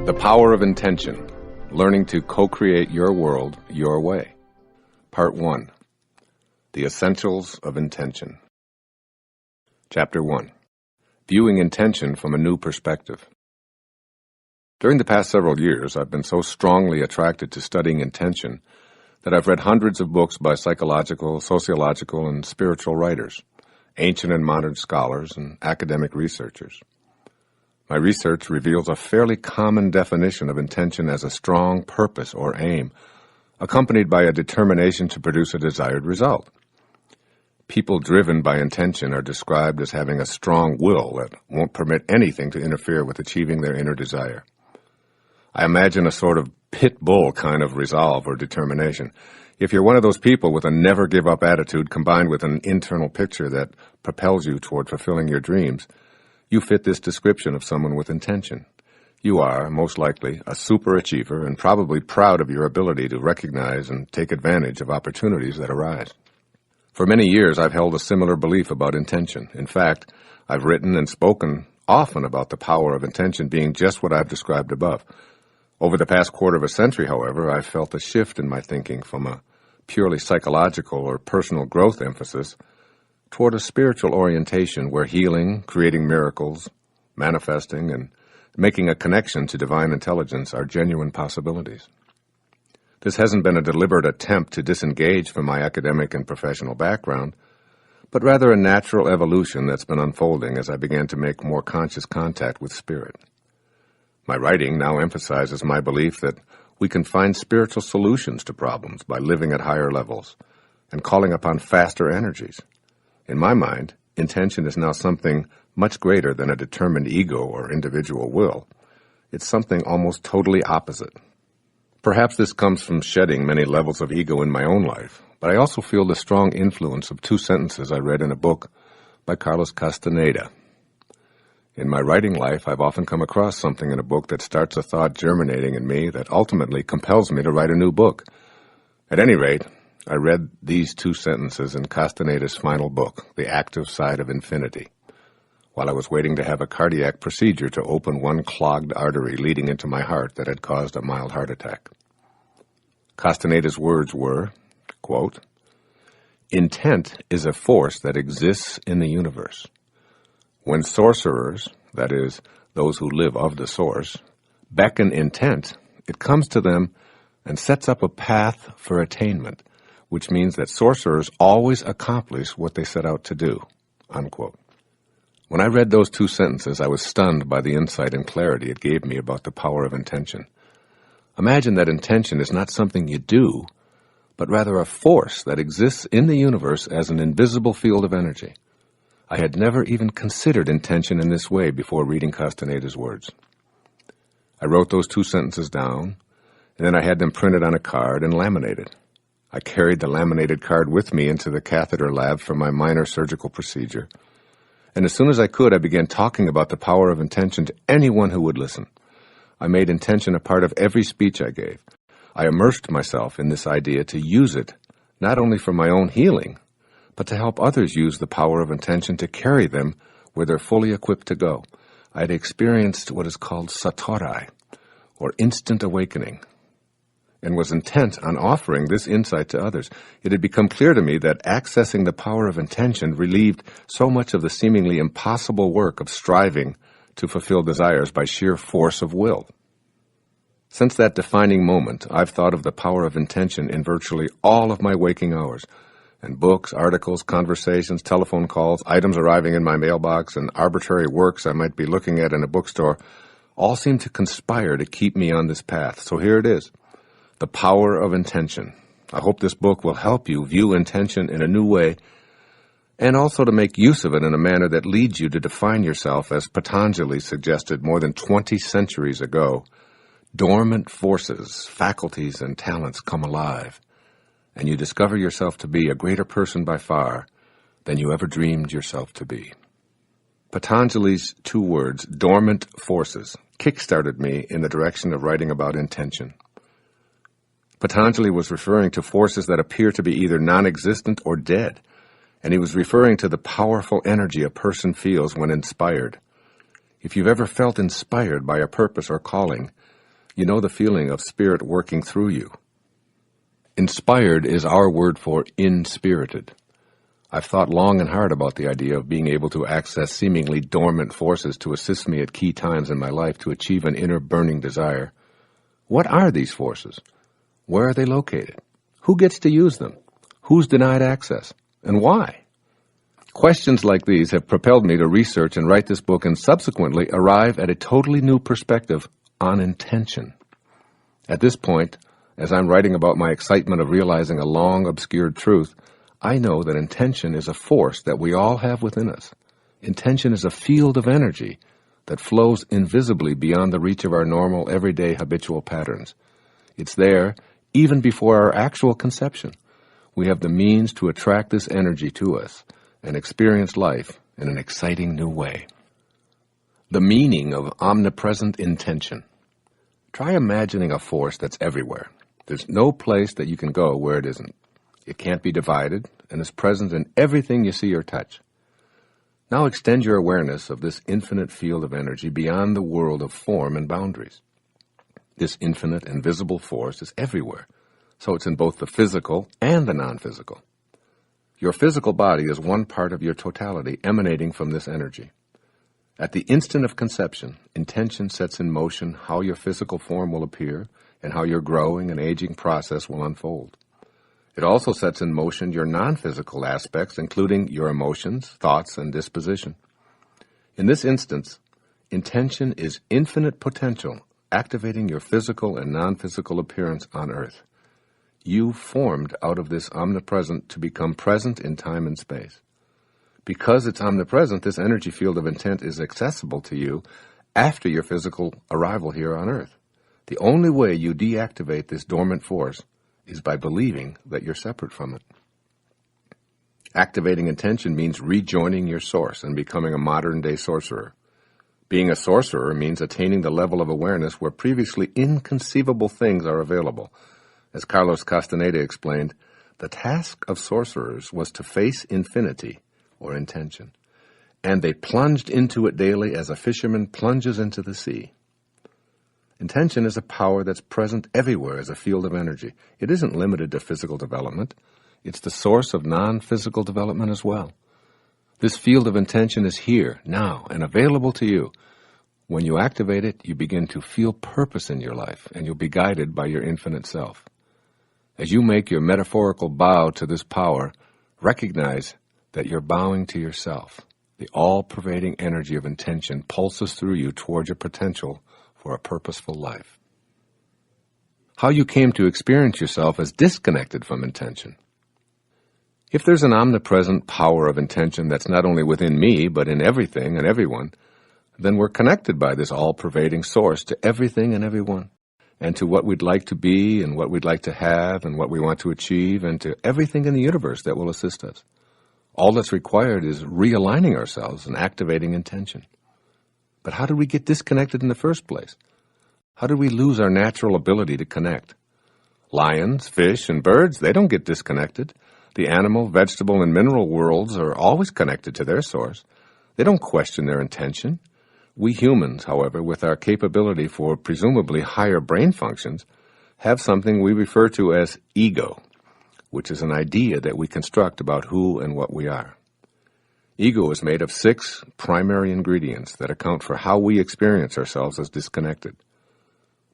The Power of Intention, Learning to Co-Create Your World Your Way. Part 1. The Essentials of Intention. Chapter 1. Viewing Intention from a New Perspective. During the past several years, I've been so strongly attracted to studying intention that I've read hundreds of books by psychological, sociological, and spiritual writers, ancient and modern scholars, and academic researchers. My research reveals a fairly common definition of intention as a strong purpose or aim, accompanied by a determination to produce a desired result. People driven by intention are described as having a strong will that won't permit anything to interfere with achieving their inner desire. I imagine a sort of pit bull kind of resolve or determination. If you're one of those people with a never-give-up attitude combined with an internal picture that propels you toward fulfilling your dreams, you fit this description of someone with intention. You are, most likely, a superachiever and probably proud of your ability to recognize and take advantage of opportunities that arise. For many years, I've held a similar belief about intention. In fact, I've written and spoken often about the power of intention being just what I've described above. Over the past quarter of a century, however, I've felt a shift in my thinking from a purely psychological or personal growth emphasis toward a spiritual orientation where healing, creating miracles, manifesting, and making a connection to divine intelligence are genuine possibilities. This hasn't been a deliberate attempt to disengage from my academic and professional background, but rather a natural evolution that's been unfolding as I began to make more conscious contact with spirit. My writing now emphasizes my belief that we can find spiritual solutions to problems by living at higher levels and calling upon faster energies. In my mind, intention is now something much greater than a determined ego or individual will. It's something almost totally opposite. Perhaps this comes from shedding many levels of ego in my own life, but I also feel the strong influence of two sentences I read in a book by Carlos Castaneda. In my writing life, I've often come across something in a book that starts a thought germinating in me that ultimately compels me to write a new book. At any rate, I read these two sentences in Castaneda's final book, The Active Side of Infinity, while I was waiting to have a cardiac procedure to open one clogged artery leading into my heart that had caused a mild heart attack. Castaneda's words were, quote, "Intent is a force that exists in the universe. When sorcerers, that is, those who live of the source, beckon intent, it comes to them and sets up a path for attainment, which means that sorcerers always accomplish what they set out to do." Unquote. When I read those two sentences, I was stunned by the insight and clarity it gave me about the power of intention. Imagine that intention is not something you do, but rather a force that exists in the universe as an invisible field of energy. I had never even considered intention in this way before reading Castaneda's words. I wrote those two sentences down, and then I had them printed on a card and laminated. I carried the laminated card with me into the catheter lab for my minor surgical procedure, and as soon as I could, I began talking about the power of intention to anyone who would listen. I made intention a part of every speech I gave. I immersed myself in this idea to use it, not only for my own healing, but to help others use the power of intention to carry them where they're fully equipped to go. I had experienced what is called satori, or instant awakening, and was intent on offering this insight to others. It had become clear to me that accessing the power of intention relieved so much of the seemingly impossible work of striving to fulfill desires by sheer force of will. Since that defining moment, I've thought of the power of intention in virtually all of my waking hours, and books, articles, conversations, telephone calls, items arriving in my mailbox, and arbitrary works I might be looking at in a bookstore all seem to conspire to keep me on this path. So here it is. The Power of Intention. I hope this book will help you view intention in a new way and also to make use of it in a manner that leads you to define yourself as Patanjali suggested more than 20 centuries ago. Dormant forces, faculties, and talents come alive, and you discover yourself to be a greater person by far than you ever dreamed yourself to be. Patanjali's two words, dormant forces, kick-started me in the direction of writing about intention. Patanjali was referring to forces that appear to be either non-existent or dead, and he was referring to the powerful energy a person feels when inspired. If you've ever felt inspired by a purpose or calling, You know the feeling of spirit working through you. Inspired is our word for inspirited. I've thought long and hard about the idea of being able to access seemingly dormant forces to assist me at key times in my life to achieve an inner burning desire. What are these forces? Where are they located? Who gets to use them? Who's denied access? And why? Questions like these have propelled me to research and write this book and subsequently arrive at a totally new perspective on intention. At this point, as I'm writing about my excitement of realizing a long obscured truth, I know that intention is a force that we all have within us. Intention is a field of energy that flows invisibly beyond the reach of our normal, everyday, habitual patterns. It's there even before our actual conception. We have the means to attract this energy to us and experience life in an exciting new way. The meaning of omnipresent intention. Try imagining a force that's everywhere. There's no place that you can go where it isn't. It can't be divided and is present in everything you see or touch. Now extend your awareness of this infinite field of energy beyond the world of form and boundaries. This infinite and visible force is everywhere, so it's in both the physical and the non-physical. Your physical body is one part of your totality emanating from this energy. At the instant of conception, intention sets in motion how your physical form will appear and how your growing and aging process will unfold. It also sets in motion your non-physical aspects, including your emotions, thoughts, and disposition. In this instance, intention is infinite potential, activating your physical and non-physical appearance on Earth. You formed out of this omnipresent to become present in time and space. Because it's omnipresent, this energy field of intent is accessible to you after your physical arrival here on Earth. The only way you deactivate this dormant force is by believing that you're separate from it. Activating intention means rejoining your source and becoming a modern-day sorcerer. Being a sorcerer means attaining the level of awareness where previously inconceivable things are available. As Carlos Castaneda explained, the task of sorcerers was to face infinity, or intention, and they plunged into it daily as a fisherman plunges into the sea. Intention is a power that's present everywhere as a field of energy. It isn't limited to physical development. It's the source of non-physical development as well. This field of intention is here, now, and available to you. When you activate it, you begin to feel purpose in your life, and you'll be guided by your infinite self. As you make your metaphorical bow to this power, recognize that you're bowing to yourself. The all-pervading energy of intention pulses through you toward your potential for a purposeful life. How you came to experience yourself as disconnected from intention. If there's an omnipresent power of intention that's not only within me, but in everything and everyone, then we're connected by this all-pervading source to everything and everyone, and to what we'd like to be and what we'd like to have and what we want to achieve, and to everything in the universe that will assist us. All that's required is realigning ourselves and activating intention. But how did we get disconnected in the first place? How did we lose our natural ability to connect? Lions, fish, and birds, they don't get disconnected. The animal, vegetable, and mineral worlds are always connected to their source. They don't question their intention. We humans, however, with our capability for presumably higher brain functions, have something we refer to as ego, which is an idea that we construct about who and what we are. Ego is made of 6 primary ingredients that account for how we experience ourselves as disconnected.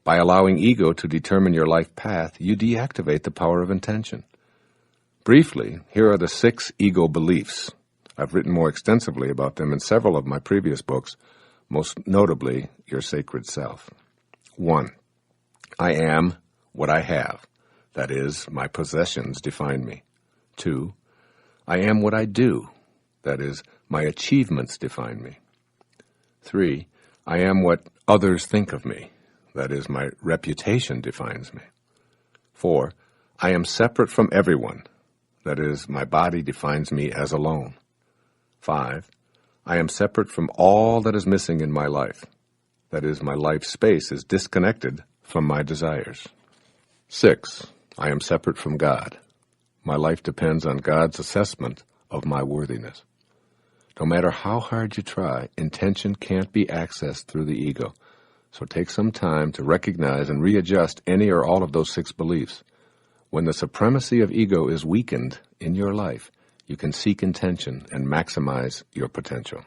By allowing ego to determine your life path, you deactivate the power of intention. Briefly, here are the 6 ego beliefs. I've written more extensively about them in several of my previous books, most notably Your Sacred Self. 1. I am what I have. That is, my possessions define me. 2. I am what I do. That is, my achievements define me. 3. I am what others think of me. That is, my reputation defines me. 4. I am separate from everyone. That is, my body defines me as alone. 5. I am separate from all that is missing in my life. That is, my life space is disconnected from my desires. 6. I am separate from God. My life depends on God's assessment of my worthiness. No matter how hard you try, intention can't be accessed through the ego. So take some time to recognize and readjust any or all of those 6 beliefs. When the supremacy of ego is weakened in your life, you can seek intention and maximize your potential.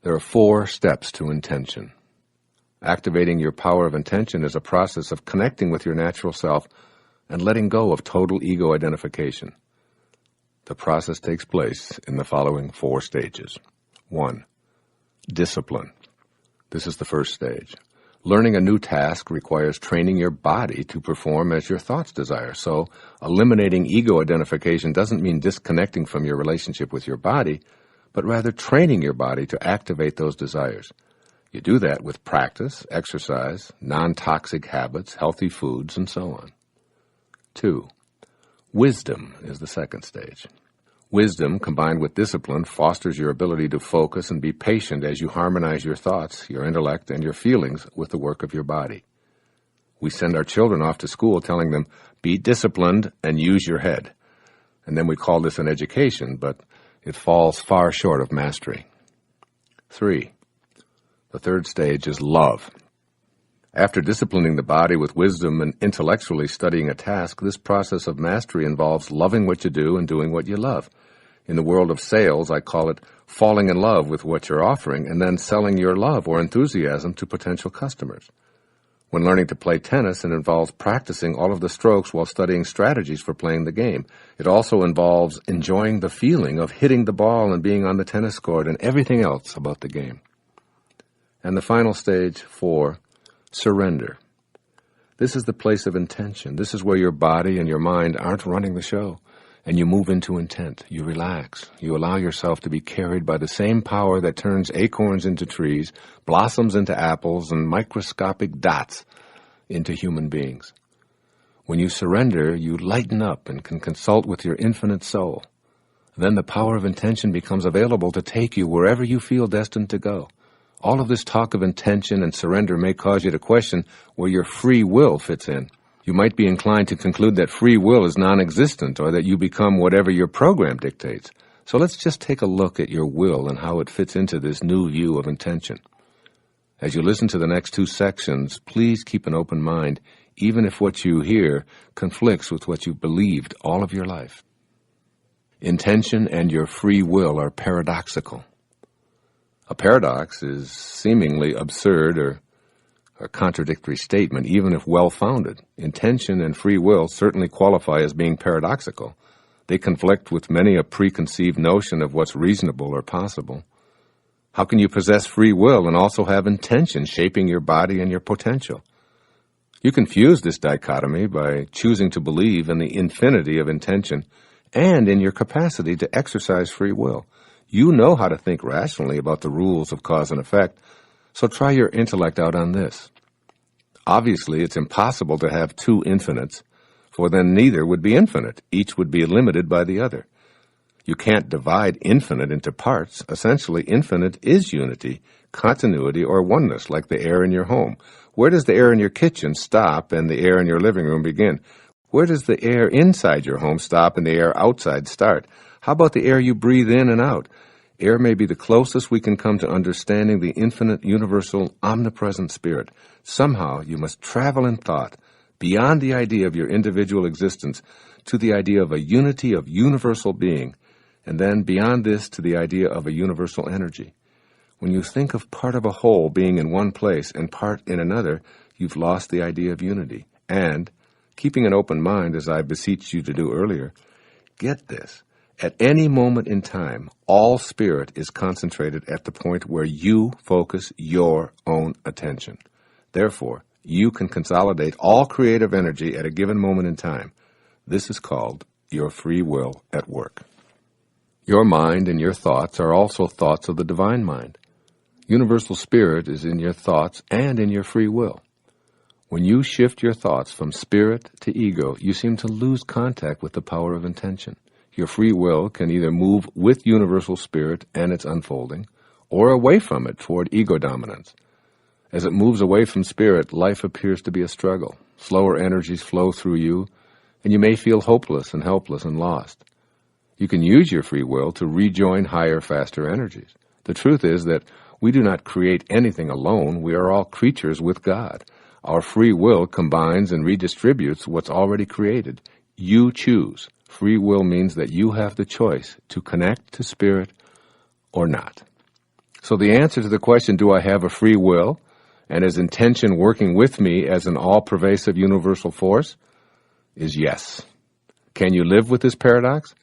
There are 4 steps to intention. Activating your power of intention is a process of connecting with your natural self and letting go of total ego identification. The process takes place in the following 4 stages. 1. Discipline. This is the first stage. Learning a new task requires training your body to perform as your thoughts desire. So, eliminating ego identification doesn't mean disconnecting from your relationship with your body, but rather training your body to activate those desires. You do that with practice, exercise, non-toxic habits, healthy foods, and so on. 2. Wisdom is the second stage. Wisdom, combined with discipline, fosters your ability to focus and be patient as you harmonize your thoughts, your intellect, and your feelings with the work of your body. We send our children off to school telling them, be disciplined and use your head. And then we call this an education, but it falls far short of mastery. 3. The third stage is love. After disciplining the body with wisdom and intellectually studying a task, this process of mastery involves loving what you do and doing what you love. In the world of sales, I call it falling in love with what you're offering and then selling your love or enthusiasm to potential customers. When learning to play tennis, it involves practicing all of the strokes while studying strategies for playing the game. It also involves enjoying the feeling of hitting the ball and being on the tennis court and everything else about the game. And the final stage, 4, surrender. This is the place of intention. This is where your body and your mind aren't running the show, and you move into intent. You relax. You allow yourself to be carried by the same power that turns acorns into trees, blossoms into apples, and microscopic dots into human beings. When you surrender, you lighten up and can consult with your infinite soul. Then the power of intention becomes available to take you wherever you feel destined to go. All of this talk of intention and surrender may cause you to question where your free will fits in. You might be inclined to conclude that free will is non-existent or that you become whatever your program dictates. So let's just take a look at your will and how it fits into this new view of intention. As you listen to the next 2 sections, please keep an open mind, even if what you hear conflicts with what you've believed all of your life. Intention and your free will are paradoxical. A paradox is seemingly absurd or a contradictory statement, even if well-founded. Intention and free will certainly qualify as being paradoxical. They conflict with many a preconceived notion of what's reasonable or possible. How can you possess free will and also have intention shaping your body and your potential? You confuse this dichotomy by choosing to believe in the infinity of intention and in your capacity to exercise free will. You know how to think rationally about the rules of cause and effect, so try your intellect out on this. Obviously, it's impossible to have 2 infinites, for then neither would be infinite. Each would be limited by the other. You can't divide infinite into parts. Essentially, infinite is unity, continuity, or oneness, like the air in your home. Where does the air in your kitchen stop and the air in your living room begin? Where does the air inside your home stop and the air outside start? How about the air you breathe in and out? Air may be the closest we can come to understanding the infinite, universal, omnipresent spirit. Somehow you must travel in thought beyond the idea of your individual existence to the idea of a unity of universal being, and then beyond this to the idea of a universal energy. When you think of part of a whole being in one place and part in another, you've lost the idea of unity. And, keeping an open mind, as I beseeched you to do earlier, get this. At any moment in time, all spirit is concentrated at the point where you focus your own attention. Therefore, you can consolidate all creative energy at a given moment in time. This is called your free will at work. Your mind and your thoughts are also thoughts of the divine mind. Universal spirit is in your thoughts and in your free will. When you shift your thoughts from spirit to ego, you seem to lose contact with the power of intention. Your free will can either move with universal spirit and its unfolding, or away from it toward ego dominance. As it moves away from spirit, life appears to be a struggle. Slower energies flow through you, and you may feel hopeless and helpless and lost. You can use your free will to rejoin higher, faster energies. The truth is that We do not create anything alone. We are all creatures with God. Our free will combines and redistributes what's already created. You choose. Free will means that you have the choice to connect to Spirit or not. So the answer to the question, do I have a free will, and is intention working with me as an all-pervasive universal force, is yes. Can you live with this paradox?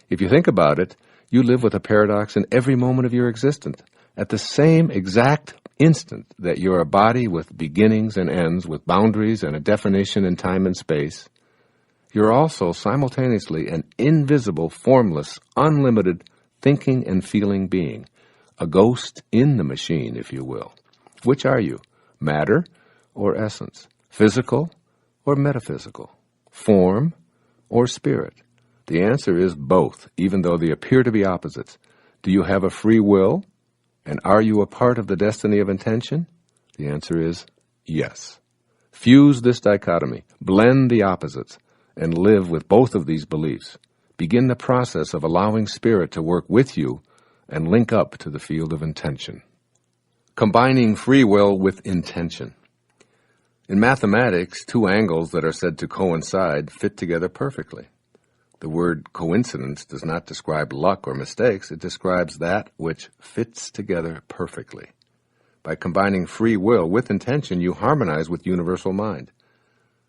If you think about it, you live with a paradox in every moment of your existence. At the same exact instant that you're a body with beginnings and ends, with boundaries and a definition in time and space, you're also simultaneously an invisible, formless, unlimited thinking and feeling being, a ghost in the machine, if you will. Which are you? Matter or essence? Physical or metaphysical? Form or spirit? The answer is both, even though they appear to be opposites. Do you have a free will? And are you a part of the destiny of intention? The answer is yes. Fuse this dichotomy, blend the opposites, and live with both of these beliefs. Begin the process of allowing Spirit to work with you and link up to the field of intention. Combining free will with intention. In mathematics, two angles that are said to coincide fit together perfectly. The word coincidence does not describe luck or mistakes. It describes that which fits together perfectly. By combining free will with intention, you harmonize with universal mind.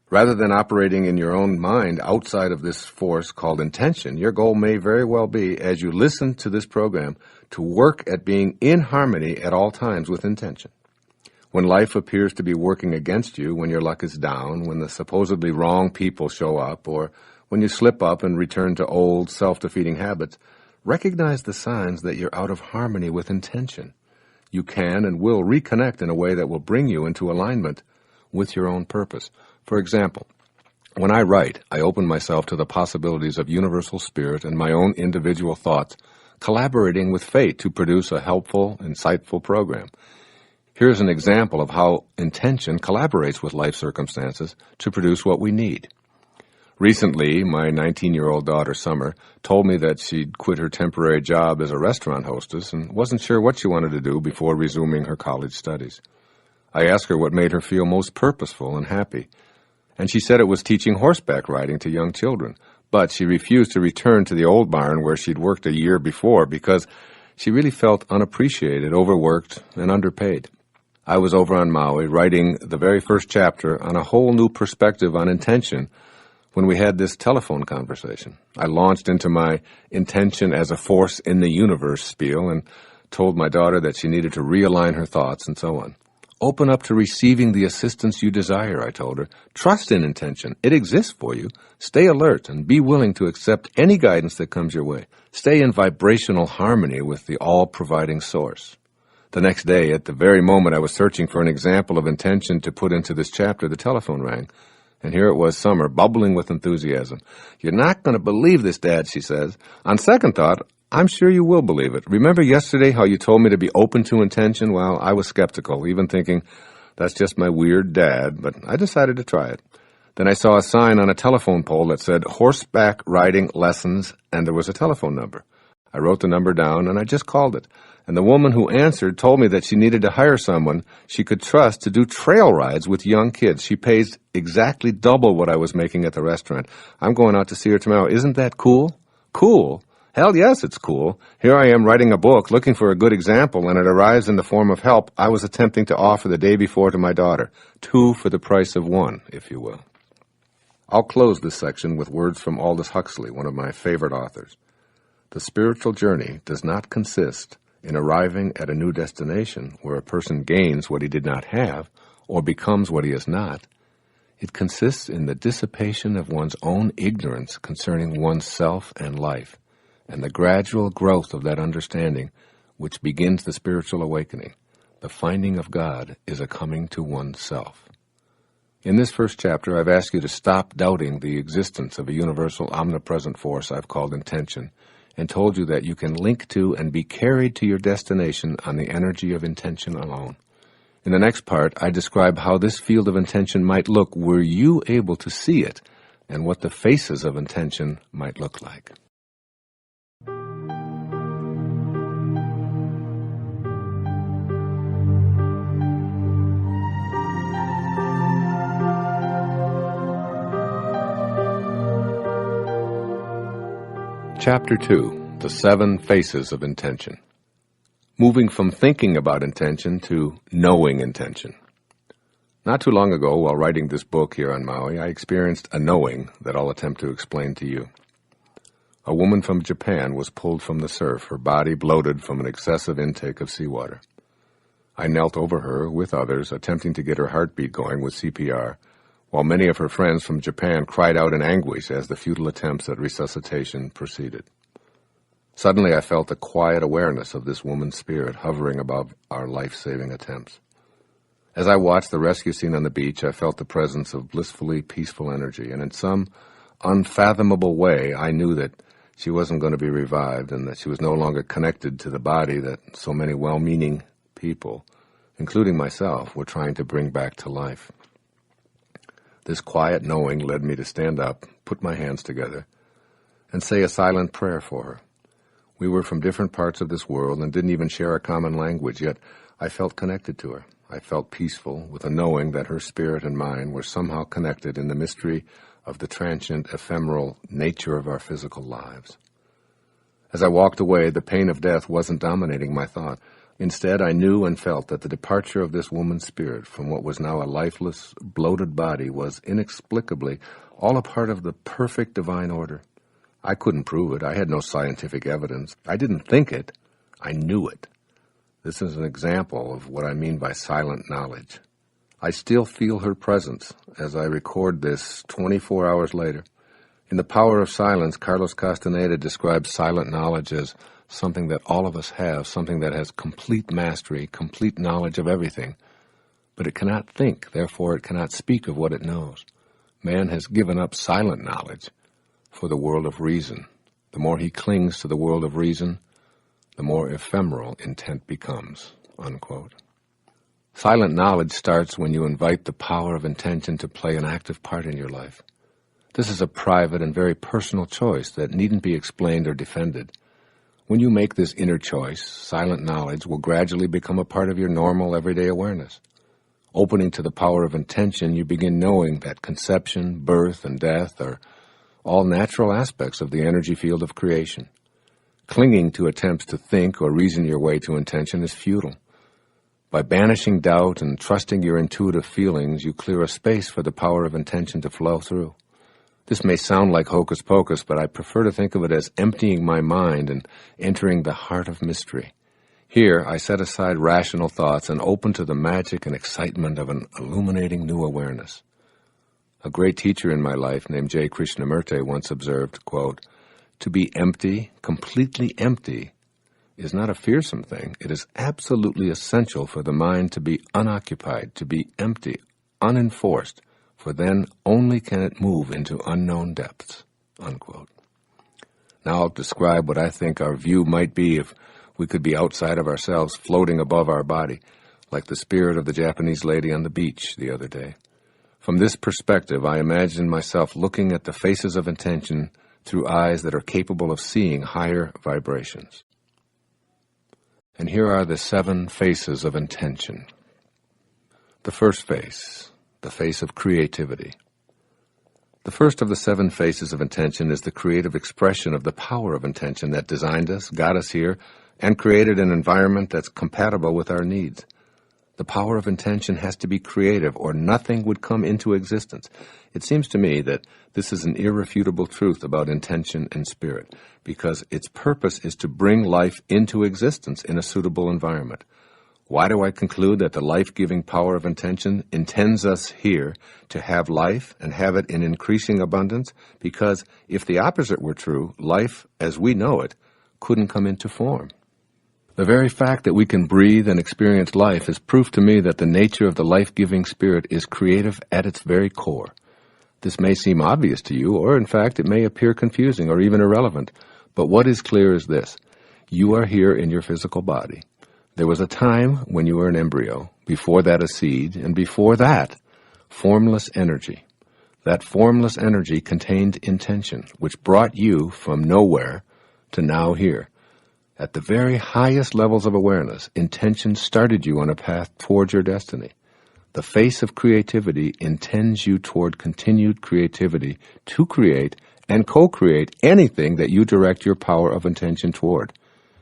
Rather than operating in your own mind outside of this force called intention, your goal may very well be, as you listen to this program, to work at being in harmony at all times with intention. When life appears to be working against you, when your luck is down, when the supposedly wrong people show up, or when you slip up and return to old, self-defeating habits, recognize the signs that you're out of harmony with intention. You can and will reconnect in a way that will bring you into alignment with your own purpose. For example, when I write, I open myself to the possibilities of universal spirit and my own individual thoughts, collaborating with fate to produce a helpful, insightful program. Here's an example of how intention collaborates with life circumstances to produce what we need. Recently, my 19-year-old daughter, Summer, told me that she'd quit her temporary job as a restaurant hostess and wasn't sure what she wanted to do before resuming her college studies. I asked her what made her feel most purposeful and happy, and she said it was teaching horseback riding to young children, but she refused to return to the old barn where she'd worked a year before because she really felt unappreciated, overworked, and underpaid. I was over on Maui writing the very first chapter on a whole new perspective on intention when we had this telephone conversation. I launched into my intention as a force in the universe spiel and told my daughter that she needed to realign her thoughts and so on. Open up to receiving the assistance you desire, I told her. Trust in intention. It exists for you. Stay alert and be willing to accept any guidance that comes your way. Stay in vibrational harmony with the all-providing source. The next day, at the very moment I was searching for an example of intention to put into this chapter, the telephone rang. And here it was, Summer, bubbling with enthusiasm. "You're not going to believe this, Dad," she says. "On second thought, I'm sure you will believe it. Remember yesterday how you told me to be open to intention? Well, I was skeptical, even thinking, that's just my weird dad, but I decided to try it. Then I saw a sign on a telephone pole that said horseback riding lessons, and there was a telephone number. I wrote the number down, and I just called it. And the woman who answered told me that she needed to hire someone she could trust to do trail rides with young kids. She pays exactly double what I was making at the restaurant. I'm going out to see her tomorrow. Isn't that cool?" Cool? Hell yes, it's cool. Here I am writing a book, looking for a good example, and it arrives in the form of help I was attempting to offer the day before to my daughter. 2 for the price of 1, if you will. I'll close this section with words from Aldous Huxley, one of my favorite authors. The spiritual journey does not consist in arriving at a new destination where a person gains what he did not have or becomes what he is not. It consists in the dissipation of one's own ignorance concerning one's self and life, and the gradual growth of that understanding which begins the spiritual awakening. The finding of God is a coming to oneself. In this first chapter, I've asked you to stop doubting the existence of a universal omnipresent force I've called intention, and told you that you can link to and be carried to your destination on the energy of intention alone. In the next part, I describe how this field of intention might look were you able to see it, and what the faces of intention might look like. Chapter 2, The 7 Faces of Intention. Moving from thinking about intention to knowing intention. Not too long ago, while writing this book here on Maui, I experienced a knowing that I'll attempt to explain to you. A woman from Japan was pulled from the surf, her body bloated from an excessive intake of seawater. I knelt over her with others, attempting to get her heartbeat going with CPR, while many of her friends from Japan cried out in anguish as the futile attempts at resuscitation proceeded. Suddenly I felt a quiet awareness of this woman's spirit hovering above our life-saving attempts. As I watched the rescue scene on the beach, I felt the presence of blissfully peaceful energy, and in some unfathomable way I knew that she wasn't going to be revived and that she was no longer connected to the body that so many well-meaning people, including myself, were trying to bring back to life. This quiet knowing led me to stand up, put my hands together, and say a silent prayer for her. We were from different parts of this world and didn't even share a common language, yet I felt connected to her. I felt peaceful with a knowing that her spirit and mine were somehow connected in the mystery of the transient, ephemeral nature of our physical lives. As I walked away, the pain of death wasn't dominating my thought. Instead, I knew and felt that the departure of this woman's spirit from what was now a lifeless, bloated body was inexplicably all a part of the perfect divine order. I couldn't prove it. I had no scientific evidence. I didn't think it. I knew it. This is an example of what I mean by silent knowledge. I still feel her presence as I record this 24 hours later. In The Power of Silence, Carlos Castaneda describes silent knowledge as something that all of us have, something that has complete mastery, complete knowledge of everything. But it cannot think, therefore it cannot speak of what it knows. Man has given up silent knowledge for the world of reason. The more he clings to the world of reason, the more ephemeral intent becomes, unquote. Silent knowledge starts when you invite the power of intention to play an active part in your life. This is a private and very personal choice that needn't be explained or defended. When you make this inner choice, silent knowledge will gradually become a part of your normal, everyday awareness. Opening to the power of intention, you begin knowing that conception, birth, and death are all natural aspects of the energy field of creation. Clinging to attempts to think or reason your way to intention is futile. By banishing doubt and trusting your intuitive feelings, you clear a space for the power of intention to flow through. This may sound like hocus pocus, but I prefer to think of it as emptying my mind and entering the heart of mystery. Here, I set aside rational thoughts and open to the magic and excitement of an illuminating new awareness. A great teacher in my life named J. Krishnamurti once observed, quote, "To be empty, completely empty, is not a fearsome thing. It is absolutely essential for the mind to be unoccupied, to be empty, unenforced, for then only can it move into unknown depths," unquote. Now I'll describe what I think our view might be if we could be outside of ourselves, floating above our body, like the spirit of the Japanese lady on the beach the other day. From this perspective, I imagine myself looking at the faces of intention through eyes that are capable of seeing higher vibrations. And here are the 7 faces of intention. The first face, the face of creativity. The first of the 7 faces of intention is the creative expression of the power of intention that designed us, got us here, and created an environment that's compatible with our needs. The power of intention has to be creative, or nothing would come into existence. It seems to me that this is an irrefutable truth about intention and spirit, because its purpose is to bring life into existence in a suitable environment. Why do I conclude that the life-giving power of intention intends us here to have life and have it in increasing abundance? Because if the opposite were true, life as we know it couldn't come into form. The very fact that we can breathe and experience life is proof to me that the nature of the life-giving spirit is creative at its very core. This may seem obvious to you, or in fact it may appear confusing or even irrelevant, but what is clear is this: you are here in your physical body. There was a time when you were an embryo, before that a seed, and before that, formless energy. That formless energy contained intention, which brought you from nowhere to now here. At the very highest levels of awareness, intention started you on a path towards your destiny. The face of creativity intends you toward continued creativity to create and co-create anything that you direct your power of intention toward.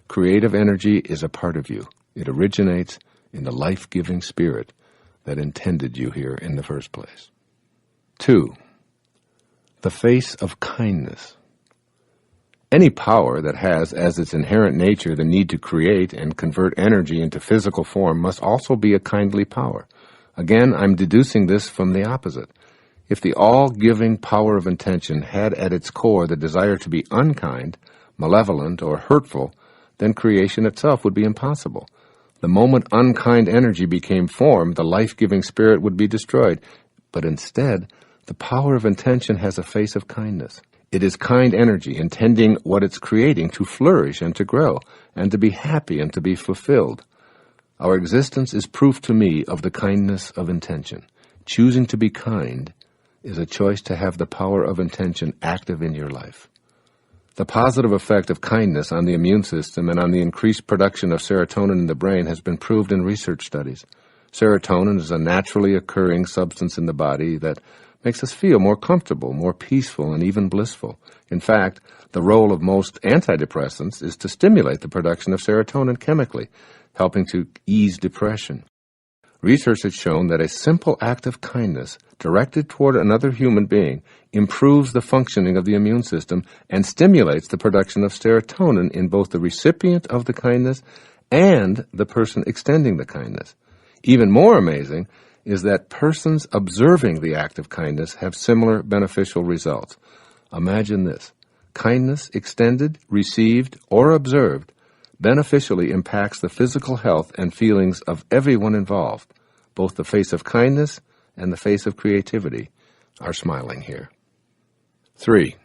Creative energy is a part of you. It originates in the life-giving spirit that intended you here in the first place. 2. The face of kindness. Any power that has as its inherent nature the need to create and convert energy into physical form must also be a kindly power. Again, I'm deducing this from the opposite. If the all-giving power of intention had at its core the desire to be unkind, malevolent, or hurtful, then creation itself would be impossible. The moment unkind energy became form, the life-giving spirit would be destroyed. But instead, the power of intention has a face of kindness. It is kind energy, intending what it's creating to flourish and to grow, and to be happy and to be fulfilled. Our existence is proof to me of the kindness of intention. Choosing to be kind is a choice to have the power of intention active in your life. The positive effect of kindness on the immune system and on the increased production of serotonin in the brain has been proved in research studies. Serotonin is a naturally occurring substance in the body that makes us feel more comfortable, more peaceful, and even blissful. In fact, the role of most antidepressants is to stimulate the production of serotonin chemically, helping to ease depression. Research has shown that a simple act of kindness directed toward another human being improves the functioning of the immune system and stimulates the production of serotonin in both the recipient of the kindness and the person extending the kindness. Even more amazing is that persons observing the act of kindness have similar beneficial results. Imagine this. Kindness extended, received, or observed beneficially impacts the physical health and feelings of everyone involved. Both the face of kindness and the face of creativity are smiling here. 3.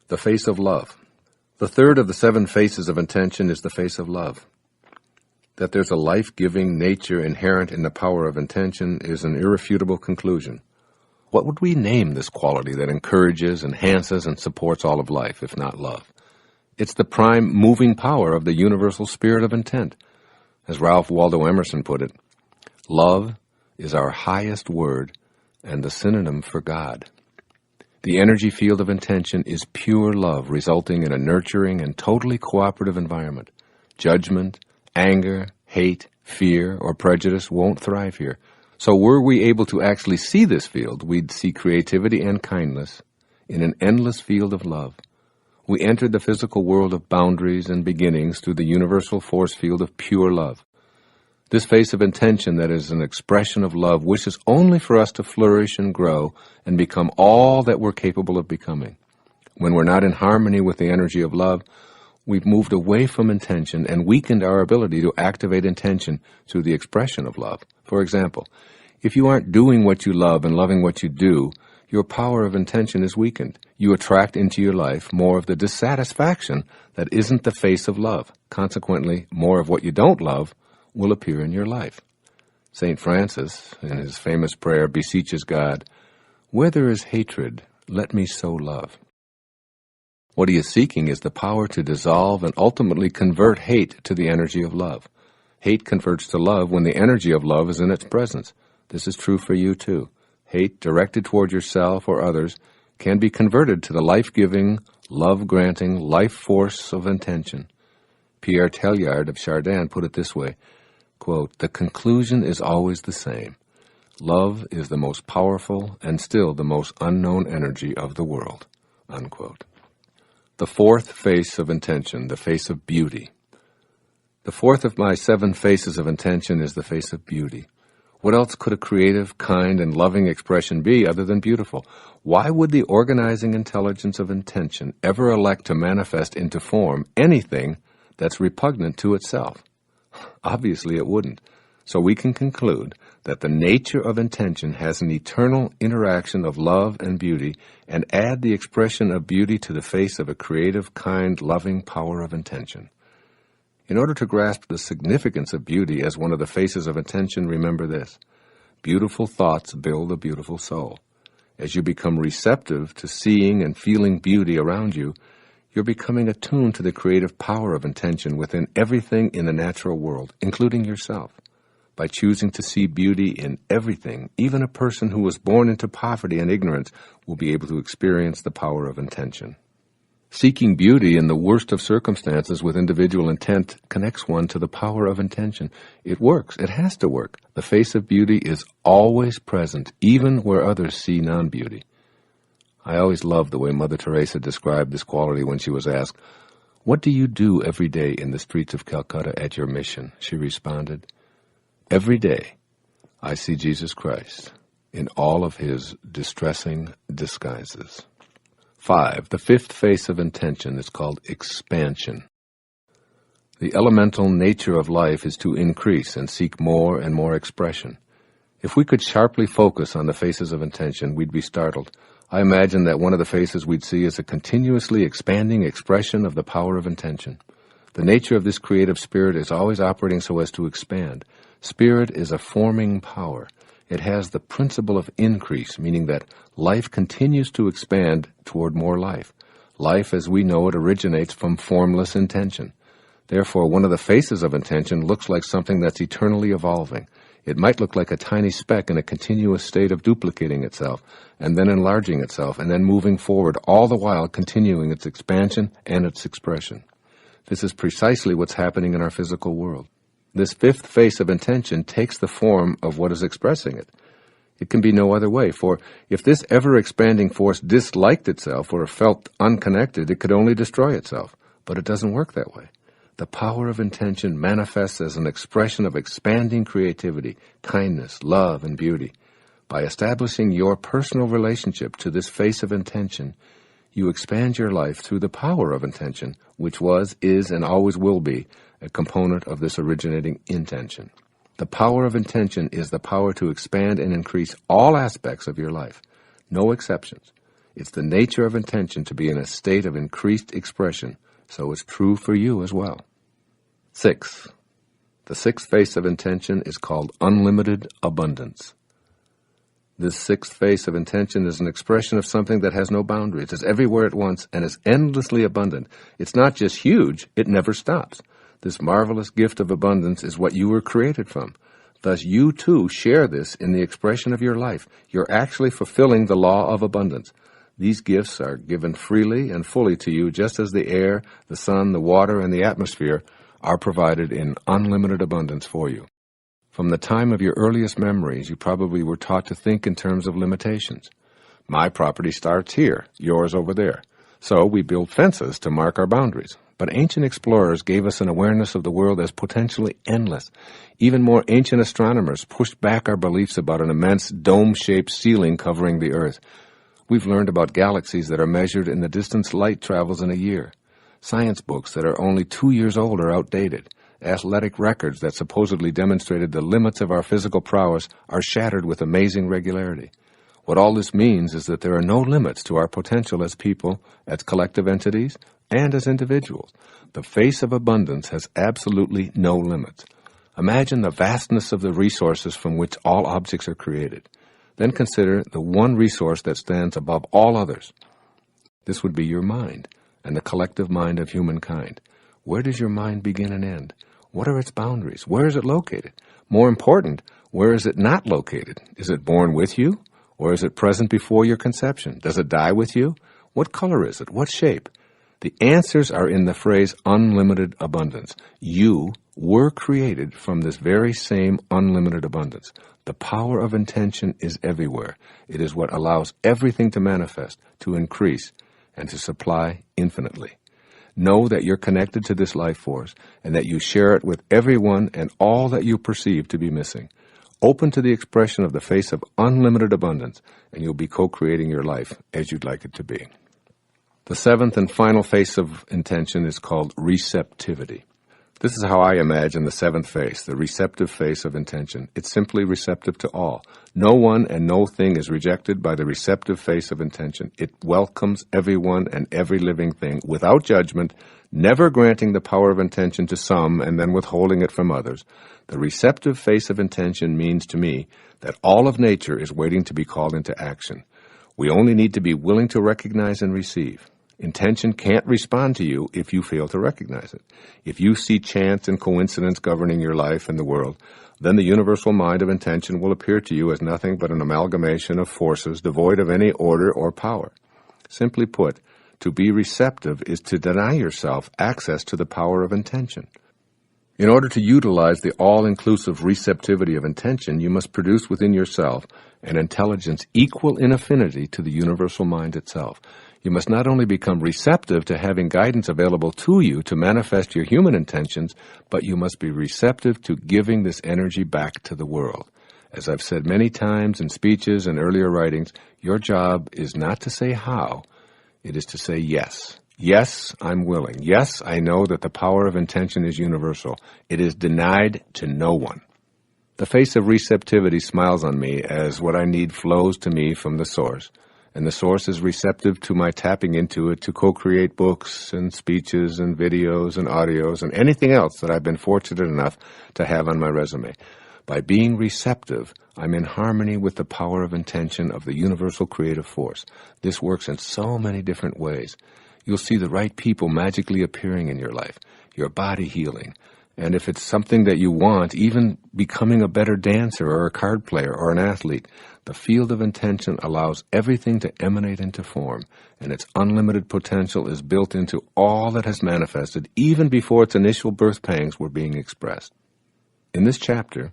The face of love. The third of the 7 faces of intention is the face of love. That there's a life-giving nature inherent in the power of intention is an irrefutable conclusion. What would we name this quality that encourages, enhances, and supports all of life, if not love? It's the prime moving power of the universal spirit of intent. As Ralph Waldo Emerson put it, love is our highest word and the synonym for God. The energy field of intention is pure love, resulting in a nurturing and totally cooperative environment. Judgment, anger, hate, fear, or prejudice won't thrive here. So were we able to actually see this field, we'd see creativity and kindness in an endless field of love. We entered the physical world of boundaries and beginnings through the universal force field of pure love. This face of intention that is an expression of love wishes only for us to flourish and grow and become all that we're capable of becoming. When we're not in harmony with the energy of love, we've moved away from intention and weakened our ability to activate intention through the expression of love. For example, if you aren't doing what you love and loving what you do, your power of intention is weakened. You attract into your life more of the dissatisfaction that isn't the face of love. Consequently, more of what you don't love will appear in your life. St. Francis, in his famous prayer, beseeches God, "Where there is hatred, let me sow love." What he is seeking is the power to dissolve and ultimately convert hate to the energy of love. Hate converts to love when the energy of love is in its presence. This is true for you too. Hate directed toward yourself or others can be converted to the life-giving, love-granting, life force of intention. Pierre Teilhard of Chardin put it this way, quote, "The conclusion is always the same. Love is the most powerful and still the most unknown energy of the world," unquote. The fourth face of intention, the face of beauty. The fourth of my 7 faces of intention is the face of beauty. What else could a creative, kind, and loving expression be other than beautiful? Why would the organizing intelligence of intention ever elect to manifest into form anything that's repugnant to itself? Obviously it wouldn't. So we can conclude that the nature of intention has an eternal interaction of love and beauty, and add the expression of beauty to the face of a creative, kind, loving power of intention. In order to grasp the significance of beauty as one of the faces of intention, remember this. Beautiful thoughts build a beautiful soul. As you become receptive to seeing and feeling beauty around you, you're becoming attuned to the creative power of intention within everything in the natural world, including yourself. By choosing to see beauty in everything, even a person who was born into poverty and ignorance will be able to experience the power of intention. Seeking beauty in the worst of circumstances with individual intent connects one to the power of intention. It works. It has to work. The face of beauty is always present, even where others see non-beauty. I always loved the way Mother Teresa described this quality when she was asked, "What do you do every day in the streets of Calcutta at your mission?" She responded, "Every day I see Jesus Christ in all of his distressing disguises." 5. The fifth face of intention is called expansion. The elemental nature of life is to increase and seek more and more expression. If we could sharply focus on the faces of intention, we'd be startled. I imagine that one of the faces we'd see is a continuously expanding expression of the power of intention. The nature of this creative spirit is always operating so as to expand. Spirit is a forming power. It has the principle of increase, meaning that life continues to expand toward more life. Life as we know it originates from formless intention. Therefore, one of the faces of intention looks like something that's eternally evolving. It might look like a tiny speck in a continuous state of duplicating itself, and then enlarging itself, and then moving forward, all the while continuing its expansion and its expression. This is precisely what's happening in our physical world. This fifth face of intention takes the form of what is expressing it. It can be no other way, for if this ever-expanding force disliked itself or felt unconnected, it could only destroy itself. But it doesn't work that way. The power of intention manifests as an expression of expanding creativity, kindness, love, and beauty. By establishing your personal relationship to this face of intention, you expand your life through the power of intention, which was, is, and always will be a component of this originating intention. The power of intention is the power to expand and increase all aspects of your life. No exceptions. It's the nature of intention to be in a state of increased expression, so it's true for you as well. 6. The sixth face of intention is called unlimited abundance. This sixth face of intention is an expression of something that has no boundaries. It's everywhere at once and is endlessly abundant. It's not just huge, it never stops. This marvelous gift of abundance is what you were created from. Thus, you too share this in the expression of your life. You're actually fulfilling the law of abundance. These gifts are given freely and fully to you, just as the air, the sun, the water, and the atmosphere are provided in unlimited abundance for you. From the time of your earliest memories, you probably were taught to think in terms of limitations. My property starts here, yours over there. So we build fences to mark our boundaries. But ancient explorers gave us an awareness of the world as potentially endless. Even more ancient astronomers pushed back our beliefs about an immense dome-shaped ceiling covering the Earth. We've learned about galaxies that are measured in the distance light travels in a year. Science books that are only 2 years old are outdated. Athletic records that supposedly demonstrated the limits of our physical prowess are shattered with amazing regularity. What all this means is that there are no limits to our potential as people, as collective entities, and as individuals. The face of abundance has absolutely no limits. Imagine the vastness of the resources from which all objects are created. Then consider the one resource that stands above all others. This would be your mind, and the collective mind of humankind. Where does your mind begin and end? What are its boundaries? Where is it located? More important, where is it not located? Is it born with you? Or is it present before your conception? Does it die with you? What color is it? What shape? The answers are in the phrase unlimited abundance. You were created from this very same unlimited abundance. The power of intention is everywhere. It is what allows everything to manifest, to increase, and to supply infinitely. Know that you're connected to this life force and that you share it with everyone and all that you perceive to be missing. Open to the expression of the face of unlimited abundance, and you'll be co-creating your life as you'd like it to be. The seventh and final face of intention is called receptivity. This is how I imagine the seventh face, the receptive face of intention. It's simply receptive to all. No one and no thing is rejected by the receptive face of intention. It welcomes everyone and every living thing without judgment, never granting the power of intention to some and then withholding it from others. The receptive face of intention means to me that all of nature is waiting to be called into action. We only need to be willing to recognize and receive. Intention can't respond to you if you fail to recognize it. If you see chance and coincidence governing your life and the world, then the universal mind of intention will appear to you as nothing but an amalgamation of forces devoid of any order or power. Simply put, to be receptive is to deny yourself access to the power of intention. In order to utilize the all-inclusive receptivity of intention, you must produce within yourself an intelligence equal in affinity to the universal mind itself. You must not only become receptive to having guidance available to you to manifest your human intentions, but you must be receptive to giving this energy back to the world. As I've said many times in speeches and earlier writings, your job is not to say how, it is to say yes. Yes, I'm willing. Yes, I know that the power of intention is universal. It is denied to no one. The face of receptivity smiles on me as what I need flows to me from the source, and the source is receptive to my tapping into it to co-create books and speeches and videos and audios and anything else that I've been fortunate enough to have on my resume. By being receptive, I'm in harmony with the power of intention of the universal creative force. This works in so many different ways. You'll see the right people magically appearing in your life, your body healing, and if it's something that you want, even becoming a better dancer or a card player or an athlete. The field of intention allows everything to emanate into form, and its unlimited potential is built into all that has manifested even before its initial birth pangs were being expressed. In this chapter,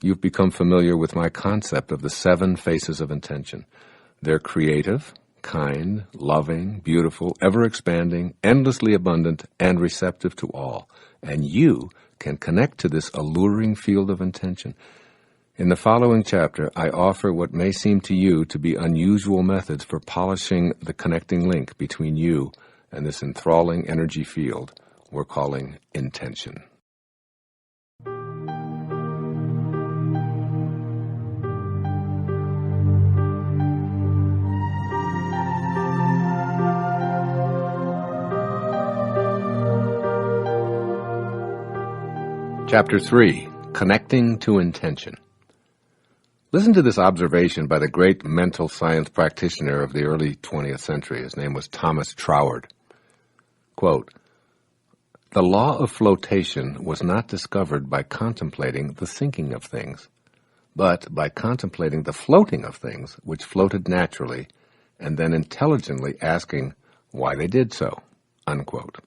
you've become familiar with my concept of the 7 faces of intention. They're creative, kind, loving, beautiful, ever-expanding, endlessly abundant, and receptive to all. And you can connect to this alluring field of intention. In the following chapter, I offer what may seem to you to be unusual methods for polishing the connecting link between you and this enthralling energy field we're calling intention. Chapter 3, Connecting to Intention. Listen to this observation by the great mental science practitioner of the early 20th century. His name was Thomas Troward. Quote, "The law of flotation was not discovered by contemplating the sinking of things, but by contemplating the floating of things which floated naturally, and then intelligently asking why they did so." Unquote.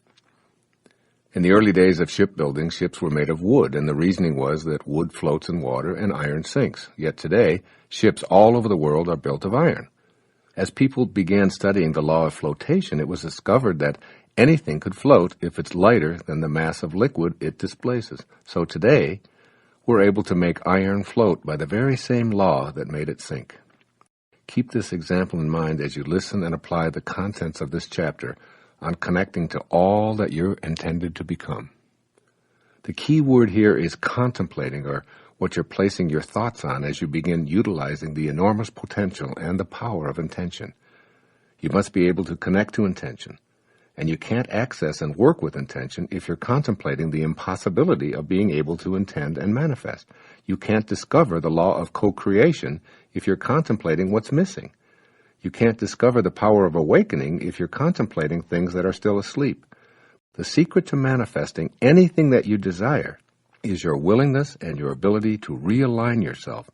In the early days of shipbuilding, ships were made of wood, and the reasoning was that wood floats in water and iron sinks. Yet today, ships all over the world are built of iron. As people began studying the law of flotation, it was discovered that anything could float if it's lighter than the mass of liquid it displaces. So today, we're able to make iron float by the very same law that made it sink. Keep this example in mind as you listen and apply the contents of this chapter on connecting to all that you're intended to become. The key word here is contemplating, or what you're placing your thoughts on as you begin utilizing the enormous potential and the power of intention. You must be able to connect to intention, and you can't access and work with intention if you're contemplating the impossibility of being able to intend and manifest. You can't discover the law of co-creation if you're contemplating what's missing. You can't discover the power of awakening if you're contemplating things that are still asleep. The secret to manifesting anything that you desire is your willingness and your ability to realign yourself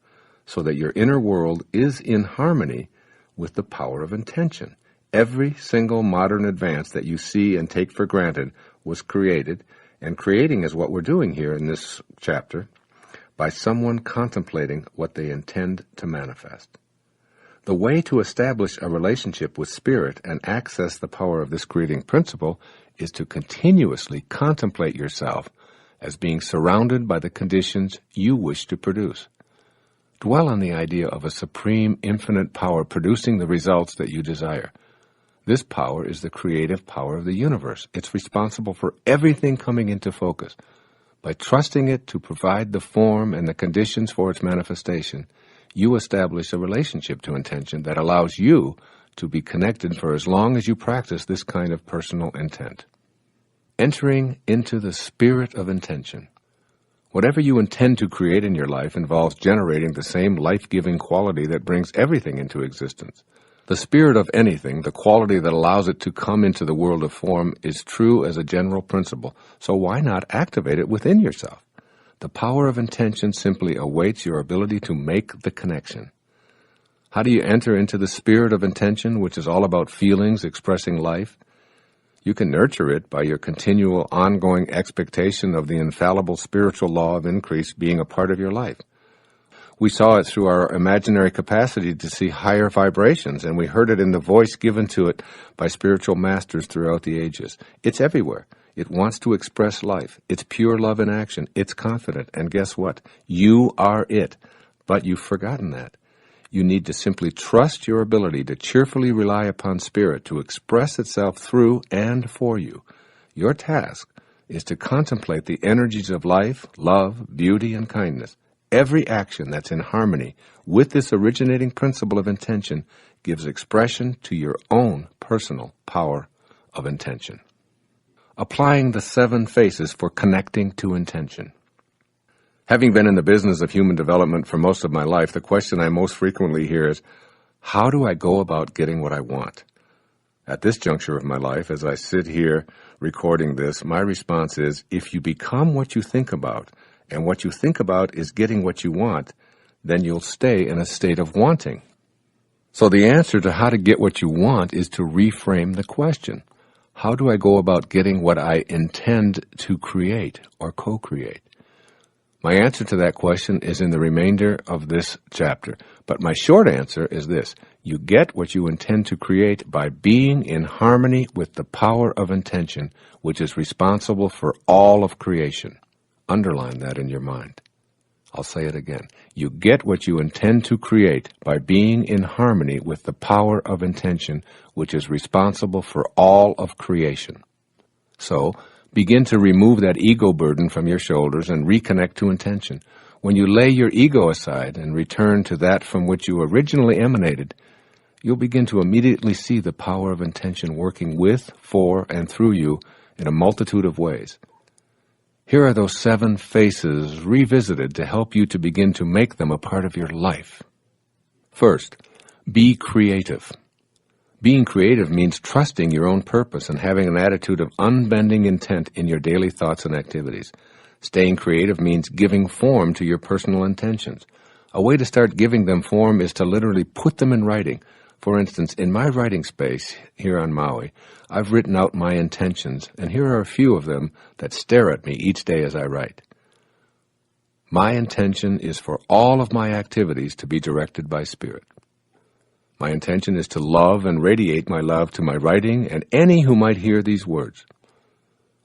so that your inner world is in harmony with the power of intention. Every single modern advance that you see and take for granted was created, and creating is what we're doing here in this chapter, by someone contemplating what they intend to manifest. The way to establish a relationship with spirit and access the power of this creating principle is to continuously contemplate yourself as being surrounded by the conditions you wish to produce. Dwell on the idea of a supreme, infinite power producing the results that you desire. This power is the creative power of the universe. It's responsible for everything coming into focus. By trusting it to provide the form and the conditions for its manifestation, you establish a relationship to intention that allows you to be connected for as long as you practice this kind of personal intent. Entering into the spirit of intention. Whatever you intend to create in your life involves generating the same life-giving quality that brings everything into existence. The spirit of anything, the quality that allows it to come into the world of form, is true as a general principle, so why not activate it within yourself? The power of intention simply awaits your ability to make the connection. How do you enter into the spirit of intention, which is all about feelings expressing life? You can nurture it by your continual, ongoing expectation of the infallible spiritual law of increase being a part of your life. We saw it through our imaginary capacity to see higher vibrations, and we heard it in the voice given to it by spiritual masters throughout the ages. It's everywhere. It wants to express life. It's pure love in action. It's confident. And guess what? You are it. But you've forgotten that. You need to simply trust your ability to cheerfully rely upon Spirit to express itself through and for you. Your task is to contemplate the energies of life, love, beauty, and kindness. Every action that's in harmony with this originating principle of intention gives expression to your own personal power of intention. Applying the 7 phases for connecting to intention. Having been in the business of human development for most of my life, the question I most frequently hear is, how do I go about getting what I want? At this juncture of my life, as I sit here recording this, my response is, if you become what you think about, and what you think about is getting what you want, then you'll stay in a state of wanting. So the answer to how to get what you want is to reframe the question. How do I go about getting what I intend to create or co-create? My answer to that question is in the remainder of this chapter, but my short answer is this. You get what you intend to create by being in harmony with the power of intention, which is responsible for all of creation. Underline that in your mind. I'll say it again. You get what you intend to create by being in harmony with the power of intention, which is responsible for all of creation. So, begin to remove that ego burden from your shoulders and reconnect to intention. When you lay your ego aside and return to that from which you originally emanated, you'll begin to immediately see the power of intention working with, for, and through you in a multitude of ways. Here are those 7 phases revisited to help you to begin to make them a part of your life. First, be creative. Being creative means trusting your own purpose and having an attitude of unbending intent in your daily thoughts and activities. Staying creative means giving form to your personal intentions. A way to start giving them form is to literally put them in writing. For instance, in my writing space here on Maui, I've written out my intentions, and here are a few of them that stare at me each day as I write. My intention is for all of my activities to be directed by Spirit. My intention is to love and radiate my love to my writing and any who might hear these words.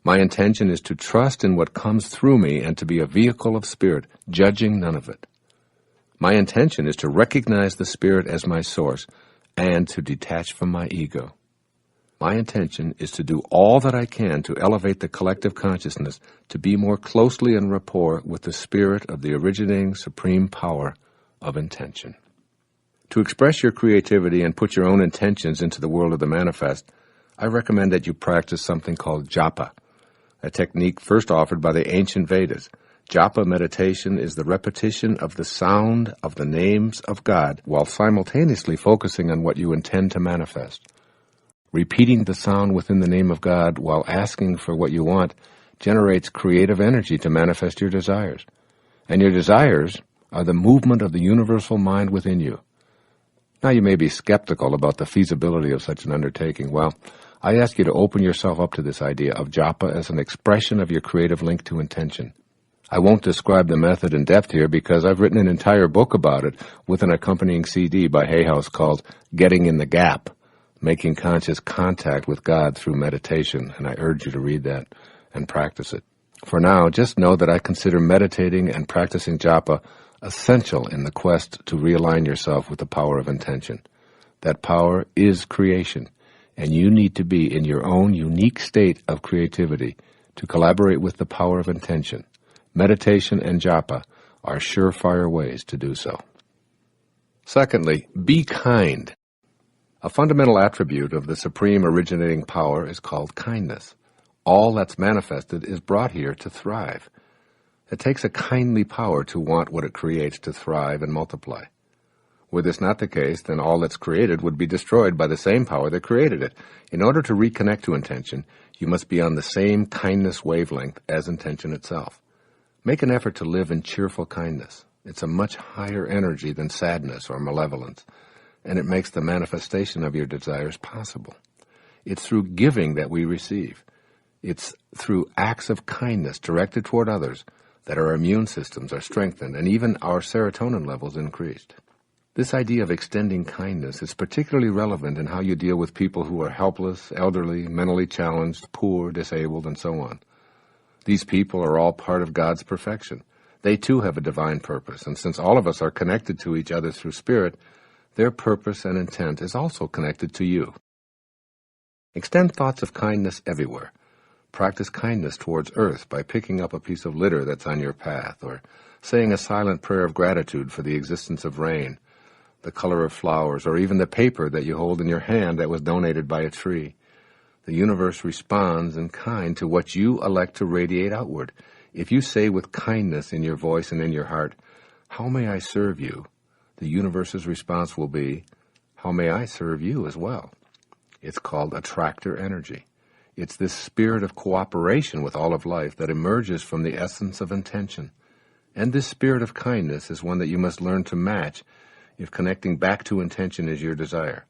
My intention is to trust in what comes through me and to be a vehicle of Spirit, judging none of it. My intention is to recognize the Spirit as my source and to detach from my ego. My intention is to do all that I can to elevate the collective consciousness to be more closely in rapport with the spirit of the originating supreme power of intention. To express your creativity and put your own intentions into the world of the manifest, I recommend that you practice something called japa, a technique first offered by the ancient Vedas. Japa meditation is the repetition of the sound of the names of God while simultaneously focusing on what you intend to manifest. Repeating the sound within the name of God while asking for what you want generates creative energy to manifest your desires. And your desires are the movement of the universal mind within you. Now you may be skeptical about the feasibility of such an undertaking. Well, I ask you to open yourself up to this idea of japa as an expression of your creative link to intention. I won't describe the method in depth here because I've written an entire book about it with an accompanying CD by Hay House called Getting in the Gap, Making Conscious Contact with God Through Meditation, and I urge you to read that and practice it. For now, just know that I consider meditating and practicing japa essential in the quest to realign yourself with the power of intention. That power is creation, and you need to be in your own unique state of creativity to collaborate with the power of intention. Meditation and japa are surefire ways to do so. Secondly, be kind. A fundamental attribute of the supreme originating power is called kindness. All that's manifested is brought here to thrive. It takes a kindly power to want what it creates to thrive and multiply. Were this not the case, then all that's created would be destroyed by the same power that created it. In order to reconnect to intention, you must be on the same kindness wavelength as intention itself. Make an effort to live in cheerful kindness. It's a much higher energy than sadness or malevolence, and it makes the manifestation of your desires possible. It's through giving that we receive. It's through acts of kindness directed toward others that our immune systems are strengthened and even our serotonin levels increased. This idea of extending kindness is particularly relevant in how you deal with people who are helpless, elderly, mentally challenged, poor, disabled, and so on. These people are all part of God's perfection. They too have a divine purpose, and since all of us are connected to each other through spirit, their purpose and intent is also connected to you. Extend thoughts of kindness everywhere. Practice kindness towards earth by picking up a piece of litter that's on your path, or saying a silent prayer of gratitude for the existence of rain, the color of flowers, or even the paper that you hold in your hand that was donated by a tree. The universe responds in kind to what you elect to radiate outward. If you say with kindness in your voice and in your heart, "How may I serve you?" the universe's response will be, "How may I serve you as well?" It's called attractor energy. It's this spirit of cooperation with all of life that emerges from the essence of intention. And this spirit of kindness is one that you must learn to match if connecting back to intention is your desire.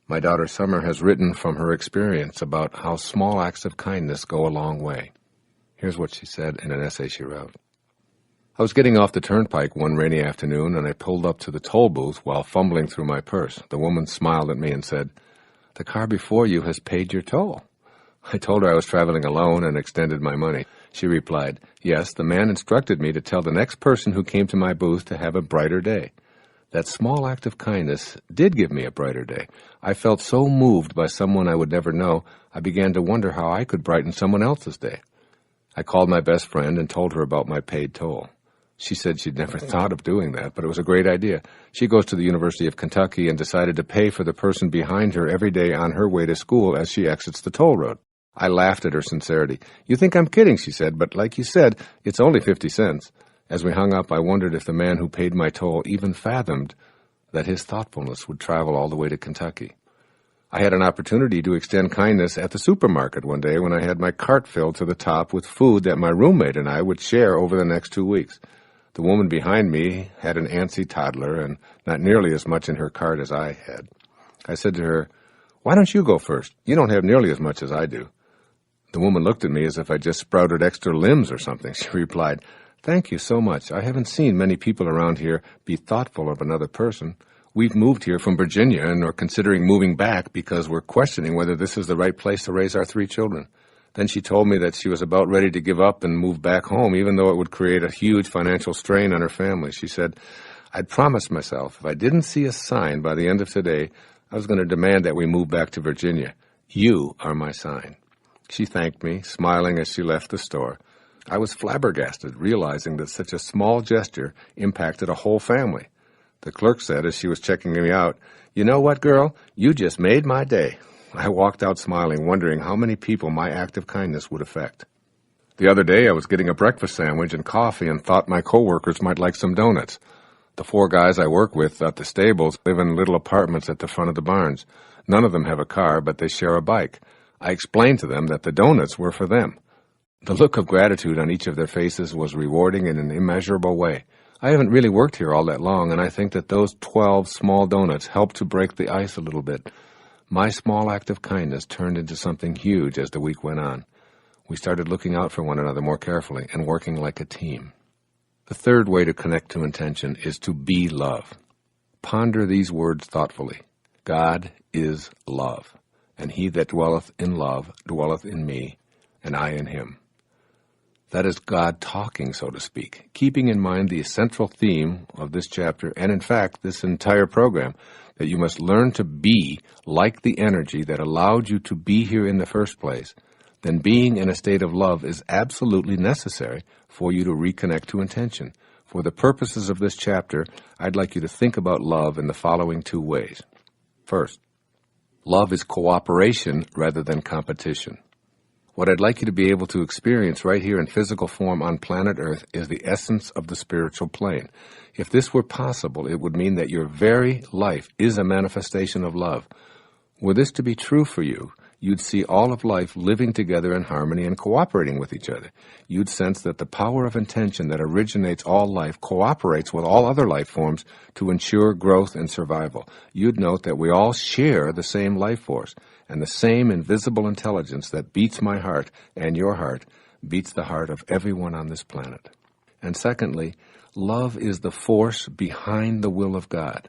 My daughter Summer has written from her experience about how small acts of kindness go a long way. Here's what she said in an essay she wrote. I was getting off the turnpike one rainy afternoon, and I pulled up to the toll booth while fumbling through my purse. The woman smiled at me and said, "The car before you has paid your toll." I told her I was traveling alone and extended my money. She replied, "Yes, the man instructed me to tell the next person who came to my booth to have a brighter day." That small act of kindness did give me a brighter day. I felt so moved by someone I would never know, I began to wonder how I could brighten someone else's day. I called my best friend and told her about my paid toll. She said she'd never thought of doing that, but it was a great idea. She goes to the University of Kentucky and decided to pay for the person behind her every day on her way to school as she exits the toll road. I laughed at her sincerity. "You think I'm kidding," she said, "but like you said, it's only 50 cents. As we hung up, I wondered if the man who paid my toll even fathomed that his thoughtfulness would travel all the way to Kentucky. I had an opportunity to extend kindness at the supermarket one day when I had my cart filled to the top with food that my roommate and I would share over the next 2 weeks. The woman behind me had an antsy toddler and not nearly as much in her cart as I had. I said to her, "Why don't you go first? You don't have nearly as much as I do." The woman looked at me as if I just sprouted extra limbs or something. She replied, "Thank you so much. I haven't seen many people around here be thoughtful of another person. We've moved here from Virginia and are considering moving back because we're questioning whether this is the right place to raise our 3 children." Then she told me that she was about ready to give up and move back home, even though it would create a huge financial strain on her family. She said, "I'd promised myself if I didn't see a sign by the end of today, I was going to demand that we move back to Virginia. You are my sign." She thanked me, smiling as she left the store. I was flabbergasted, realizing that such a small gesture impacted a whole family. The clerk said as she was checking me out, "You know what, girl? You just made my day." I walked out smiling, wondering how many people my act of kindness would affect. The other day, I was getting a breakfast sandwich and coffee and thought my coworkers might like some donuts. The 4 guys I work with at the stables live in little apartments at the front of the barns. None of them have a car, but they share a bike. I explained to them that the donuts were for them. The look of gratitude on each of their faces was rewarding in an immeasurable way. I haven't really worked here all that long, and I think that those 12 small donuts helped to break the ice a little bit. My small act of kindness turned into something huge as the week went on. We started looking out for one another more carefully and working like a team. The third way to connect to intention is to be love. Ponder these words thoughtfully. God is love, and he that dwelleth in love dwelleth in me, and I in him. That is God talking, so to speak, keeping in mind the central theme of this chapter, and in fact, this entire program, that you must learn to be like the energy that allowed you to be here in the first place. Then being in a state of love is absolutely necessary for you to reconnect to intention. For the purposes of this chapter, I'd like you to think about love in the following 2 ways. First, love is cooperation rather than competition. What I'd like you to be able to experience right here in physical form on planet Earth is the essence of the spiritual plane. If this were possible, it would mean that your very life is a manifestation of love. Were this to be true for you, you'd see all of life living together in harmony and cooperating with each other. You'd sense that the power of intention that originates all life cooperates with all other life forms to ensure growth and survival. You'd note that we all share the same life force, and the same invisible intelligence that beats my heart and your heart beats the heart of everyone on this planet. And secondly, love is the force behind the will of God.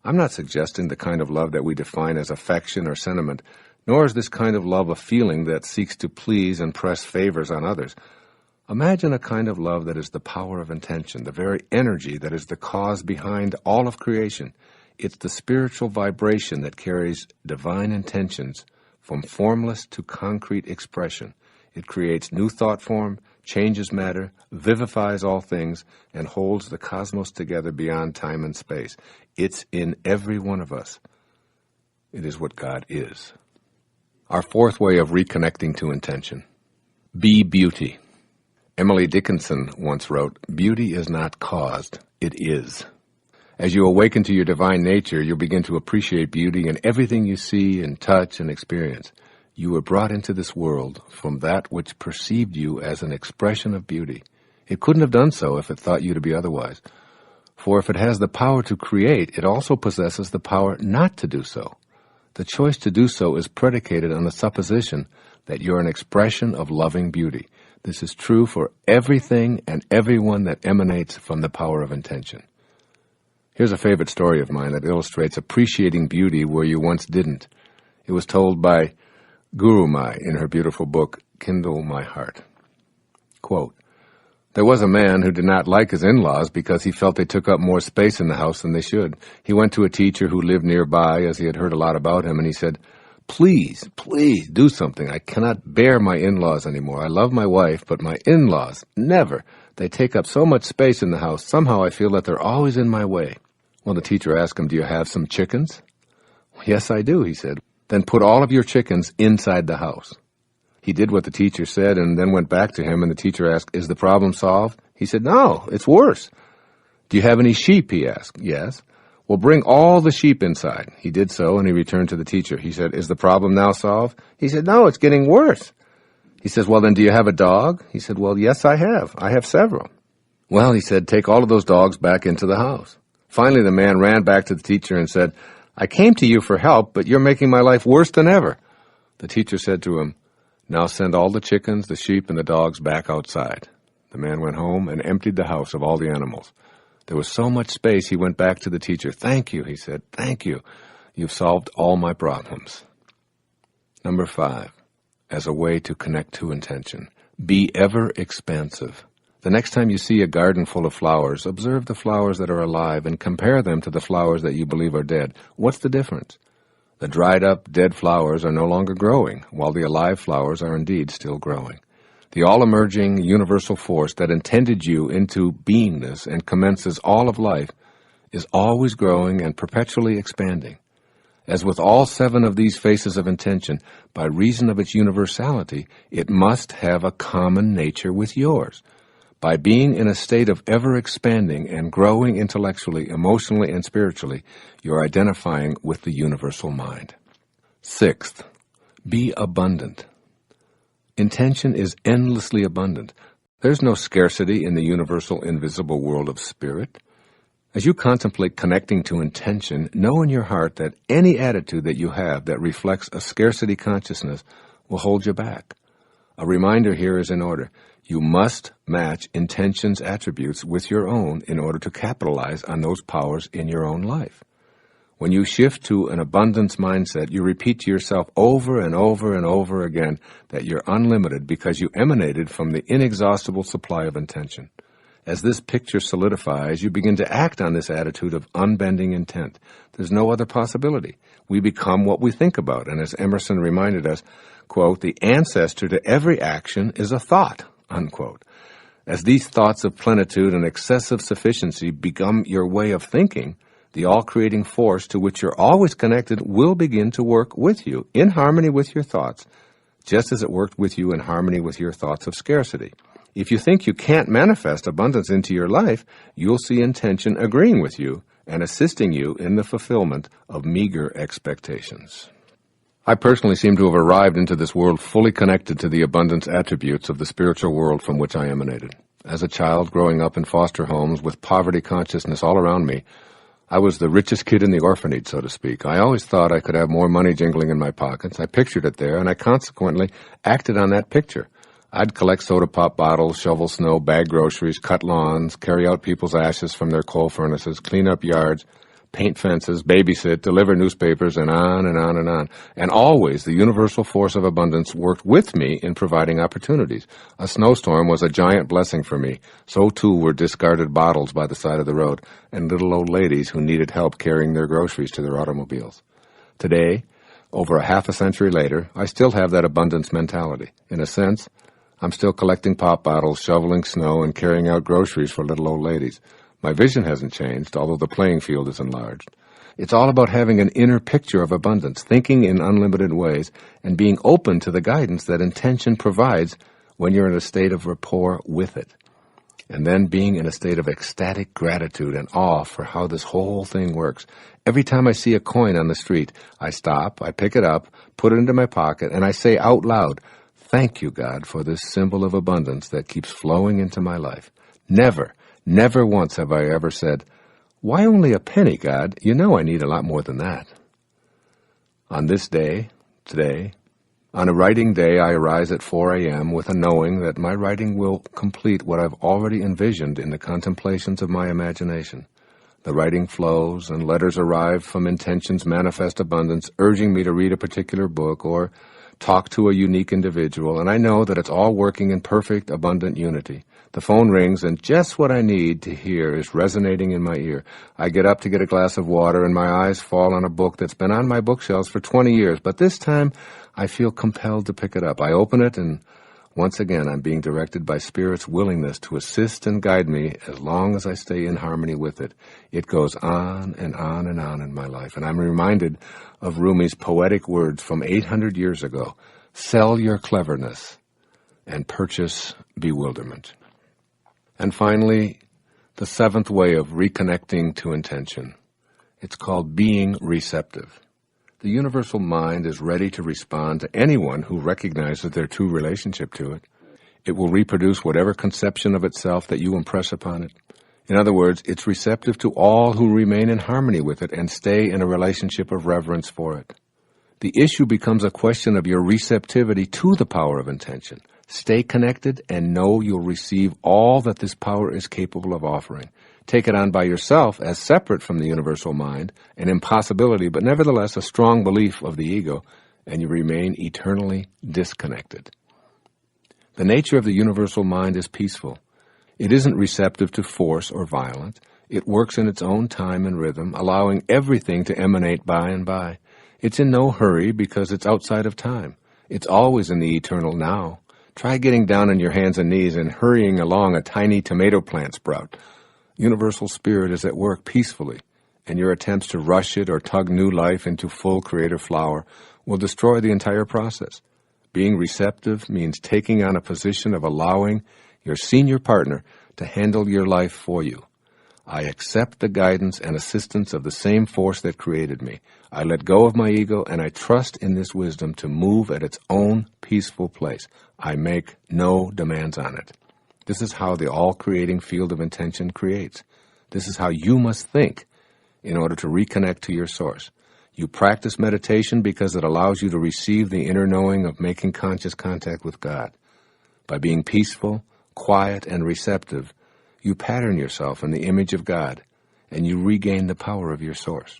I'm not suggesting the kind of love that we define as affection or sentiment, nor is this kind of love a feeling that seeks to please and press favors on others. Imagine a kind of love that is the power of intention, the very energy that is the cause behind all of creation. It's the spiritual vibration that carries divine intentions from formless to concrete expression. It creates new thought form, changes matter, vivifies all things, and holds the cosmos together beyond time and space. It's in every one of us. It is what God is. Our fourth way of reconnecting to intention. Be beauty. Emily Dickinson once wrote, "Beauty is not caused, it is." As you awaken to your divine nature, you'll begin to appreciate beauty in everything you see and touch and experience. You were brought into this world from that which perceived you as an expression of beauty. It couldn't have done so if it thought you to be otherwise. For if it has the power to create, it also possesses the power not to do so. The choice to do so is predicated on the supposition that you're an expression of loving beauty. This is true for everything and everyone that emanates from the power of intention. Here's a favorite story of mine that illustrates appreciating beauty where you once didn't. It was told by Guru Mai in her beautiful book, Kindle My Heart. Quote, "There was a man who did not like his in-laws because he felt they took up more space in the house than they should. He went to a teacher who lived nearby as he had heard a lot about him, and he said, 'Please, please do something. I cannot bear my in-laws anymore. I love my wife, but my in-laws, never. They take up so much space in the house. Somehow I feel that they're always in my way.' Well, the teacher asked him, 'Do you have some chickens?' 'Yes, I do,' he said. 'Then put all of your chickens inside the house.' He did what the teacher said and then went back to him, and the teacher asked, 'Is the problem solved?' He said, 'No, it's worse.' 'Do you have any sheep?' he asked. 'Yes.' 'Well, bring all the sheep inside.' He did so, and he returned to the teacher. He said, 'Is the problem now solved?' He said, 'No, it's getting worse.' He says, 'Well, then do you have a dog?' He said, 'Well, yes, I have. I have several.' 'Well,' he said, 'take all of those dogs back into the house.' Finally, the man ran back to the teacher and said, 'I came to you for help, but you're making my life worse than ever.' The teacher said to him, 'Now send all the chickens, the sheep, and the dogs back outside.' The man went home and emptied the house of all the animals. There was so much space, he went back to the teacher. 'Thank you,' he said. 'Thank you. You've solved all my problems.'" Number 5, as a way to connect to intention. Be ever expansive. The next time you see a garden full of flowers, observe the flowers that are alive and compare them to the flowers that you believe are dead. What's the difference? The dried-up, dead flowers are no longer growing, while the alive flowers are indeed still growing. The all-emerging universal force that intended you into beingness and commences all of life is always growing and perpetually expanding. As with all 7 of these faces of intention, by reason of its universality, it must have a common nature with yours. By being in a state of ever-expanding and growing intellectually, emotionally, and spiritually, you're identifying with the universal mind. 6th, be abundant. Intention is endlessly abundant. There's no scarcity in the universal, invisible world of spirit. As you contemplate connecting to intention, know in your heart that any attitude that you have that reflects a scarcity consciousness will hold you back. A reminder here is in order. You must match intention's attributes with your own in order to capitalize on those powers in your own life. When you shift to an abundance mindset, you repeat to yourself over and over and over again that you're unlimited because you emanated from the inexhaustible supply of intention. As this picture solidifies, you begin to act on this attitude of unbending intent. There's no other possibility. We become what we think about, and as Emerson reminded us, quote, "The ancestor to every action is a thought," unquote. As these thoughts of plenitude and excessive sufficiency become your way of thinking, the all-creating force to which you're always connected will begin to work with you, in harmony with your thoughts, just as it worked with you in harmony with your thoughts of scarcity. If you think you can't manifest abundance into your life, you'll see intention agreeing with you and assisting you in the fulfillment of meager expectations. I personally seem to have arrived into this world fully connected to the abundance attributes of the spiritual world from which I emanated. As a child growing up in foster homes with poverty consciousness all around me, I was the richest kid in the orphanage, so to speak. I always thought I could have more money jingling in my pockets. I pictured it there, and I consequently acted on that picture. I'd collect soda pop bottles, shovel snow, bag groceries, cut lawns, carry out people's ashes from their coal furnaces, clean up yards, paint fences, babysit, deliver newspapers, and on and on and on. And always the universal force of abundance worked with me in providing opportunities. A snowstorm was a giant blessing for me. So too were discarded bottles by the side of the road and little old ladies who needed help carrying their groceries to their automobiles. Today, over a half a century later, I still have that abundance mentality. In a sense, I'm still collecting pop bottles, shoveling snow, and carrying out groceries for little old ladies. My vision hasn't changed, although the playing field is enlarged. It's all about having an inner picture of abundance, thinking in unlimited ways, and being open to the guidance that intention provides when you're in a state of rapport with it. And then being in a state of ecstatic gratitude and awe for how this whole thing works. Every time I see a coin on the street, I stop, I pick it up, put it into my pocket, and I say out loud, "Thank you, God, for this symbol of abundance that keeps flowing into my life." Never once have I ever said, "Why only a penny, God? You know I need a lot more than that." On this day, today, on a writing day, I arise at 4 a.m. with a knowing that my writing will complete what I've already envisioned in the contemplations of my imagination. The writing flows, and letters arrive from intention's manifest abundance, urging me to read a particular book or talk to a unique individual, and I know that it's all working in perfect, abundant unity. The phone rings, and just what I need to hear is resonating in my ear. I get up to get a glass of water, and my eyes fall on a book that's been on my bookshelves for 20 years, but this time I feel compelled to pick it up. I open it, and once again I'm being directed by Spirit's willingness to assist and guide me as long as I stay in harmony with it. It goes on and on and on in my life, and I'm reminded of Rumi's poetic words from 800 years ago: "Sell your cleverness and purchase bewilderment." And finally, the seventh way of reconnecting to intention. It's called being receptive. The universal mind is ready to respond to anyone who recognizes their true relationship to it. It will reproduce whatever conception of itself that you impress upon it. In other words, it's receptive to all who remain in harmony with it and stay in a relationship of reverence for it. The issue becomes a question of your receptivity to the power of intention. Stay connected and know you'll receive all that this power is capable of offering. Take it on by yourself as separate from the universal mind, an impossibility, but nevertheless a strong belief of the ego, and you remain eternally disconnected. The nature of the universal mind is peaceful. It isn't receptive to force or violence. It works in its own time and rhythm, allowing everything to emanate by and by. It's in no hurry because it's outside of time. It's always in the eternal now. Try getting down on your hands and knees and hurrying along a tiny tomato plant sprout. Universal Spirit is at work peacefully, and your attempts to rush it or tug new life into full creative flower will destroy the entire process. Being receptive means taking on a position of allowing your senior partner to handle your life for you. I accept the guidance and assistance of the same force that created me. I let go of my ego, and I trust in this wisdom to move at its own peaceful place. I make no demands on it. This is how the all-creating field of intention creates. This is how you must think in order to reconnect to your source. You practice meditation because it allows you to receive the inner knowing of making conscious contact with God. By being peaceful, quiet, and receptive, you pattern yourself in the image of God, and you regain the power of your source.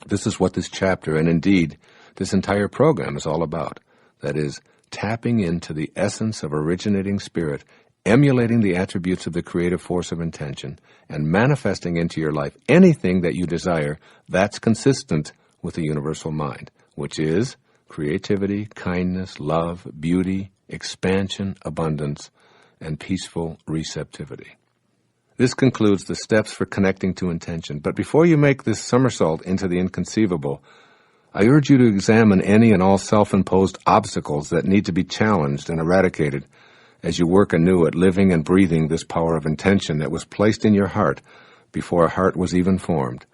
This is what this chapter, and indeed this entire program, is all about. That is, tapping into the essence of originating spirit, emulating the attributes of the creative force of intention, and manifesting into your life anything that you desire that's consistent with the universal mind, which is creativity, kindness, love, beauty, expansion, abundance, and peaceful receptivity. This concludes the steps for connecting to intention. But before you make this somersault into the inconceivable, I urge you to examine any and all self-imposed obstacles that need to be challenged and eradicated as you work anew at living and breathing this power of intention that was placed in your heart before a heart was even formed.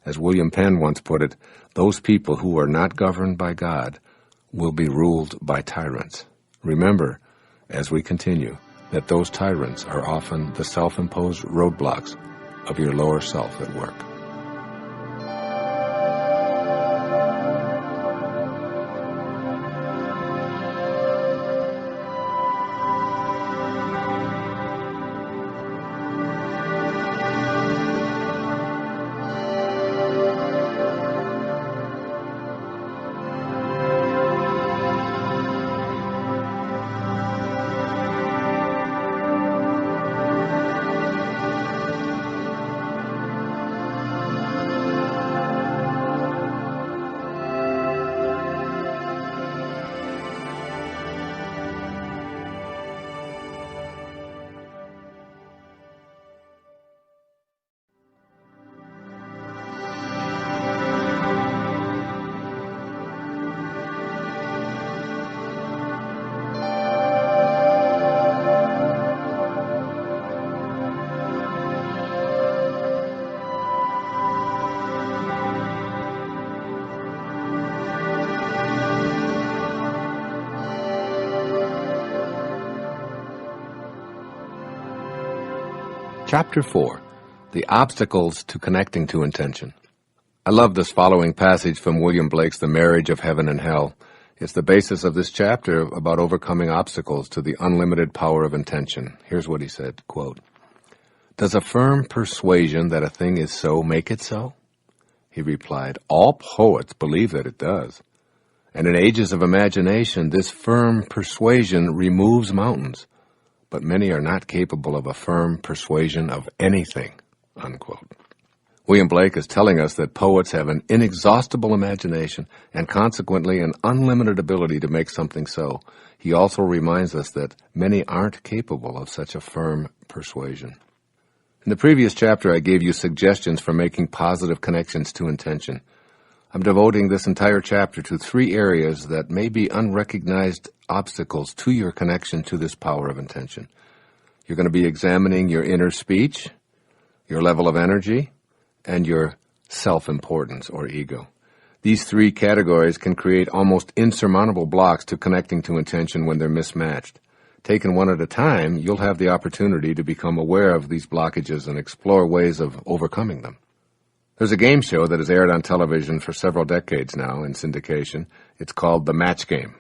As William Penn once put it, those people who are not governed by God will be ruled by tyrants. Remember, as we continue, that those tyrants are often the self-imposed roadblocks of your lower self at work. Chapter 4. The Obstacles to Connecting to Intention. I love this following passage from William Blake's The Marriage of Heaven and Hell. It's the basis of this chapter about overcoming obstacles to the unlimited power of intention. Here's what he said, quote, "Does a firm persuasion that a thing is so make it so?" He replied, "All poets believe that it does. And in ages of imagination, this firm persuasion removes mountains. But many are not capable of a firm persuasion of anything," unquote. William Blake is telling us that poets have an inexhaustible imagination and consequently an unlimited ability to make something so. He also reminds us that many aren't capable of such a firm persuasion. In the previous chapter, I gave you suggestions for making positive connections to intention. I'm devoting this entire chapter to 3 areas that may be unrecognized obstacles to your connection to this power of intention. You're going to be examining your inner speech, your level of energy, and your self-importance or ego. These 3 categories can create almost insurmountable blocks to connecting to intention when they're mismatched. Taken one at a time, you'll have the opportunity to become aware of these blockages and explore ways of overcoming them. There's a game show that has aired on television for several decades now in syndication. It's called The Match Game.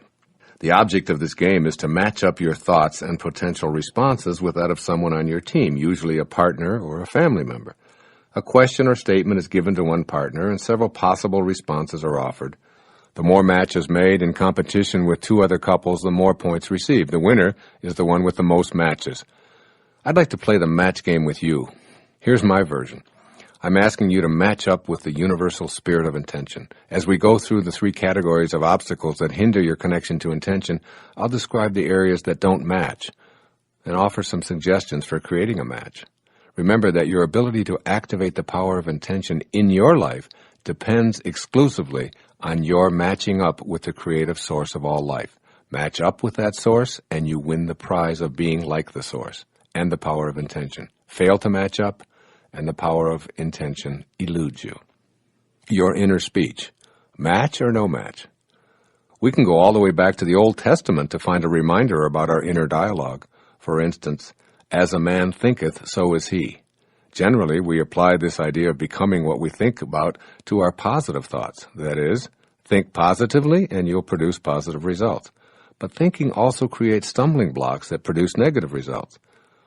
The object of this game is to match up your thoughts and potential responses with that of someone on your team, usually a partner or a family member. A question or statement is given to one partner, and several possible responses are offered. The more matches made in competition with 2 other couples, the more points received. The winner is the one with the most matches. I'd like to play the match game with you. Here's my version. I'm asking you to match up with the universal spirit of intention. As we go through the 3 categories of obstacles that hinder your connection to intention, I'll describe the areas that don't match and offer some suggestions for creating a match. Remember that your ability to activate the power of intention in your life depends exclusively on your matching up with the creative source of all life. Match up with that source, and you win the prize of being like the source and the power of intention. Fail to match up, and the power of intention eludes you. Your inner speech. Match or no match? We can go all the way back to the Old Testament to find a reminder about our inner dialogue. For instance, "As a man thinketh, so is he." Generally, we apply this idea of becoming what we think about to our positive thoughts. That is, think positively and you'll produce positive results. But thinking also creates stumbling blocks that produce negative results.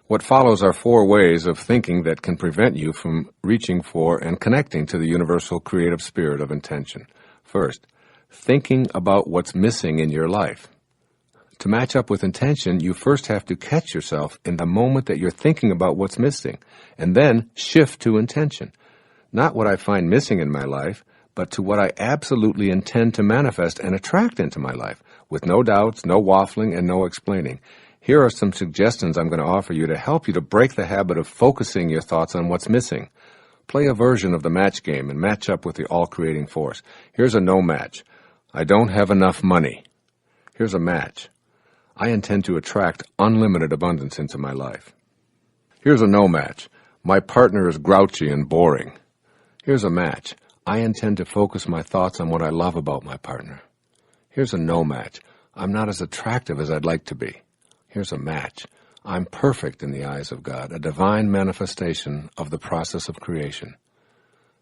What follows are 4 ways of thinking that can prevent you from reaching for and connecting to the universal creative spirit of intention. First, thinking about what's missing in your life. To match up with intention, you first have to catch yourself in the moment that you're thinking about what's missing, and then shift to intention. Not what I find missing in my life, but to what I absolutely intend to manifest and attract into my life, with no doubts, no waffling, and no explaining. Here are some suggestions I'm going to offer you to help you to break the habit of focusing your thoughts on what's missing. Play a version of the match game and match up with the all-creating force. Here's a no match. I don't have enough money. Here's a match. I intend to attract unlimited abundance into my life. Here's a no match. My partner is grouchy and boring. Here's a match. I intend to focus my thoughts on what I love about my partner. Here's a no match. I'm not as attractive as I'd like to be. Here's a match. I'm perfect in the eyes of God, a divine manifestation of the process of creation.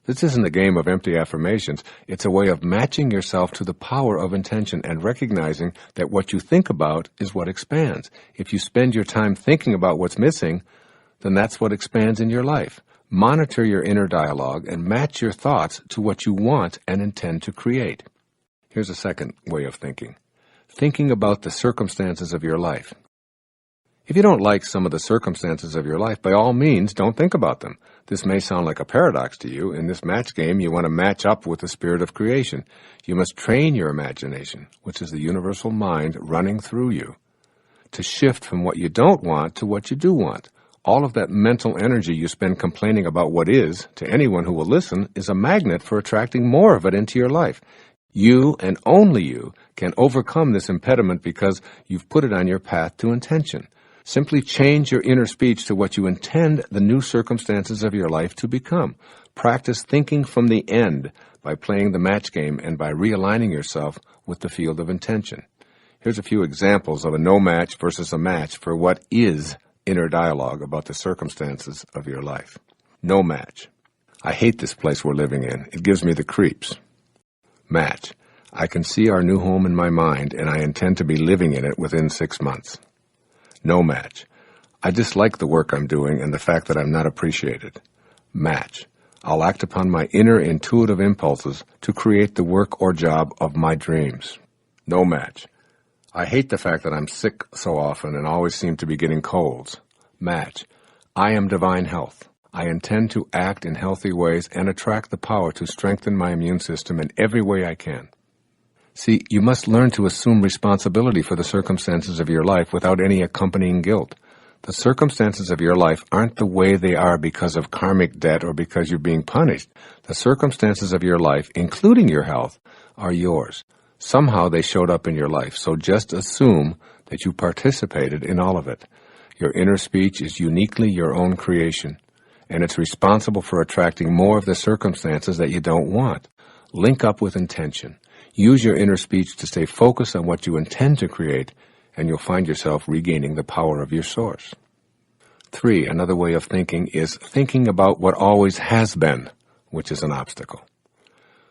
This isn't a game of empty affirmations. It's a way of matching yourself to the power of intention and recognizing that what you think about is what expands. If you spend your time thinking about what's missing, then that's what expands in your life. Monitor your inner dialogue and match your thoughts to what you want and intend to create. Here's a second way of thinking. Thinking about the circumstances of your life. If you don't like some of the circumstances of your life, by all means, don't think about them. This may sound like a paradox to you. In this match game, you want to match up with the spirit of creation. You must train your imagination, which is the universal mind running through you, to shift from what you don't want to what you do want. All of that mental energy you spend complaining about what is, to anyone who will listen, is a magnet for attracting more of it into your life. You, and only you, can overcome this impediment because you've put it on your path to intention. Simply change your inner speech to what you intend the new circumstances of your life to become. Practice thinking from the end by playing the match game and by realigning yourself with the field of intention. Here's a few examples of a no match versus a match for what is inner dialogue about the circumstances of your life. No match. I hate this place we're living in. It gives me the creeps. Match. I can see our new home in my mind, and I intend to be living in it within 6 months. No match. I dislike the work I'm doing and the fact that I'm not appreciated. Match. I'll act upon my inner intuitive impulses to create the work or job of my dreams. No match. I hate the fact that I'm sick so often and always seem to be getting colds. Match. I am divine health. I intend to act in healthy ways and attract the power to strengthen my immune system in every way I can. See, you must learn to assume responsibility for the circumstances of your life without any accompanying guilt. The circumstances of your life aren't the way they are because of karmic debt or because you're being punished. The circumstances of your life, including your health, are yours. Somehow they showed up in your life, so just assume that you participated in all of it. Your inner speech is uniquely your own creation, and it's responsible for attracting more of the circumstances that you don't want. Link up with intention. Use your inner speech to stay focused on what you intend to create, and you'll find yourself regaining the power of your source. 3, another way of thinking is thinking about what always has been, which is an obstacle.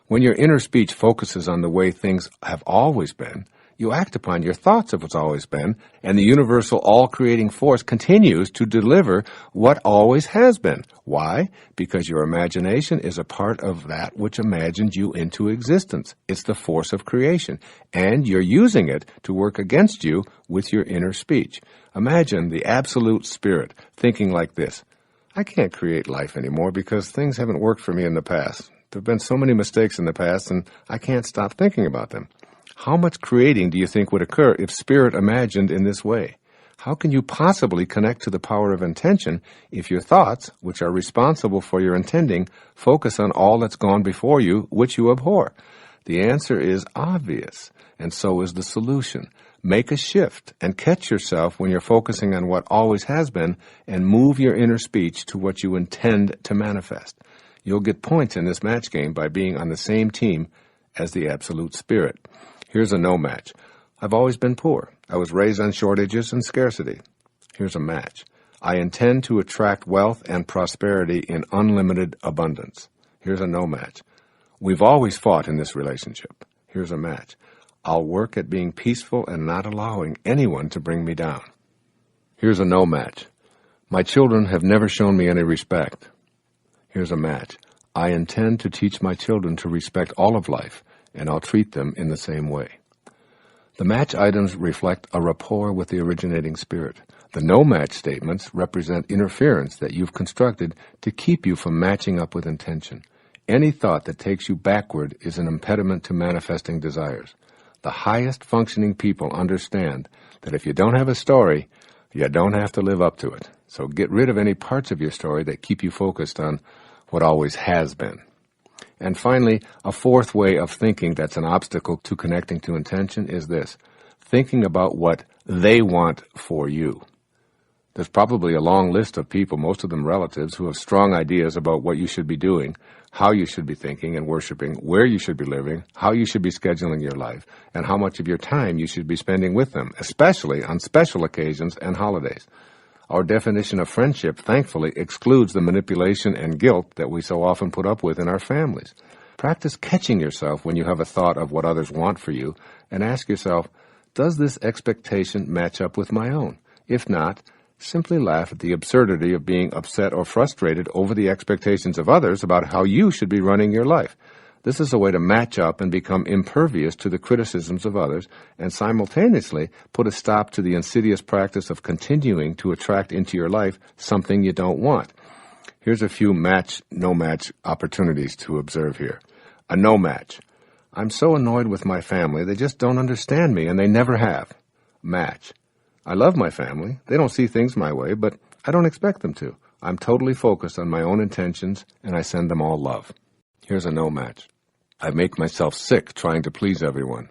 When your inner speech focuses on the way things have always been, you act upon your thoughts of what's always been, and the universal all-creating force continues to deliver what always has been. Why? Because your imagination is a part of that which imagined you into existence. It's the force of creation, and you're using it to work against you with your inner speech. Imagine the absolute spirit thinking like this: I can't create life anymore because things haven't worked for me in the past. There have been so many mistakes in the past, and I can't stop thinking about them. How much creating do you think would occur if spirit imagined in this way? How can you possibly connect to the power of intention if your thoughts, which are responsible for your intending, focus on all that's gone before you, which you abhor? The answer is obvious, and so is the solution. Make a shift and catch yourself when you're focusing on what always has been, and move your inner speech to what you intend to manifest. You'll get points in this match game by being on the same team as the absolute spirit. Here's a no match. I've always been poor. I was raised on shortages and scarcity. Here's a match. I intend to attract wealth and prosperity in unlimited abundance. Here's a no match. We've always fought in this relationship. Here's a match. I'll work at being peaceful and not allowing anyone to bring me down. Here's a no match. My children have never shown me any respect. Here's a match. I intend to teach my children to respect all of life, and I'll treat them in the same way. The match items reflect a rapport with the originating spirit. The no-match statements represent interference that you've constructed to keep you from matching up with intention. Any thought that takes you backward is an impediment to manifesting desires. The highest functioning people understand that if you don't have a story, you don't have to live up to it. So get rid of any parts of your story that keep you focused on what always has been. And finally, a fourth way of thinking that's an obstacle to connecting to intention is this: thinking about what they want for you. There's probably a long list of people, most of them relatives, who have strong ideas about what you should be doing, how you should be thinking and worshiping, where you should be living, how you should be scheduling your life, and how much of your time you should be spending with them, especially on special occasions and holidays. Our definition of friendship, thankfully, excludes the manipulation and guilt that we so often put up with in our families. Practice catching yourself when you have a thought of what others want for you, and ask yourself, does this expectation match up with my own? If not, simply laugh at the absurdity of being upset or frustrated over the expectations of others about how you should be running your life. This is a way to match up and become impervious to the criticisms of others, and simultaneously put a stop to the insidious practice of continuing to attract into your life something you don't want. Here's a few match, no match opportunities to observe here. A no match. I'm so annoyed with my family, they just don't understand me, and they never have. Match. I love my family. They don't see things my way, but I don't expect them to. I'm totally focused on my own intentions, and I send them all love. Here's a no match. I make myself sick trying to please everyone.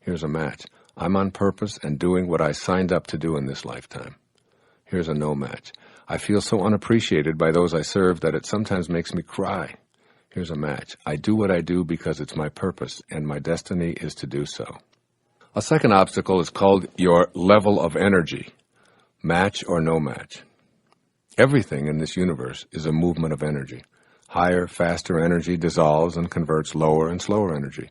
Here's a match. I'm on purpose and doing what I signed up to do in this lifetime. Here's a no match. I feel so unappreciated by those I serve that it sometimes makes me cry. Here's a match. I do what I do because it's my purpose, and my destiny is to do so. A second obstacle is called your level of energy. Match or no match. Everything in this universe is a movement of energy. Higher, faster energy dissolves and converts lower and slower energy.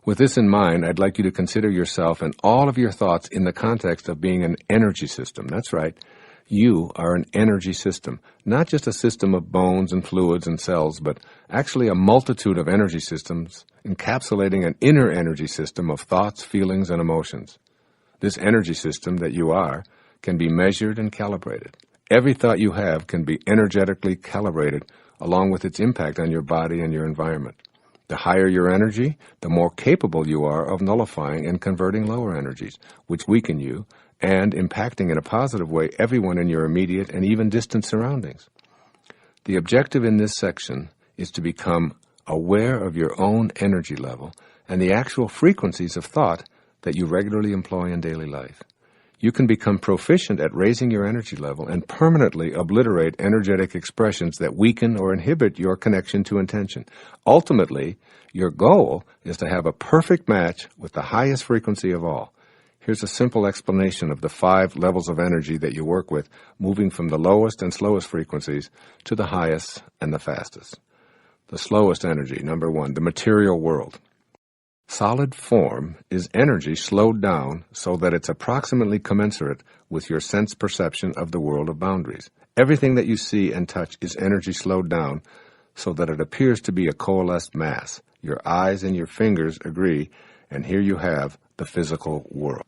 With this in mind, I'd like you to consider yourself and all of your thoughts in the context of being an energy system. That's right. You are an energy system, not just a system of bones and fluids and cells, but actually a multitude of energy systems encapsulating an inner energy system of thoughts, feelings, and emotions. This energy system that you are can be measured and calibrated. Every thought you have can be energetically calibrated along with its impact on your body and your environment. The higher your energy, the more capable you are of nullifying and converting lower energies, which weaken you, and impacting in a positive way everyone in your immediate and even distant surroundings. The objective in this section is to become aware of your own energy level and the actual frequencies of thought that you regularly employ in daily life. You can become proficient at raising your energy level and permanently obliterate energetic expressions that weaken or inhibit your connection to intention. Ultimately, your goal is to have a perfect match with the highest frequency of all. Here's a simple explanation of the 5 levels of energy that you work with, moving from the lowest and slowest frequencies to the highest and the fastest. The slowest energy, number 1, the material world. Solid form is energy slowed down so that it's approximately commensurate with your sense perception of the world of boundaries. Everything that you see and touch is energy slowed down so that it appears to be a coalesced mass. Your eyes and your fingers agree, and here you have the physical world.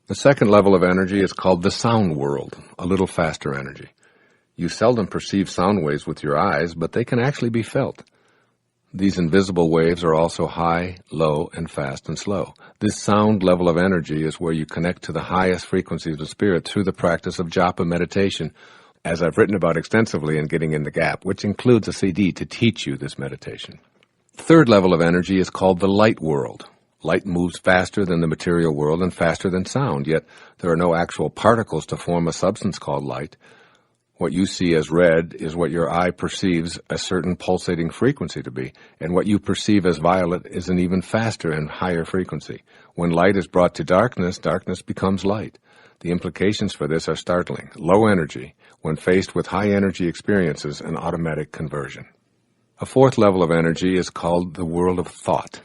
The second level of energy is called the sound world, a little faster energy. You seldom perceive sound waves with your eyes, but they can actually be felt. These invisible waves are also high, low, and fast and slow. This sound level of energy is where you connect to the highest frequencies of spirit through the practice of japa meditation, as I've written about extensively in Getting in the Gap, which includes a CD to teach you this meditation. The third level of energy is called the light world. Light moves faster than the material world and faster than sound, yet there are no actual particles to form a substance called light. What you see as red is what your eye perceives a certain pulsating frequency to be, and what you perceive as violet is an even faster and higher frequency. When light is brought to darkness, darkness becomes light. The implications for this are startling. Low energy, when faced with high energy experiences, an automatic conversion. A fourth level of energy is called the world of thought.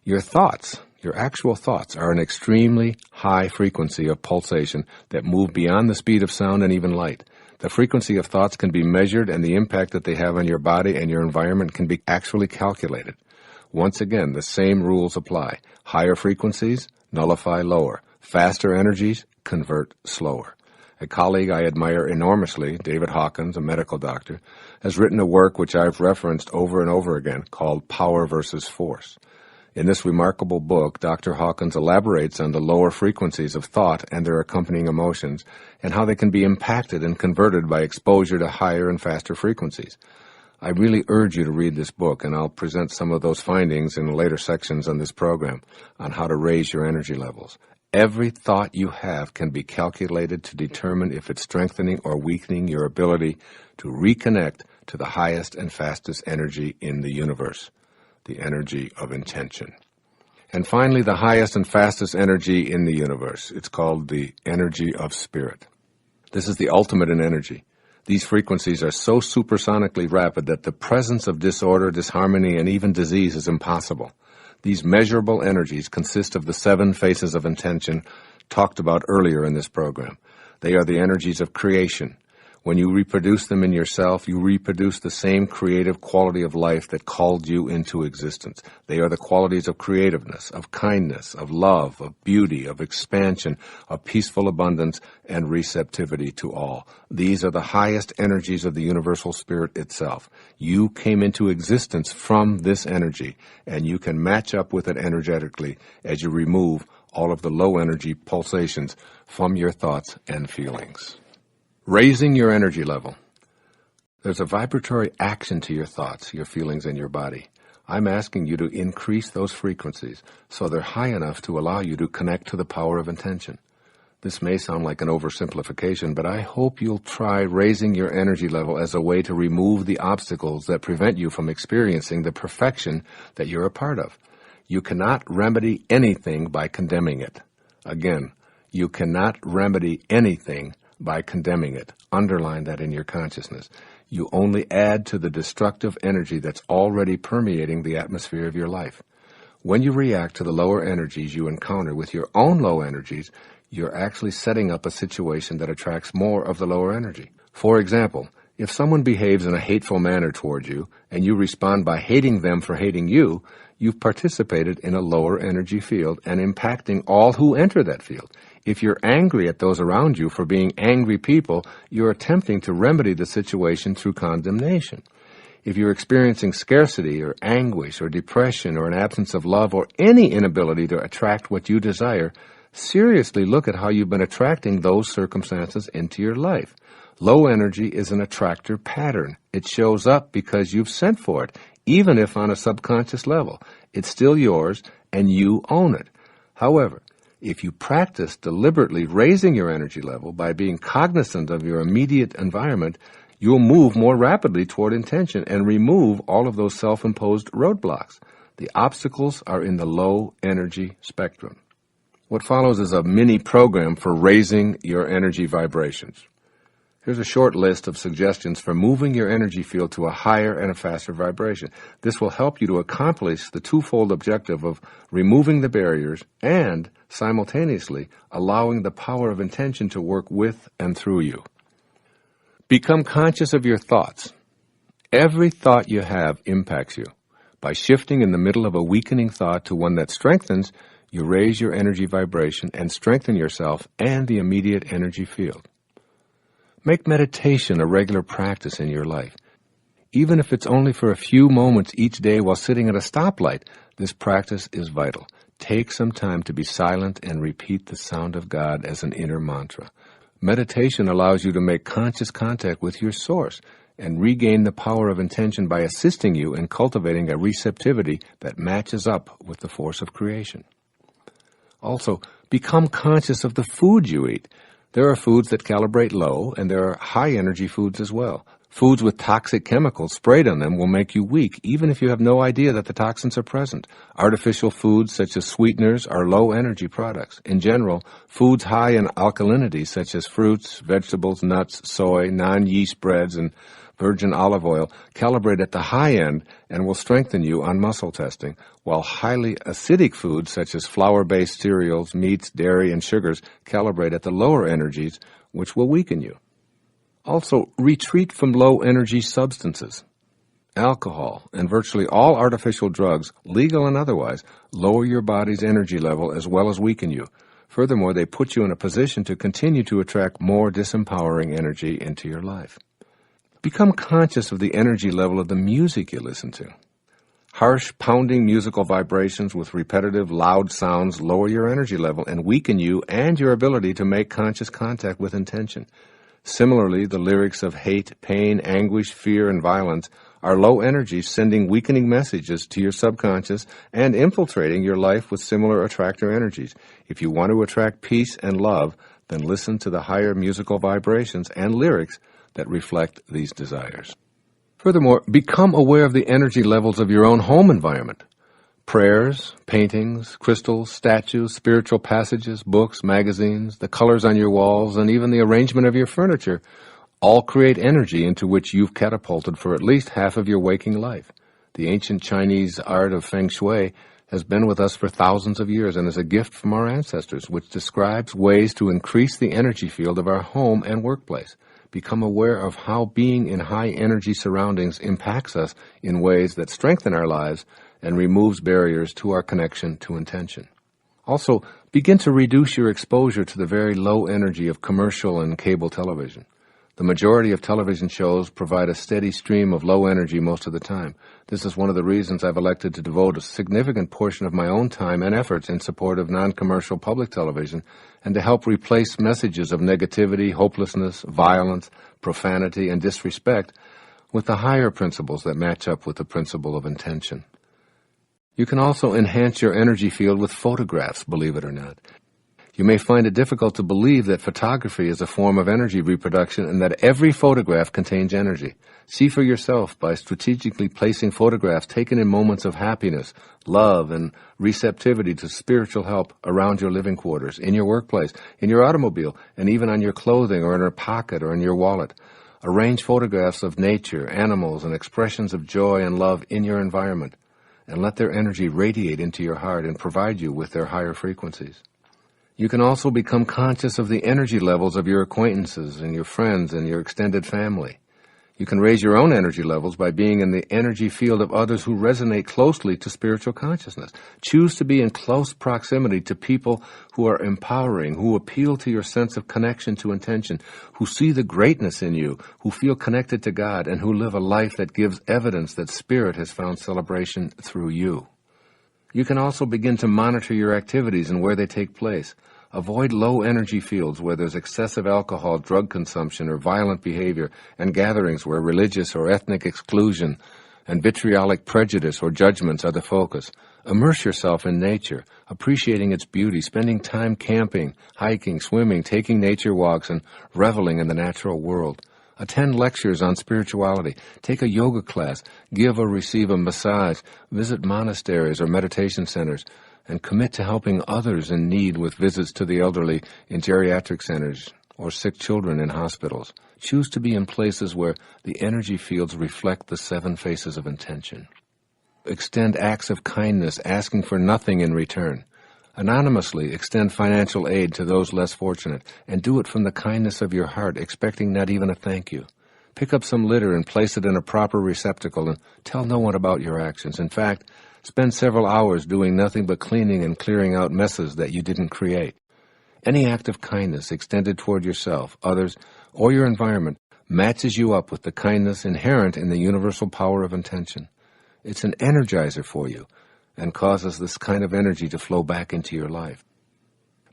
Your thoughts, your actual thoughts, are an extremely high frequency of pulsation that move beyond the speed of sound and even light. The frequency of thoughts can be measured, and the impact that they have on your body and your environment can be actually calculated. Once again, the same rules apply. Higher frequencies nullify lower. Faster energies convert slower. A colleague I admire enormously, David Hawkins, a medical doctor, has written a work which I've referenced over and over again called Power versus Force. In this remarkable book, Dr. Hawkins elaborates on the lower frequencies of thought and their accompanying emotions, and how they can be impacted and converted by exposure to higher and faster frequencies. I really urge you to read this book, and I'll present some of those findings in later sections on this program on how to raise your energy levels. Every thought you have can be calculated to determine if it's strengthening or weakening your ability to reconnect to the highest and fastest energy in the universe, the energy of intention. And finally, the highest and fastest energy in the universe. It's called the energy of spirit. This is the ultimate in energy. These frequencies are so supersonically rapid that the presence of disorder, disharmony, and even disease is impossible. These measurable energies consist of the 7 faces of intention talked about earlier in this program. They are the energies of creation. When you reproduce them in yourself, you reproduce the same creative quality of life that called you into existence. They are the qualities of creativeness, of kindness, of love, of beauty, of expansion, of peaceful abundance, and receptivity to all. These are the highest energies of the universal spirit itself. You came into existence from this energy, and you can match up with it energetically as you remove all of the low energy pulsations from your thoughts and feelings. Raising your energy level. There's a vibratory action to your thoughts, your feelings, and your body. I'm asking you to increase those frequencies so they're high enough to allow you to connect to the power of intention. This may sound like an oversimplification, but I hope you'll try raising your energy level as a way to remove the obstacles that prevent you from experiencing the perfection that you're a part of. You cannot remedy anything by condemning it. Again, you cannot remedy anything by condemning it. Underline that in your consciousness. You only add to the destructive energy that's already permeating the atmosphere of your life. When you react to the lower energies you encounter with your own low energies, you're actually setting up a situation that attracts more of the lower energy. For example, if someone behaves in a hateful manner toward you, and you respond by hating them for hating you, you've participated in a lower energy field and impacting all who enter that field. If you're angry at those around you for being angry people, you're attempting to remedy the situation through condemnation. If you're experiencing scarcity or anguish or depression or an absence of love or any inability to attract what you desire, seriously look at how you've been attracting those circumstances into your life. Low energy is an attractor pattern. It shows up because you've sent for it, even if on a subconscious level. It's still yours, and you own it. However, if you practice deliberately raising your energy level by being cognizant of your immediate environment, you'll move more rapidly toward intention and remove all of those self-imposed roadblocks. The obstacles are in the low energy spectrum. What follows is a mini program for raising your energy vibrations. Here's a short list of suggestions for moving your energy field to a higher and a faster vibration. This will help you to accomplish the twofold objective of removing the barriers and simultaneously allowing the power of intention to work with and through you. Become conscious of your thoughts. Every thought you have impacts you. By shifting in the middle of a weakening thought to one that strengthens, you raise your energy vibration and strengthen yourself and the immediate energy field. Make meditation a regular practice in your life. Even if it's only for a few moments each day while sitting at a stoplight, this practice is vital. Take some time to be silent and repeat the sound of God as an inner mantra. Meditation allows you to make conscious contact with your source and regain the power of intention by assisting you in cultivating a receptivity that matches up with the force of creation. Also, become conscious of the food you eat. There are foods that calibrate low, and there are high-energy foods as well. Foods with toxic chemicals sprayed on them will make you weak, even if you have no idea that the toxins are present. Artificial foods such as sweeteners are low-energy products. In general, foods high in alkalinity such as fruits, vegetables, nuts, soy, non-yeast breads, and virgin olive oil calibrate at the high end and will strengthen you on muscle testing, while highly acidic foods such as flour-based cereals, meats, dairy, and sugars calibrate at the lower energies, which will weaken you. Also, retreat from low-energy substances. Alcohol and virtually all artificial drugs, legal and otherwise, lower your body's energy level as well as weaken you. Furthermore, they put you in a position to continue to attract more disempowering energy into your life. Become conscious of the energy level of the music you listen to. Harsh, pounding musical vibrations with repetitive, loud sounds lower your energy level and weaken you and your ability to make conscious contact with intention. Similarly, the lyrics of hate, pain, anguish, fear, and violence are low energies sending weakening messages to your subconscious and infiltrating your life with similar attractor energies. If you want to attract peace and love, then listen to the higher musical vibrations and lyrics that reflect these desires. Furthermore, become aware of the energy levels of your own home environment. Prayers, paintings, crystals, statues, spiritual passages, books, magazines, the colors on your walls, and even the arrangement of your furniture all create energy into which you've catapulted for at least half of your waking life. The ancient Chinese art of Feng Shui has been with us for thousands of years and is a gift from our ancestors, which describes ways to increase the energy field of our home and workplace. Become aware of how being in high-energy surroundings impacts us in ways that strengthen our lives and removes barriers to our connection to intention. Also, begin to reduce your exposure to the very low energy of commercial and cable television. The majority of television shows provide a steady stream of low energy most of the time. This is one of the reasons I've elected to devote a significant portion of my own time and efforts in support of non-commercial public television and to help replace messages of negativity, hopelessness, violence, profanity, and disrespect with the higher principles that match up with the principle of intention. You can also enhance your energy field with photographs, believe it or not. You may find it difficult to believe that photography is a form of energy reproduction and that every photograph contains energy. See for yourself by strategically placing photographs taken in moments of happiness, love, and receptivity to spiritual help around your living quarters, in your workplace, in your automobile, and even on your clothing or in your pocket or in your wallet. Arrange photographs of nature, animals, and expressions of joy and love in your environment, and let their energy radiate into your heart and provide you with their higher frequencies. You can also become conscious of the energy levels of your acquaintances and your friends and your extended family. You can raise your own energy levels by being in the energy field of others who resonate closely to spiritual consciousness. Choose to be in close proximity to people who are empowering, who appeal to your sense of connection to intention, who see the greatness in you, who feel connected to God, and who live a life that gives evidence that Spirit has found celebration through you. You can also begin to monitor your activities and where they take place. Avoid low energy fields where there's excessive alcohol, drug consumption, or violent behavior, and gatherings where religious or ethnic exclusion and vitriolic prejudice or judgments are the focus. Immerse yourself in nature, appreciating its beauty, spending time camping, hiking, swimming, taking nature walks, and reveling in the natural world. Attend lectures on spirituality, take a yoga class, give or receive a massage, visit monasteries or meditation centers, and commit to helping others in need with visits to the elderly in geriatric centers or sick children in hospitals. Choose to be in places where the energy fields reflect the 7 faces of intention. Extend acts of kindness, asking for nothing in return. Anonymously extend financial aid to those less fortunate, and do it from the kindness of your heart, expecting not even a thank you. Pick up some litter and place it in a proper receptacle, and tell no one about your actions. In fact, spend several hours doing nothing but cleaning and clearing out messes that you didn't create. Any act of kindness extended toward yourself, others, or your environment matches you up with the kindness inherent in the universal power of intention. It's an energizer for you, and causes this kind of energy to flow back into your life.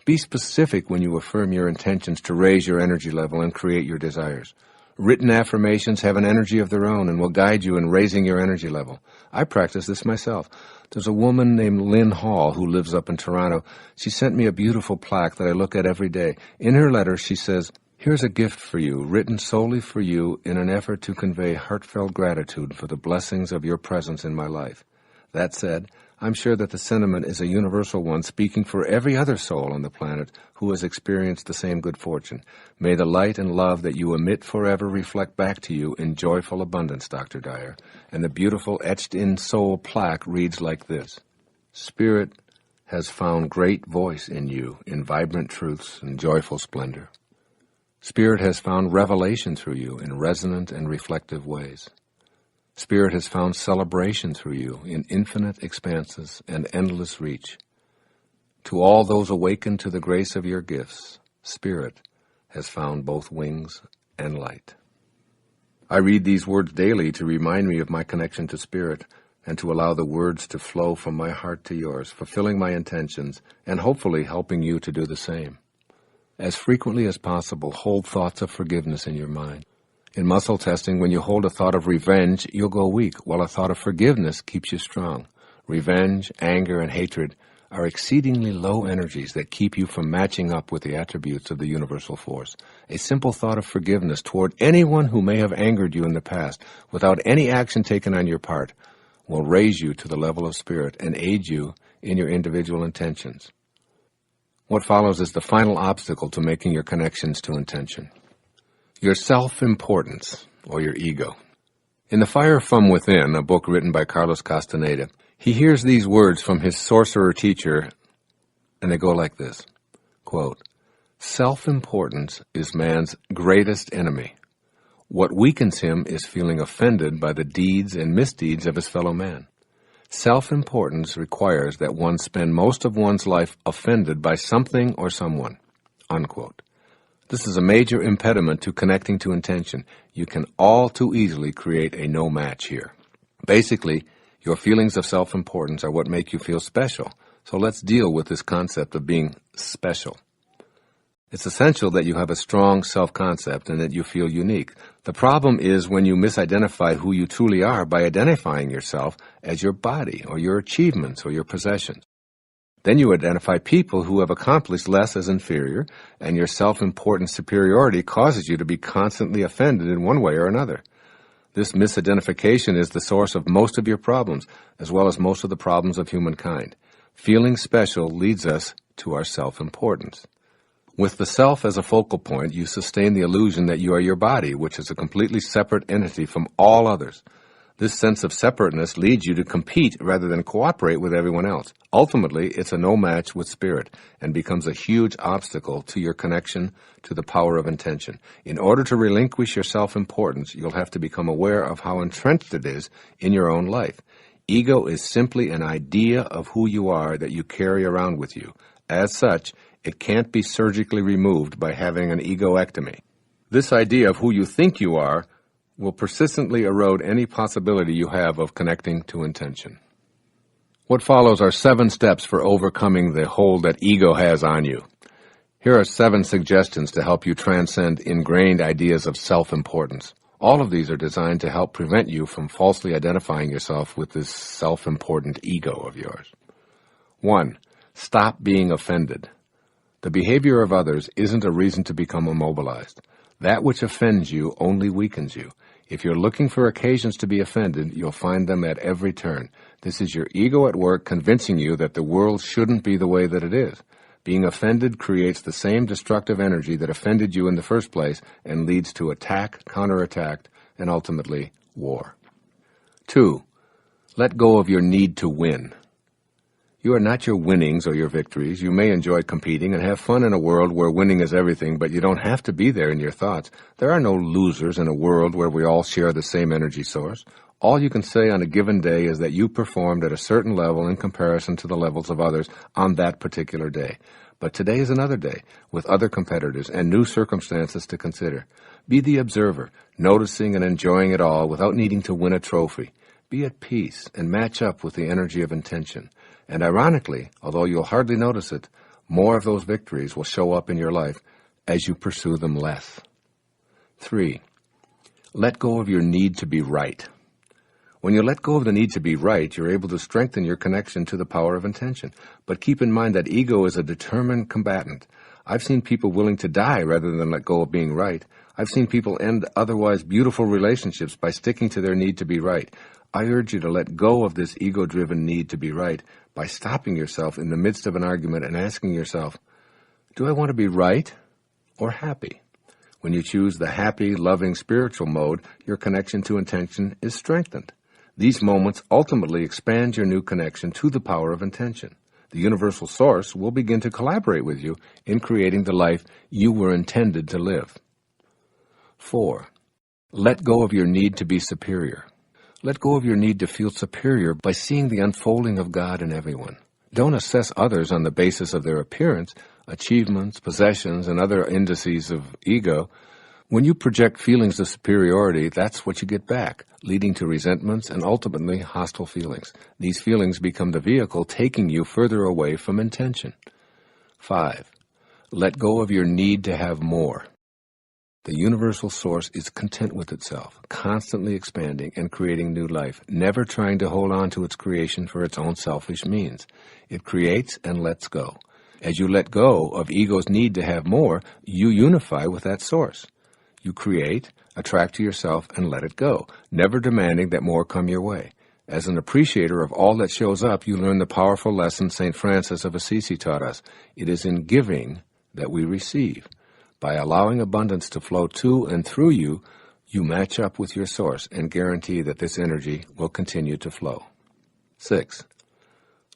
Be specific when you affirm your intentions to raise your energy level and create your desires. Written affirmations have an energy of their own and will guide you in raising your energy level. I practice this myself. There's a woman named Lynn Hall who lives up in Toronto. She sent me a beautiful plaque that I look at every day. In her letter, she says, "Here's a gift for you, written solely for you in an effort to convey heartfelt gratitude for the blessings of your presence in my life." That said, I'm sure that the sentiment is a universal one, speaking for every other soul on the planet who has experienced the same good fortune. May the light and love that you emit forever reflect back to you in joyful abundance, Dr. Dyer. And the beautiful etched-in soul plaque reads like this: Spirit has found great voice in you in vibrant truths and joyful splendor. Spirit has found revelation through you in resonant and reflective ways. Spirit has found celebration through you in infinite expanses and endless reach. To all those awakened to the grace of your gifts, Spirit has found both wings and light. I read these words daily to remind me of my connection to Spirit and to allow the words to flow from my heart to yours, fulfilling my intentions and hopefully helping you to do the same. As frequently as possible, hold thoughts of forgiveness in your mind. In muscle testing, when you hold a thought of revenge, you'll go weak, while a thought of forgiveness keeps you strong. Revenge, anger, and hatred are exceedingly low energies that keep you from matching up with the attributes of the universal force. A simple thought of forgiveness toward anyone who may have angered you in the past, without any action taken on your part, will raise you to the level of spirit and aid you in your individual intentions. What follows is the final obstacle to making your connections to intention. Your self-importance, or your ego. In The Fire from Within, a book written by Carlos Castaneda, he hears these words from his sorcerer teacher, and they go like this, quote, "Self-importance is man's greatest enemy. What weakens him is feeling offended by the deeds and misdeeds of his fellow man. Self-importance requires that one spend most of one's life offended by something or someone." Unquote. This is a major impediment to connecting to intention. You can all too easily create a no match here. Basically, your feelings of self-importance are what make you feel special. So let's deal with this concept of being special. It's essential that you have a strong self-concept and that you feel unique. The problem is when you misidentify who you truly are by identifying yourself as your body or your achievements or your possessions. Then you identify people who have accomplished less as inferior, and your self-important superiority causes you to be constantly offended in one way or another. This misidentification is the source of most of your problems, as well as most of the problems of humankind. Feeling special leads us to our self-importance. With the self as a focal point, you sustain the illusion that you are your body, which is a completely separate entity from all others. This sense of separateness leads you to compete rather than cooperate with everyone else. Ultimately, it's a no match with spirit and becomes a huge obstacle to your connection to the power of intention. In order to relinquish your self-importance, you'll have to become aware of how entrenched it is in your own life. Ego is simply an idea of who you are that you carry around with you. As such, it can't be surgically removed by having an egoectomy. This idea of who you think you are will persistently erode any possibility you have of connecting to intention. What follows are 7 steps for overcoming the hold that ego has on you. Here are 7 suggestions to help you transcend ingrained ideas of self-importance. All of these are designed to help prevent you from falsely identifying yourself with this self-important ego of yours. 1. Stop being offended. The behavior of others isn't a reason to become immobilized. That which offends you only weakens you. If you're looking for occasions to be offended, you'll find them at every turn. This is your ego at work convincing you that the world shouldn't be the way that it is. Being offended creates the same destructive energy that offended you in the first place and leads to attack, counterattack, and ultimately war. 2. Let go of your need to win. You are not your winnings or your victories. You may enjoy competing and have fun in a world where winning is everything, but you don't have to be there in your thoughts. There are no losers in a world where we all share the same energy source. All you can say on a given day is that you performed at a certain level in comparison to the levels of others on that particular day. But today is another day, with other competitors and new circumstances to consider. Be the observer, noticing and enjoying it all without needing to win a trophy. Be at peace and match up with the energy of intention. And ironically, although you'll hardly notice it, more of those victories will show up in your life as you pursue them less. 3. Let go of your need to be right. When you let go of the need to be right, you're able to strengthen your connection to the power of intention. But keep in mind that ego is a determined combatant. I've seen people willing to die rather than let go of being right. I've seen people end otherwise beautiful relationships by sticking to their need to be right. I urge you to let go of this ego-driven need to be right by stopping yourself in the midst of an argument and asking yourself, do I want to be right or happy? When you choose the happy, loving, spiritual mode, your connection to intention is strengthened. These moments ultimately expand your new connection to the power of intention. The universal source will begin to collaborate with you in creating the life you were intended to live. 4. Let go of your need to be superior. Let go of your need to feel superior by seeing the unfolding of God in everyone. Don't assess others on the basis of their appearance, achievements, possessions, and other indices of ego. When you project feelings of superiority, that's what you get back, leading to resentments and ultimately hostile feelings. These feelings become the vehicle taking you further away from intention. 5. Let go of your need to have more. The universal source is content with itself, constantly expanding and creating new life, never trying to hold on to its creation for its own selfish means. It creates and lets go. As you let go of ego's need to have more, you unify with that source. You create, attract to yourself, and let it go, never demanding that more come your way. As an appreciator of all that shows up, you learn the powerful lesson St. Francis of Assisi taught us. It is in giving that we receive. By allowing abundance to flow to and through you, you match up with your source and guarantee that this energy will continue to flow. 6.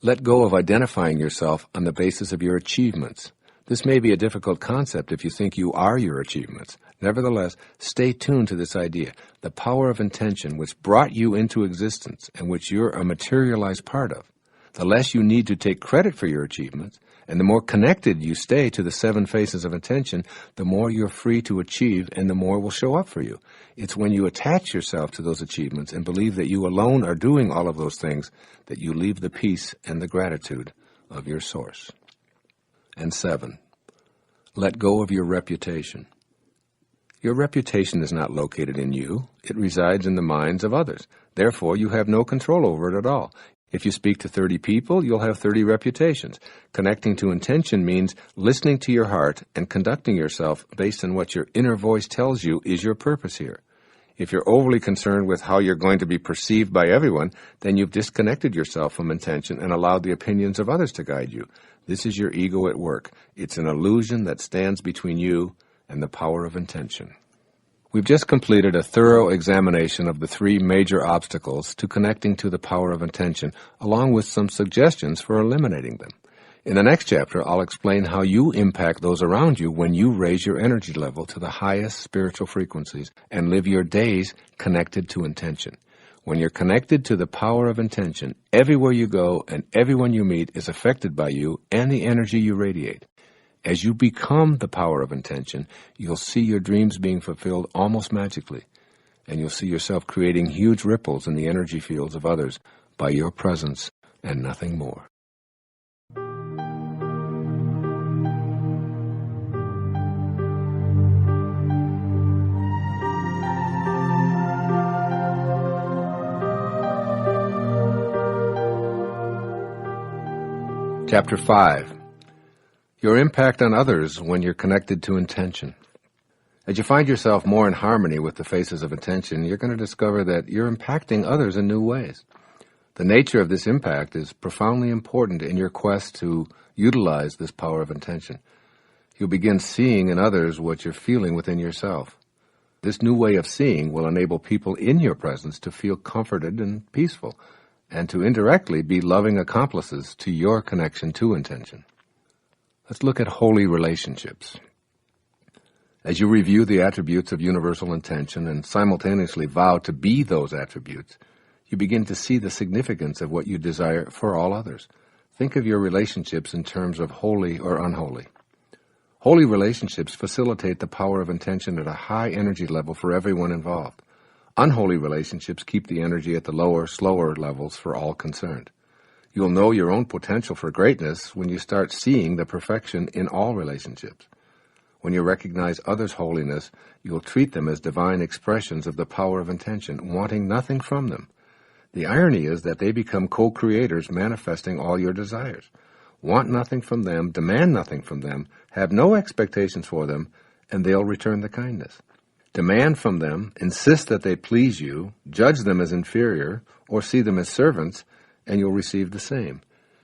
Let go of identifying yourself on the basis of your achievements. This may be a difficult concept if you think you are your achievements. Nevertheless, stay tuned to this idea. The power of intention which brought you into existence and which you're a materialized part of. The less you need to take credit for your achievements, and the more connected you stay to the 7 faces of intention, the more you're free to achieve and the more will show up for you. It's when you attach yourself to those achievements and believe that you alone are doing all of those things that you leave the peace and the gratitude of your source. And 7, let go of your reputation. Your reputation is not located in you. It resides in the minds of others. Therefore, you have no control over it at all. If you speak to 30 people, you'll have 30 reputations. Connecting to intention means listening to your heart and conducting yourself based on what your inner voice tells you is your purpose here. If you're overly concerned with how you're going to be perceived by everyone, then you've disconnected yourself from intention and allowed the opinions of others to guide you. This is your ego at work. It's an illusion that stands between you and the power of intention. We've just completed a thorough examination of the 3 major obstacles to connecting to the power of intention, along with some suggestions for eliminating them. In the next chapter, I'll explain how you impact those around you when you raise your energy level to the highest spiritual frequencies and live your days connected to intention. When you're connected to the power of intention, everywhere you go and everyone you meet is affected by you and the energy you radiate. As you become the power of intention, you'll see your dreams being fulfilled almost magically, and you'll see yourself creating huge ripples in the energy fields of others by your presence and nothing more. Chapter 5. Your impact on others when you're connected to intention. As you find yourself more in harmony with the faces of intention, you're going to discover that you're impacting others in new ways. The nature of this impact is profoundly important in your quest to utilize this power of intention. You'll begin seeing in others what you're feeling within yourself. This new way of seeing will enable people in your presence to feel comforted and peaceful, and to indirectly be loving accomplices to your connection to intention. Let's look at holy relationships. As you review the attributes of universal intention and simultaneously vow to be those attributes, you begin to see the significance of what you desire for all others. Think of your relationships in terms of holy or unholy. Holy relationships facilitate the power of intention at a high energy level for everyone involved. Unholy relationships keep the energy at the lower, slower levels for all concerned. You'll know your own potential for greatness when you start seeing the perfection in all relationships. When you recognize others' holiness, you'll treat them as divine expressions of the power of intention, wanting nothing from them. The irony is that they become co-creators manifesting all your desires. Want nothing from them, demand nothing from them, have no expectations for them, and they'll return the kindness. Demand from them, insist that they please you, judge them as inferior, or see them as servants, and you'll receive the same.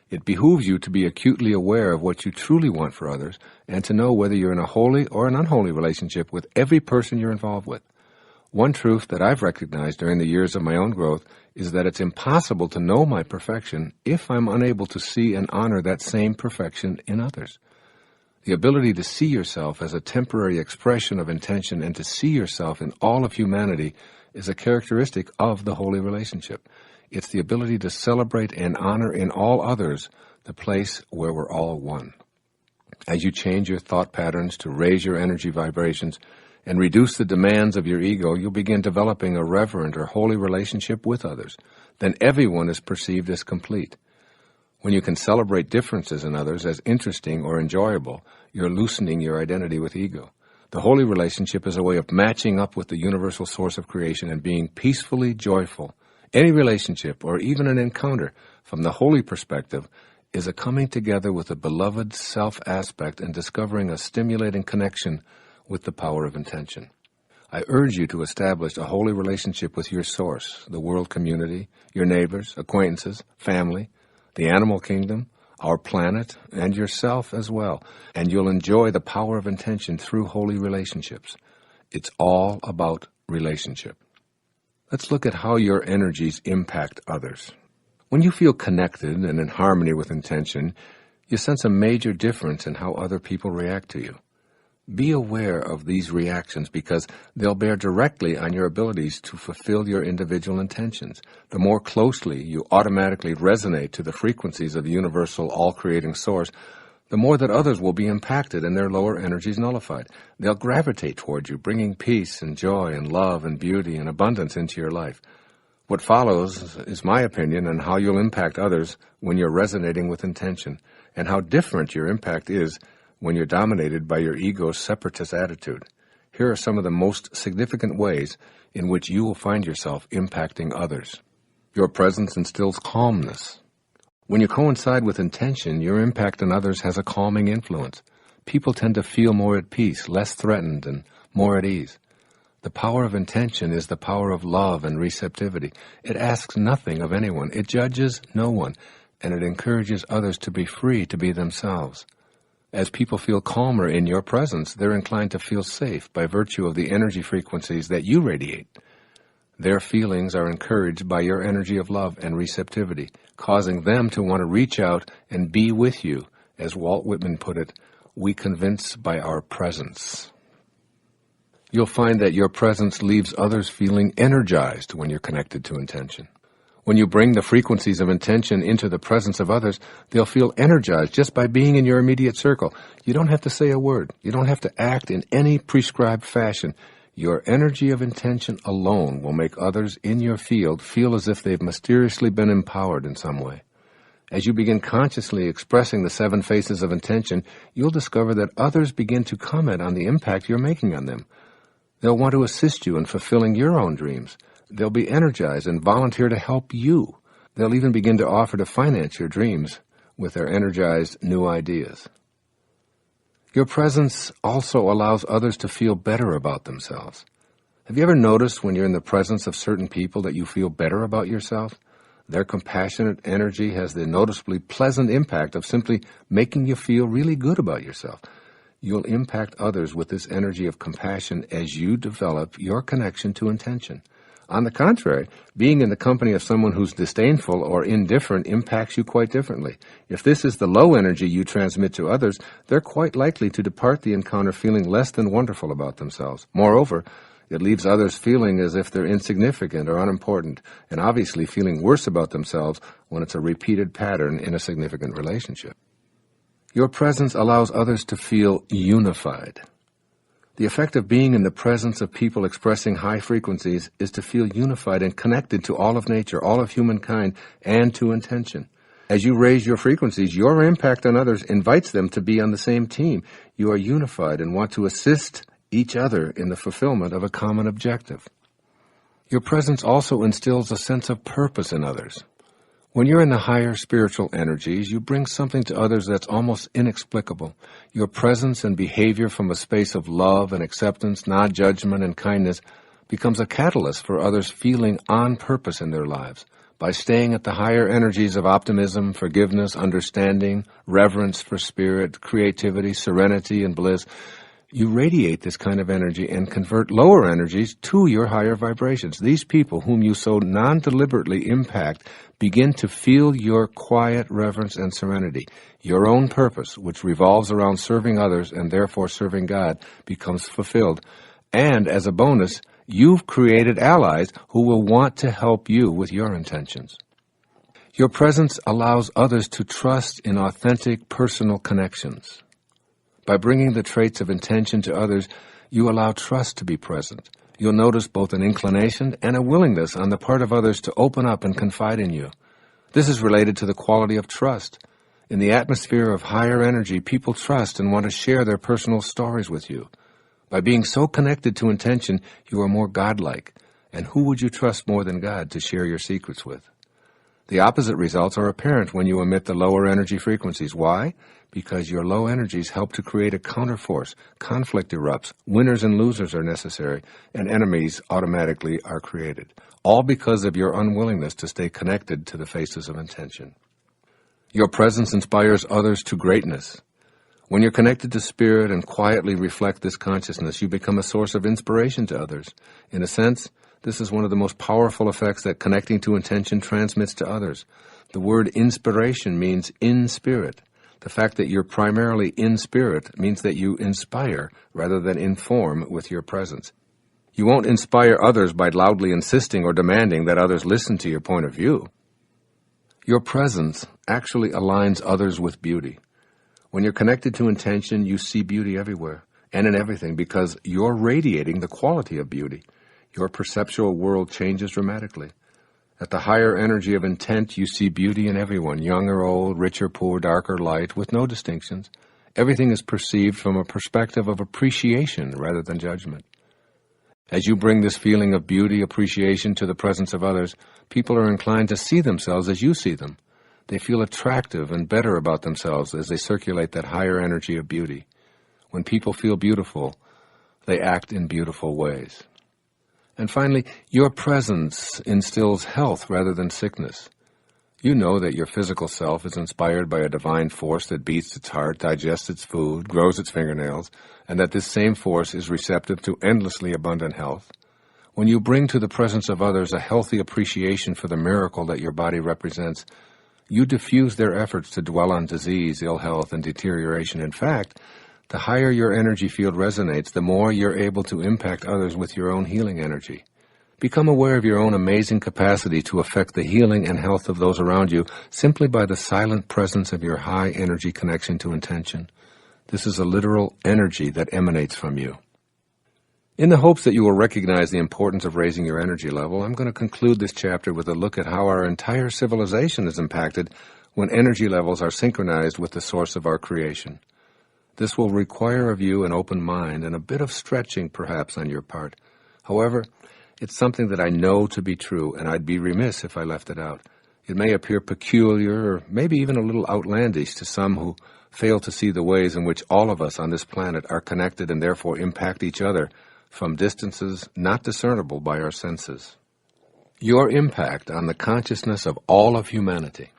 It behooves you to be acutely aware of what you truly want for others and to know whether you're in a holy or an unholy relationship with every person you're involved with. One truth that I've recognized during the years of my own growth is that it's impossible to know my perfection if I'm unable to see and honor that same perfection in others. The ability to see yourself as a temporary expression of intention and to see yourself in all of humanity is a characteristic of the holy relationship. It's the ability to celebrate and honor in all others the place where we're all one. As you change your thought patterns to raise your energy vibrations and reduce the demands of your ego, you'll begin developing a reverent or holy relationship with others. Then everyone is perceived as complete. When you can celebrate differences in others as interesting or enjoyable, you're loosening your identity with ego. The holy relationship is a way of matching up with the universal source of creation and being peacefully joyful. Any relationship, or even an encounter, from the holy perspective, is a coming together with the beloved self aspect and discovering a stimulating connection with the power of intention. I urge you to establish a holy relationship with your source, the world community, your neighbors, acquaintances, family, the animal kingdom, our planet, and yourself as well, and you'll enjoy the power of intention through holy relationships. It's all about relationship. Let's look at how your energies impact others. When you feel connected and in harmony with intention, you sense a major difference in how other people react to you. Be aware of these reactions because they'll bear directly on your abilities to fulfill your individual intentions. The more closely you automatically resonate to the frequencies of the universal all-creating source, the more that others will be impacted and their lower energies nullified. They'll gravitate toward you, bringing peace and joy and love and beauty and abundance into your life. What follows is my opinion on how you'll impact others when you're resonating with intention, and how different your impact is when you're dominated by your ego's separatist attitude. Here are some of the most significant ways in which you will find yourself impacting others. Your presence instills calmness. When you coincide with intention, your impact on others has a calming influence. People tend to feel more at peace, less threatened, and more at ease. The power of intention is the power of love and receptivity. It asks nothing of anyone. It judges no one, and it encourages others to be free to be themselves. As people feel calmer in your presence, they're inclined to feel safe by virtue of the energy frequencies that you radiate. Their feelings are encouraged by your energy of love and receptivity, causing them to want to reach out and be with you. As Walt Whitman put it, we convince by our presence. You'll find that your presence leaves others feeling energized when you're connected to intention. When you bring the frequencies of intention into the presence of others, they'll feel energized just by being in your immediate circle. You don't have to say a word. You don't have to act in any prescribed fashion. Your energy of intention alone will make others in your field feel as if they've mysteriously been empowered in some way. As you begin consciously expressing the 7 faces of intention, you'll discover that others begin to comment on the impact you're making on them. They'll want to assist you in fulfilling your own dreams. They'll be energized and volunteer to help you. They'll even begin to offer to finance your dreams with their energized new ideas. Your presence also allows others to feel better about themselves. Have you ever noticed when you're in the presence of certain people that you feel better about yourself? Their compassionate energy has the noticeably pleasant impact of simply making you feel really good about yourself. You'll impact others with this energy of compassion as you develop your connection to intention. On the contrary, being in the company of someone who's disdainful or indifferent impacts you quite differently. If this is the low energy you transmit to others, they're quite likely to depart the encounter feeling less than wonderful about themselves. Moreover, it leaves others feeling as if they're insignificant or unimportant, and obviously feeling worse about themselves when it's a repeated pattern in a significant relationship. Your presence allows others to feel unified. The effect of being in the presence of people expressing high frequencies is to feel unified and connected to all of nature, all of humankind, and to intention. As you raise your frequencies, your impact on others invites them to be on the same team. You are unified and want to assist each other in the fulfillment of a common objective. Your presence also instills a sense of purpose in others. When you're in the higher spiritual energies, you bring something to others that's almost inexplicable. Your presence and behavior from a space of love and acceptance, non-judgment and kindness becomes a catalyst for others feeling on purpose in their lives. By staying at the higher energies of optimism, forgiveness, understanding, reverence for spirit, creativity, serenity, and bliss, you radiate this kind of energy and convert lower energies to your higher vibrations. These people whom you so non-deliberately impact begin to feel your quiet reverence and serenity. Your own purpose, which revolves around serving others and therefore serving God, becomes fulfilled. And as a bonus, you've created allies who will want to help you with your intentions. Your presence allows others to trust in authentic personal connections. By bringing the traits of intention to others, you allow trust to be present. You'll notice both an inclination and a willingness on the part of others to open up and confide in you. This is related to the quality of trust. In the atmosphere of higher energy, people trust and want to share their personal stories with you. By being so connected to intention, you are more godlike. And who would you trust more than God to share your secrets with? The opposite results are apparent when you emit the lower energy frequencies. Why? Because your low energies help to create a counterforce. Conflict erupts, winners and losers are necessary, and enemies automatically are created. All because of your unwillingness to stay connected to the faces of intention. Your presence inspires others to greatness. When you're connected to spirit and quietly reflect this consciousness, you become a source of inspiration to others. In a sense, this is one of the most powerful effects that connecting to intention transmits to others. The word inspiration means in spirit. The fact that you're primarily in spirit means that you inspire rather than inform with your presence. You won't inspire others by loudly insisting or demanding that others listen to your point of view. Your presence actually aligns others with beauty. When you're connected to intention, you see beauty everywhere and in everything because you're radiating the quality of beauty. Your perceptual world changes dramatically. At the higher energy of intent, you see beauty in everyone, young or old, rich or poor, dark or light, with no distinctions. Everything is perceived from a perspective of appreciation rather than judgment. As you bring this feeling of beauty, appreciation to the presence of others, people are inclined to see themselves as you see them. They feel attractive and better about themselves as they circulate that higher energy of beauty. When people feel beautiful, they act in beautiful ways. And finally, your presence instills health rather than sickness. You know that your physical self is inspired by a divine force that beats its heart, digests its food, grows its fingernails, and that this same force is receptive to endlessly abundant health. When you bring to the presence of others a healthy appreciation for the miracle that your body represents, you diffuse their efforts to dwell on disease, ill health, and deterioration. In fact, the higher your energy field resonates, the more you're able to impact others with your own healing energy. Become aware of your own amazing capacity to affect the healing and health of those around you simply by the silent presence of your high energy connection to intention. This is a literal energy that emanates from you. In the hopes that you will recognize the importance of raising your energy level, I'm going to conclude this chapter with a look at how our entire civilization is impacted when energy levels are synchronized with the source of our creation. This will require of you an open mind and a bit of stretching, perhaps, on your part. However, it's something that I know to be true, and I'd be remiss if I left it out. It may appear peculiar or maybe even a little outlandish to some who fail to see the ways in which all of us on this planet are connected and therefore impact each other from distances not discernible by our senses. Your impact on the consciousness of all of humanity.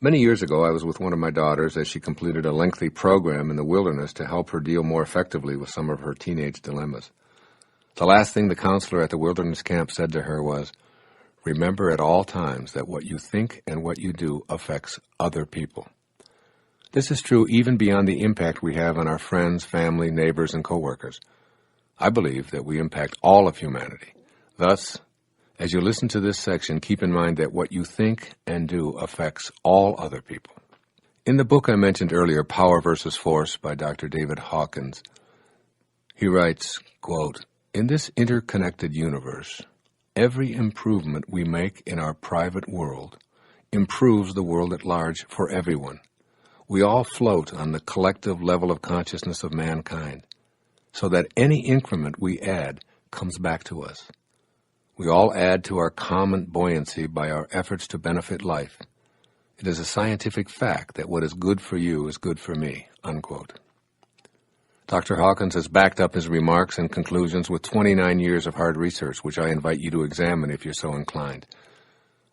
Many years ago, I was with one of my daughters as she completed a lengthy program in the wilderness to help her deal more effectively with some of her teenage dilemmas. The last thing the counselor at the wilderness camp said to her was, "Remember at all times that what you think and what you do affects other people." This is true even beyond the impact we have on our friends, family, neighbors, and coworkers. I believe that we impact all of humanity. Thus, as you listen to this section, keep in mind that what you think and do affects all other people. In the book I mentioned earlier, Power versus Force by Dr. David Hawkins, he writes, quote, "In this interconnected universe, every improvement we make in our private world improves the world at large for everyone. We all float on the collective level of consciousness of mankind, so that any increment we add comes back to us. We all add to our common buoyancy by our efforts to benefit life. It is a scientific fact that what is good for you is good for me," unquote. Dr. Hawkins has backed up his remarks and conclusions with 29 years of hard research, which I invite you to examine if you're so inclined.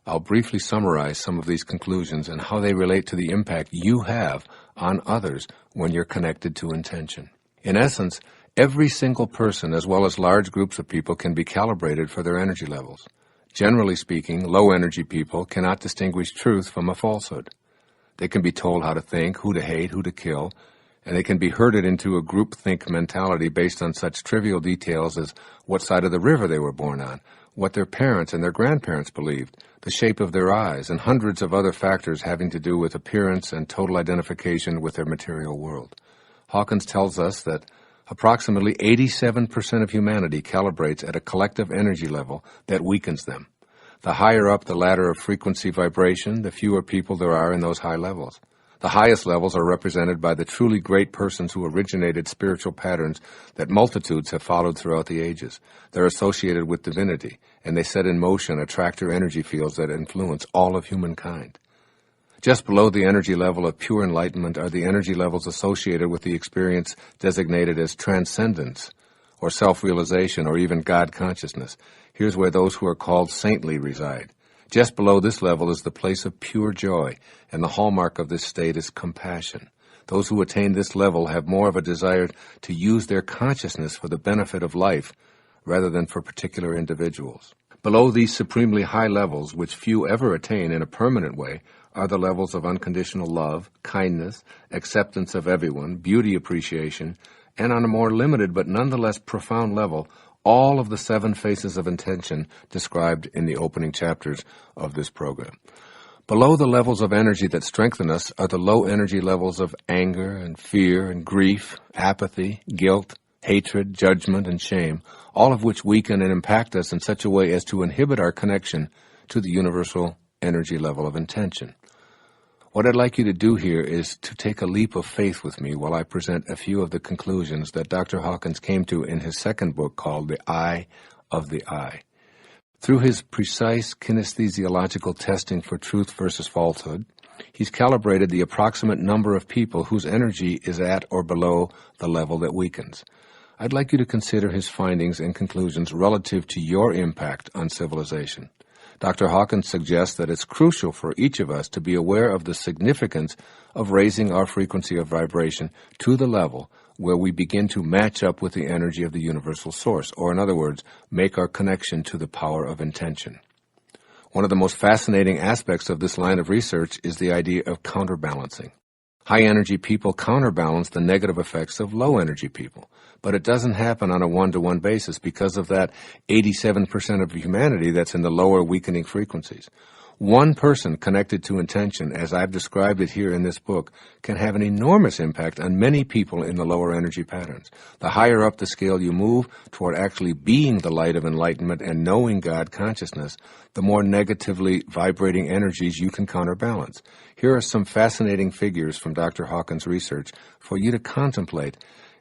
I'll briefly summarize some of these conclusions and how they relate to the impact you have on others when you're connected to intention. In essence, every single person, as well as large groups of people, can be calibrated for their energy levels. Generally speaking, low-energy people cannot distinguish truth from a falsehood. They can be told how to think, who to hate, who to kill, and they can be herded into a groupthink mentality based on such trivial details as what side of the river they were born on, what their parents and their grandparents believed, the shape of their eyes, and hundreds of other factors having to do with appearance and total identification with their material world. Hawkins tells us that approximately 87% of humanity calibrates at a collective energy level that weakens them. The higher up the ladder of frequency vibration, the fewer people there are in those high levels. The highest levels are represented by the truly great persons who originated spiritual patterns that multitudes have followed throughout the ages. They're associated with divinity, and they set in motion attractor energy fields that influence all of humankind. Just below the energy level of pure enlightenment are the energy levels associated with the experience designated as transcendence, or self-realization, or even God consciousness. Here's where those who are called saintly reside. Just below this level is the place of pure joy, and the hallmark of this state is compassion. Those who attain this level have more of a desire to use their consciousness for the benefit of life, rather than for particular individuals. Below these supremely high levels, which few ever attain in a permanent way, are the levels of unconditional love, kindness, acceptance of everyone, beauty appreciation, and on a more limited but nonetheless profound level, all of the 7 phases of intention described in the opening chapters of this program. Below the levels of energy that strengthen us are the low energy levels of anger and fear and grief, apathy, guilt, hatred, judgment, and shame, all of which weaken and impact us in such a way as to inhibit our connection to the universal energy level of intention. What I'd like you to do here is to take a leap of faith with me while I present a few of the conclusions that Dr. Hawkins came to in his second book called The Eye of the Eye. Through his precise kinesthesiological testing for truth versus falsehood, he's calibrated the approximate number of people whose energy is at or below the level that weakens. I'd like you to consider his findings and conclusions relative to your impact on civilization. Dr. Hawkins suggests that it's crucial for each of us to be aware of the significance of raising our frequency of vibration to the level where we begin to match up with the energy of the universal source, or in other words, make our connection to the power of intention. One of the most fascinating aspects of this line of research is the idea of counterbalancing. High-energy people counterbalance the negative effects of low-energy people, but it doesn't happen on a one-to-one basis because of that 87% of humanity that's in the lower weakening frequencies. One person connected to intention, as I've described it here in this book, can have an enormous impact on many people in the lower energy patterns. The higher up the scale you move toward actually being the light of enlightenment and knowing God consciousness, the more negatively vibrating energies you can counterbalance. Here are some fascinating figures from Dr. Hawkins' research for you to contemplate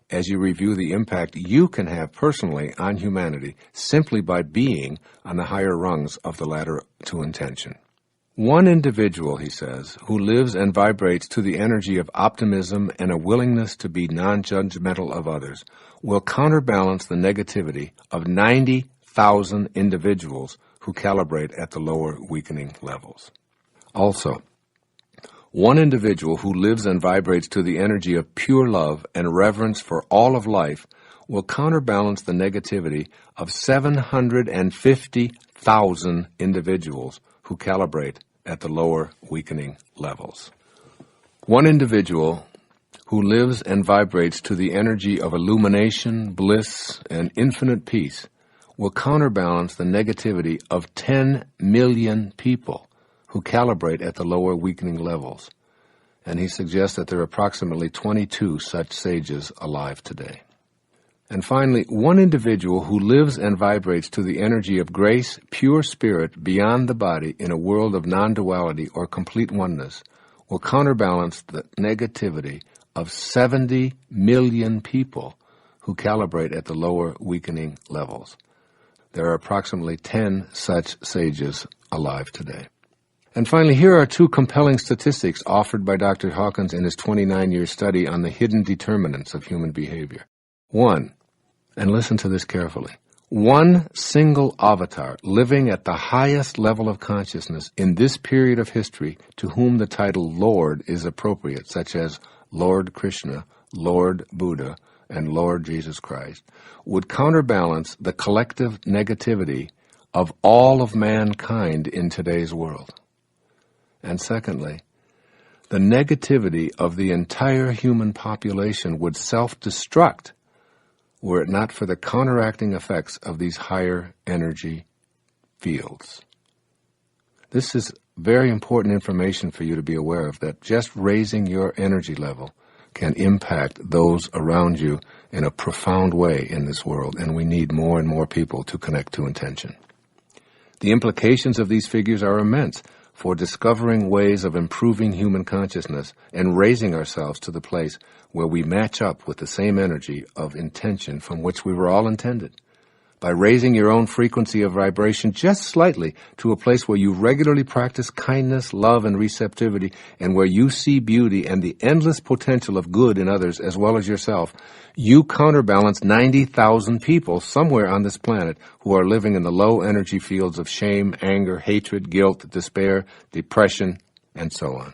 as you review the impact you can have personally on humanity simply by being on the higher rungs of the ladder to intention. One individual, he says, who lives and vibrates to the energy of optimism and a willingness to be non-judgmental of others will counterbalance the negativity of 90,000 individuals who calibrate at the lower weakening levels. Also, one individual who lives and vibrates to the energy of pure love and reverence for all of life will counterbalance the negativity of 750,000 individuals who calibrate at the lower weakening levels. One individual who lives and vibrates to the energy of illumination, bliss, and infinite peace will counterbalance the negativity of 10 million people who calibrate at the lower weakening levels. And he suggests that there are approximately 22 such sages alive today. And finally, one individual who lives and vibrates to the energy of grace, pure spirit, beyond the body, in a world of non-duality or complete oneness, will counterbalance the negativity of 70 million people who calibrate at the lower weakening levels. There are approximately 10 such sages alive today. And finally, here are 2 compelling statistics offered by Dr. Hawkins in his 29-year study on the hidden determinants of human behavior. 1, and listen to this carefully, one single avatar living at the highest level of consciousness in this period of history to whom the title Lord is appropriate, such as Lord Krishna, Lord Buddha, and Lord Jesus Christ, would counterbalance the collective negativity of all of mankind in today's world. And secondly, the negativity of the entire human population would self-destruct were it not for the counteracting effects of these higher energy fields. This is very important information for you to be aware of, that just raising your energy level can impact those around you in a profound way in this world, and we need more and more people to connect to intention. The implications of these figures are immense. for discovering ways of improving human consciousness and raising ourselves to the place where we match up with the same energy of intention from which we were all intended. By raising your own frequency of vibration just slightly to a place where you regularly practice kindness, love, and receptivity, and where you see beauty and the endless potential of good in others as well as yourself, you counterbalance 90,000 people somewhere on this planet who are living in the low energy fields of shame, anger, hatred, guilt, despair, depression, and so on.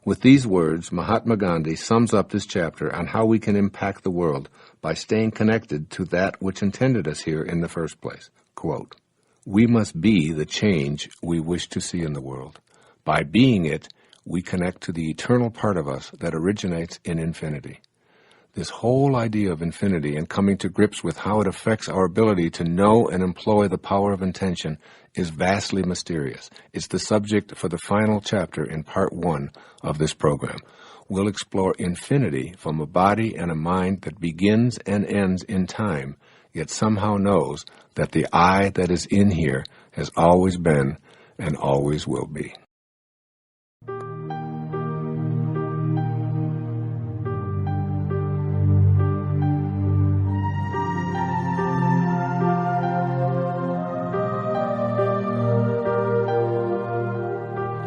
With these words, Mahatma Gandhi sums up this chapter on how we can impact the world by staying connected to that which intended us here in the first place. Quote, "We must be the change we wish to see in the world. By being it, we connect to the eternal part of us that originates in infinity." This whole idea of infinity and coming to grips with how it affects our ability to know and employ the power of intention is vastly mysterious. It's the subject for the final chapter in part 1 of this program. We'll explore infinity from a body and a mind that begins and ends in time, yet somehow knows that the I that is in here has always been and always will be.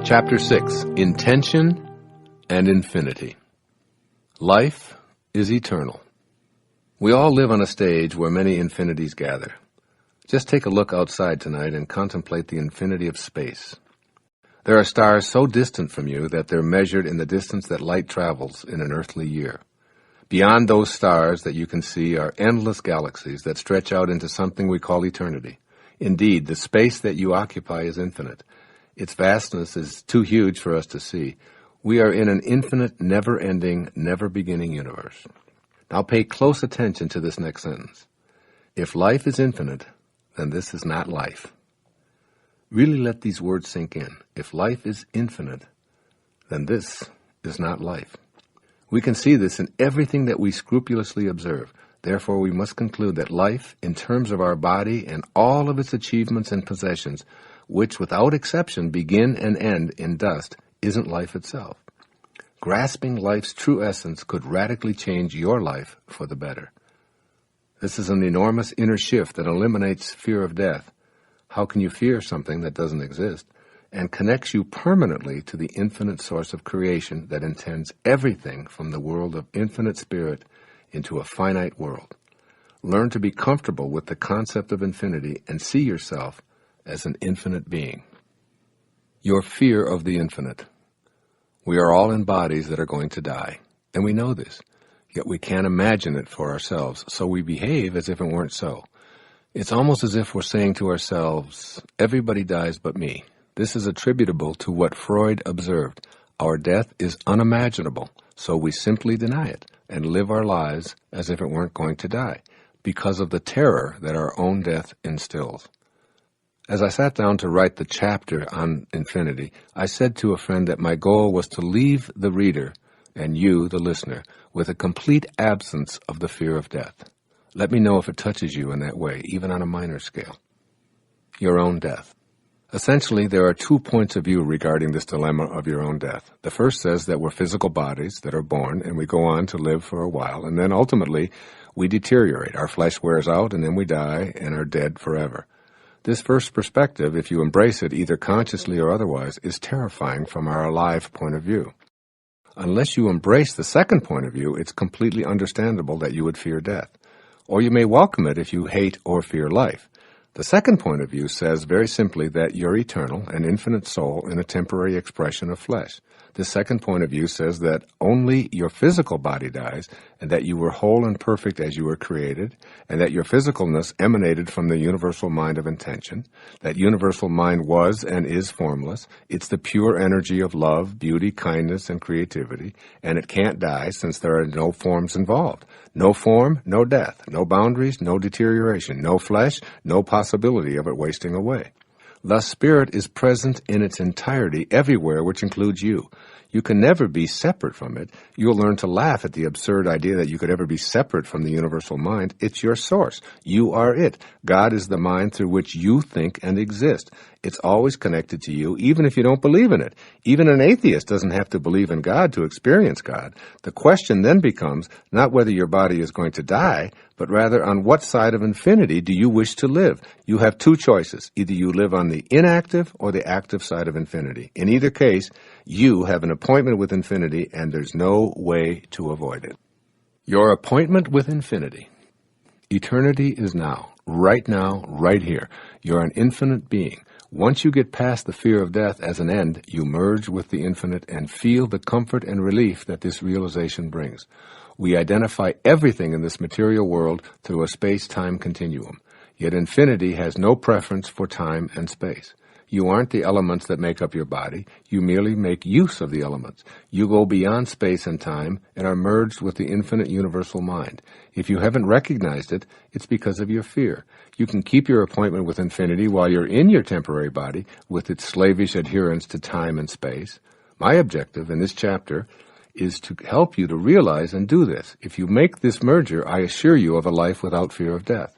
Chapter 6, Intention and Infinity. Life is eternal. We all live on a stage where many infinities gather. Just take a look outside tonight and contemplate the infinity of space. There are stars so distant from you that they're measured in the distance that light travels in an earthly year. Beyond those stars that you can see are endless galaxies that stretch out into something we call eternity. Indeed, the space that you occupy is infinite. Its vastness is too huge for us to see. We are in an infinite, never-ending, never-beginning universe. Now pay close attention to this next sentence. If life is infinite, then this is not life. Really let these words sink in. If life is infinite, then this is not life. We can see this in everything that we scrupulously observe. Therefore, we must conclude that life, in terms of our body and all of its achievements and possessions, which without exception begin and end in dust, isn't life itself. Grasping life's true essence could radically change your life for the better. This is an enormous inner shift that eliminates fear of death. How can you fear something that doesn't exist? And connects you permanently to the infinite source of creation that intends everything from the world of infinite spirit into a finite world. Learn to be comfortable with the concept of infinity and see yourself as an infinite being. Your fear of the infinite. We are all in bodies that are going to die, and we know this, yet we can't imagine it for ourselves, so we behave as if it weren't so. It's almost as if we're saying to ourselves, everybody dies but me. This is attributable to what Freud observed. Our death is unimaginable, so we simply deny it and live our lives as if it weren't going to die, because of the terror that our own death instills. As I sat down to write the chapter on infinity, I said to a friend that my goal was to leave the reader, and you, the listener, with a complete absence of the fear of death. Let me know if it touches you in that way, even on a minor scale. Your own death. Essentially, there are 2 points of view regarding this dilemma of your own death. The first says that we're physical bodies that are born, and we go on to live for a while, and then ultimately we deteriorate. Our flesh wears out, and then we die and are dead forever. This first perspective, if you embrace it either consciously or otherwise, is terrifying from our alive point of view. Unless you embrace the second point of view, it's completely understandable that you would fear death. Or you may welcome it if you hate or fear life. The second point of view says very simply that you're eternal, an infinite soul in a temporary expression of flesh. The second point of view says that only your physical body dies, and that you were whole and perfect as you were created, and that your physicalness emanated from the universal mind of intention. That universal mind was and is formless. It's the pure energy of love, beauty, kindness, and creativity, and it can't die since there are no forms involved. No form, no death. No boundaries, no deterioration. No flesh, no possibility of it wasting away. Thus, spirit is present in its entirety everywhere, which includes you. You can never be separate from it. You'll learn to laugh at the absurd idea that you could ever be separate from the universal mind. It's your source. You are it. God is the mind through which you think and exist. It's always connected to you, even if you don't believe in it. Even an atheist doesn't have to believe in God to experience God. The question then becomes not whether your body is going to die, but rather on what side of infinity do you wish to live? You have two choices. Either you live on the inactive or the active side of infinity. In either case, you have an appointment with infinity, and there's no way to avoid it. Your appointment with infinity. Eternity is now, right here. You're an infinite being. Once you get past the fear of death as an end, you merge with the infinite and feel the comfort and relief that this realization brings. We identify everything in this material world through a space-time continuum. Yet infinity has no preference for time and space. You aren't the elements that make up your body. You merely make use of the elements. You go beyond space and time and are merged with the infinite universal mind. If you haven't recognized it, it's because of your fear. You can keep your appointment with infinity while you're in your temporary body with its slavish adherence to time and space. My objective in this chapter is to help you to realize and do this. If you make this merger, I assure you of a life without fear of death.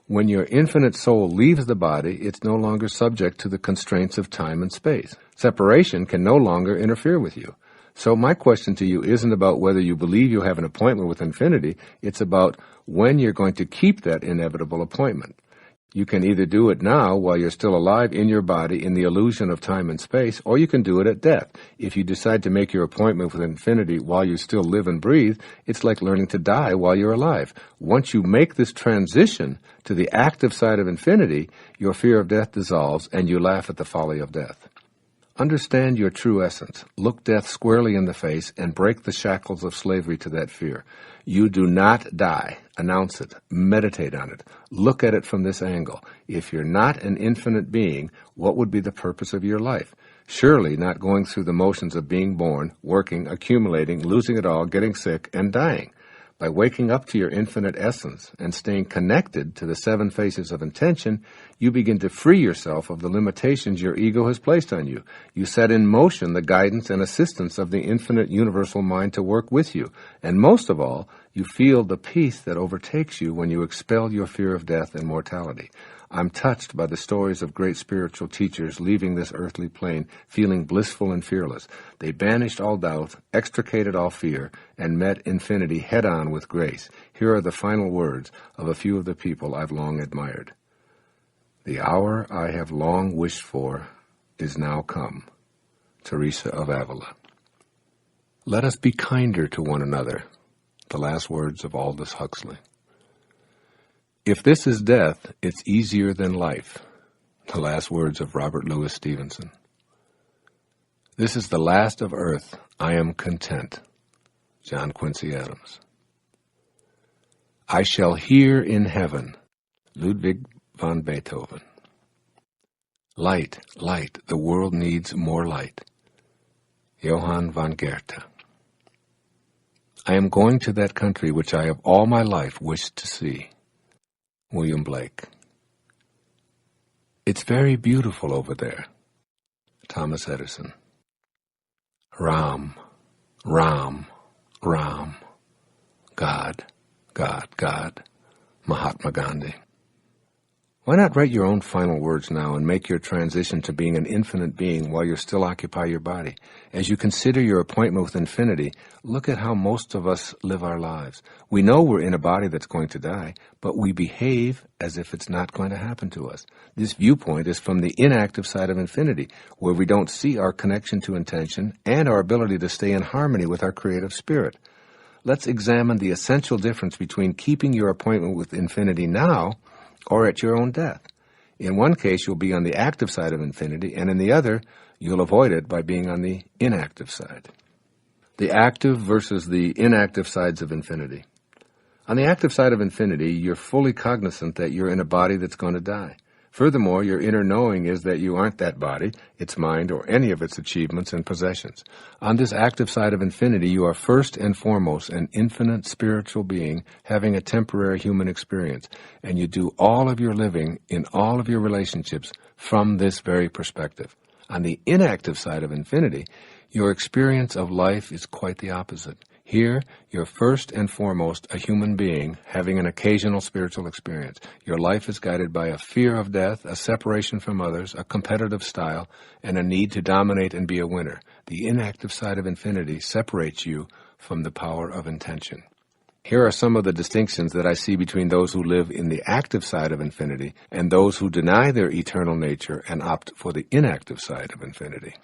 When your infinite soul leaves the body, it's no longer subject to the constraints of time and space. Separation can no longer interfere with you. So my question to you isn't about whether you believe you have an appointment with infinity. It's about when you're going to keep that inevitable appointment. You can either do it now while you're still alive in your body in the illusion of time and space, or you can do it at death. If you decide to make your appointment with infinity while you still live and breathe, it's like learning to die while you're alive. Once you make this transition to the active side of infinity, your fear of death dissolves and you laugh at the folly of death. Understand your true essence. Look death squarely in the face and break the shackles of slavery to that fear. You do not die. Announce it. Meditate on it. Look at it from this angle. If you're not an infinite being, what would be the purpose of your life? Surely not going through the motions of being born, working, accumulating, losing it all, getting sick, and dying. By waking up to your infinite essence and staying connected to the seven faces of intention, you begin to free yourself of the limitations your ego has placed on you. You set in motion the guidance and assistance of the infinite universal mind to work with you. And most of all, you feel the peace that overtakes you when you expel your fear of death and mortality. I'm touched by the stories of great spiritual teachers leaving this earthly plane, feeling blissful and fearless. They banished all doubt, extricated all fear, and met infinity head-on with grace. Here are the final words of a few of the people I've long admired. The hour I have long wished for is now come. Teresa of Avila. Let us be kinder to one another. The last words of Aldous Huxley. If this is death, it's easier than life. The last words of Robert Louis Stevenson. This is the last of earth. I am content. John Quincy Adams. I shall hear in heaven. Ludwig van Beethoven. Light, light. The world needs more light. Johann von Goethe. I am going to that country which I have all my life wished to see. William Blake. It's very beautiful over there. Thomas Edison. Ram, Ram, Ram. God, God, God. Mahatma Gandhi. Why not write your own final words now and make your transition to being an infinite being while you still occupy your body? As you consider your appointment with infinity, look at how most of us live our lives. We know we're in a body that's going to die, but we behave as if it's not going to happen to us. This viewpoint is from the inactive side of infinity, where we don't see our connection to intention and our ability to stay in harmony with our creative spirit. Let's examine the essential difference between keeping your appointment with infinity now or at your own death. In one case, you'll be on the active side of infinity, and in the other, you'll avoid it by being on the inactive side. The active versus the inactive sides of infinity. On the active side of infinity, you're fully cognizant that you're in a body that's going to die. Furthermore, your inner knowing is that you aren't that body, its mind, or any of its achievements and possessions. On this active side of infinity, you are first and foremost an infinite spiritual being having a temporary human experience, and you do all of your living in all of your relationships from this very perspective. On the inactive side of infinity, Your experience of life is quite the opposite. Here, you're first and foremost a human being having an occasional spiritual experience. Your life is guided by a fear of death, a separation from others, a competitive style, and a need to dominate and be a winner. The inactive side of infinity separates you from the power of intention. Here are some of the distinctions that I see between those who live in the active side of infinity and those who deny their eternal nature and opt for the inactive side of infinity.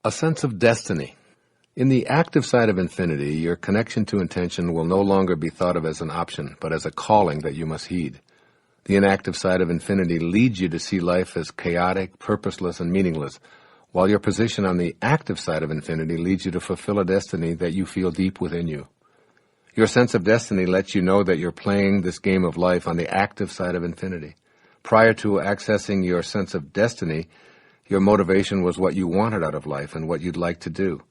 A sense of destiny. In the active side of infinity, your connection to intention will no longer be thought of as an option, but as a calling that you must heed. The inactive side of infinity leads you to see life as chaotic, purposeless, and meaningless, while your position on the active side of infinity leads you to fulfill a destiny that you feel deep within you. Your sense of destiny lets you know that you're playing this game of life on the active side of infinity. Prior to accessing your sense of destiny, your motivation was what you wanted out of life and what you'd like to do.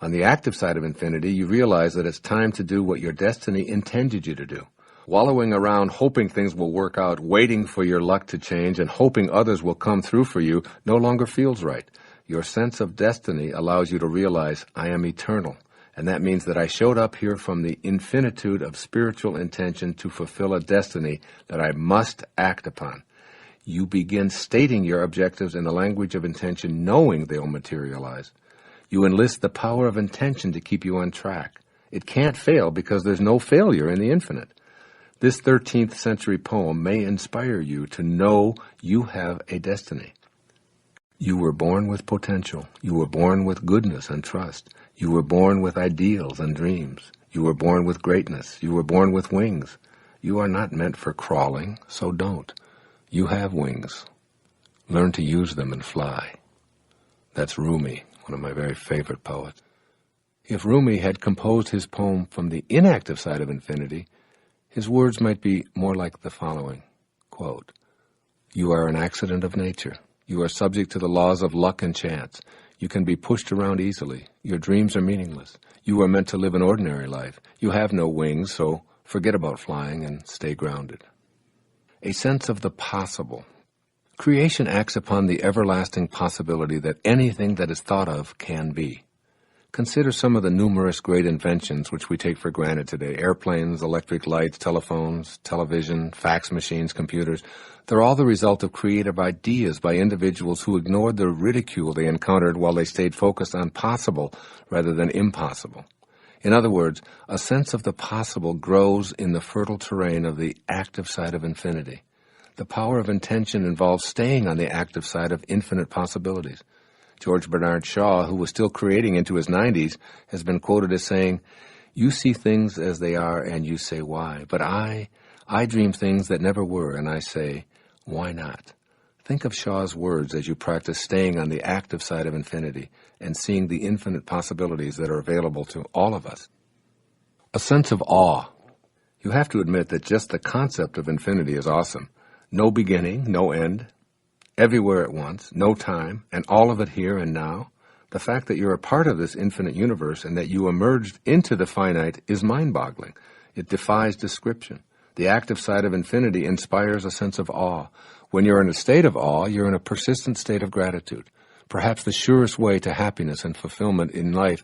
On the active side of infinity, you realize that it's time to do what your destiny intended you to do. Wallowing around hoping things will work out, waiting for your luck to change, and hoping others will come through for you no longer feels right. Your sense of destiny allows you to realize, I am eternal, and that means that I showed up here from the infinitude of spiritual intention to fulfill a destiny that I must act upon. You begin stating your objectives in the language of intention, knowing they'll materialize. You enlist the power of intention to keep you on track. It can't fail because there's no failure in the infinite. This 13th century poem may inspire you to know you have a destiny. You were born with potential. You were born with goodness and trust. You were born with ideals and dreams. You were born with greatness. You were born with wings. You are not meant for crawling, so don't. You have wings. Learn to use them and fly. That's Rumi, one of my very favorite poets. If Rumi had composed his poem from the inactive side of infinity, his words might be more like the following, quote, You are an accident of nature. You are subject to the laws of luck and chance. You can be pushed around easily. Your dreams are meaningless. You are meant to live an ordinary life. You have no wings, so forget about flying and stay grounded. A sense of the possible. Creation acts upon the everlasting possibility that anything that is thought of can be. Consider some of the numerous great inventions which we take for granted today. Airplanes, electric lights, telephones, television, fax machines, computers. They're all the result of creative ideas by individuals who ignored the ridicule they encountered while they stayed focused on possible rather than impossible. In other words, a sense of the possible grows in the fertile terrain of the active side of infinity. The power of intention involves staying on the active side of infinite possibilities. George Bernard Shaw, who was still creating into his 90s, has been quoted as saying, You see things as they are and you say why, but I dream things that never were and I say, why not? Think of Shaw's words as you practice staying on the active side of infinity and seeing the infinite possibilities that are available to all of us. A sense of awe. You have to admit that just the concept of infinity is awesome. No beginning, no end, everywhere at once, no time, and all of it here and now. The fact that you're a part of this infinite universe and that you emerged into the finite is mind-boggling. It defies description. The active side of infinity inspires a sense of awe. When you're in a state of awe, you're in a persistent state of gratitude. Perhaps the surest way to happiness and fulfillment in life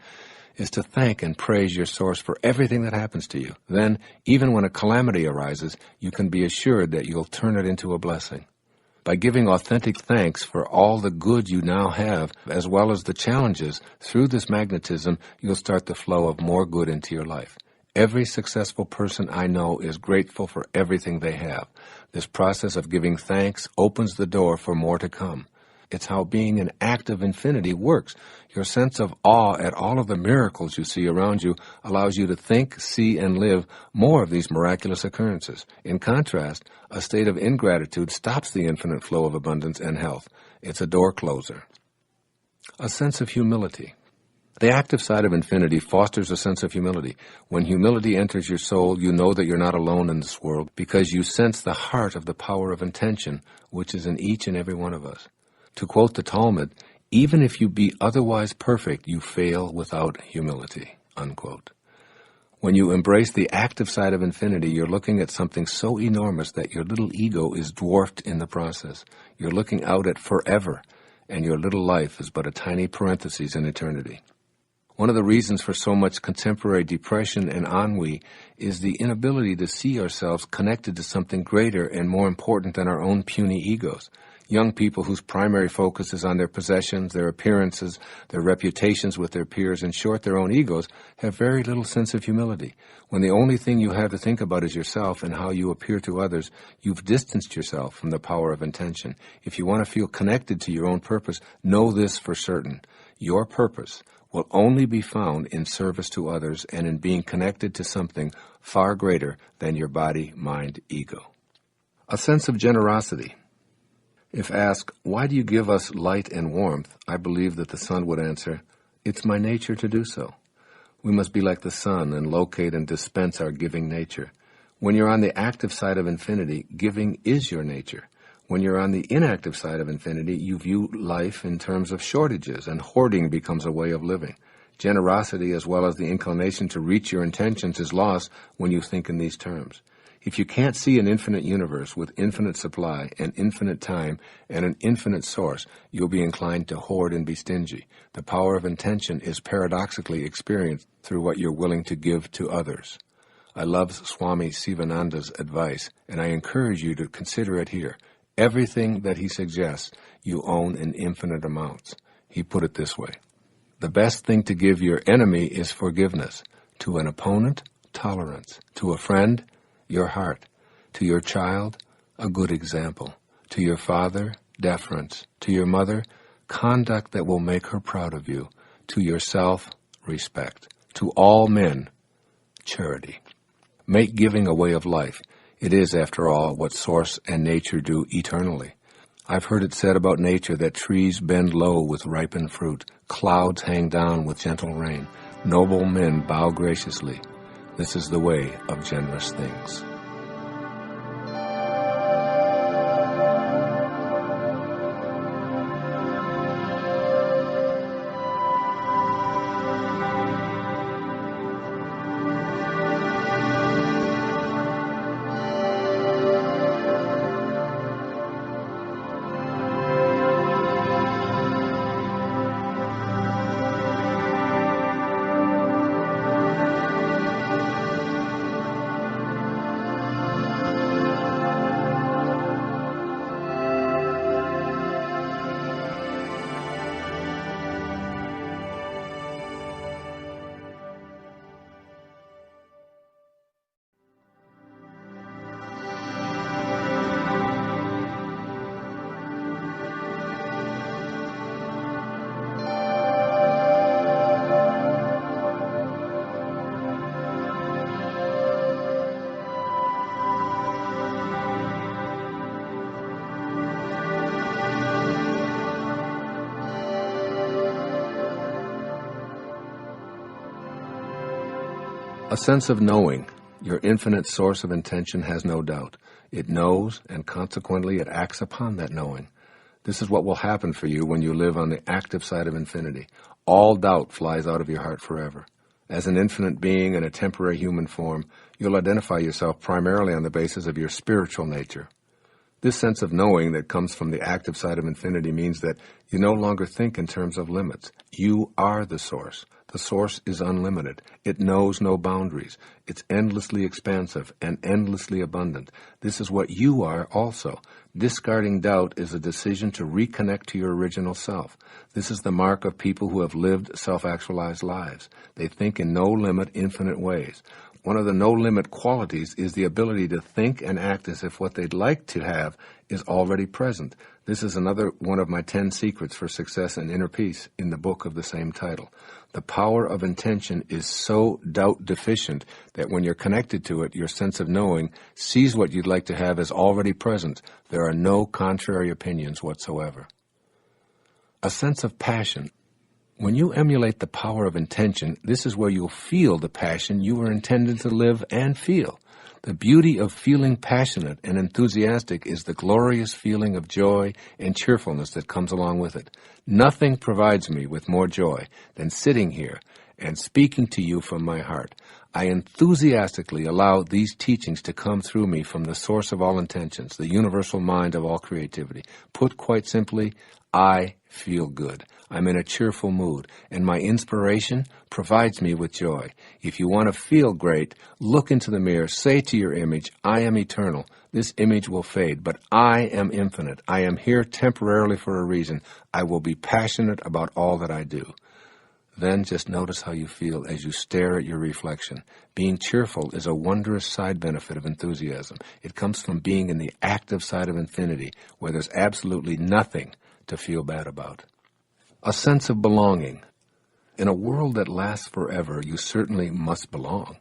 is to thank and praise your source for everything that happens to you. Then, even when a calamity arises, you can be assured that you'll turn it into a blessing. By giving authentic thanks for all the good you now have, as well as the challenges, through this magnetism, you'll start the flow of more good into your life. Every successful person I know is grateful for everything they have. This process of giving thanks opens the door for more to come. It's how being an active infinity works. Your sense of awe at all of the miracles you see around you allows you to think, see, and live more of these miraculous occurrences. In contrast, a state of ingratitude stops the infinite flow of abundance and health. It's a door closer. A sense of humility. The active side of infinity fosters a sense of humility. When humility enters your soul, you know that you're not alone in this world because you sense the heart of the power of intention, which is in each and every one of us. To quote the Talmud, even if you be otherwise perfect, you fail without humility, unquote. When you embrace the active side of infinity, you're looking at something so enormous that your little ego is dwarfed in the process. You're looking out at forever, and your little life is but a tiny parenthesis in eternity. One of the reasons for so much contemporary depression and ennui is the inability to see ourselves connected to something greater and more important than our own puny egos. Young people whose primary focus is on their possessions, their appearances, their reputations with their peers, in short, their own egos, have very little sense of humility. When the only thing you have to think about is yourself and how you appear to others, you've distanced yourself from the power of intention. If you want to feel connected to your own purpose, know this for certain. Your purpose will only be found in service to others and in being connected to something far greater than your body, mind, ego. A sense of generosity. If asked, why do you give us light and warmth, I believe that the sun would answer, it's my nature to do so. We must be like the sun and locate and dispense our giving nature. When you're on the active side of infinity, giving is your nature. When you're on the inactive side of infinity, you view life in terms of shortages, and hoarding becomes a way of living. Generosity, as well as the inclination to reach your intentions, is lost when you think in these terms. If you can't see an infinite universe with infinite supply and infinite time and an infinite source, you'll be inclined to hoard and be stingy. The power of intention is paradoxically experienced through what you're willing to give to others. I love Swami Sivananda's advice, and I encourage you to consider it here. Everything that he suggests, you own in infinite amounts. He put it this way. The best thing to give your enemy is forgiveness. To an opponent, tolerance. To a friend, your heart. To your child, a good example. To your father, deference. To your mother, conduct that will make her proud of you. To yourself, respect. To all men, charity. Make giving a way of life. It is, after all, what source and nature do eternally. I've heard it said about nature that trees bend low with ripened fruit, clouds hang down with gentle rain, noble men bow graciously. This is the way of generous things. A sense of knowing. Your infinite source of intention has no doubt. It knows, and consequently it acts upon that knowing. This is what will happen for you when you live on the active side of infinity. All doubt flies out of your heart forever. As an infinite being in a temporary human form, you'll identify yourself primarily on the basis of your spiritual nature. This sense of knowing that comes from the active side of infinity means that you no longer think in terms of limits. You are the source. The source is unlimited. It knows no boundaries. It's endlessly expansive and endlessly abundant. This is what you are also. Discarding doubt is a decision to reconnect to your original self. This is the mark of people who have lived self-actualized lives. They think in no-limit, infinite ways. One of the no-limit qualities is the ability to think and act as if what they'd like to have is already present. This is another one of my 10 secrets for success and inner peace in the book of the same title. The power of intention is so doubt deficient that when you're connected to it, your sense of knowing sees what you'd like to have as already present. There are no contrary opinions whatsoever. A sense of passion. When you emulate the power of intention, this is where you'll feel the passion you were intended to live and feel. The beauty of feeling passionate and enthusiastic is the glorious feeling of joy and cheerfulness that comes along with it. Nothing provides me with more joy than sitting here and speaking to you from my heart. I enthusiastically allow these teachings to come through me from the source of all intentions, the universal mind of all creativity. Put quite simply, I feel good. I'm in a cheerful mood, and my inspiration provides me with joy. If you want to feel great, look into the mirror, say to your image, I am eternal. This image will fade, but I am infinite. I am here temporarily for a reason. I will be passionate about all that I do. Then just notice how you feel as you stare at your reflection. Being cheerful is a wondrous side benefit of enthusiasm. It comes from being in the active side of infinity, where there's absolutely nothing to feel bad about. A sense of belonging. In a world that lasts forever, you certainly must belong.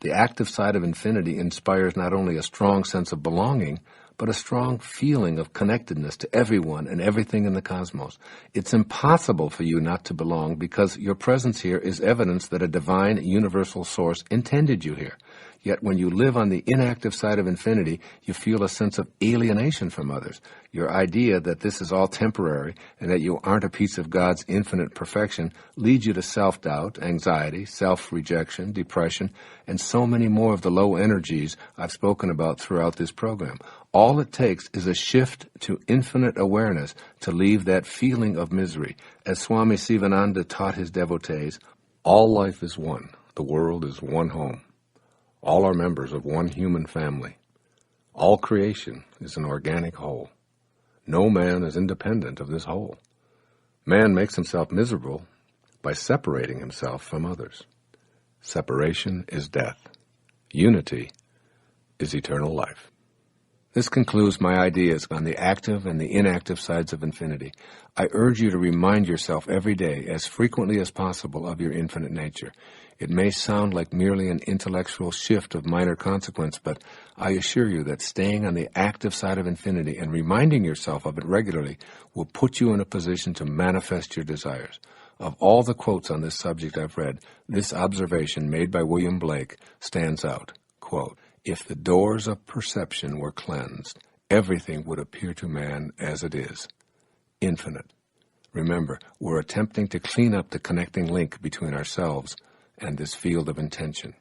The active side of infinity inspires not only a strong sense of belonging, but a strong feeling of connectedness to everyone and everything in the cosmos. It's impossible for you not to belong because your presence here is evidence that a divine universal source intended you here. Yet when you live on the inactive side of infinity, you feel a sense of alienation from others. Your idea that this is all temporary and that you aren't a piece of God's infinite perfection leads you to self-doubt, anxiety, self-rejection, depression, and so many more of the low energies I've spoken about throughout this program. All it takes is a shift to infinite awareness to leave that feeling of misery. As Swami Sivananda taught his devotees, all life is one. The world is one home. All are members of one human family. All creation is an organic whole. No man is independent of this whole. Man makes himself miserable by separating himself from others. Separation is death. Unity is eternal life. This concludes my ideas on the active and the inactive sides of infinity. I urge you to remind yourself every day, as frequently as possible, of your infinite nature. It may sound like merely an intellectual shift of minor consequence, but I assure you that staying on the active side of infinity and reminding yourself of it regularly will put you in a position to manifest your desires. Of all the quotes on this subject I've read, this observation made by William Blake stands out. Quote, if the doors of perception were cleansed, everything would appear to man as it is, infinite. Remember, we're attempting to clean up the connecting link between ourselves and this field of intention.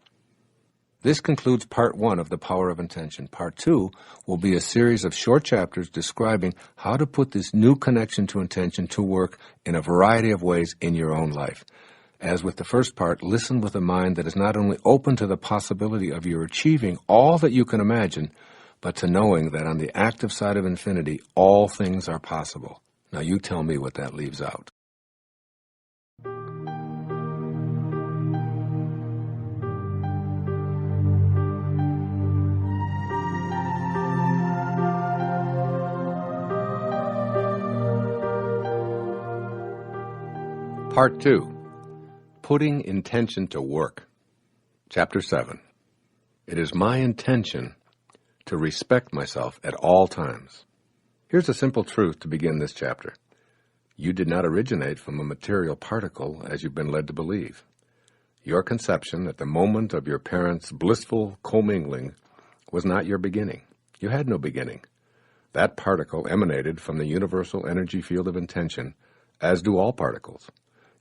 This concludes Part 1 of The Power of Intention. Part 2 will be a series of short chapters describing how to put this new connection to intention to work in a variety of ways in your own life. As with the first part, listen with a mind that is not only open to the possibility of your achieving all that you can imagine, but to knowing that on the active side of infinity, all things are possible. Now you tell me what that leaves out. Part 2. Putting Intention to Work. Chapter 7. It is my intention to respect myself at all times. Here's a simple truth to begin this chapter. You did not originate from a material particle as you've been led to believe. Your conception at the moment of your parents' blissful commingling was not your beginning. You had no beginning. That particle emanated from the universal energy field of intention, as do all particles.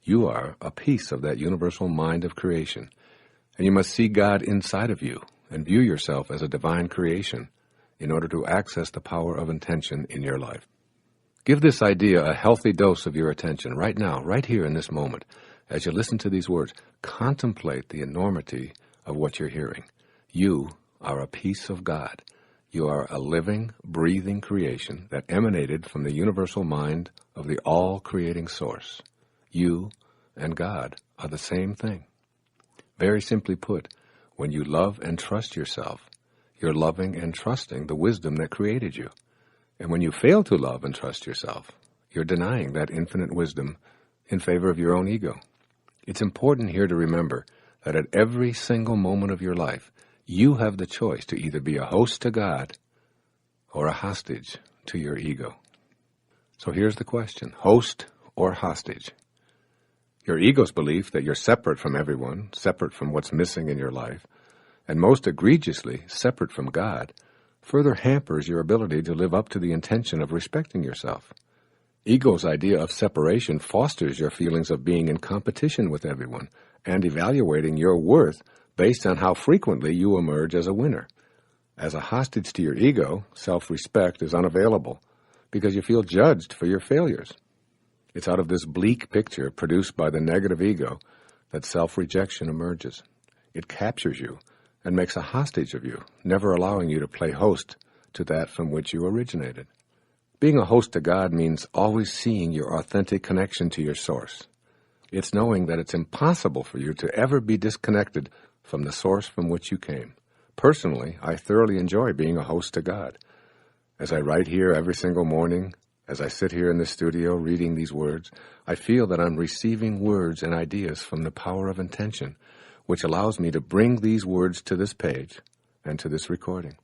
You are a piece of that universal mind of creation, and you must see God inside of you and view yourself as a divine creation in order to access the power of intention in your life. Give this idea a healthy dose of your attention right now, right here in this moment. As you listen to these words, contemplate the enormity of what you're hearing. You are a piece of God. You are a living, breathing creation that emanated from the universal mind of the all-creating source. You and God are the same thing. Very simply put, when you love and trust yourself, you're loving and trusting the wisdom that created you. And when you fail to love and trust yourself, you're denying that infinite wisdom in favor of your own ego. It's important here to remember that at every single moment of your life, you have the choice to either be a host to God or a hostage to your ego. So here's the question, host or hostage? Your ego's belief that you're separate from everyone, separate from what's missing in your life, and most egregiously, separate from God, further hampers your ability to live up to the intention of respecting yourself. Ego's idea of separation fosters your feelings of being in competition with everyone and evaluating your worth based on how frequently you emerge as a winner. As a hostage to your ego, self-respect is unavailable because you feel judged for your failures. It's out of this bleak picture produced by the negative ego that self-rejection emerges. It captures you and makes a hostage of you, never allowing you to play host to that from which you originated. Being a host to God means always seeing your authentic connection to your source. It's knowing that it's impossible for you to ever be disconnected from the source from which you came. Personally, I thoroughly enjoy being a host to God. As I write here every single morning, as I sit here in the studio reading these words, I feel that I'm receiving words and ideas from the power of intention, which allows me to bring these words to this page and to this recording.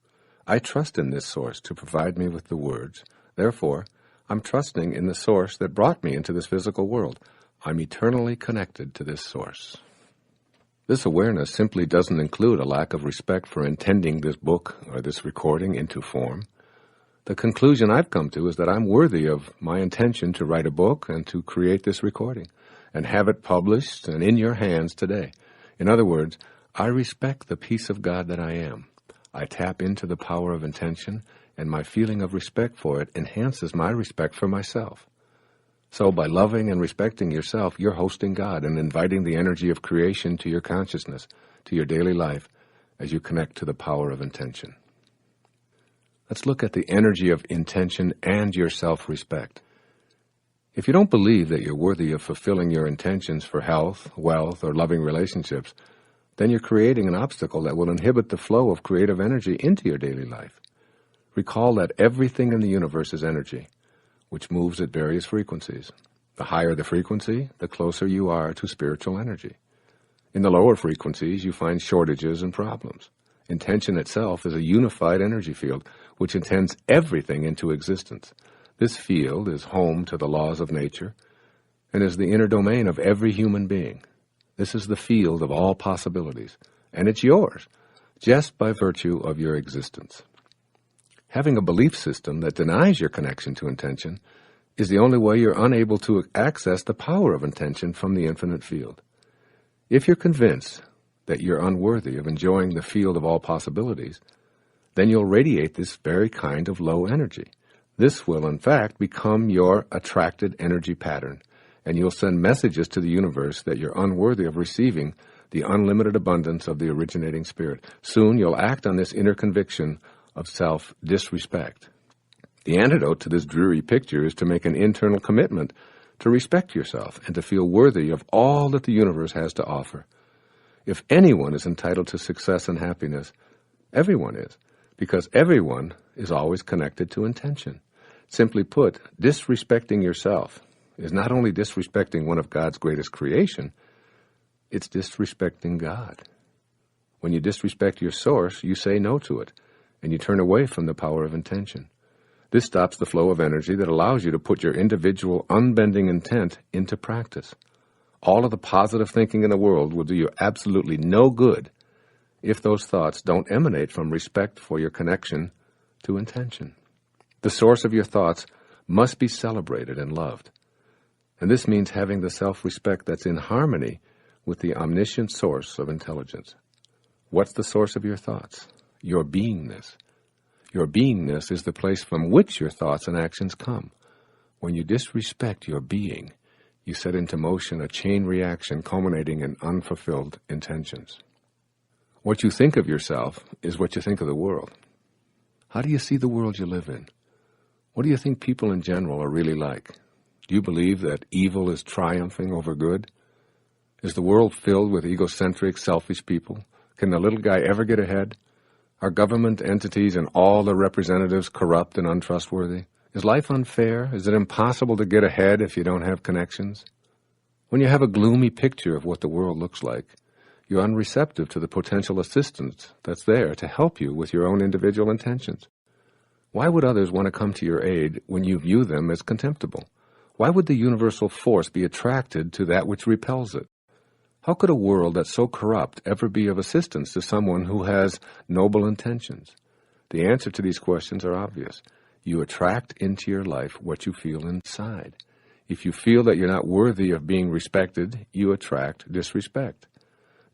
I trust in this source to provide me with the words. Therefore, I'm trusting in the source that brought me into this physical world. I'm eternally connected to this source. This awareness simply doesn't include a lack of respect for intending this book or this recording into form. The conclusion I've come to is that I'm worthy of my intention to write a book and to create this recording and have it published and in your hands today. In other words, I respect the peace of God that I am. I tap into the power of intention, and my feeling of respect for it enhances my respect for myself. So by loving and respecting yourself, you're hosting God and inviting the energy of creation to your consciousness, to your daily life, as you connect to the power of intention. Let's look at the energy of intention and your self-respect. If you don't believe that you're worthy of fulfilling your intentions for health, wealth, or loving relationships, then you're creating an obstacle that will inhibit the flow of creative energy into your daily life. Recall that everything in the universe is energy, which moves at various frequencies. The higher the frequency, the closer you are to spiritual energy. In the lower frequencies, you find shortages and problems. Intention itself is a unified energy field which intends everything into existence. This field is home to the laws of nature and is the inner domain of every human being. This is the field of all possibilities, and it's yours, just by virtue of your existence. Having a belief system that denies your connection to intention is the only way you're unable to access the power of intention from the infinite field. If you're convinced that you're unworthy of enjoying the field of all possibilities, then you'll radiate this very kind of low energy. This will, in fact, become your attracted energy pattern, and you'll send messages to the universe that you're unworthy of receiving the unlimited abundance of the originating spirit. Soon you'll act on this inner conviction of self-disrespect. The antidote to this dreary picture is to make an internal commitment to respect yourself and to feel worthy of all that the universe has to offer. If anyone is entitled to success and happiness, everyone is, because everyone is always connected to intention. Simply put, disrespecting yourself is not only disrespecting one of God's greatest creation, it's disrespecting God. When you disrespect your source, you say no to it, and you turn away from the power of intention. This stops the flow of energy that allows you to put your individual unbending intent into practice. All of the positive thinking in the world will do you absolutely no good if those thoughts don't emanate from respect for your connection to intention. The source of your thoughts must be celebrated and loved. And this means having the self-respect that's in harmony with the omniscient source of intelligence. What's the source of your thoughts? Your beingness. Your beingness is the place from which your thoughts and actions come. When you disrespect your being, you set into motion a chain reaction culminating in unfulfilled intentions. What you think of yourself is what you think of the world. How do you see the world you live in? What do you think people in general are really like? Do you believe that evil is triumphing over good? Is the world filled with egocentric, selfish people? Can the little guy ever get ahead? Are government entities and all their representatives corrupt and untrustworthy? Is life unfair? Is it impossible to get ahead if you don't have connections? When you have a gloomy picture of what the world looks like, you're unreceptive to the potential assistance that's there to help you with your own individual intentions. Why would others want to come to your aid when you view them as contemptible? Why would the universal force be attracted to that which repels it? How could a world that's so corrupt ever be of assistance to someone who has noble intentions? The answer to these questions are obvious. You attract into your life what you feel inside. If you feel that you're not worthy of being respected, you attract disrespect.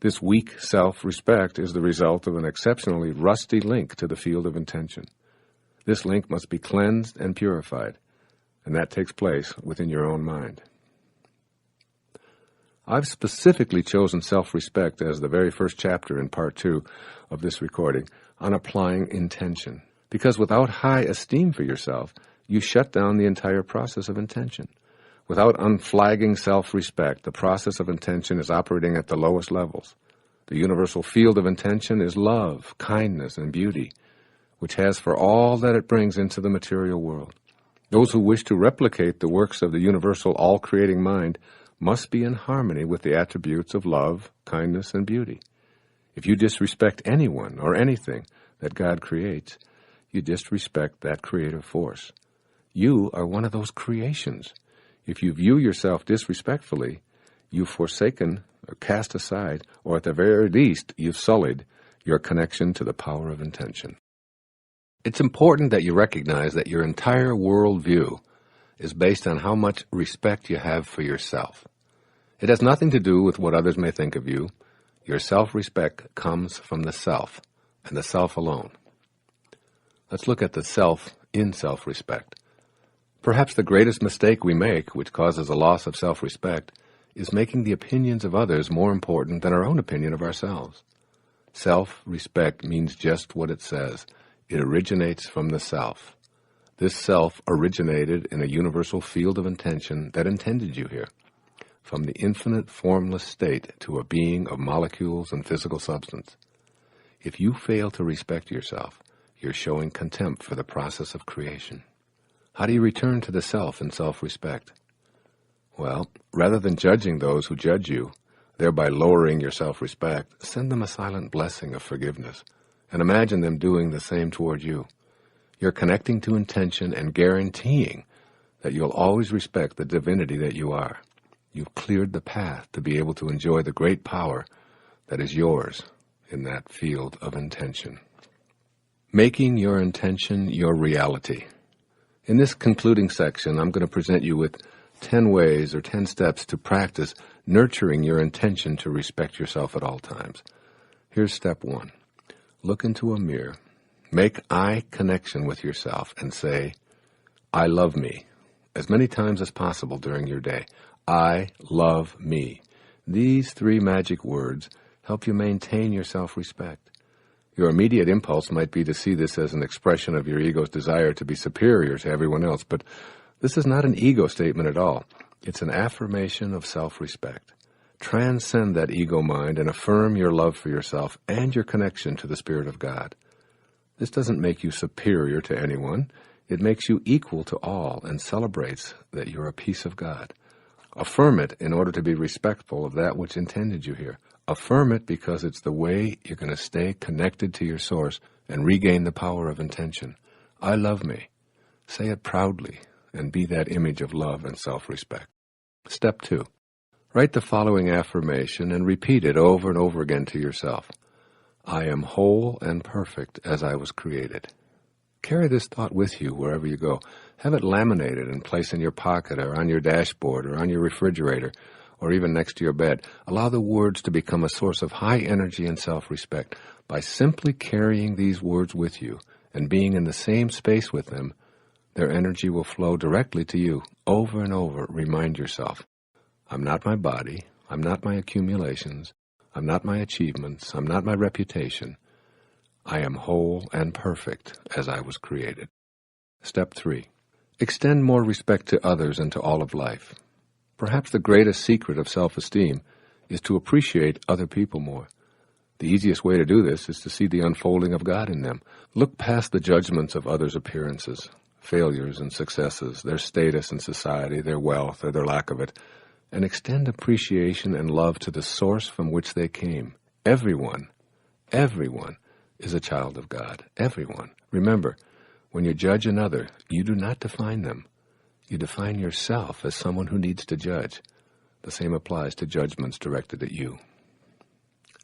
This weak self-respect is the result of an exceptionally rusty link to the field of intention. This link must be cleansed and purified, and that takes place within your own mind. I've specifically chosen self-respect as the very first chapter in part 2 of this recording on applying intention, because without high esteem for yourself, you shut down the entire process of intention. Without unflagging self-respect, the process of intention is operating at the lowest levels. The universal field of intention is love, kindness, and beauty, which has for all that it brings into the material world. Those who wish to replicate the works of the universal all-creating mind must be in harmony with the attributes of love, kindness, and beauty. If you disrespect anyone or anything that God creates, you disrespect that creative force. You are one of those creations. If you view yourself disrespectfully, you've forsaken or cast aside, or at the very least, you've sullied your connection to the power of intention. It's important that you recognize that your entire worldview is based on how much respect you have for yourself. It has nothing to do with what others may think of you. Your self-respect comes from the self, and the self alone. Let's look at the self in self-respect. Perhaps the greatest mistake we make, which causes a loss of self-respect, is making the opinions of others more important than our own opinion of ourselves. Self-respect means just what it says. It originates from the self. This self originated in a universal field of intention that intended you here, from the infinite formless state to a being of molecules and physical substance. If you fail to respect yourself, you're showing contempt for the process of creation. How do you return to the self in self-respect? Well, rather than judging those who judge you, thereby lowering your self-respect, send them a silent blessing of forgiveness, and imagine them doing the same toward you. You're connecting to intention and guaranteeing that you'll always respect the divinity that you are. You've cleared the path to be able to enjoy the great power that is yours in that field of intention. Making your intention your reality. In this concluding section, I'm going to present you with 10 ways or 10 steps to practice nurturing your intention to respect yourself at all times. Here's step 1. Look into a mirror. Make eye connection with yourself and say, I love me, as many times as possible during your day. I love me. These 3 magic words help you maintain your self-respect. Your immediate impulse might be to see this as an expression of your ego's desire to be superior to everyone else, but this is not an ego statement at all. It's an affirmation of self-respect. Transcend that ego mind and affirm your love for yourself and your connection to the Spirit of God. This doesn't make you superior to anyone. It makes you equal to all and celebrates that you're a piece of God. Affirm it in order to be respectful of that which intended you here. Affirm it because it's the way you're going to stay connected to your source and regain the power of intention. I love me. Say it proudly and be that image of love and self-respect. Step 2. Write the following affirmation and repeat it over and over again to yourself. I am whole and perfect as I was created. Carry this thought with you wherever you go. Have it laminated and placed in your pocket or on your dashboard or on your refrigerator or even next to your bed. Allow the words to become a source of high energy and self-respect. By simply carrying these words with you and being in the same space with them, their energy will flow directly to you. Over and over, remind yourself, I'm not my body, I'm not my accumulations, I'm not my achievements, I'm not my reputation. I am whole and perfect as I was created. Step 3. Extend more respect to others and to all of life. Perhaps the greatest secret of self-esteem is to appreciate other people more. The easiest way to do this is to see the unfolding of God in them. Look past the judgments of others' appearances, failures and successes, their status in society, their wealth or their lack of it, and extend appreciation and love to the source from which they came. Everyone is a child of God. Everyone. Remember, when you judge another, you do not define them. You define yourself as someone who needs to judge. The same applies to judgments directed at you.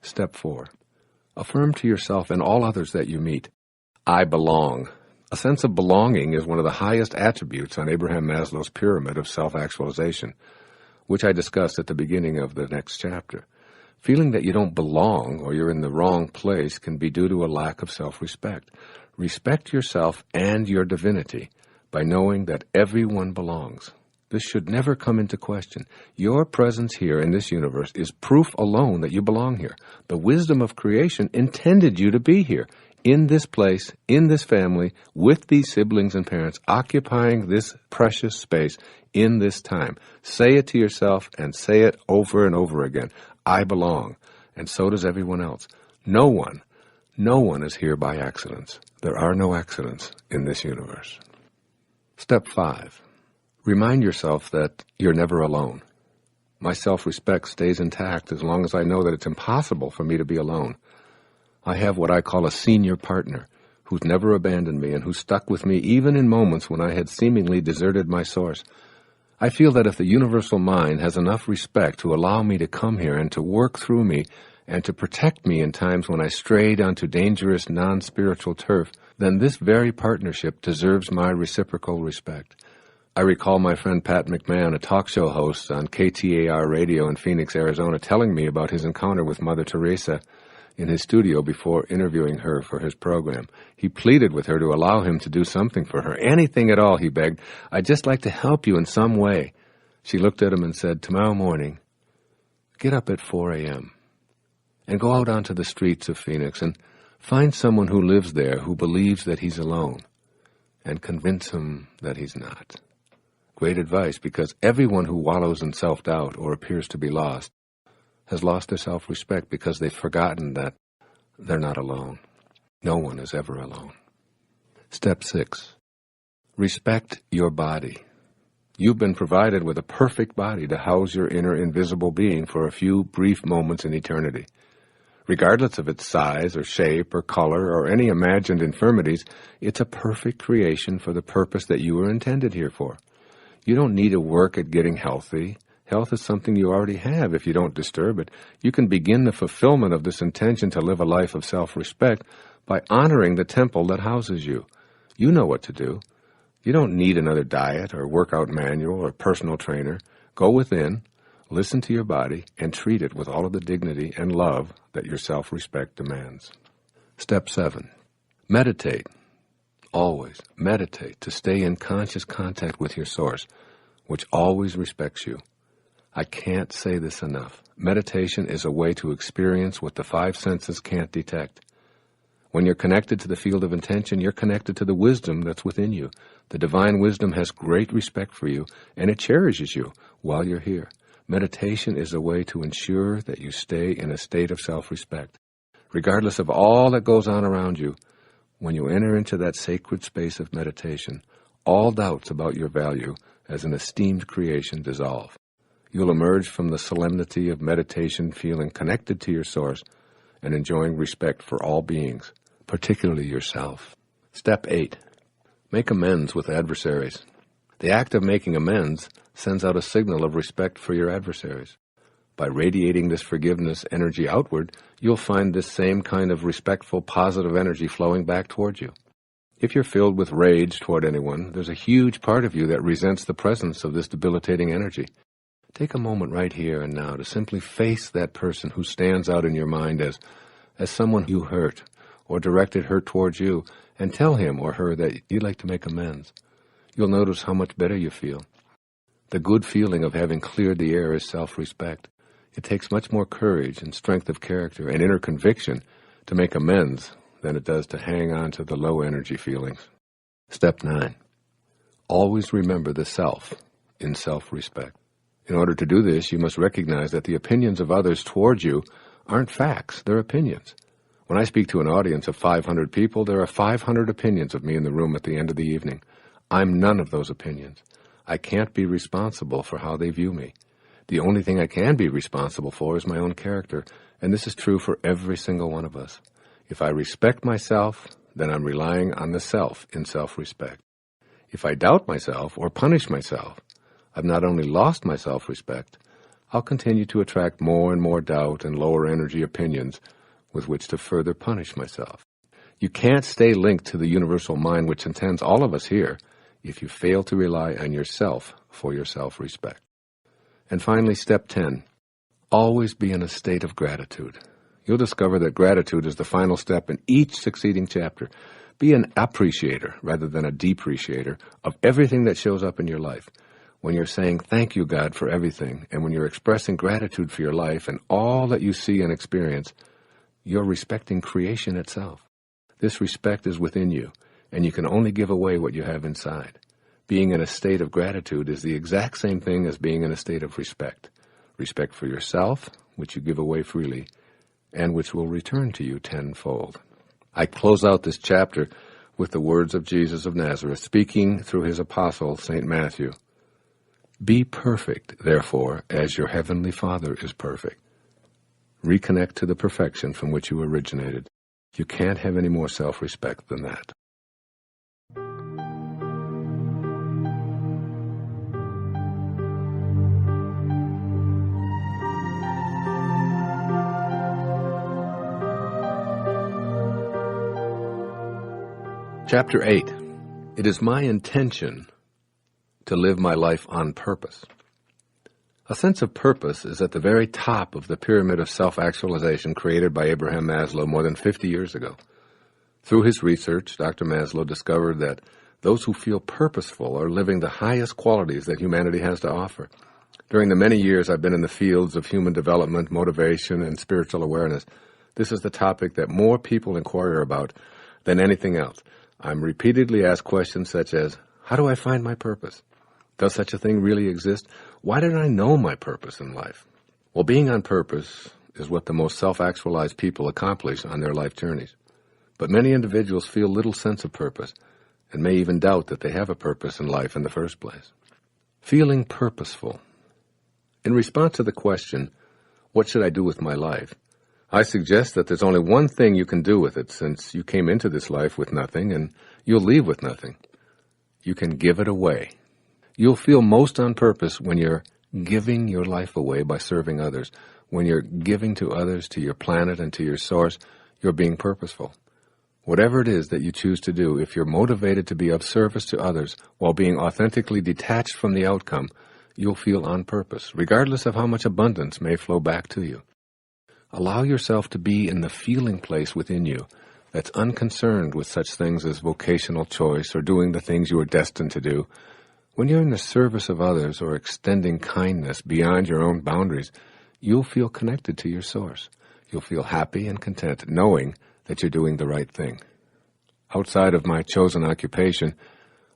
Step 4. Affirm to yourself and all others that you meet, I belong. A sense of belonging is one of the highest attributes on Abraham Maslow's pyramid of self-actualization, which I discussed at the beginning of the next chapter. Feeling that you don't belong or you're in the wrong place can be due to a lack of self-respect. Respect yourself and your divinity by knowing that everyone belongs. This should never come into question. Your presence here in this universe is proof alone that you belong here. The wisdom of creation intended you to be here, in this place, in this family, with these siblings and parents, occupying this precious space in this time. Say it to yourself and say it over and over again. I belong, and so does everyone else. No one is here by accidents. There are no accidents in this universe. Step 5. Remind yourself that you're never alone. My self-respect stays intact as long as I know that it's impossible for me to be alone. I have what I call a senior partner who's never abandoned me and who stuck with me even in moments when I had seemingly deserted my source. I feel that if the universal mind has enough respect to allow me to come here and to work through me and to protect me in times when I strayed onto dangerous non-spiritual turf, then this very partnership deserves my reciprocal respect. I recall my friend Pat McMahon, a talk show host on KTAR radio in Phoenix, Arizona, telling me about his encounter with Mother Teresa in his studio before interviewing her for his program. He pleaded with her to allow him to do something for her. Anything at all, he begged. I'd just like to help you in some way. She looked at him and said, tomorrow morning, get up at 4 a.m. and go out onto the streets of Phoenix and find someone who lives there who believes that he's alone and convince him that he's not. Great advice, because everyone who wallows in self-doubt or appears to be lost has lost their self-respect because they've forgotten that they're not alone. No one is ever alone. Step 6. Respect your body. You've been provided with a perfect body to house your inner invisible being for a few brief moments in eternity. Regardless of its size or shape or color or any imagined infirmities, it's a perfect creation for the purpose that you were intended here for. You don't need to work at getting healthy. Health is something you already have if you don't disturb it. You can begin the fulfillment of this intention to live a life of self-respect by honoring the temple that houses you. You know what to do. You don't need another diet or workout manual or personal trainer. Go within, listen to your body, and treat it with all of the dignity and love that your self-respect demands. Step 7. Meditate. Always meditate to stay in conscious contact with your source, which always respects you. I can't say this enough. Meditation is a way to experience what the 5 senses can't detect. When you're connected to the field of intention, you're connected to the wisdom that's within you. The divine wisdom has great respect for you, and it cherishes you while you're here. Meditation is a way to ensure that you stay in a state of self-respect. Regardless of all that goes on around you, when you enter into that sacred space of meditation, all doubts about your value as an esteemed creation dissolve. You'll emerge from the solemnity of meditation feeling connected to your source and enjoying respect for all beings, particularly yourself. Step 8. Make amends with adversaries. The act of making amends sends out a signal of respect for your adversaries. By radiating this forgiveness energy outward, you'll find this same kind of respectful, positive energy flowing back towards you. If you're filled with rage toward anyone, there's a huge part of you that resents the presence of this debilitating energy. Take a moment right here and now to simply face that person who stands out in your mind as someone you hurt or directed hurt towards you, and tell him or her that you'd like to make amends. You'll notice how much better you feel. The good feeling of having cleared the air is self-respect. It takes much more courage and strength of character and inner conviction to make amends than it does to hang on to the low-energy feelings. Step 9. Always remember the self in self-respect. In order to do this, you must recognize that the opinions of others towards you aren't facts, they're opinions. When I speak to an audience of 500 people, there are 500 opinions of me in the room at the end of the evening. I'm none of those opinions. I can't be responsible for how they view me. The only thing I can be responsible for is my own character, and this is true for every single one of us. If I respect myself, then I'm relying on the self in self-respect. If I doubt myself or punish myself, I've not only lost my self-respect, I'll continue to attract more and more doubt and lower energy opinions with which to further punish myself. You can't stay linked to the universal mind which intends all of us here if you fail to rely on yourself for your self-respect. And finally, step 10, always be in a state of gratitude. You'll discover that gratitude is the final step in each succeeding chapter. Be an appreciator rather than a depreciator of everything that shows up in your life. When you're saying thank you, God, for everything, and when you're expressing gratitude for your life and all that you see and experience, you're respecting creation itself. This respect is within you, and you can only give away what you have inside. Being in a state of gratitude is the exact same thing as being in a state of respect. Respect for yourself, which you give away freely, and which will return to you tenfold. I close out this chapter with the words of Jesus of Nazareth, speaking through his apostle, St. Matthew. Be perfect, therefore, as your heavenly Father is perfect. Reconnect to the perfection from which you originated. You can't have any more self-respect than that. Chapter 8. It is my intention to live my life on purpose. A sense of purpose is at the very top of the pyramid of self-actualization created by Abraham Maslow more than 50 years ago. Through his research, Dr. Maslow discovered that those who feel purposeful are living the highest qualities that humanity has to offer. During the many years I've been in the fields of human development, motivation, and spiritual awareness, this is the topic that more people inquire about than anything else. I'm repeatedly asked questions such as, how do I find my purpose? Does such a thing really exist? Why didn't I know my purpose in life? Well, being on purpose is what the most self-actualized people accomplish on their life journeys. But many individuals feel little sense of purpose and may even doubt that they have a purpose in life in the first place. Feeling purposeful. In response to the question, what should I do with my life? I suggest that there's only one thing you can do with it, since you came into this life with nothing and you'll leave with nothing. You can give it away. You'll feel most on purpose when you're giving your life away by serving others. When you're giving to others, to your planet, and to your source, you're being purposeful. Whatever it is that you choose to do, if you're motivated to be of service to others while being authentically detached from the outcome, you'll feel on purpose, regardless of how much abundance may flow back to you. Allow yourself to be in the feeling place within you that's unconcerned with such things as vocational choice or doing the things you are destined to do. When you're in the service of others or extending kindness beyond your own boundaries, you'll feel connected to your source. You'll feel happy and content knowing that you're doing the right thing. Outside of my chosen occupation,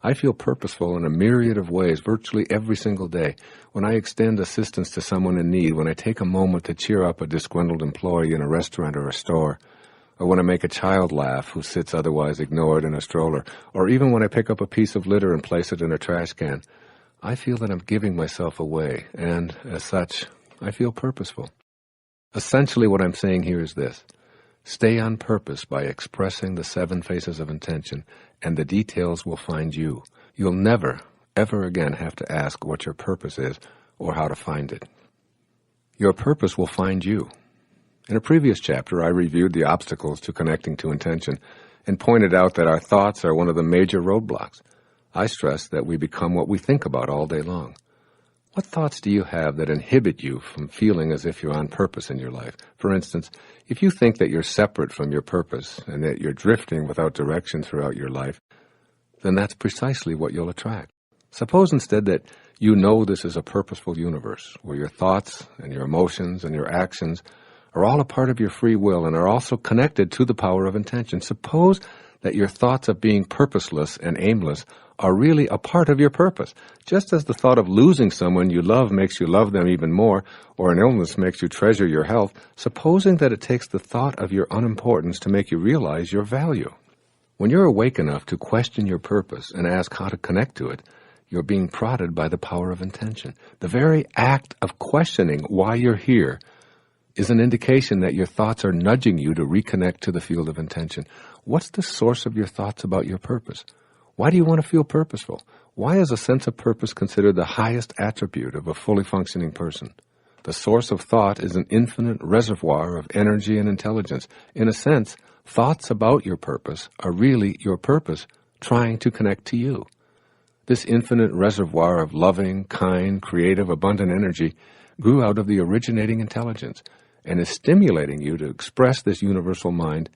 I feel purposeful in a myriad of ways virtually every single day. When I extend assistance to someone in need, when I take a moment to cheer up a disgruntled employee in a restaurant or a store, or when I make a child laugh who sits otherwise ignored in a stroller, or even when I pick up a piece of litter and place it in a trash can, I feel that I'm giving myself away, and, as such, I feel purposeful. Essentially what I'm saying here is this. Stay on purpose by expressing the 7 phases of intention, and the details will find you. You'll never, ever again have to ask what your purpose is or how to find it. Your purpose will find you. In a previous chapter, I reviewed the obstacles to connecting to intention and pointed out that our thoughts are one of the major roadblocks. I stressed that we become what we think about all day long. What thoughts do you have that inhibit you from feeling as if you're on purpose in your life? For instance, if you think that you're separate from your purpose and that you're drifting without direction throughout your life, then that's precisely what you'll attract. Suppose instead that you know this is a purposeful universe where your thoughts and your emotions and your actions are all a part of your free will and are also connected to the power of intention. Suppose that your thoughts of being purposeless and aimless are really a part of your purpose. Just as the thought of losing someone you love makes you love them even more, or an illness makes you treasure your health, supposing that it takes the thought of your unimportance to make you realize your value. When you're awake enough to question your purpose and ask how to connect to it, you're being prodded by the power of intention. The very act of questioning why you're here is an indication that your thoughts are nudging you to reconnect to the field of intention. What's the source of your thoughts about your purpose? Why do you want to feel purposeful? Why is a sense of purpose considered the highest attribute of a fully functioning person? The source of thought is an infinite reservoir of energy and intelligence. In a sense, thoughts about your purpose are really your purpose trying to connect to you. This infinite reservoir of loving, kind, creative, abundant energy grew out of the originating intelligence and is stimulating you to express this universal mind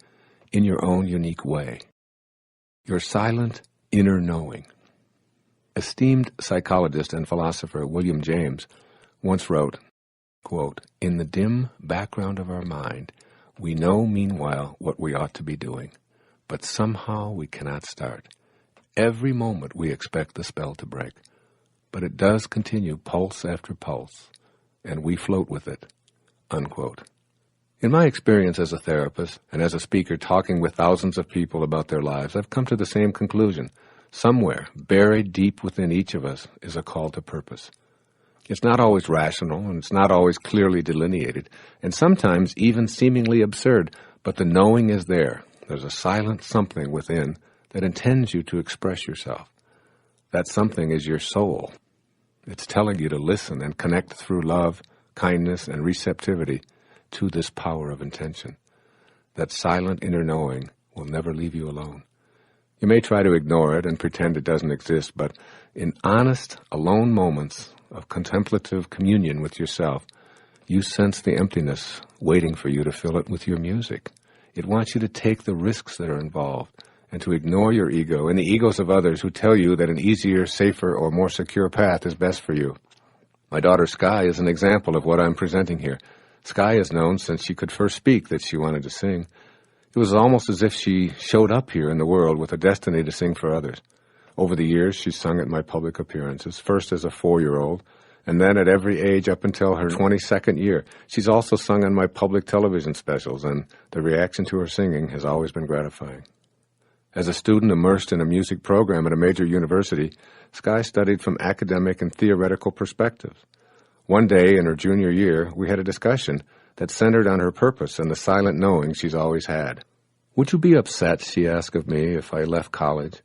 in your own unique way. Your silent inner knowing. Esteemed psychologist and philosopher William James once wrote, quote, "In the dim background of our mind, we know meanwhile what we ought to be doing, but somehow we cannot start. Every moment we expect the spell to break, but it does continue pulse after pulse, and we float with it." Unquote. In my experience as a therapist and as a speaker talking with thousands of people about their lives, I've come to the same conclusion. Somewhere, buried deep within each of us, is a call to purpose. It's not always rational, and it's not always clearly delineated, and sometimes even seemingly absurd, but the knowing is there. There's a silent something within that intends you to express yourself. That something is your soul. It's telling you to listen and connect through love, kindness, and receptivity to this power of intention. That silent inner knowing will never leave you alone. You may try to ignore it and pretend it doesn't exist, but in honest, alone moments of contemplative communion with yourself, you sense the emptiness waiting for you to fill it with your music. It wants you to take the risks that are involved and to ignore your ego and the egos of others who tell you that an easier, safer, or more secure path is best for you. My daughter Sky is an example of what I'm presenting here. Sky has known since she could first speak that she wanted to sing. It was almost as if she showed up here in the world with a destiny to sing for others. Over the years, she's sung at my public appearances, first as a 4-year-old, and then at every age up until her 22nd year. She's also sung on my public television specials, and the reaction to her singing has always been gratifying. As a student immersed in a music program at a major university, Sky studied from academic and theoretical perspectives. One day in her junior year, we had a discussion that centered on her purpose and the silent knowing she's always had. "Would you be upset," she asked of me, "if I left college?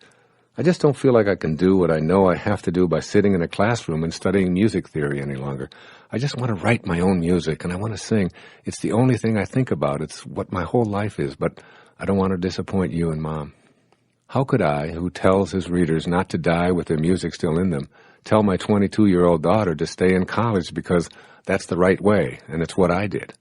I just don't feel like I can do what I know I have to do by sitting in a classroom and studying music theory any longer. I just want to write my own music, and I want to sing. It's the only thing I think about. It's what my whole life is, but I don't want to disappoint you and Mom." How could I, who tells his readers not to die with their music still in them, tell my 22-year-old daughter to stay in college because that's the right way, and it's what I did?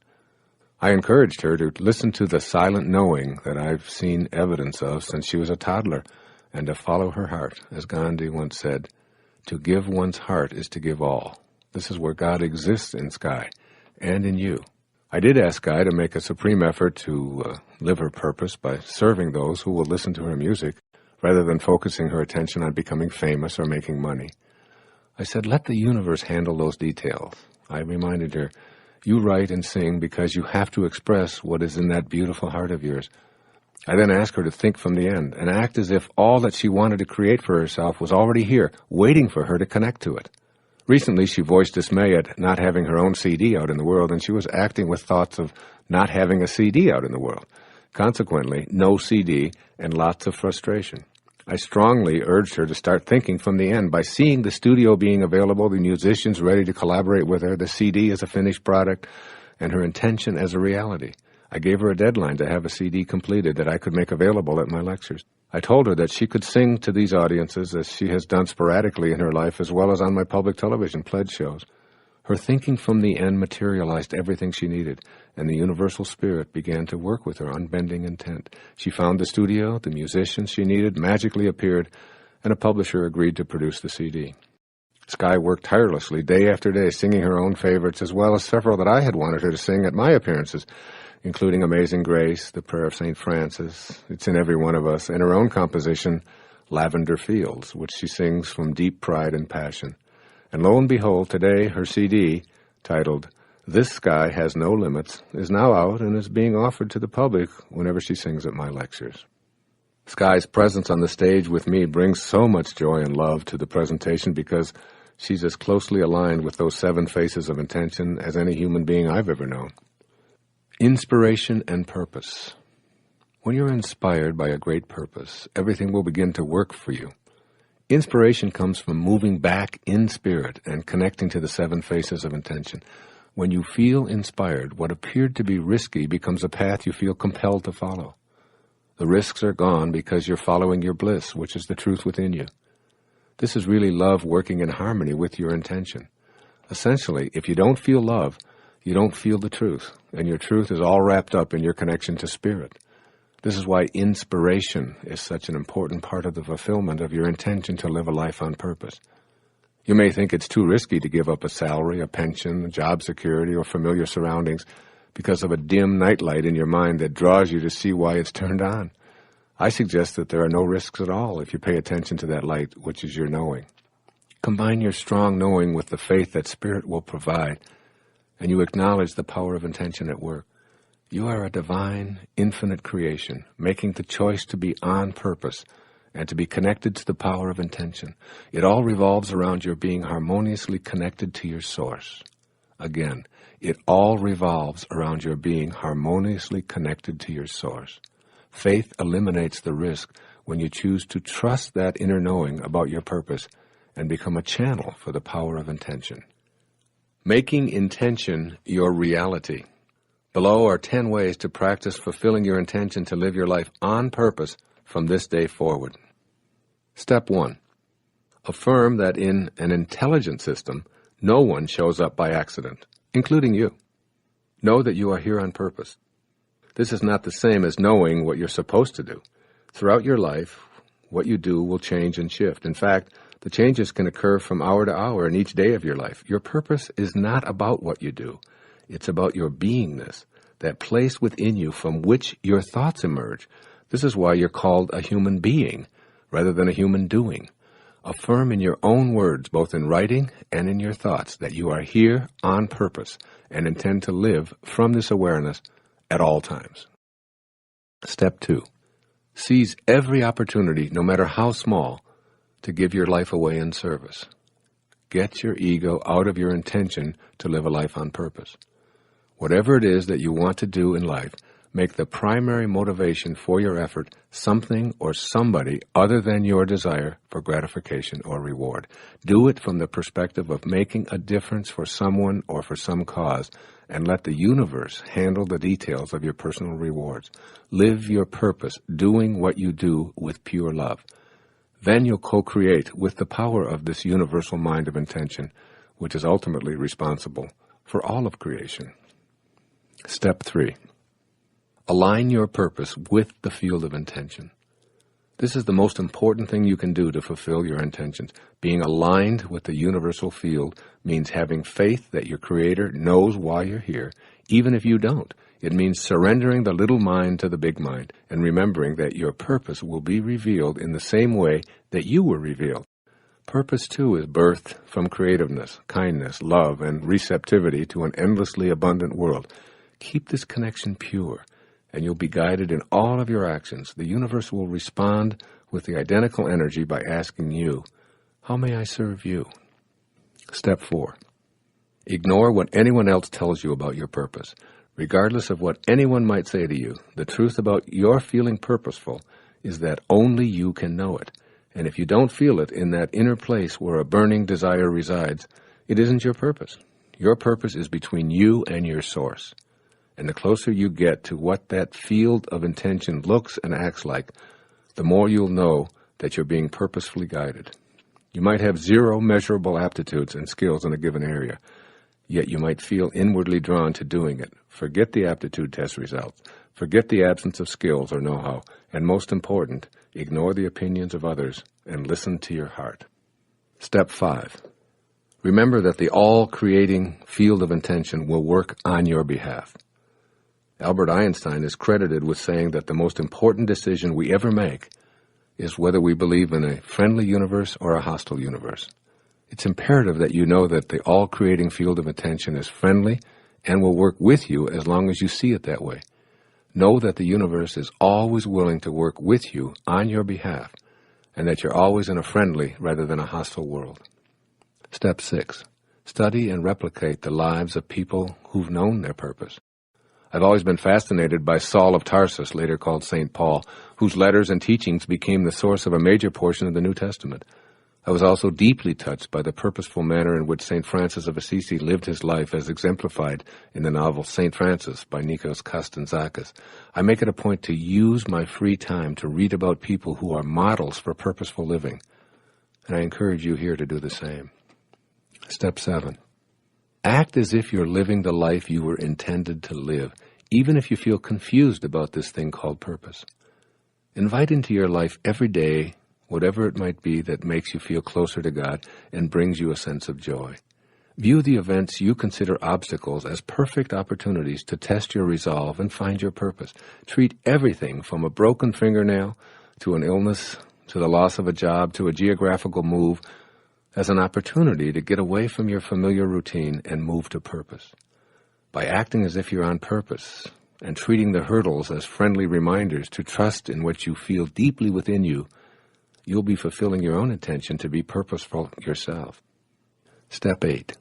I encouraged her to listen to the silent knowing that I've seen evidence of since she was a toddler, and to follow her heart. As Gandhi once said, "To give one's heart is to give all." This is where God exists in Sky, and in you. I did ask Sky to make a supreme effort to live her purpose by serving those who will listen to her music, rather than focusing her attention on becoming famous or making money. I said, "Let the universe handle those details." I reminded her, "You write and sing because you have to express what is in that beautiful heart of yours." I then asked her to think from the end and act as if all that she wanted to create for herself was already here, waiting for her to connect to it. Recently, she voiced dismay at not having her own CD out in the world, and she was acting with thoughts of not having a CD out in the world. Consequently, no CD and lots of frustration. I strongly urged her to start thinking from the end by seeing the studio being available, the musicians ready to collaborate with her, the CD as a finished product, and her intention as a reality. I gave her a deadline to have a CD completed that I could make available at my lectures. I told her that she could sing to these audiences as she has done sporadically in her life, as well as on my public television pledge shows. Her thinking from the end materialized everything she needed, and the universal spirit began to work with her unbending intent. She found the studio, the musicians she needed magically appeared, and a publisher agreed to produce the CD. Sky worked tirelessly day after day, singing her own favorites, as well as several that I had wanted her to sing at my appearances, including Amazing Grace, The Prayer of St. Francis, It's in Every One of Us, and her own composition, Lavender Fields, which she sings from deep pride and passion. And lo and behold, today her CD, titled This Sky Has No Limits, is now out and is being offered to the public whenever she sings at my lectures. Sky's presence on the stage with me brings so much joy and love to the presentation because she's as closely aligned with those 7 faces of intention as any human being I've ever known. Inspiration and purpose. When you're inspired by a great purpose, everything will begin to work for you. Inspiration comes from moving back in spirit and connecting to the 7 faces of intention. When you feel inspired, what appeared to be risky becomes a path you feel compelled to follow. The risks are gone because you're following your bliss, which is the truth within you. This is really love working in harmony with your intention. Essentially, if you don't feel love, you don't feel the truth, and your truth is all wrapped up in your connection to spirit. This is why inspiration is such an important part of the fulfillment of your intention to live a life on purpose. You may think it's too risky to give up a salary, a pension, job security, or familiar surroundings because of a dim nightlight in your mind that draws you to see why it's turned on. I suggest that there are no risks at all if you pay attention to that light, which is your knowing. Combine your strong knowing with the faith that Spirit will provide, and you acknowledge the power of intention at work. You are a divine, infinite creation, making the choice to be on purpose and to be connected to the power of intention. It all revolves around your being harmoniously connected to your source. Again, it all revolves around your being harmoniously connected to your source. Faith eliminates the risk when you choose to trust that inner knowing about your purpose and become a channel for the power of intention. Making intention your reality. Below are 10 ways to practice fulfilling your intention to live your life on purpose from this day forward. Step 1. Affirm that in an intelligent system, no one shows up by accident, including you. Know that you are here on purpose. This is not the same as knowing what you're supposed to do. Throughout your life, what you do will change and shift. In fact, the changes can occur from hour to hour in each day of your life. Your purpose is not about what you do. It's about your beingness, that place within you from which your thoughts emerge. This is why you're called a human being rather than a human doing. Affirm in your own words, both in writing and in your thoughts, that you are here on purpose and intend to live from this awareness at all times. Step 2. Seize every opportunity, no matter how small, to give your life away in service. Get your ego out of your intention to live a life on purpose. Whatever it is that you want to do in life, make the primary motivation for your effort something or somebody other than your desire for gratification or reward. Do it from the perspective of making a difference for someone or for some cause, and let the universe handle the details of your personal rewards. Live your purpose, doing what you do with pure love. Then you'll co-create with the power of this universal mind of intention, which is ultimately responsible for all of creation. Step 3. Align your purpose with the field of intention. This is the most important thing you can do to fulfill your intentions. Being aligned with the universal field means having faith that your Creator knows why you're here, even if you don't. It means surrendering the little mind to the big mind and remembering that your purpose will be revealed in the same way that you were revealed. Purpose, too, is birthed from creativeness, kindness, love, and receptivity to an endlessly abundant world. Keep this connection pure, and you'll be guided in all of your actions. The universe will respond with the identical energy by asking you, "How may I serve you?" Step 4. Ignore what anyone else tells you about your purpose. Regardless of what anyone might say to you, the truth about your feeling purposeful is that only you can know it. And if you don't feel it in that inner place where a burning desire resides, it isn't your purpose. Your purpose is between you and your source. And the closer you get to what that field of intention looks and acts like, the more you'll know that you're being purposefully guided. You might have 0 measurable aptitudes and skills in a given area, yet you might feel inwardly drawn to doing it. Forget the aptitude test results. Forget the absence of skills or know-how. And most important, ignore the opinions of others and listen to your heart. Step 5. Remember that the all-creating field of intention will work on your behalf. Albert Einstein is credited with saying that the most important decision we ever make is whether we believe in a friendly universe or a hostile universe. It's imperative that you know that the all-creating field of intention is friendly and will work with you as long as you see it that way. Know that the universe is always willing to work with you on your behalf, and that you're always in a friendly rather than a hostile world. Step 6. Study and replicate the lives of people who've known their purpose. I've always been fascinated by Saul of Tarsus, later called St. Paul, whose letters and teachings became the source of a major portion of the New Testament. I was also deeply touched by the purposeful manner in which St. Francis of Assisi lived his life as exemplified in the novel St. Francis by Nikos Kazantzakis. I make it a point to use my free time to read about people who are models for purposeful living, and I encourage you here to do the same. Step 7. Act as if you're living the life you were intended to live, even if you feel confused about this thing called purpose. Invite into your life every day whatever it might be that makes you feel closer to God and brings you a sense of joy. View the events you consider obstacles as perfect opportunities to test your resolve and find your purpose. Treat everything from a broken fingernail to an illness, to the loss of a job, to a geographical move, as an opportunity to get away from your familiar routine and move to purpose. By acting as if you're on purpose and treating the hurdles as friendly reminders to trust in what you feel deeply within you, you'll be fulfilling your own intention to be purposeful yourself. Step 8.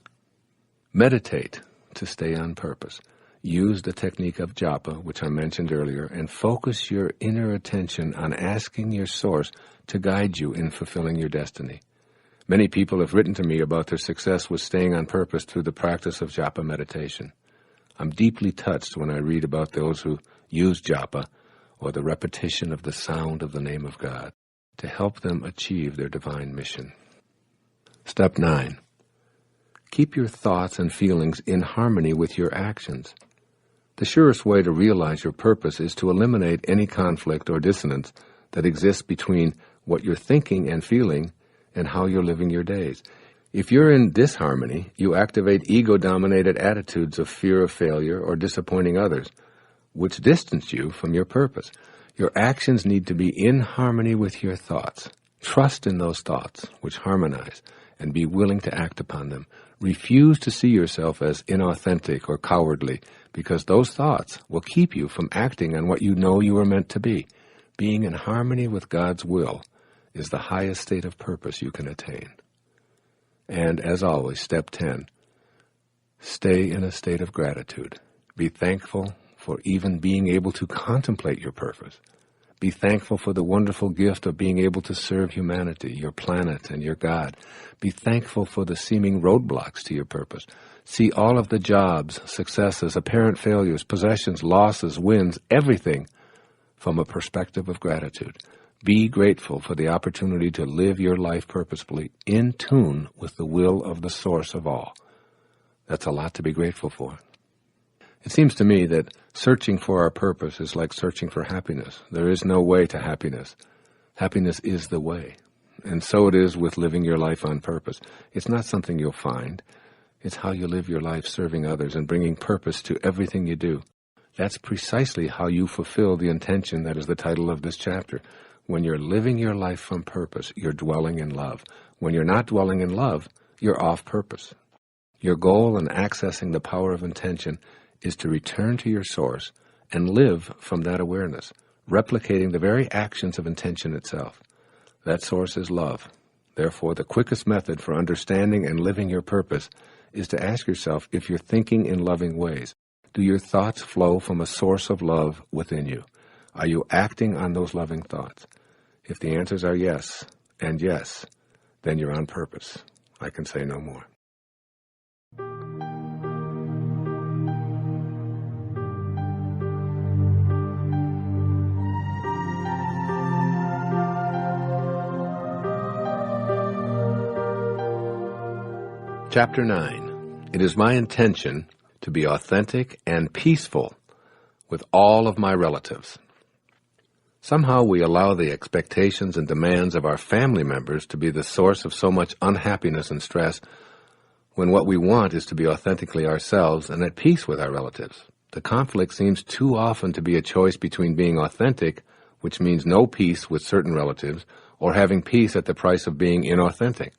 Meditate to stay on purpose. Use the technique of japa, which I mentioned earlier, and focus your inner attention on asking your source to guide you in fulfilling your destiny. Many people have written to me about their success with staying on purpose through the practice of japa meditation. I'm deeply touched when I read about those who use japa, or the repetition of the sound of the name of God, to help them achieve their divine mission. Step 9. Keep your thoughts and feelings in harmony with your actions. The surest way to realize your purpose is to eliminate any conflict or dissonance that exists between what you're thinking and feeling and how you're living your days. If you're in disharmony, you activate ego-dominated attitudes of fear of failure or disappointing others, which distance you from your purpose. Your actions need to be in harmony with your thoughts. Trust in those thoughts, which harmonize, and be willing to act upon them. Refuse to see yourself as inauthentic or cowardly, because those thoughts will keep you from acting on what you know you are meant to be. Being in harmony with God's will is the highest state of purpose you can attain. And as always, step 10, stay in a state of gratitude. Be thankful for even being able to contemplate your purpose. Be thankful for the wonderful gift of being able to serve humanity, your planet, and your God. Be thankful for the seeming roadblocks to your purpose. See all of the jobs, successes, apparent failures, possessions, losses, wins, everything from a perspective of gratitude. Be grateful for the opportunity to live your life purposefully, in tune with the will of the source of all. That's a lot to be grateful for. It seems to me that searching for our purpose is like searching for happiness. There is no way to happiness. Happiness is the way. And so it is with living your life on purpose. It's not something you'll find. It's how you live your life serving others and bringing purpose to everything you do. That's precisely how you fulfill the intention that is the title of this chapter. When you're living your life from purpose, you're dwelling in love. When you're not dwelling in love, you're off purpose. Your goal in accessing the power of intention is to return to your source and live from that awareness, replicating the very actions of intention itself. That source is love. Therefore, the quickest method for understanding and living your purpose is to ask yourself if you're thinking in loving ways. Do your thoughts flow from a source of love within you? Are you acting on those loving thoughts? If the answers are yes and yes, then you're on purpose. I can say no more. Chapter 9. It is my intention to be authentic and peaceful with all of my relatives. Somehow we allow the expectations and demands of our family members to be the source of so much unhappiness and stress, when what we want is to be authentically ourselves and at peace with our relatives. The conflict seems too often to be a choice between being authentic, which means no peace with certain relatives, or having peace at the price of being inauthentic.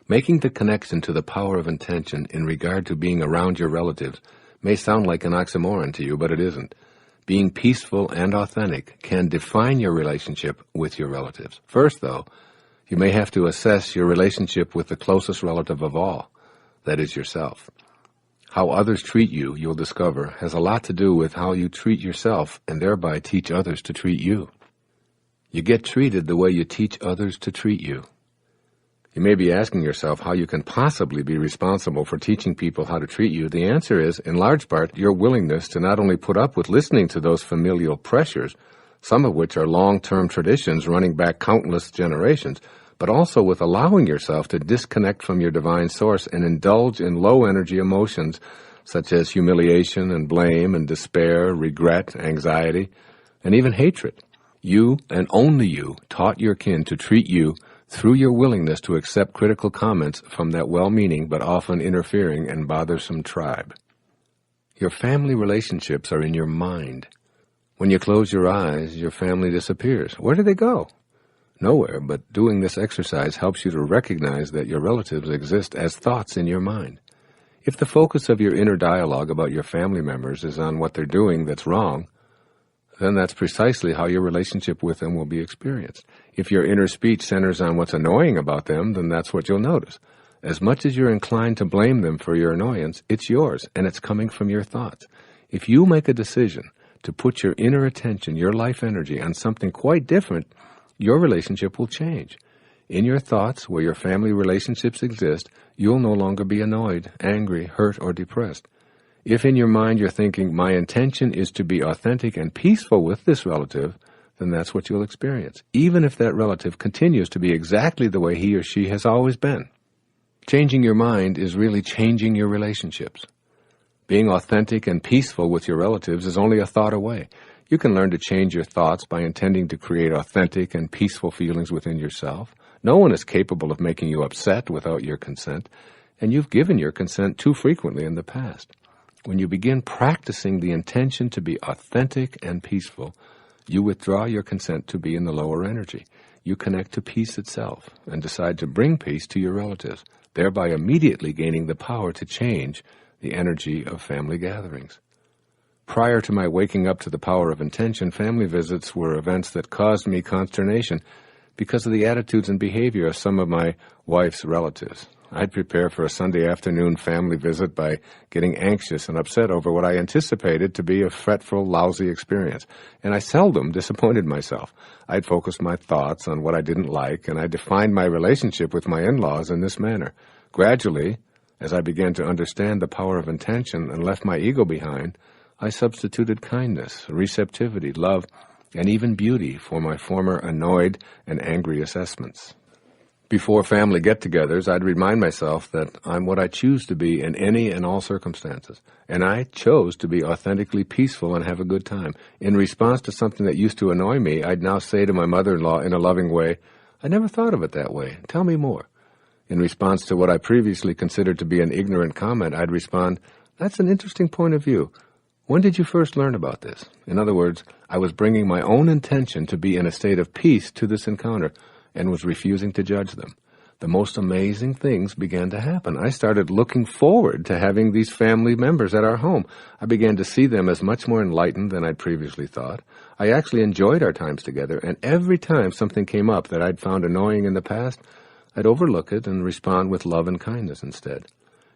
Making the connection to the power of intention in regard to being around your relatives may sound like an oxymoron to you, but it isn't. Being peaceful and authentic can define your relationship with your relatives. First, though, you may have to assess your relationship with the closest relative of all, that is yourself. How others treat you, you'll discover, has a lot to do with how you treat yourself and thereby teach others to treat you. You get treated the way you teach others to treat you. You may be asking yourself how you can possibly be responsible for teaching people how to treat you. The answer is, in large part, your willingness to not only put up with listening to those familial pressures, some of which are long-term traditions running back countless generations, but also with allowing yourself to disconnect from your divine source and indulge in low-energy emotions such as humiliation and blame and despair, regret, anxiety, and even hatred. You, and only you, taught your kin to treat you through your willingness to accept critical comments from that well-meaning but often interfering and bothersome tribe. Your family relationships are in your mind. When you close your eyes, your family disappears. Where do they go? Nowhere, but doing this exercise helps you to recognize that your relatives exist as thoughts in your mind. If the focus of your inner dialogue about your family members is on what they're doing that's wrong, then that's precisely how your relationship with them will be experienced. If your inner speech centers on what's annoying about them, then that's what you'll notice. As much as you're inclined to blame them for your annoyance, it's yours, and it's coming from your thoughts. If you make a decision to put your inner attention, your life energy, on something quite different, your relationship will change. In your thoughts, where your family relationships exist, you'll no longer be annoyed, angry, hurt, or depressed. If in your mind you're thinking, my intention is to be authentic and peaceful with this relative, then that's what you'll experience, even if that relative continues to be exactly the way he or she has always been. Changing your mind is really changing your relationships. Being authentic and peaceful with your relatives is only a thought away. You can learn to change your thoughts by intending to create authentic and peaceful feelings within yourself. No one is capable of making you upset without your consent, and you've given your consent too frequently in the past. When you begin practicing the intention to be authentic and peaceful, you withdraw your consent to be in the lower energy. You connect to peace itself and decide to bring peace to your relatives, thereby immediately gaining the power to change the energy of family gatherings. Prior to my waking up to the power of intention, family visits were events that caused me consternation because of the attitudes and behavior of some of my wife's relatives. I'd prepare for a Sunday afternoon family visit by getting anxious and upset over what I anticipated to be a fretful, lousy experience, and I seldom disappointed myself. I'd focused my thoughts on what I didn't like, and I defined my relationship with my in-laws in this manner. Gradually, as I began to understand the power of intention and left my ego behind, I substituted kindness, receptivity, love, and even beauty for my former annoyed and angry assessments. Before family get-togethers, I'd remind myself that I'm what I choose to be in any and all circumstances, and I chose to be authentically peaceful and have a good time. In response to something that used to annoy me, I'd now say to my mother-in-law in a loving way, I never thought of it that way. Tell me more. In response to what I previously considered to be an ignorant comment, I'd respond, that's an interesting point of view. When did you first learn about this? In other words, I was bringing my own intention to be in a state of peace to this encounter and was refusing to judge them. The most amazing things began to happen. I started looking forward to having these family members at our home. I began to see them as much more enlightened than I'd previously thought. I actually enjoyed our times together, and every time something came up that I'd found annoying in the past, I'd overlook it and respond with love and kindness instead.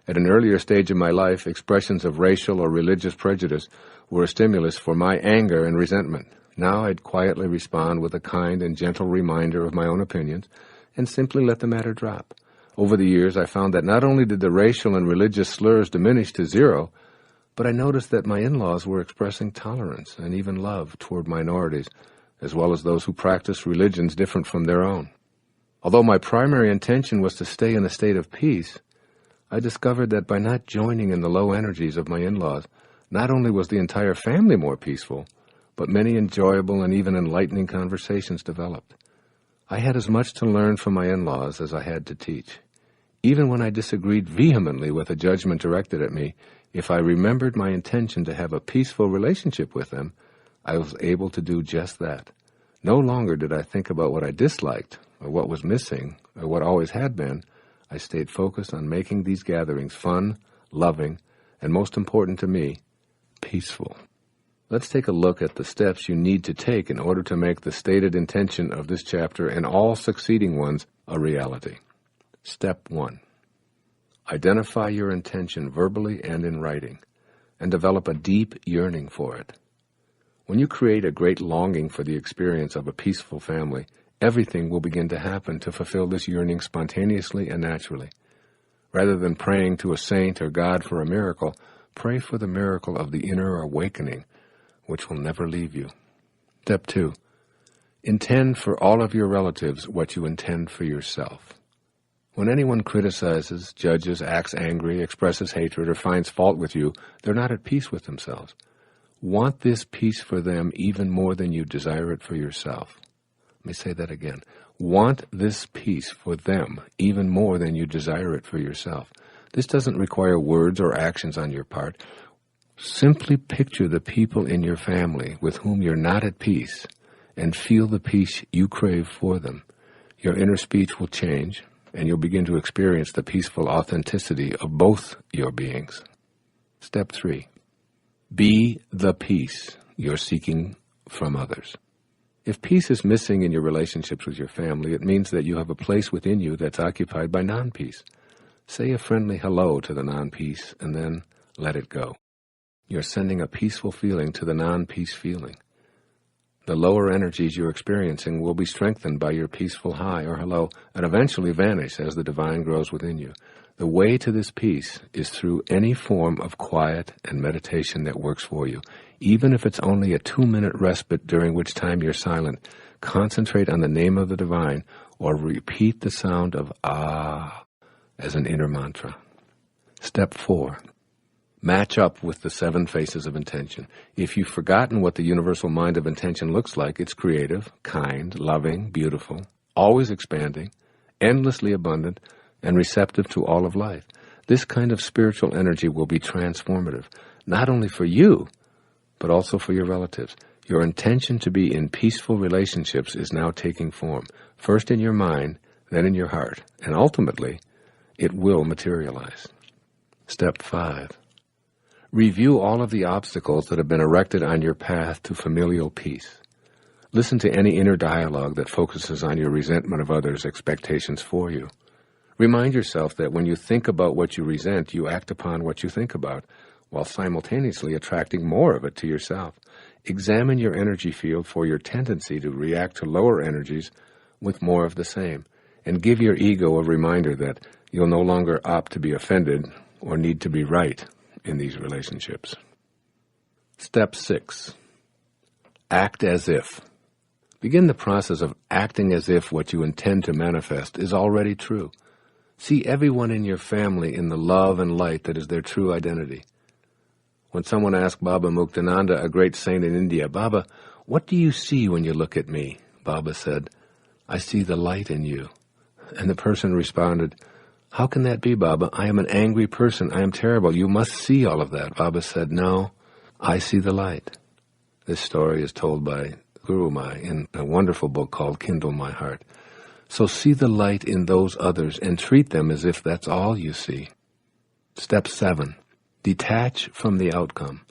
At an earlier stage of my life, expressions of racial or religious prejudice were a stimulus for my anger and resentment. Now I'd quietly respond with a kind and gentle reminder of my own opinions and simply let the matter drop. Over the years, I found that not only did the racial and religious slurs diminish to zero, but I noticed that my in-laws were expressing tolerance and even love toward minorities, as well as those who practiced religions different from their own. Although my primary intention was to stay in a state of peace, I discovered that by not joining in the low energies of my in-laws, not only was the entire family more peaceful, but many enjoyable and even enlightening conversations developed. I had as much to learn from my in-laws as I had to teach. Even when I disagreed vehemently with a judgment directed at me, if I remembered my intention to have a peaceful relationship with them, I was able to do just that. No longer did I think about what I disliked, or what was missing, or what always had been. I stayed focused on making these gatherings fun, loving, and most important to me, peaceful. Let's take a look at the steps you need to take in order to make the stated intention of this chapter and all succeeding ones a reality. Step 1. Identify your intention verbally and in writing, and develop a deep yearning for it. When you create a great longing for the experience of a peaceful family, everything will begin to happen to fulfill this yearning spontaneously and naturally. Rather than praying to a saint or God for a miracle, pray for the miracle of the inner awakening, which will never leave you. Step 2. Intend for all of your relatives what you intend for yourself. When anyone criticizes, judges, acts angry, expresses hatred, or finds fault with you, they're not at peace with themselves. Want this peace for them even more than you desire it for yourself. Let me say that again. Want this peace for them even more than you desire it for yourself. This doesn't require words or actions on your part. Simply picture the people in your family with whom you're not at peace and feel the peace you crave for them. Your inner speech will change, and you'll begin to experience the peaceful authenticity of both your beings. Step 3. Be the peace you're seeking from others. If peace is missing in your relationships with your family, it means that you have a place within you that's occupied by non-peace. Say a friendly hello to the non-peace and then let it go. You're sending a peaceful feeling to the non-peace feeling. The lower energies you're experiencing will be strengthened by your peaceful hi or hello and eventually vanish as the divine grows within you. The way to this peace is through any form of quiet and meditation that works for you. Even if it's only a 2-minute respite during which time you're silent, concentrate on the name of the divine or repeat the sound of ah as an inner mantra. Step 4. Match up with the 7 faces of intention. If you've forgotten what the universal mind of intention looks like, it's creative, kind, loving, beautiful, always expanding, endlessly abundant, and receptive to all of life. This kind of spiritual energy will be transformative, not only for you, but also for your relatives. Your intention to be in peaceful relationships is now taking form, first in your mind, then in your heart, and ultimately, it will materialize. Step 5. Review all of the obstacles that have been erected on your path to familial peace. Listen to any inner dialogue that focuses on your resentment of others' expectations for you. Remind yourself that when you think about what you resent, you act upon what you think about, while simultaneously attracting more of it to yourself. Examine your energy field for your tendency to react to lower energies with more of the same, and give your ego a reminder that you'll no longer opt to be offended or need to be right in these relationships. Step 6. Act as if. Begin the process of acting as if what you intend to manifest is already true. See everyone in your family in the love and light that is their true identity. When someone asked Baba Muktananda, a great saint in India, "Baba, what do you see when you look at me?" Baba said, "I see the light in you." And the person responded, "How can that be, Baba? I am an angry person. I am terrible. You must see all of that." Baba said, "No, I see the light." This story is told by Guru Mai in a wonderful book called Kindle My Heart. So see the light in those others and treat them as if that's all you see. Step 7. Detach from the outcome.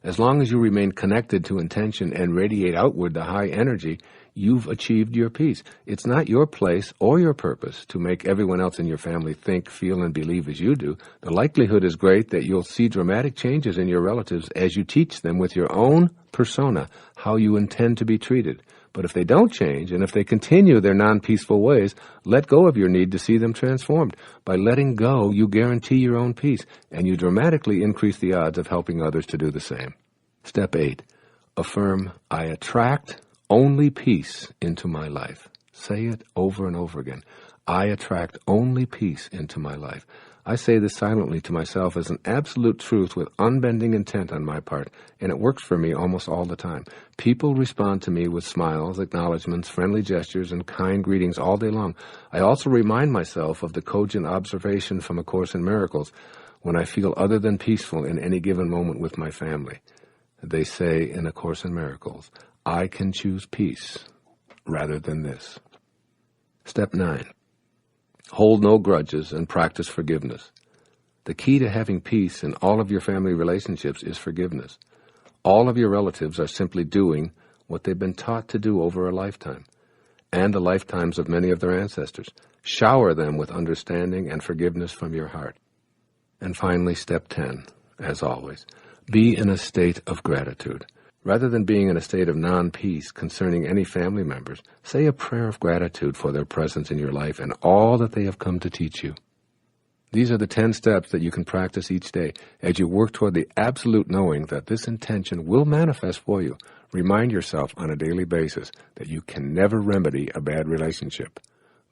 As long as you remain connected to intention and radiate outward the high energy, you've achieved your peace. It's not your place or your purpose to make everyone else in your family think, feel, and believe as you do. The likelihood is great that you'll see dramatic changes in your relatives as you teach them with your own persona how you intend to be treated. But if they don't change, and if they continue their non-peaceful ways, let go of your need to see them transformed. By letting go, you guarantee your own peace, and you dramatically increase the odds of helping others to do the same. Step 8. Affirm, I attract only peace into my life. Say it over and over again. I attract only peace into my life. I say this silently to myself as an absolute truth with unbending intent on my part, and it works for me almost all the time. People respond to me with smiles, acknowledgments, friendly gestures, and kind greetings all day long. I also remind myself of the cogent observation from A Course in Miracles when I feel other than peaceful in any given moment with my family. They say in A Course in Miracles, I can choose peace rather than this. Step 9. Hold no grudges and practice forgiveness. The key to having peace in all of your family relationships is forgiveness. All of your relatives are simply doing what they've been taught to do over a lifetime, and the lifetimes of many of their ancestors. Shower them with understanding and forgiveness from your heart. And finally, step 10, as always, be in a state of gratitude. Rather than being in a state of non-peace concerning any family members, say a prayer of gratitude for their presence in your life and all that they have come to teach you. These are the 10 steps that you can practice each day as you work toward the absolute knowing that this intention will manifest for you. Remind yourself on a daily basis that you can never remedy a bad relationship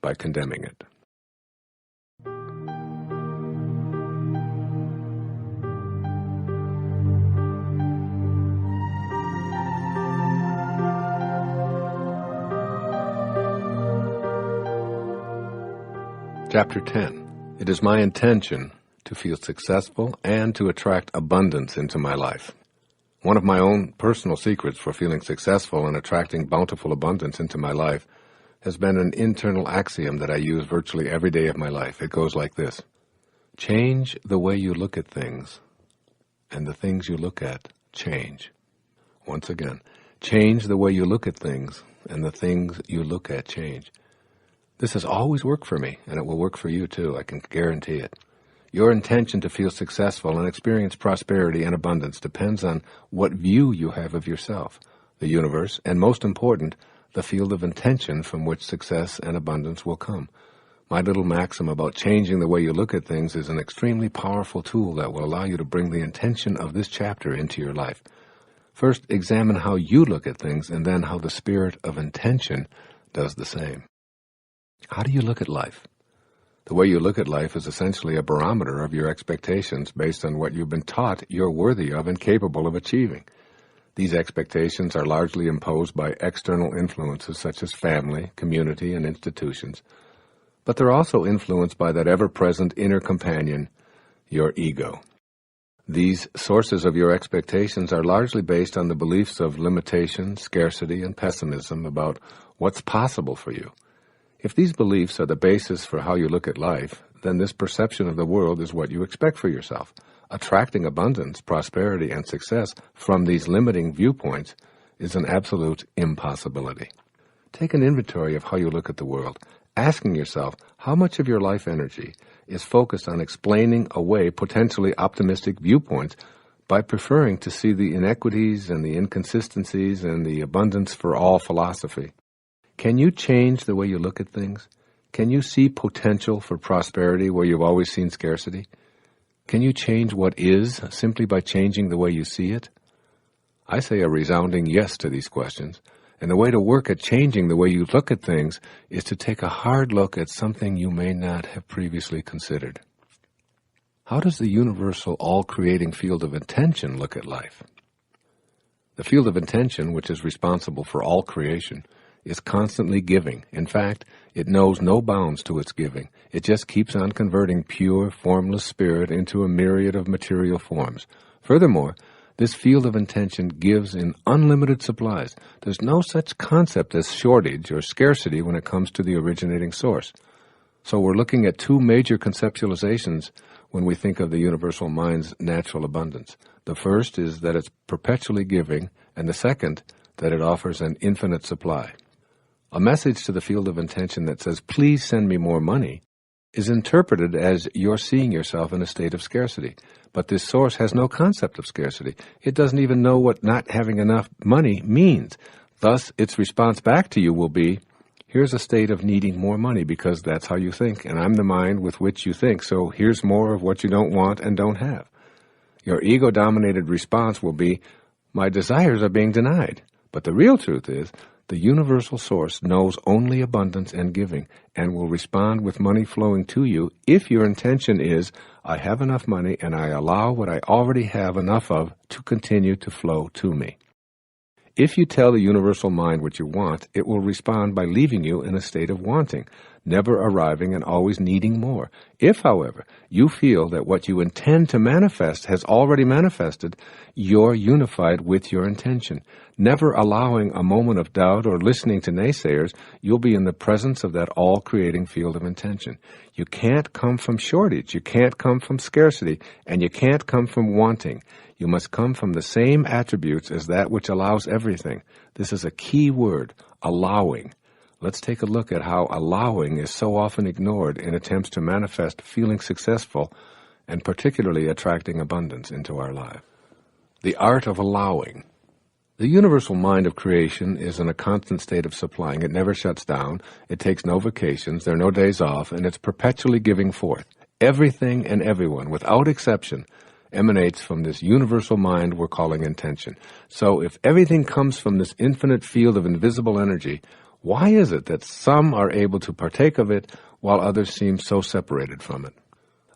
by condemning it. Chapter 10. It is my intention to feel successful and to attract abundance into my life. One of my own personal secrets for feeling successful and attracting bountiful abundance into my life has been an internal axiom that I use virtually every day of my life. It goes like this: change the way you look at things, and the things you look at change. Once again, change the way you look at things, and the things you look at change. This has always worked for me, and it will work for you too, I can guarantee it. Your intention to feel successful and experience prosperity and abundance depends on what view you have of yourself, the universe, and most important, the field of intention from which success and abundance will come. My little maxim about changing the way you look at things is an extremely powerful tool that will allow you to bring the intention of this chapter into your life. First, examine how you look at things, and then how the spirit of intention does the same. How do you look at life? The way you look at life is essentially a barometer of your expectations based on what you've been taught you're worthy of and capable of achieving. These expectations are largely imposed by external influences such as family, community, and institutions, but they're also influenced by that ever-present inner companion, your ego. These sources of your expectations are largely based on the beliefs of limitation, scarcity, and pessimism about what's possible for you. If these beliefs are the basis for how you look at life, then this perception of the world is what you expect for yourself. Attracting abundance, prosperity, and success from these limiting viewpoints is an absolute impossibility. Take an inventory of how you look at the world, asking yourself how much of your life energy is focused on explaining away potentially optimistic viewpoints by preferring to see the inequities and the inconsistencies and the abundance for all philosophy. Can you change the way you look at things? Can you see potential for prosperity where you've always seen scarcity? Can you change what is simply by changing the way you see it? I say a resounding yes to these questions, and the way to work at changing the way you look at things is to take a hard look at something you may not have previously considered. How does the universal, all-creating field of intention look at life? The field of intention, which is responsible for all creation, is constantly giving. In fact, it knows no bounds to its giving. It just keeps on converting pure, formless spirit into a myriad of material forms. Furthermore, this field of intention gives in unlimited supplies. There's no such concept as shortage or scarcity when it comes to the originating source. So we're looking at two major conceptualizations when we think of the universal mind's natural abundance. The first is that it's perpetually giving, and the second, that it offers an infinite supply. A message to the field of intention that says, "Please send me more money," is interpreted as you're seeing yourself in a state of scarcity. But this source has no concept of scarcity. It doesn't even know what not having enough money means. Thus, its response back to you will be, "Here's a state of needing more money because that's how you think, and I'm the mind with which you think, so here's more of what you don't want and don't have." Your ego-dominated response will be, "My desires are being denied." But the real truth is, the universal source knows only abundance and giving, and will respond with money flowing to you if your intention is, "I have enough money and I allow what I already have enough of to continue to flow to me." If you tell the universal mind what you want, it will respond by leaving you in a state of wanting, never arriving and always needing more. If, however, you feel that what you intend to manifest has already manifested, you're unified with your intention. Never allowing a moment of doubt or listening to naysayers, you'll be in the presence of that all-creating field of intention. You can't come from shortage, you can't come from scarcity, and you can't come from wanting. You must come from the same attributes as that which allows everything. This is a key word, allowing. Let's take a look at how allowing is so often ignored in attempts to manifest feeling successful and particularly attracting abundance into our life. The art of allowing. The universal mind of creation is in a constant state of supplying. It never shuts down. It takes no vacations. There are no days off, and it's perpetually giving forth. Everything and everyone, without exception, emanates from this universal mind we're calling intention. So if everything comes from this infinite field of invisible energy, why is it that some are able to partake of it while others seem so separated from it?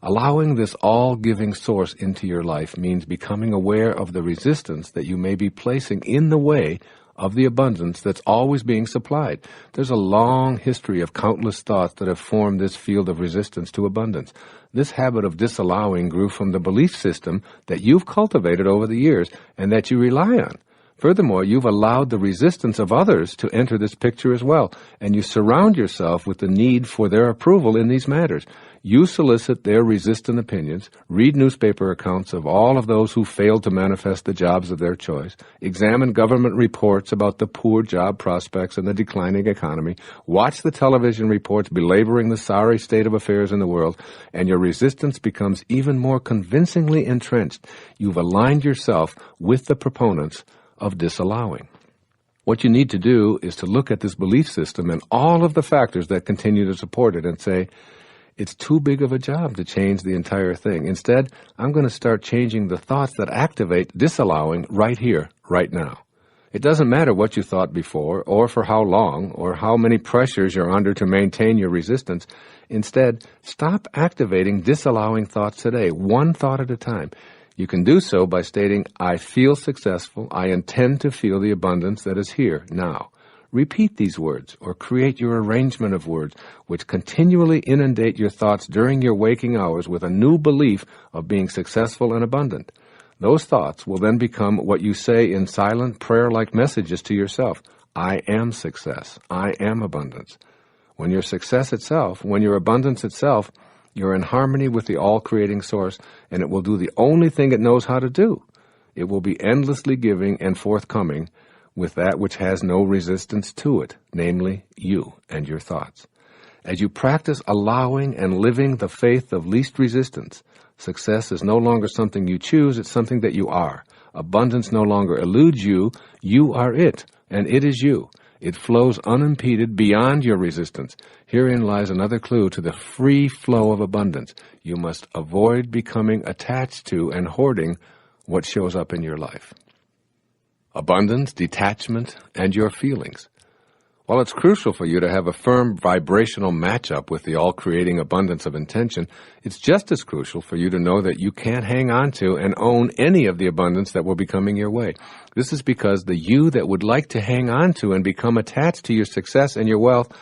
Allowing this all-giving source into your life means becoming aware of the resistance that you may be placing in the way of the abundance that's always being supplied. There's a long history of countless thoughts that have formed this field of resistance to abundance. This habit of disallowing grew from the belief system that you've cultivated over the years and that you rely on. Furthermore, you've allowed the resistance of others to enter this picture as well, and you surround yourself with the need for their approval in these matters. You solicit their resistant opinions, read newspaper accounts of all of those who failed to manifest the jobs of their choice, examine government reports about the poor job prospects and the declining economy, watch the television reports belaboring the sorry state of affairs in the world, and your resistance becomes even more convincingly entrenched. You've aligned yourself with the proponents of disallowing. What you need to do is to look at this belief system and all of the factors that continue to support it and say, it's too big of a job to change the entire thing. Instead, I'm going to start changing the thoughts that activate disallowing right here, right now. It doesn't matter what you thought before, or for how long, or how many pressures you're under to maintain your resistance. Instead, stop activating disallowing thoughts today, one thought at a time. You can do so by stating, I feel successful. I intend to feel the abundance that is here now. Repeat these words or create your arrangement of words which continually inundate your thoughts during your waking hours with a new belief of being successful and abundant. Those thoughts will then become what you say in silent prayer-like messages to yourself. I am success. I am abundance. When you're success itself, when you're abundance itself, you're in harmony with the all-creating source, and it will do the only thing it knows how to do. It will be endlessly giving and forthcoming with that which has no resistance to it, namely you and your thoughts. As you practice allowing and living the faith of least resistance, success is no longer something you choose, it's something that you are. Abundance no longer eludes you, you are it, and it is you. It flows unimpeded beyond your resistance. Herein lies another clue to the free flow of abundance. You must avoid becoming attached to and hoarding what shows up in your life. Abundance, detachment, and your feelings. While it's crucial for you to have a firm vibrational matchup with the all-creating abundance of intention, it's just as crucial for you to know that you can't hang on to and own any of the abundance that will be coming your way. This is because the you that would like to hang on to and become attached to your success and your wealth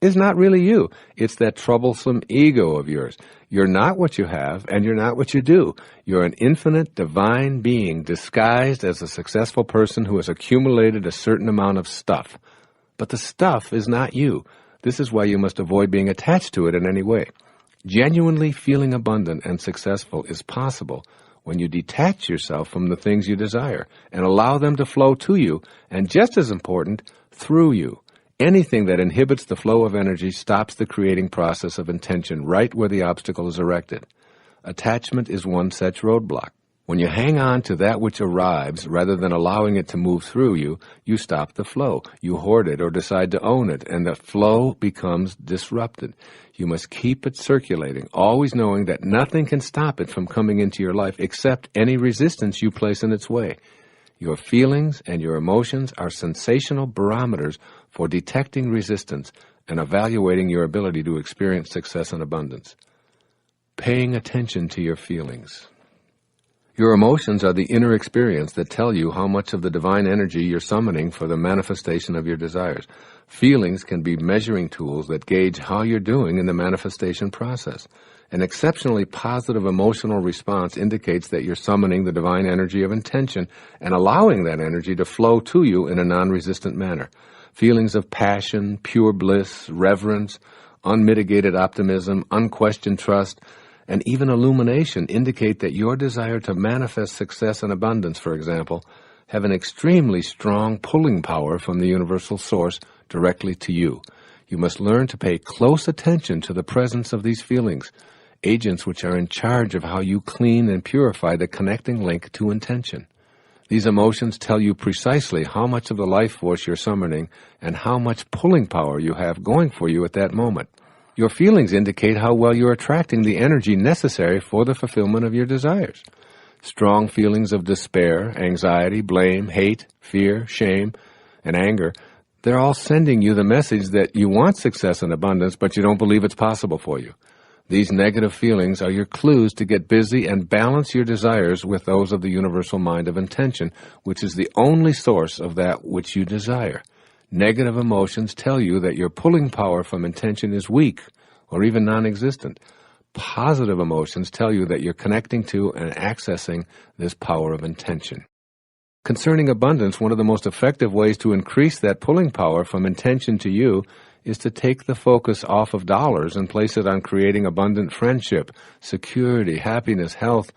is not really you. It's that troublesome ego of yours. You're not what you have, and you're not what you do. You're an infinite, divine being disguised as a successful person who has accumulated a certain amount of stuff. But the stuff is not you. This is why you must avoid being attached to it in any way. Genuinely feeling abundant and successful is possible when you detach yourself from the things you desire and allow them to flow to you, and just as important, through you. Anything that inhibits the flow of energy stops the creating process of intention right where the obstacle is erected. Attachment is one such roadblock. When you hang on to that which arrives rather than allowing it to move through you, you stop the flow. You hoard it or decide to own it, and the flow becomes disrupted. You must keep it circulating, always knowing that nothing can stop it from coming into your life except any resistance you place in its way. Your feelings and your emotions are sensational barometers for detecting resistance and evaluating your ability to experience success and abundance. Paying attention to your feelings. Your emotions are the inner experience that tell you how much of the divine energy you're summoning for the manifestation of your desires. Feelings can be measuring tools that gauge how you're doing in the manifestation process. An exceptionally positive emotional response indicates that you're summoning the divine energy of intention and allowing that energy to flow to you in a non-resistant manner. Feelings of passion, pure bliss, reverence, unmitigated optimism, unquestioned trust, and even illumination indicate that your desire to manifest success and abundance, for example, have an extremely strong pulling power from the universal source directly to you. You must learn to pay close attention to the presence of these feelings, agents which are in charge of how you clean and purify the connecting link to intention. These emotions tell you precisely how much of the life force you're summoning and how much pulling power you have going for you at that moment. Your feelings indicate how well you're attracting the energy necessary for the fulfillment of your desires. Strong feelings of despair, anxiety, blame, hate, fear, shame, and anger, they're all sending you the message that you want success and abundance, but you don't believe it's possible for you. These negative feelings are your clues to get busy and balance your desires with those of the universal mind of intention, which is the only source of that which you desire. Negative emotions tell you that your pulling power from intention is weak or even non-existent. Positive emotions tell you that you're connecting to and accessing this power of intention. Concerning abundance, one of the most effective ways to increase that pulling power from intention to you is to take the focus off of dollars and place it on creating abundant friendship, security, happiness, health,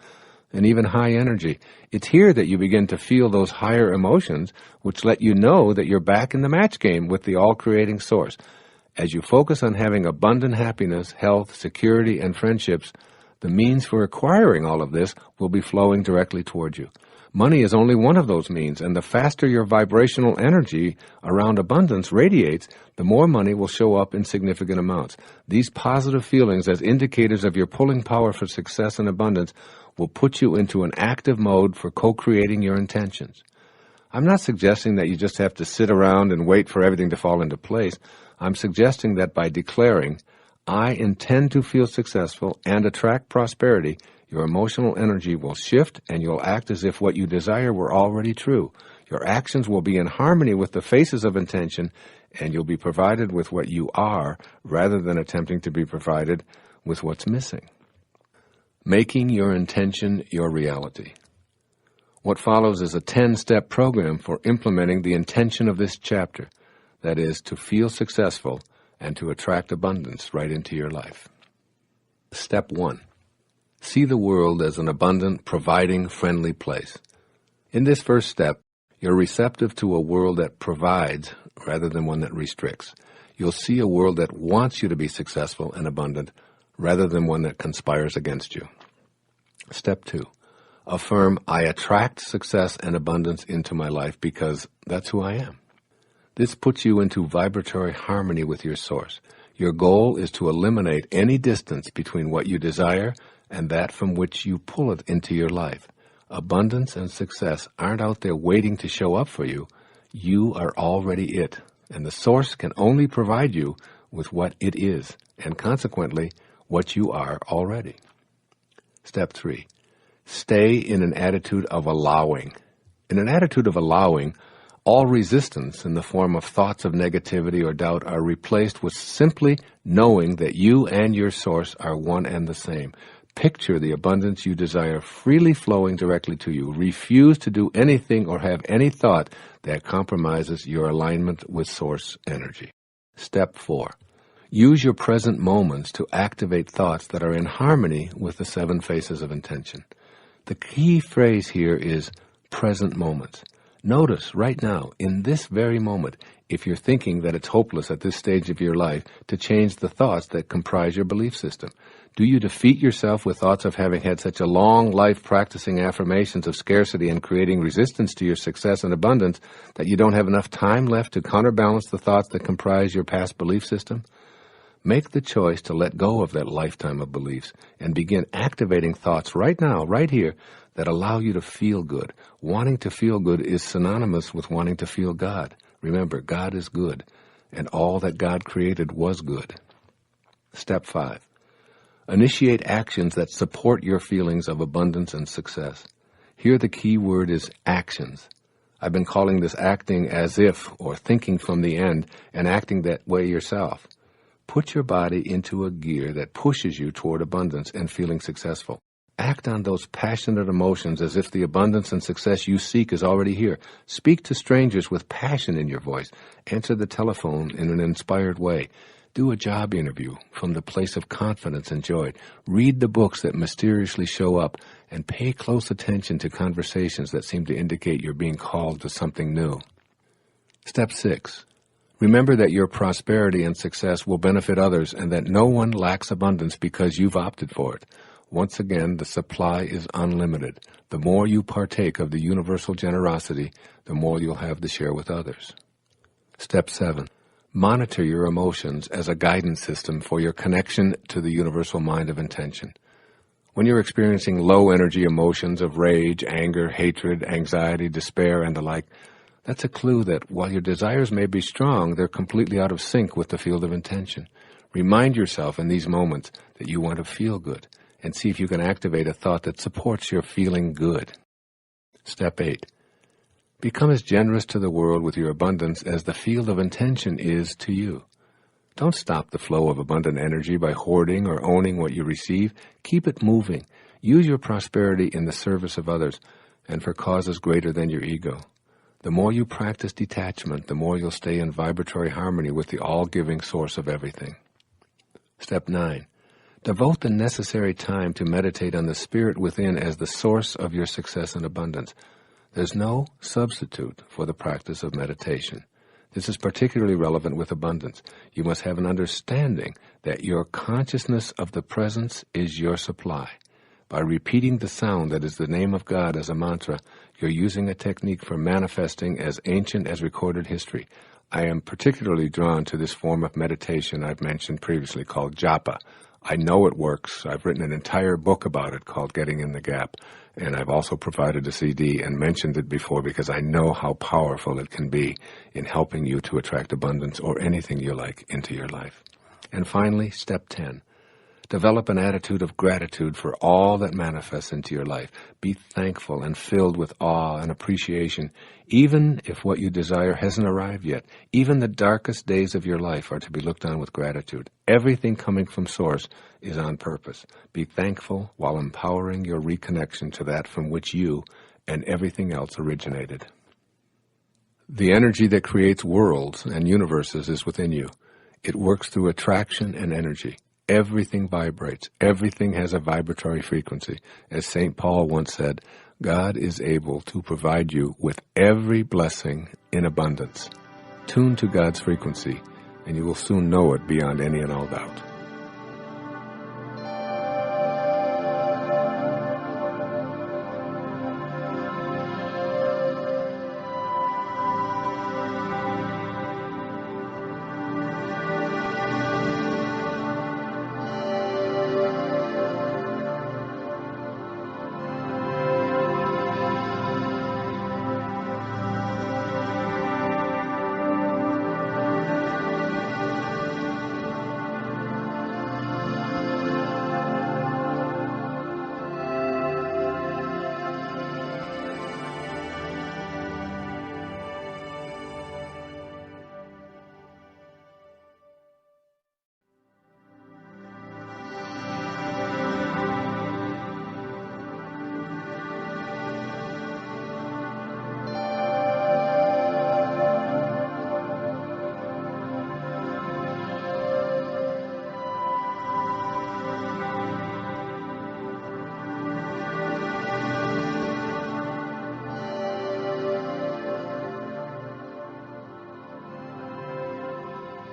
and even high energy. It's here that you begin to feel those higher emotions, which let you know that you're back in the match game with the all-creating source. As you focus on having abundant happiness, health, security, and friendships, the means for acquiring all of this will be flowing directly toward you. Money is only one of those means, and the faster your vibrational energy around abundance radiates, the more money will show up in significant amounts. These positive feelings as indicators of your pulling power for success and abundance will put you into an active mode for co-creating your intentions. I'm not suggesting that you just have to sit around and wait for everything to fall into place. I'm suggesting that by declaring, I intend to feel successful and attract prosperity, your emotional energy will shift and you'll act as if what you desire were already true. Your actions will be in harmony with the faces of intention, and you'll be provided with what you are rather than attempting to be provided with what's missing. Making your intention your reality. What follows is a 10-step program for implementing the intention of this chapter, that is, to feel successful and to attract abundance right into your life. Step 1. See the world as an abundant, providing, friendly place. In this first step, you're receptive to a world that provides rather than one that restricts. You'll see a world that wants you to be successful and abundant rather than one that conspires against you. Step 2. Affirm, I attract success and abundance into my life because that's who I am. This puts you into vibratory harmony with your source. Your goal is to eliminate any distance between what you desire and that from which you pull it into your life. Abundance and success aren't out there waiting to show up for you. You are already it, and the source can only provide you with what it is, and consequently, what you are already. Step 3. Stay in an attitude of allowing. In an attitude of allowing, all resistance in the form of thoughts of negativity or doubt are replaced with simply knowing that you and your source are one and the same. Picture the abundance you desire freely flowing directly to you. Refuse to do anything or have any thought that compromises your alignment with source energy. Step 4. Use your present moments to activate thoughts that are in harmony with the 7 faces of intention. The key phrase here is present moments. Notice right now, in this very moment, if you're thinking that it's hopeless at this stage of your life to change the thoughts that comprise your belief system. Do you defeat yourself with thoughts of having had such a long life practicing affirmations of scarcity and creating resistance to your success and abundance that you don't have enough time left to counterbalance the thoughts that comprise your past belief system? Make the choice to let go of that lifetime of beliefs and begin activating thoughts right now, right here, that allow you to feel good. Wanting to feel good is synonymous with wanting to feel God. Remember, God is good, and all that God created was good. Step 5. Initiate actions that support your feelings of abundance and success. Here the key word is actions. I've been calling this acting as if, or thinking from the end, and acting that way yourself. Put your body into a gear that pushes you toward abundance and feeling successful. Act on those passionate emotions as if the abundance and success you seek is already here. Speak to strangers with passion in your voice. Answer the telephone in an inspired way. Do a job interview from the place of confidence and joy. Read the books that mysteriously show up, and pay close attention to conversations that seem to indicate you're being called to something new. Step 6. Remember that your prosperity and success will benefit others and that no one lacks abundance because you've opted for it. Once again, the supply is unlimited. The more you partake of the universal generosity, the more you'll have to share with others. Step 7. Monitor your emotions as a guidance system for your connection to the universal mind of intention. When you're experiencing low-energy emotions of rage, anger, hatred, anxiety, despair, and the like, that's a clue that while your desires may be strong, they're completely out of sync with the field of intention. Remind yourself in these moments that you want to feel good, and see if you can activate a thought that supports your feeling good. Step 8. Become as generous to the world with your abundance as the field of intention is to you. Don't stop the flow of abundant energy by hoarding or owning what you receive. Keep it moving. Use your prosperity in the service of others and for causes greater than your ego. The more you practice detachment, the more you'll stay in vibratory harmony with the all-giving source of everything. Step 9. Devote the necessary time to meditate on the spirit within as the source of your success and abundance. There's no substitute for the practice of meditation. This is particularly relevant with abundance. You must have an understanding that your consciousness of the presence is your supply. By repeating the sound that is the name of God as a mantra, you're using a technique for manifesting as ancient as recorded history. I am particularly drawn to this form of meditation I've mentioned previously called japa. I know it works. I've written an entire book about it called Getting in the Gap, and I've also provided a CD and mentioned it before because I know how powerful it can be in helping you to attract abundance or anything you like into your life. And finally, step 10. Develop an attitude of gratitude for all that manifests into your life. Be thankful and filled with awe and appreciation, even if what you desire hasn't arrived yet. Even the darkest days of your life are to be looked on with gratitude. Everything coming from Source is on purpose. Be thankful while empowering your reconnection to that from which you and everything else originated. The energy that creates worlds and universes is within you. It works through attraction and energy. Everything vibrates. Everything has a vibratory frequency. As St. Paul once said, God is able to provide you with every blessing in abundance. Tune to God's frequency, and you will soon know it beyond any and all doubt.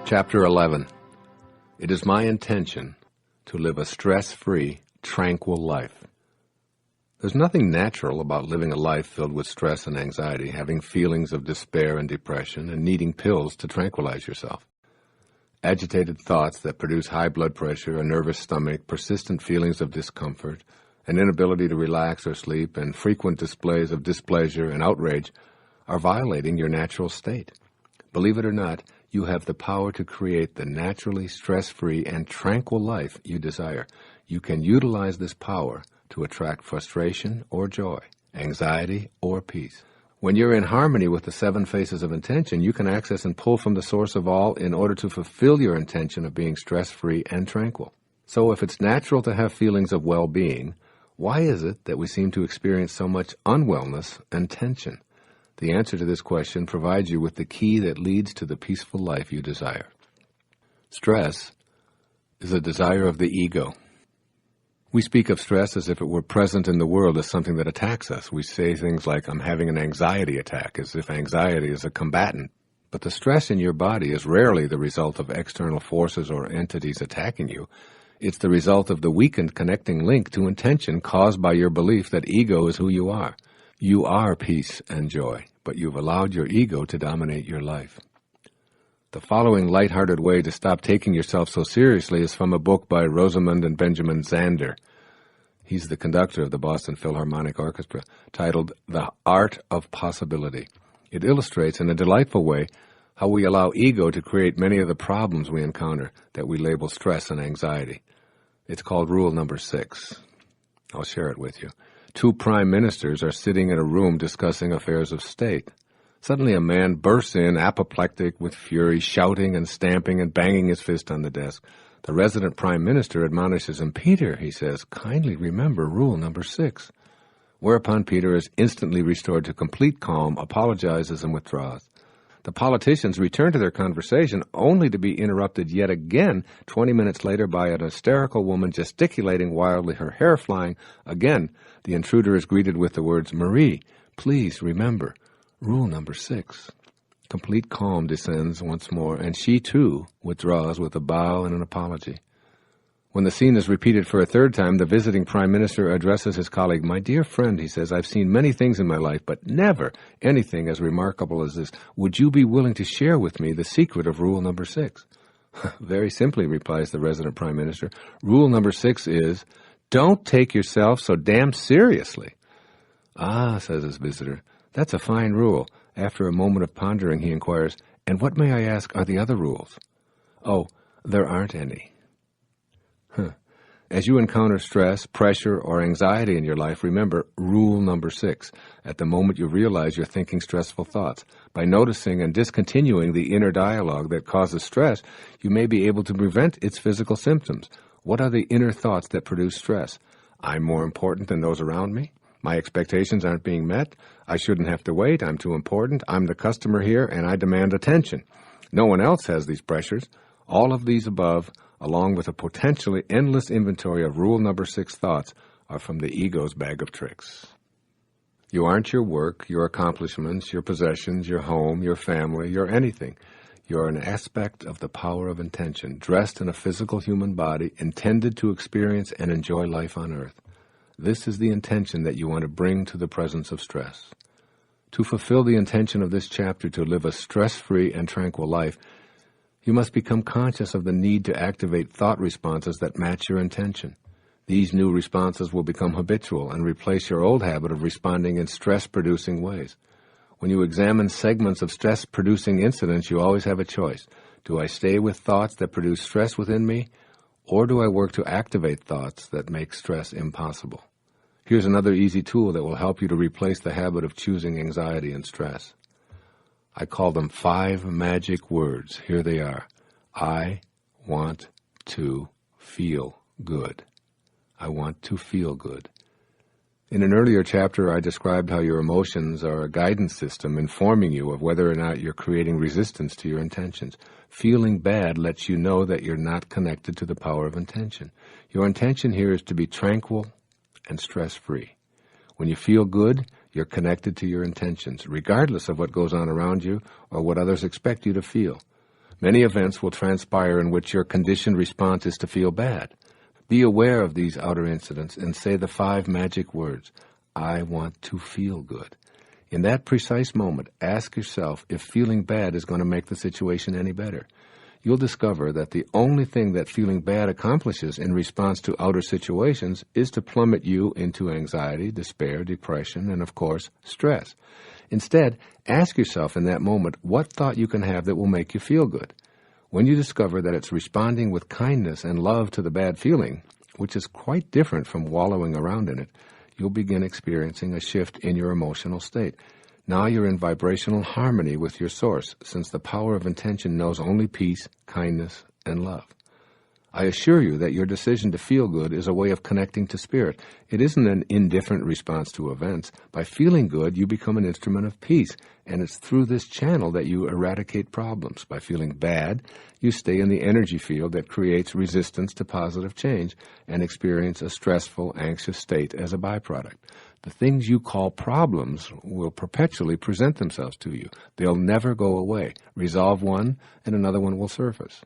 Chapter 11. It is my intention to live a stress-free, tranquil life. There's nothing natural about living a life filled with stress and anxiety, having feelings of despair and depression, and needing pills to tranquilize yourself. Agitated thoughts that produce high blood pressure, a nervous stomach, persistent feelings of discomfort, an inability to relax or sleep, and frequent displays of displeasure and outrage are violating your natural state. Believe it or not, you have the power to create the naturally stress-free and tranquil life you desire. You can utilize this power to attract frustration or joy, anxiety or peace. When you're in harmony with the 7 faces of intention, you can access and pull from the source of all in order to fulfill your intention of being stress-free and tranquil. So if it's natural to have feelings of well-being, why is it that we seem to experience so much unwellness and tension? The answer to this question provides you with the key that leads to the peaceful life you desire. Stress is a desire of the ego. We speak of stress as if it were present in the world as something that attacks us. We say things like, I'm having an anxiety attack, as if anxiety is a combatant. But the stress in your body is rarely the result of external forces or entities attacking you. It's the result of the weakened connecting link to intention caused by your belief that ego is who you are. You are peace and joy, but you've allowed your ego to dominate your life. The following lighthearted way to stop taking yourself so seriously is from a book by Rosamund and Benjamin Zander. He's the conductor of the Boston Philharmonic Orchestra, titled The Art of Possibility. It illustrates in a delightful way how we allow ego to create many of the problems we encounter that we label stress and anxiety. It's called Rule Number 6. I'll share it with you. 2 prime ministers are sitting in a room discussing affairs of state. Suddenly a man bursts in, apoplectic with fury, shouting and stamping and banging his fist on the desk. The resident prime minister admonishes him. "Peter," he says, "kindly remember Rule Number 6. Whereupon Peter is instantly restored to complete calm, apologizes, and withdraws. The politicians return to their conversation, only to be interrupted yet again 20 minutes later by an hysterical woman gesticulating wildly, her hair flying. Again, the intruder is greeted with the words, "Marie, please remember Rule Number 6. Complete calm descends once more, and she, too, withdraws with a bow and an apology. When the scene is repeated for a third time, the visiting prime minister addresses his colleague. "My dear friend," he says, "I've seen many things in my life, but never anything as remarkable as this. Would you be willing to share with me the secret of Rule Number 6? "Very simply," replies the resident prime minister. "Rule Number 6 is, don't take yourself so damn seriously." "Ah," says his visitor, "that's a fine rule." After a moment of pondering, he inquires, "And what, may I ask, are the other rules?" "Oh, there aren't any." As you encounter stress, pressure, or anxiety in your life, remember Rule Number 6. At the moment you realize you're thinking stressful thoughts. By noticing and discontinuing the inner dialogue that causes stress, you may be able to prevent its physical symptoms. What are the inner thoughts that produce stress? I'm more important than those around me. My expectations aren't being met. I shouldn't have to wait. I'm too important. I'm the customer here, and I demand attention. No one else has these pressures. All of these above, along with a potentially endless inventory of Rule Number 6 thoughts, are from the ego's bag of tricks. You aren't your work, your accomplishments, your possessions, your home, your family, your anything. You're an aspect of the power of intention, dressed in a physical human body, intended to experience and enjoy life on earth. This is the intention that you want to bring to the presence of stress. To fulfill the intention of this chapter to live a stress-free and tranquil life, you must become conscious of the need to activate thought responses that match your intention. These new responses will become habitual and replace your old habit of responding in stress-producing ways. When you examine segments of stress-producing incidents, you always have a choice. Do I stay with thoughts that produce stress within me, or do I work to activate thoughts that make stress impossible? Here's another easy tool that will help you to replace the habit of choosing anxiety and stress. I call them 5 magic words. Here they are. I want to feel good. I want to feel good. In an earlier chapter, I described how your emotions are a guidance system informing you of whether or not you're creating resistance to your intentions. Feeling bad lets you know that you're not connected to the power of intention. Your intention here is to be tranquil and stress-free. When you feel good, you're connected to your intentions, regardless of what goes on around you or what others expect you to feel. Many events will transpire in which your conditioned response is to feel bad. Be aware of these outer incidents and say the 5 magic words, I want to feel good. In that precise moment, ask yourself if feeling bad is going to make the situation any better. You'll discover that the only thing that feeling bad accomplishes in response to outer situations is to plummet you into anxiety, despair, depression, and, of course, stress. Instead, ask yourself in that moment what thought you can have that will make you feel good. When you discover that it's responding with kindness and love to the bad feeling, which is quite different from wallowing around in it, you'll begin experiencing a shift in your emotional state. Now you're in vibrational harmony with your source, since the power of intention knows only peace, kindness, and love. I assure you that your decision to feel good is a way of connecting to spirit. It isn't an indifferent response to events. By feeling good, you become an instrument of peace, and it's through this channel that you eradicate problems. By feeling bad, you stay in the energy field that creates resistance to positive change and experience a stressful, anxious state as a byproduct. The things you call problems will perpetually present themselves to you. They'll never go away. Resolve one, and another one will surface.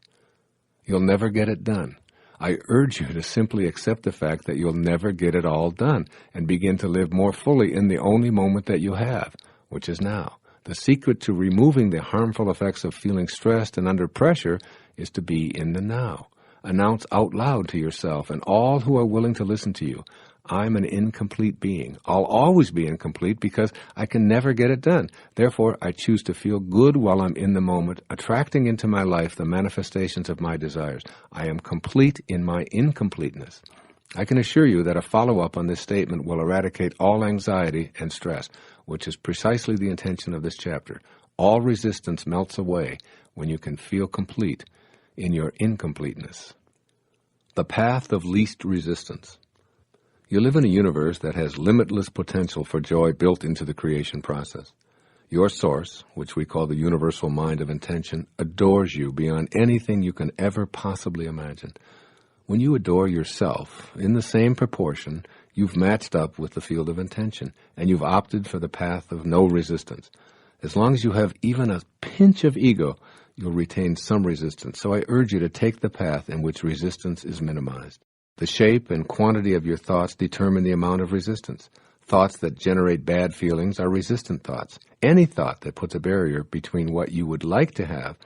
You'll never get it done. I urge you to simply accept the fact that you'll never get it all done and begin to live more fully in the only moment that you have, which is now. The secret to removing the harmful effects of feeling stressed and under pressure is to be in the now. Announce out loud to yourself and all who are willing to listen to you, I'm an incomplete being. I'll always be incomplete because I can never get it done. Therefore, I choose to feel good while I'm in the moment, attracting into my life the manifestations of my desires. I am complete in my incompleteness. I can assure you that a follow-up on this statement will eradicate all anxiety and stress, which is precisely the intention of this chapter. All resistance melts away when you can feel complete in your incompleteness. The path of least resistance. You live in a universe that has limitless potential for joy built into the creation process. Your source, which we call the universal mind of intention, adores you beyond anything you can ever possibly imagine. When you adore yourself, in the same proportion, you've matched up with the field of intention, and you've opted for the path of no resistance. As long as you have even a pinch of ego, you'll retain some resistance. So I urge you to take the path in which resistance is minimized. The shape and quantity of your thoughts determine the amount of resistance. Thoughts that generate bad feelings are resistant thoughts. Any thought that puts a barrier between what you would like to have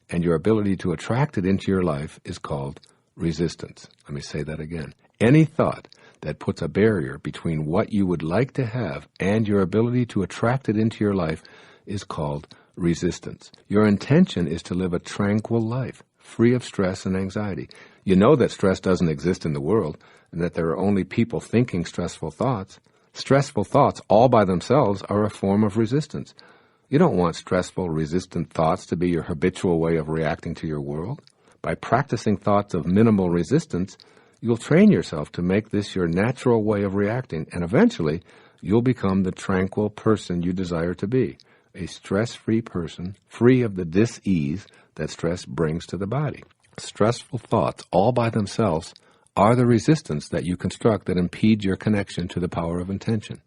and your ability to attract it into your life is called resistance. Let me say that again. Any thought that puts a barrier between what you would like to have and your ability to attract it into your life is called resistance. Your intention is to live a tranquil life, free of stress and anxiety. You know that stress doesn't exist in the world and that there are only people thinking stressful thoughts. Stressful thoughts all by themselves are a form of resistance. You don't want stressful, resistant thoughts to be your habitual way of reacting to your world. By practicing thoughts of minimal resistance, you'll train yourself to make this your natural way of reacting, and eventually you'll become the tranquil person you desire to be, a stress-free person, free of the dis-ease that stress brings to the body. Stressful thoughts all by themselves are the resistance that you construct that impede your connection to the power of intention.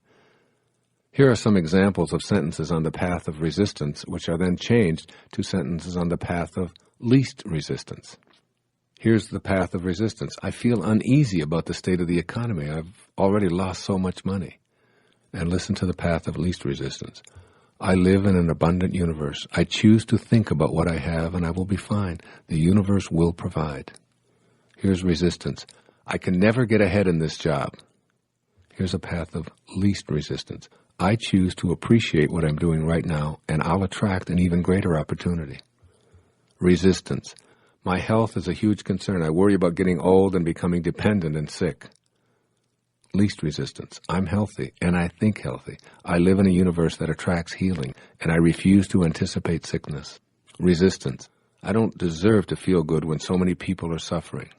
Here are some examples of sentences on the path of resistance, which are then changed to sentences on the path of least resistance. Here's the path of resistance. I feel uneasy about the state of the economy. I've already lost so much money. And listen to the path of least resistance. I live in an abundant universe. I choose to think about what I have, and I will be fine. The universe will provide. Here's resistance. I can never get ahead in this job. Here's a path of least resistance. I choose to appreciate what I'm doing right now, and I'll attract an even greater opportunity. Resistance. My health is a huge concern. I worry about getting old and becoming dependent and sick. Least resistance. I'm healthy, and I think healthy. I live in a universe that attracts healing, and I refuse to anticipate sickness. Resistance. I don't deserve to feel good when so many people are suffering.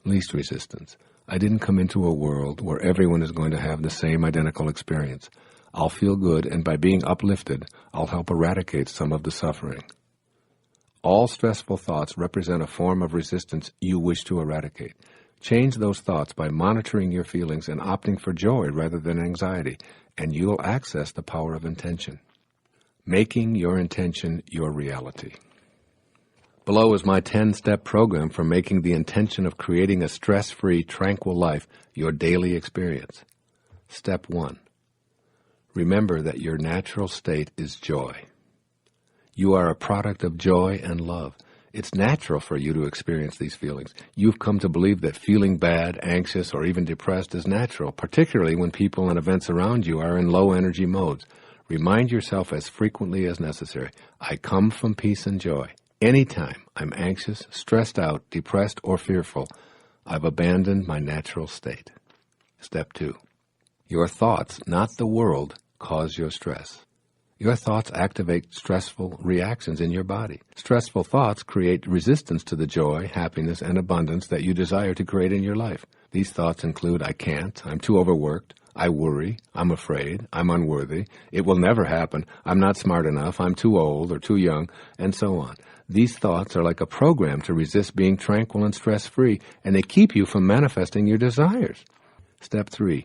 Least resistance. I didn't come into a world where everyone is going to have the same identical experience. I'll feel good, and by being uplifted, I'll help eradicate some of the suffering. All stressful thoughts represent a form of resistance you wish to eradicate. Change those thoughts by monitoring your feelings and opting for joy rather than anxiety, and you'll access the power of intention. Making your intention your reality. Below is my 10-step program for making the intention of creating a stress-free, tranquil life your daily experience. Step 1. Remember that your natural state is joy. You are a product of joy and love. It's natural for you to experience these feelings. You've come to believe that feeling bad, anxious, or even depressed is natural, particularly when people and events around you are in low-energy modes. Remind yourself as frequently as necessary, I come from peace and joy. Anytime I'm anxious, stressed out, depressed, or fearful, I've abandoned my natural state. Step 2. Your thoughts, not the world, cause your stress. Your thoughts activate stressful reactions in your body. Stressful thoughts create resistance to the joy, happiness, and abundance that you desire to create in your life. These thoughts include, I can't, I'm too overworked, I worry, I'm afraid, I'm unworthy, it will never happen, I'm not smart enough, I'm too old or too young, and so on. These thoughts are like a program to resist being tranquil and stress-free, and they keep you from manifesting your desires. Step 3.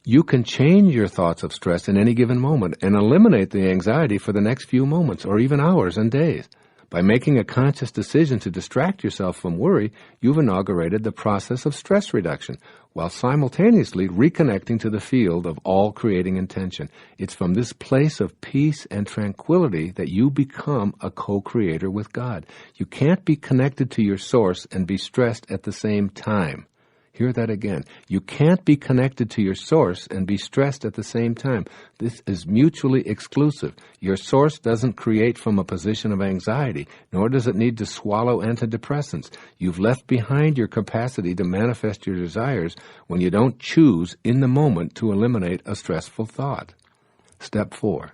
You can change your thoughts of stress in any given moment and eliminate the anxiety for the next few moments or even hours and days. By making a conscious decision to distract yourself from worry, you've inaugurated the process of stress reduction, while simultaneously reconnecting to the field of all creating intention. It's from this place of peace and tranquility that you become a co-creator with God. You can't be connected to your source and be stressed at the same time. Hear that again. You can't be connected to your source and be stressed at the same time. This is mutually exclusive. Your source doesn't create from a position of anxiety, nor does it need to swallow antidepressants. You've left behind your capacity to manifest your desires when you don't choose in the moment to eliminate a stressful thought. Step 4.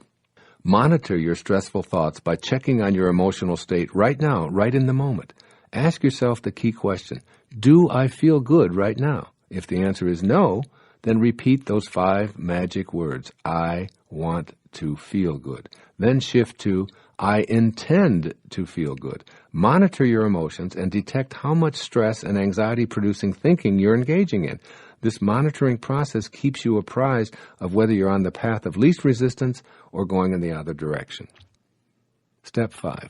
Monitor your stressful thoughts by checking on your emotional state right now, right in the moment. Ask yourself the key question, do I feel good right now? If the answer is no, then repeat those 5 magic words. I want to feel good. Then shift to, I intend to feel good. Monitor your emotions and detect how much stress and anxiety-producing thinking you're engaging in. This monitoring process keeps you apprised of whether you're on the path of least resistance or going in the other direction. Step 5.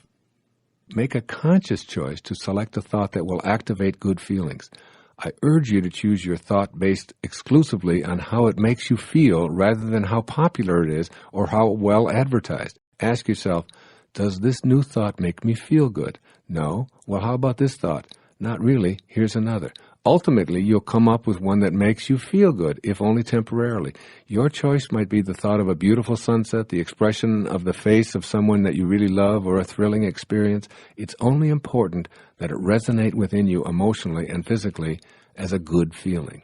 Make a conscious choice to select a thought that will activate good feelings. I urge you to choose your thought based exclusively on how it makes you feel rather than how popular it is or how well advertised. Ask yourself, does this new thought make me feel good? No? Well, how about this thought? Not really. Here's another. Ultimately, you'll come up with one that makes you feel good, if only temporarily. Your choice might be the thought of a beautiful sunset, the expression of the face of someone that you really love, or a thrilling experience. It's only important that it resonate within you emotionally and physically as a good feeling.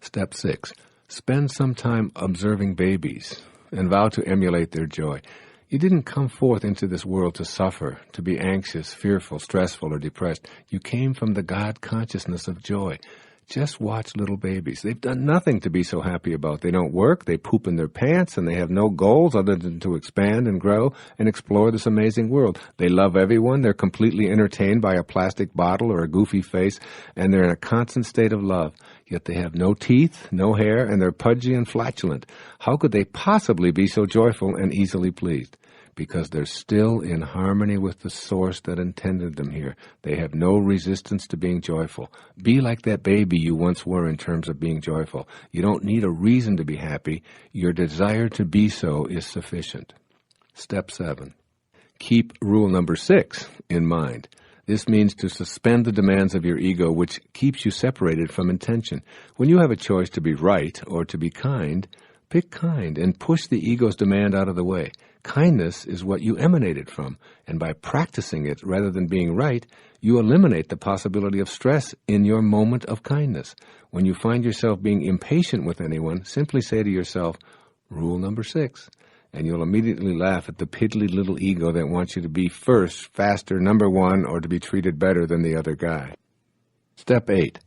Step 6. Spend some time observing babies and vow to emulate their joy. You didn't come forth into this world to suffer, to be anxious, fearful, stressful, or depressed. You came from the God consciousness of joy. Just watch little babies. They've done nothing to be so happy about. They don't work, they poop in their pants, and they have no goals other than to expand and grow and explore this amazing world. They love everyone. They're completely entertained by a plastic bottle or a goofy face, and they're in a constant state of love. Yet they have no teeth, no hair, and they're pudgy and flatulent. How could they possibly be so joyful and easily pleased? Because they're still in harmony with the source that intended them here. They have no resistance to being joyful. Be like that baby you once were in terms of being joyful. You don't need a reason to be happy. Your desire to be so is sufficient. Step 7. Keep rule number 6 in mind. This means to suspend the demands of your ego, which keeps you separated from intention. When you have a choice to be right or to be kind, pick kind and push the ego's demand out of the way. Kindness is what you emanated from, and by practicing it rather than being right, you eliminate the possibility of stress in your moment of kindness. When you find yourself being impatient with anyone, simply say to yourself, rule number 6, and you'll immediately laugh at the piddly little ego that wants you to be first, faster, number 1, or to be treated better than the other guy. Step 8.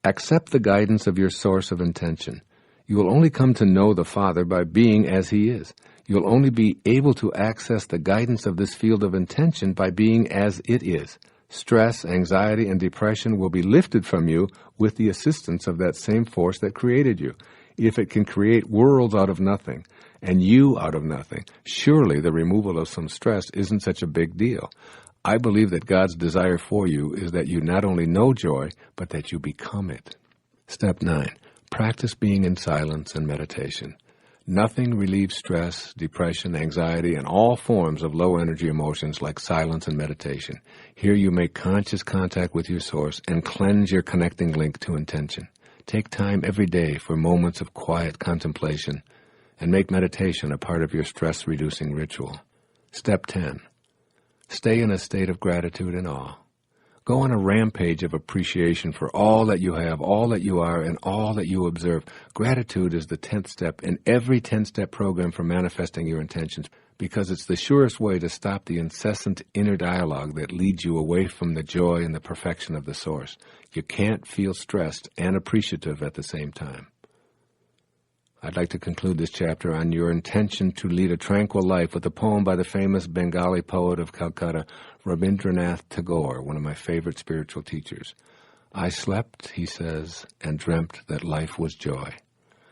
Accept the guidance of your source of intention. You will only come to know the Father by being as He is. You'll only be able to access the guidance of this field of intention by being as it is. Stress, anxiety, and depression will be lifted from you with the assistance of that same force that created you. If it can create worlds out of nothing, and you out of nothing, surely the removal of some stress isn't such a big deal. I believe that God's desire for you is that you not only know joy, but that you become it. Step 9. Practice being in silence and meditation. Nothing relieves stress, depression, anxiety, and all forms of low-energy emotions like silence and meditation. Here you make conscious contact with your source and cleanse your connecting link to intention. Take time every day for moments of quiet contemplation and make meditation a part of your stress-reducing ritual. Step 10. Stay in a state of gratitude and awe. Go on a rampage of appreciation for all that you have, all that you are, and all that you observe. Gratitude is the 10th step in every 10-step program for manifesting your intentions, because it's the surest way to stop the incessant inner dialogue that leads you away from the joy and the perfection of the source. You can't feel stressed and appreciative at the same time. I'd like to conclude this chapter on your intention to lead a tranquil life with a poem by the famous Bengali poet of Calcutta, Rabindranath Tagore, one of my favorite spiritual teachers. I slept, he says, and dreamt that life was joy.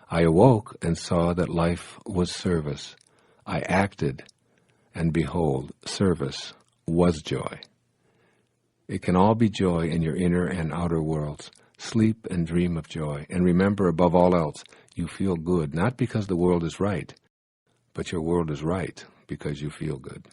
I awoke and saw that life was service. I acted, and behold, service was joy. It can all be joy in your inner and outer worlds. Sleep and dream of joy, and remember above all else, you feel good, not because the world is right, but your world is right because you feel good.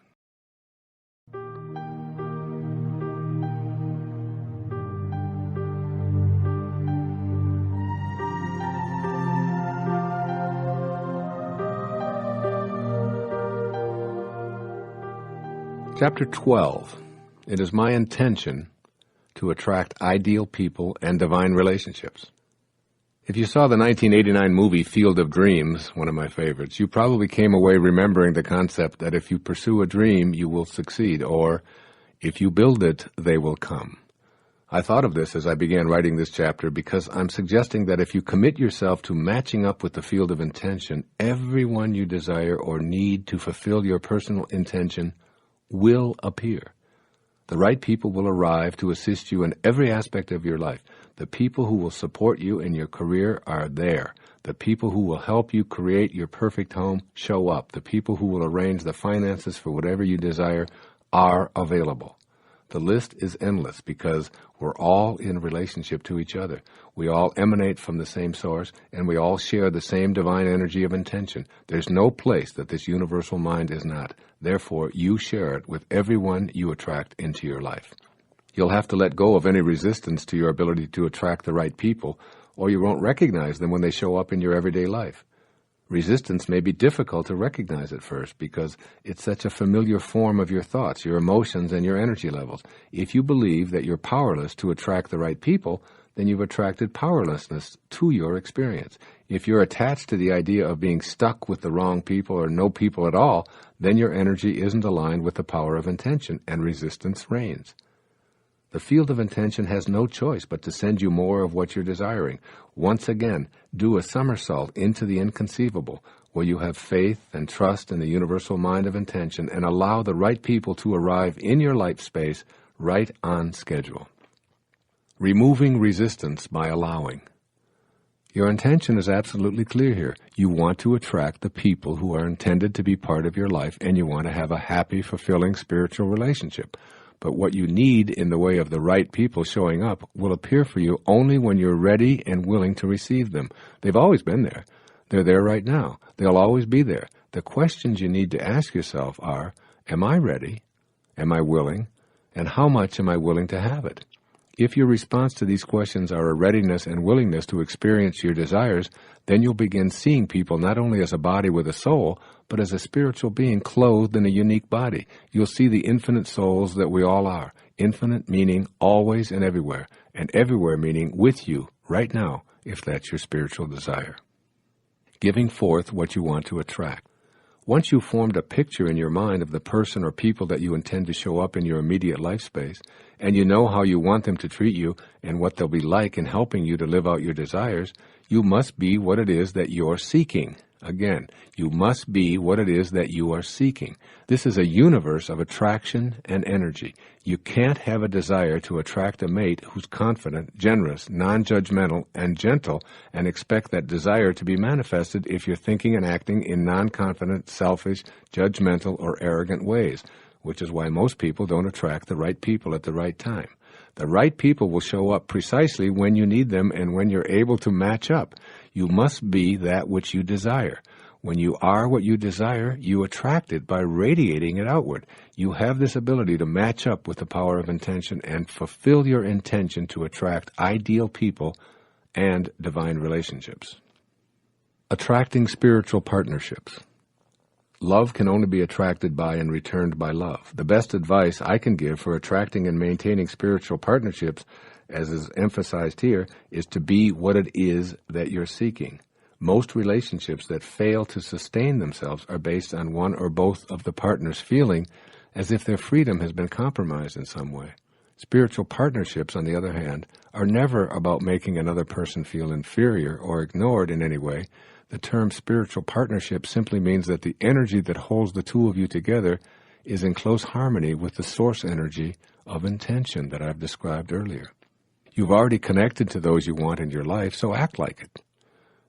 Chapter 12. It is my intention to attract ideal people and divine relationships. If you saw the 1989 movie Field of Dreams, one of my favorites, you probably came away remembering the concept that if you pursue a dream, you will succeed, or if you build it, they will come. I thought of this as I began writing this chapter because I'm suggesting that if you commit yourself to matching up with the field of intention, everyone you desire or need to fulfill your personal intention will appear. The right people will arrive to assist you in every aspect of your life. The people who will support you in your career are there. The people who will help you create your perfect home show up. The people who will arrange the finances for whatever you desire are available. The list is endless because we're all in relationship to each other. We all emanate from the same source, and we all share the same divine energy of intention. There's no place that this universal mind is not. Therefore, you share it with everyone you attract into your life. You'll have to let go of any resistance to your ability to attract the right people, or you won't recognize them when they show up in your everyday life. Resistance may be difficult to recognize at first because it's such a familiar form of your thoughts, your emotions, and your energy levels. If you believe that you're powerless to attract the right people, then you've attracted powerlessness to your experience. If you're attached to the idea of being stuck with the wrong people or no people at all, then your energy isn't aligned with the power of intention, and resistance reigns. The field of intention has no choice but to send you more of what you're desiring. Once again, do a somersault into the inconceivable, where you have faith and trust in the universal mind of intention and allow the right people to arrive in your life space right on schedule. Removing resistance by allowing. Your intention is absolutely clear here. You want to attract the people who are intended to be part of your life, and you want to have a happy, fulfilling spiritual relationship. But what you need in the way of the right people showing up will appear for you only when you're ready and willing to receive them. They've always been there. They're there right now. They'll always be there. The questions you need to ask yourself are, am I ready? Am I willing? And how much am I willing to have it? If your response to these questions are a readiness and willingness to experience your desires, then you'll begin seeing people not only as a body with a soul, but as a spiritual being clothed in a unique body. You'll see the infinite souls that we all are. Infinite meaning always and everywhere meaning with you right now, if that's your spiritual desire. Giving forth what you want to attract. Once you've formed a picture in your mind of the person or people that you intend to show up in your immediate life space, and you know how you want them to treat you and what they'll be like in helping you to live out your desires, you must be what it is that you're seeking. Again, you must be what it is that you are seeking. This is a universe of attraction and energy. You can't have a desire to attract a mate who's confident, generous, non-judgmental, and gentle, and expect that desire to be manifested if you're thinking and acting in non-confident, selfish, judgmental, or arrogant ways, which is why most people don't attract the right people at the right time. The right people will show up precisely when you need them and when you're able to match up. You must be that which you desire. When you are what you desire, you attract it by radiating it outward. You have this ability to match up with the power of intention and fulfill your intention to attract ideal people and divine relationships. Attracting spiritual partnerships. Love can only be attracted by and returned by love. The best advice I can give for attracting and maintaining spiritual partnerships, as is emphasized here, is to be what it is that you're seeking. Most relationships that fail to sustain themselves are based on one or both of the partners feeling as if their freedom has been compromised in some way. Spiritual partnerships, on the other hand, are never about making another person feel inferior or ignored in any way. The term spiritual partnership simply means that the energy that holds the two of you together is in close harmony with the source energy of intention that I've described earlier. You've already connected to those you want in your life, so act like it.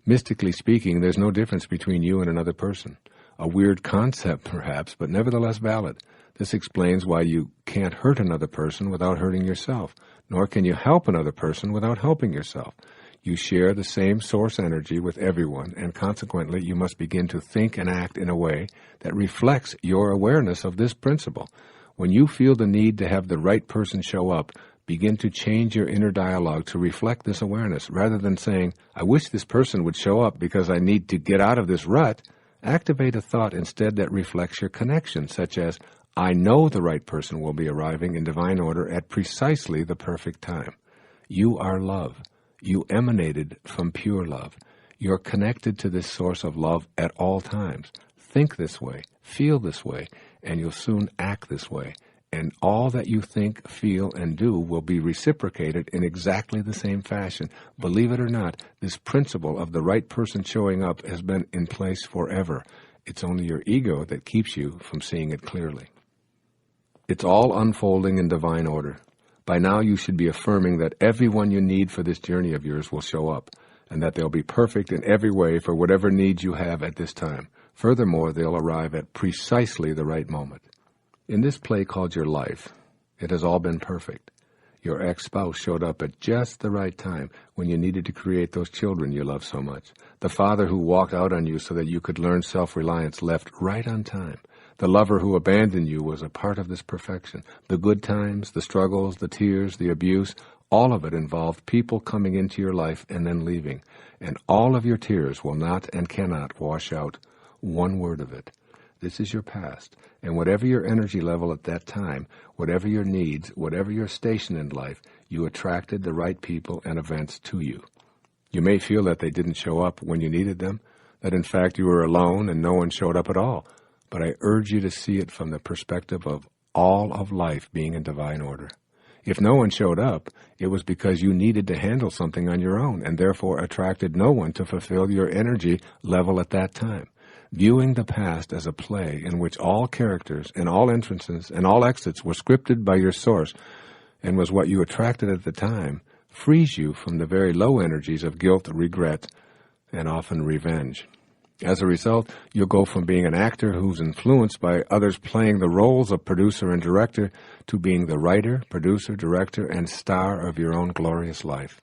Mystically speaking, there's no difference between you and another person. A weird concept, perhaps, but nevertheless valid. This explains why you can't hurt another person without hurting yourself, nor can you help another person without helping yourself. You share the same source energy with everyone, and consequently you must begin to think and act in a way that reflects your awareness of this principle. When you feel the need to have the right person show up, begin to change your inner dialogue to reflect this awareness. Rather than saying, I wish this person would show up because I need to get out of this rut, activate a thought instead that reflects your connection, such as, I know the right person will be arriving in divine order at precisely the perfect time. You are love. You emanated from pure love. You're connected to this source of love at all times. Think this way, feel this way, and you'll soon act this way. And all that you think, feel, and do will be reciprocated in exactly the same fashion. Believe it or not, this principle of the right person showing up has been in place forever. It's only your ego that keeps you from seeing it clearly. It's all unfolding in divine order. By now you should be affirming that everyone you need for this journey of yours will show up, and that they'll be perfect in every way for whatever needs you have at this time. Furthermore, they'll arrive at precisely the right moment. In this play called your life, it has all been perfect. Your ex-spouse showed up at just the right time when you needed to create those children you love so much. The father who walked out on you so that you could learn self-reliance left right on time. The lover who abandoned you was a part of this perfection. The good times, the struggles, the tears, the abuse, all of it involved people coming into your life and then leaving. And all of your tears will not and cannot wash out one word of it. This is your past. And whatever your energy level at that time, whatever your needs, whatever your station in life, you attracted the right people and events to you. You may feel that they didn't show up when you needed them, that in fact you were alone and no one showed up at all. But I urge you to see it from the perspective of all of life being in divine order. If no one showed up, it was because you needed to handle something on your own and therefore attracted no one to fulfill your energy level at that time. Viewing the past as a play in which all characters and all entrances and all exits were scripted by your source and was what you attracted at the time frees you from the very low energies of guilt, regret, and often revenge. As a result, you'll go from being an actor who's influenced by others playing the roles of producer and director to being the writer, producer, director, and star of your own glorious life.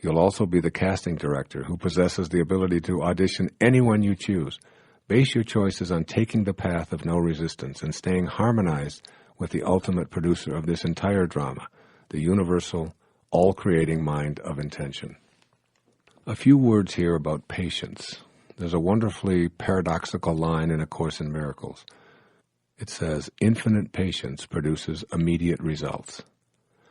You'll also be the casting director who possesses the ability to audition anyone you choose. Base your choices on taking the path of no resistance and staying harmonized with the ultimate producer of this entire drama, the universal, all-creating mind of intention. A few words here about patience. There's a wonderfully paradoxical line in A Course in Miracles. It says, infinite patience produces immediate results.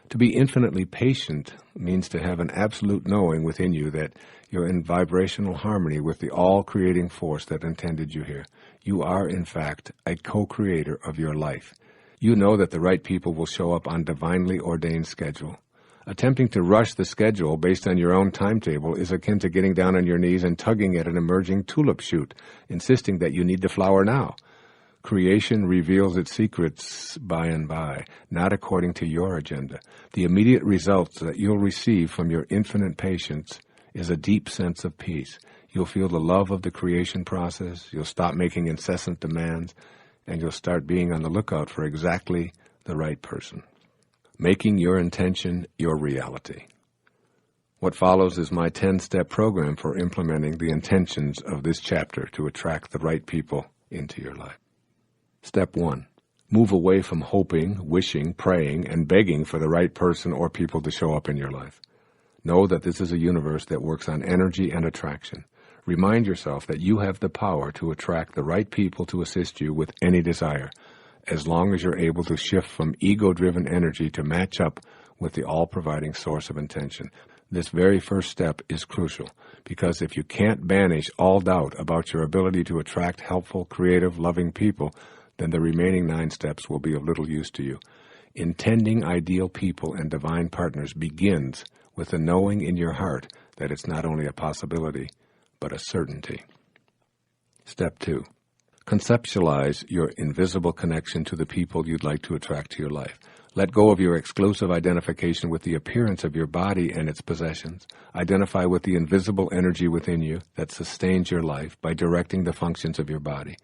To be infinitely patient means to have an absolute knowing within you that you're in vibrational harmony with the all-creating force that intended you here. You are, in fact, a co-creator of your life. You know that the right people will show up on divinely ordained schedule. Attempting to rush the schedule based on your own timetable is akin to getting down on your knees and tugging at an emerging tulip shoot, insisting that you need to flower now. Creation reveals its secrets by and by, not according to your agenda. The immediate results that you'll receive from your infinite patience is a deep sense of peace. You'll feel the love of the creation process, you'll stop making incessant demands, and you'll start being on the lookout for exactly the right person. Making your intention your reality. What follows is my 10-step program for implementing the intentions of this chapter to attract the right people into your life. Step 1. Move away from hoping, wishing, praying, and begging for the right person or people to show up in your life. Know that this is a universe that works on energy and attraction. Remind yourself that you have the power to attract the right people to assist you with any desire, as long as you're able to shift from ego-driven energy to match up with the all-providing source of intention. This very first step is crucial, because if you can't banish all doubt about your ability to attract helpful, creative, loving people, then the remaining 9 steps will be of little use to you. Intending ideal people and divine partners begins with the knowing in your heart that it's not only a possibility, but a certainty. Step 2. Conceptualize your invisible connection to the people you'd like to attract to your life. Let go of your exclusive identification with the appearance of your body and its possessions. Identify with the invisible energy within you that sustains your life by directing the functions of your body.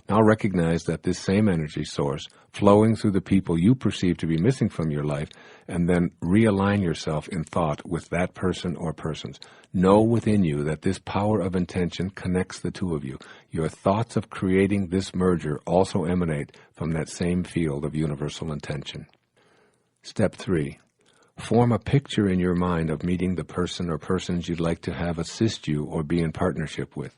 Now recognize that this same energy source flowing through the people you perceive to be missing from your life, and then realign yourself in thought with that person or persons. Know within you that this power of intention connects the two of you. Your thoughts of creating this merger also emanate from that same field of universal intention. Step 3. Form a picture in your mind of meeting the person or persons you'd like to have assist you or be in partnership with.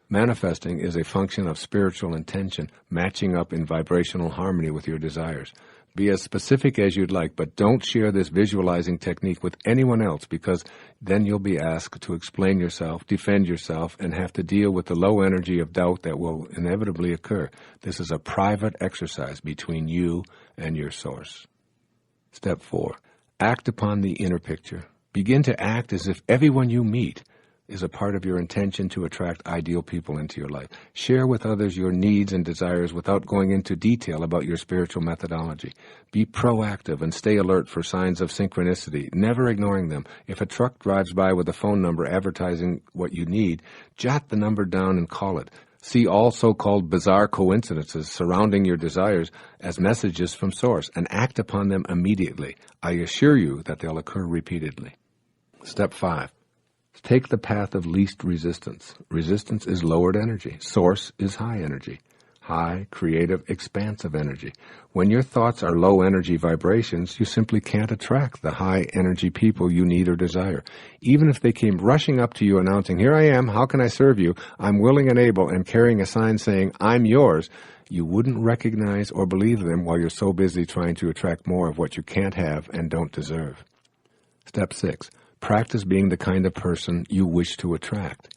Manifesting is a function of spiritual intention, matching up in vibrational harmony with your desires. Be as specific as you'd like, but don't share this visualizing technique with anyone else, because then you'll be asked to explain yourself, defend yourself, and have to deal with the low energy of doubt that will inevitably occur. This is a private exercise between you and your source. Step 4. Act upon the inner picture. Begin to act as if everyone you meet is a part of your intention to attract ideal people into your life. Share with others your needs and desires without going into detail about your spiritual methodology. Be proactive and stay alert for signs of synchronicity, never ignoring them. If a truck drives by with a phone number advertising what you need, jot the number down and call it. See all so-called bizarre coincidences surrounding your desires as messages from Source and act upon them immediately. I assure you that they'll occur repeatedly. Step 5. Take the path of least resistance. Resistance is lowered energy. Source is high energy. High, creative, expansive energy. When your thoughts are low energy vibrations, you simply can't attract the high energy people you need or desire. Even if they came rushing up to you announcing, "Here I am, how can I serve you? I'm willing and able," and carrying a sign saying, "I'm yours," you wouldn't recognize or believe them while you're so busy trying to attract more of what you can't have and don't deserve. Step 6. Practice being the kind of person you wish to attract.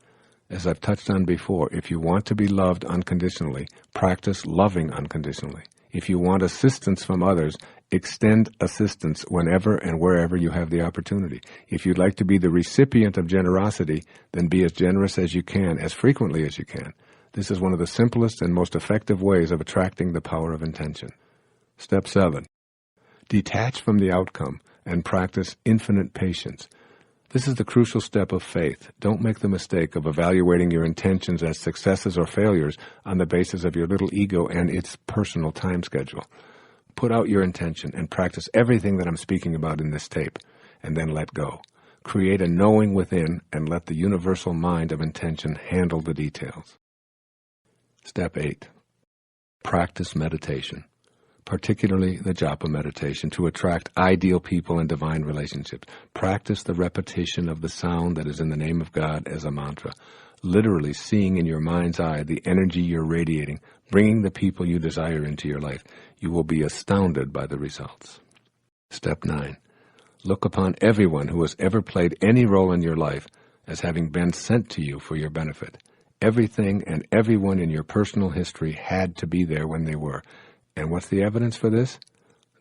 As I've touched on before, if you want to be loved unconditionally, practice loving unconditionally. If you want assistance from others, extend assistance whenever and wherever you have the opportunity. If you'd like to be the recipient of generosity, then be as generous as you can, as frequently as you can. This is one of the simplest and most effective ways of attracting the power of intention. Step 7. Detach from the outcome and practice infinite patience. This is the crucial step of faith. Don't make the mistake of evaluating your intentions as successes or failures on the basis of your little ego and its personal time schedule. Put out your intention and practice everything that I'm speaking about in this tape, and then let go. Create a knowing within and let the universal mind of intention handle the details. Step 8. Practice meditation, particularly the japa meditation, to attract ideal people and divine relationships. Practice the repetition of the sound that is in the name of God as a mantra, literally seeing in your mind's eye the energy you're radiating, bringing the people you desire into your life. You will be astounded by the results. Step 9. Look upon everyone who has ever played any role in your life as having been sent to you for your benefit. Everything and everyone in your personal history had to be there when they were. And what's the evidence for this?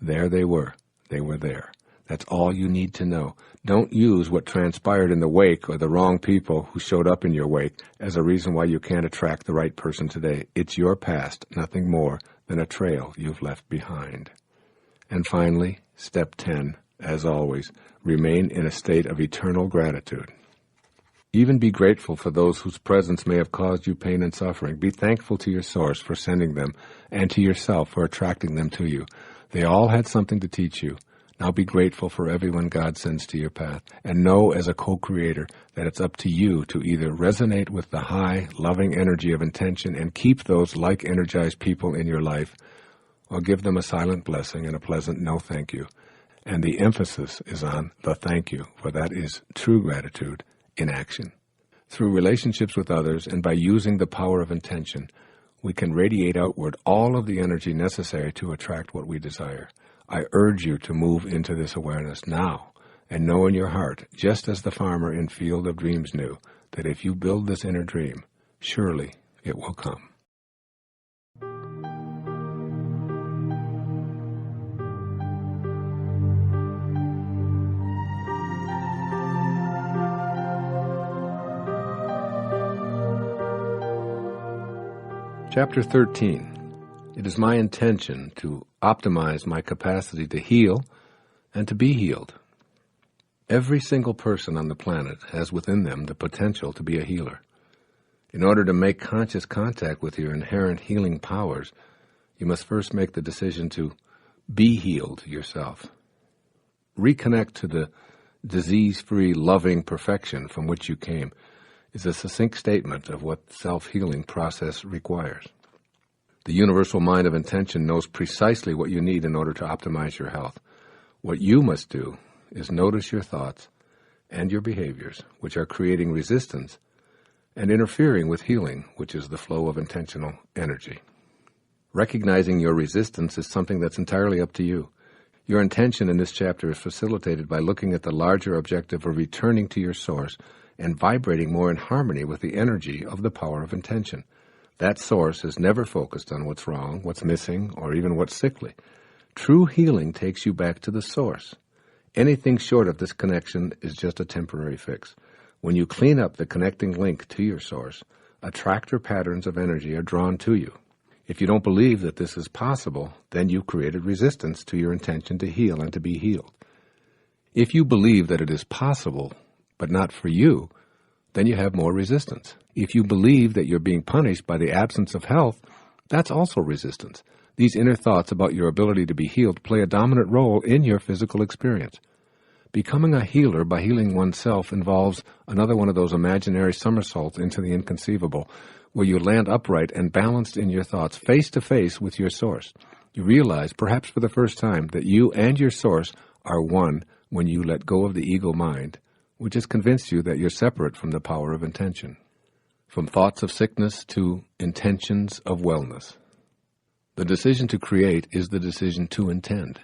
There they were. They were there. That's all you need to know. Don't use what transpired in the wake or the wrong people who showed up in your wake as a reason why you can't attract the right person today. It's your past, nothing more than a trail you've left behind. And finally, step 10, as always, remain in a state of eternal gratitude. Even be grateful for those whose presence may have caused you pain and suffering. Be thankful to your source for sending them and to yourself for attracting them to you. They all had something to teach you. Now be grateful for everyone God sends to your path, and know as a co-creator that it's up to you to either resonate with the high, loving energy of intention and keep those like-energized people in your life, or give them a silent blessing and a pleasant no thank you. And the emphasis is on the thank you, for that is true gratitude in action. Through relationships with others and by using the power of intention, we can radiate outward all of the energy necessary to attract what we desire. I urge you to move into this awareness now and know in your heart, just as the farmer in Field of Dreams knew, that if you build this inner dream, surely it will come. Chapter 13. It is my intention to optimize my capacity to heal and to be healed. Every single person on the planet has within them the potential to be a healer. In order to make conscious contact with your inherent healing powers, you must first make the decision to be healed yourself. Reconnect to the disease-free, loving perfection from which you came is a succinct statement of what the self-healing process requires. The universal mind of intention knows precisely what you need in order to optimize your health. What you must do is notice your thoughts and your behaviors, which are creating resistance and interfering with healing, which is the flow of intentional energy. Recognizing your resistance is something that's entirely up to you. Your intention in this chapter is facilitated by looking at the larger objective of returning to your source and vibrating more in harmony with the energy of the power of intention. That source is never focused on what's wrong, what's missing, or even what's sickly. True healing takes you back to the source. Anything short of this connection is just a temporary fix. When you clean up the connecting link to your source, attractor patterns of energy are drawn to you. If you don't believe that this is possible, then you've created resistance to your intention to heal and to be healed. If you believe that it is possible, but not for you, then you have more resistance. If you believe that you're being punished by the absence of health, that's also resistance. These inner thoughts about your ability to be healed play a dominant role in your physical experience. Becoming a healer by healing oneself involves another one of those imaginary somersaults into the inconceivable, where you land upright and balanced in your thoughts, face to face with your source. You realize, perhaps for the first time, that you and your source are one when you let go of the ego mind, which has convinced you that you're separate from the power of intention. From thoughts of sickness to intentions of wellness. The decision to create is the decision to intend.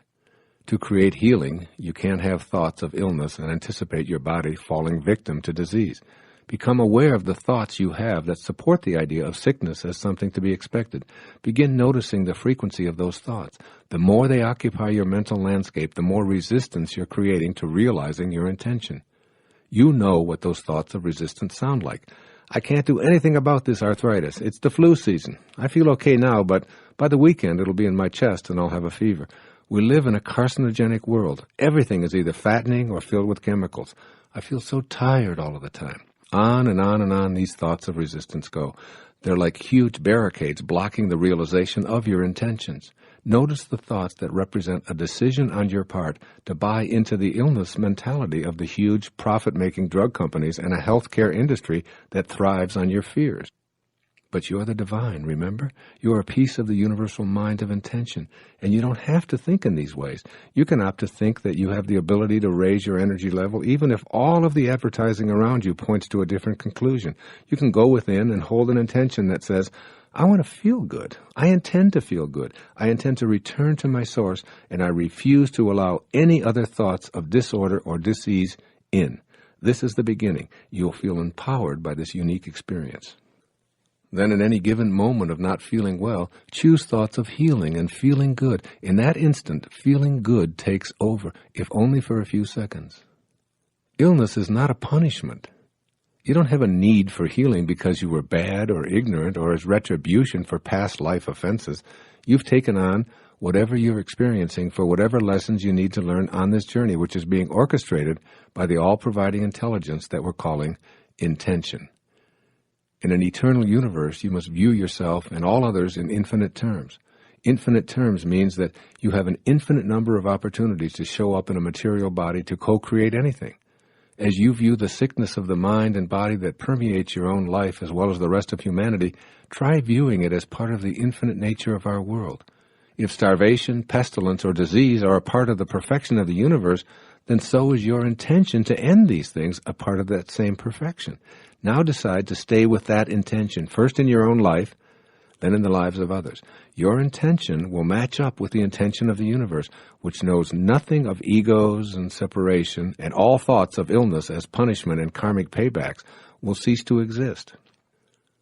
To create healing, you can't have thoughts of illness and anticipate your body falling victim to disease. Become aware of the thoughts you have that support the idea of sickness as something to be expected. Begin noticing the frequency of those thoughts. The more they occupy your mental landscape, the more resistance you're creating to realizing your intention. You know what those thoughts of resistance sound like. I can't do anything about this arthritis. It's the flu season. I feel okay now, but by the weekend it'll be in my chest and I'll have a fever. We live in a carcinogenic world. Everything is either fattening or filled with chemicals. I feel so tired all of the time. On and on and on these thoughts of resistance go. They're like huge barricades blocking the realization of your intentions. Notice the thoughts that represent a decision on your part to buy into the illness mentality of the huge profit-making drug companies and a healthcare industry that thrives on your fears. But you're the divine, remember? You're a piece of the universal mind of intention, and you don't have to think in these ways. You can opt to think that you have the ability to raise your energy level, even if all of the advertising around you points to a different conclusion. You can go within and hold an intention that says, I want to feel good. I intend to feel good. I intend to return to my source, and I refuse to allow any other thoughts of disorder or disease in. This is the beginning. You'll feel empowered by this unique experience. Then at any given moment of not feeling well, choose thoughts of healing and feeling good. In that instant, feeling good takes over, if only for a few seconds. Illness is not a punishment. You don't have a need for healing because you were bad or ignorant or as retribution for past life offenses. You've taken on whatever you're experiencing for whatever lessons you need to learn on this journey, which is being orchestrated by the all-providing intelligence that we're calling intention. In an eternal universe, you must view yourself and all others in infinite terms. Infinite terms means that you have an infinite number of opportunities to show up in a material body to co-create anything. As you view the sickness of the mind and body that permeates your own life as well as the rest of humanity, try viewing it as part of the infinite nature of our world. If starvation, pestilence, or disease are a part of the perfection of the universe, then so is your intention to end these things a part of that same perfection. Now decide to stay with that intention, first in your own life, then in the lives of others. Your intention will match up with the intention of the universe, which knows nothing of egos and separation, and all thoughts of illness as punishment and karmic paybacks will cease to exist.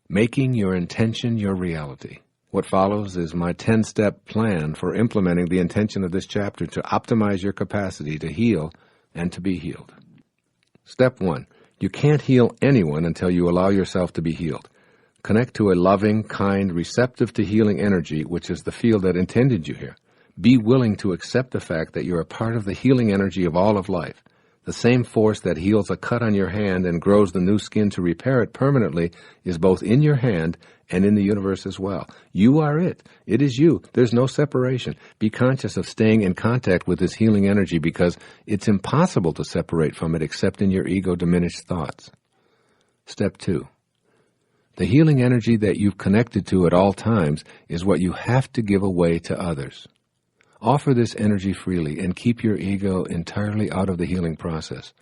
Making your intention your reality. What follows is my 10-step plan for implementing the intention of this chapter to optimize your capacity to heal and to be healed. Step 1. You can't heal anyone until you allow yourself to be healed. Connect to a loving, kind, receptive to healing energy, which is the field that intended you here. Be willing to accept the fact that you're a part of the healing energy of all of life. The same force that heals a cut on your hand and grows the new skin to repair it permanently is both in your hand and in the universe as well. You are it. It is you. There's no separation. Be conscious of staying in contact with this healing energy because it's impossible to separate from it except in your ego-diminished thoughts. Step 2. The healing energy that you've connected to at all times is what you have to give away to others. Offer this energy freely and keep your ego entirely out of the healing process.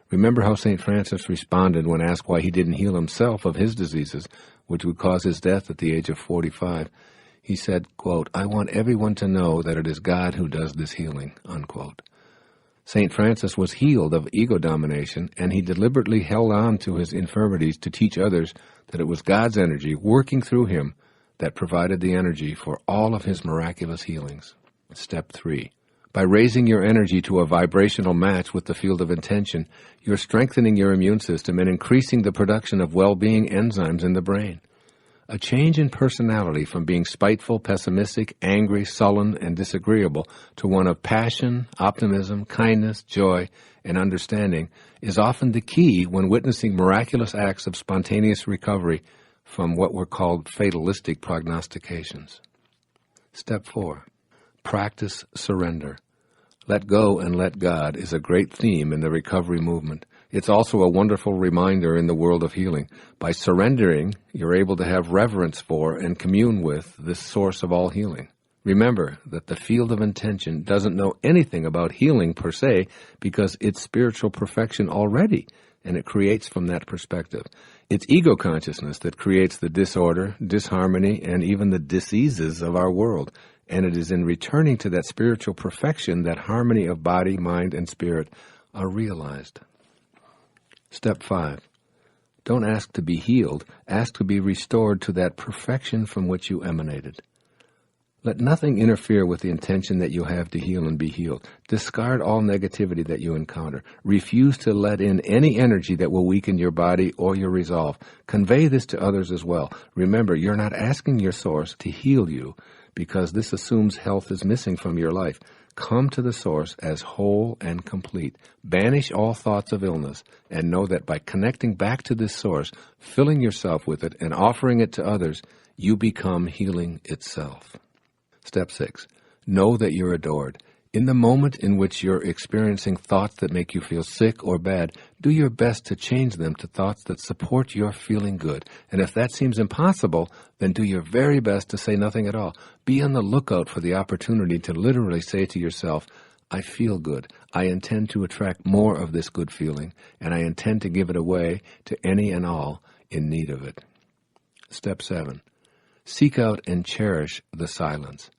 Remember how St. Francis responded when asked why he didn't heal himself of his diseases, which would cause his death at the age of 45. He said, quote, "I want everyone to know that it is God who does this healing," unquote. St. Francis was healed of ego domination, and he deliberately held on to his infirmities to teach others that it was God's energy working through him that provided the energy for all of his miraculous healings. Step 3. By raising your energy to a vibrational match with the field of intention, you're strengthening your immune system and increasing the production of well-being enzymes in the brain. A change in personality from being spiteful, pessimistic, angry, sullen, and disagreeable to one of passion, optimism, kindness, joy, and understanding is often the key when witnessing miraculous acts of spontaneous recovery from what were called fatalistic prognostications. Step 4. Practice surrender. Let go and let God is a great theme in the recovery movement. It's also a wonderful reminder in the world of healing. By surrendering, you're able to have reverence for and commune with this source of all healing. Remember that the field of intention doesn't know anything about healing per se because it's spiritual perfection already, and it creates from that perspective. It's ego consciousness that creates the disorder, disharmony, and even the diseases of our world. And it is in returning to that spiritual perfection that harmony of body, mind, and spirit are realized. Step 5. Don't ask to be healed. Ask to be restored to that perfection from which you emanated. Let nothing interfere with the intention that you have to heal and be healed. Discard all negativity that you encounter. Refuse to let in any energy that will weaken your body or your resolve. Convey this to others as well. Remember, you're not asking your source to heal you, because this assumes health is missing from your life. Come to the source as whole and complete. Banish all thoughts of illness, and know that by connecting back to this source, filling yourself with it, and offering it to others, you become healing itself. Step 6. Know that you're adored. In the moment in which you're experiencing thoughts that make you feel sick or bad, do your best to change them to thoughts that support your feeling good. And if that seems impossible, then do your very best to say nothing at all. Be on the lookout for the opportunity to literally say to yourself, I feel good. I intend to attract more of this good feeling, and I intend to give it away to any and all in need of it. Step 7. Seek out and cherish the silence.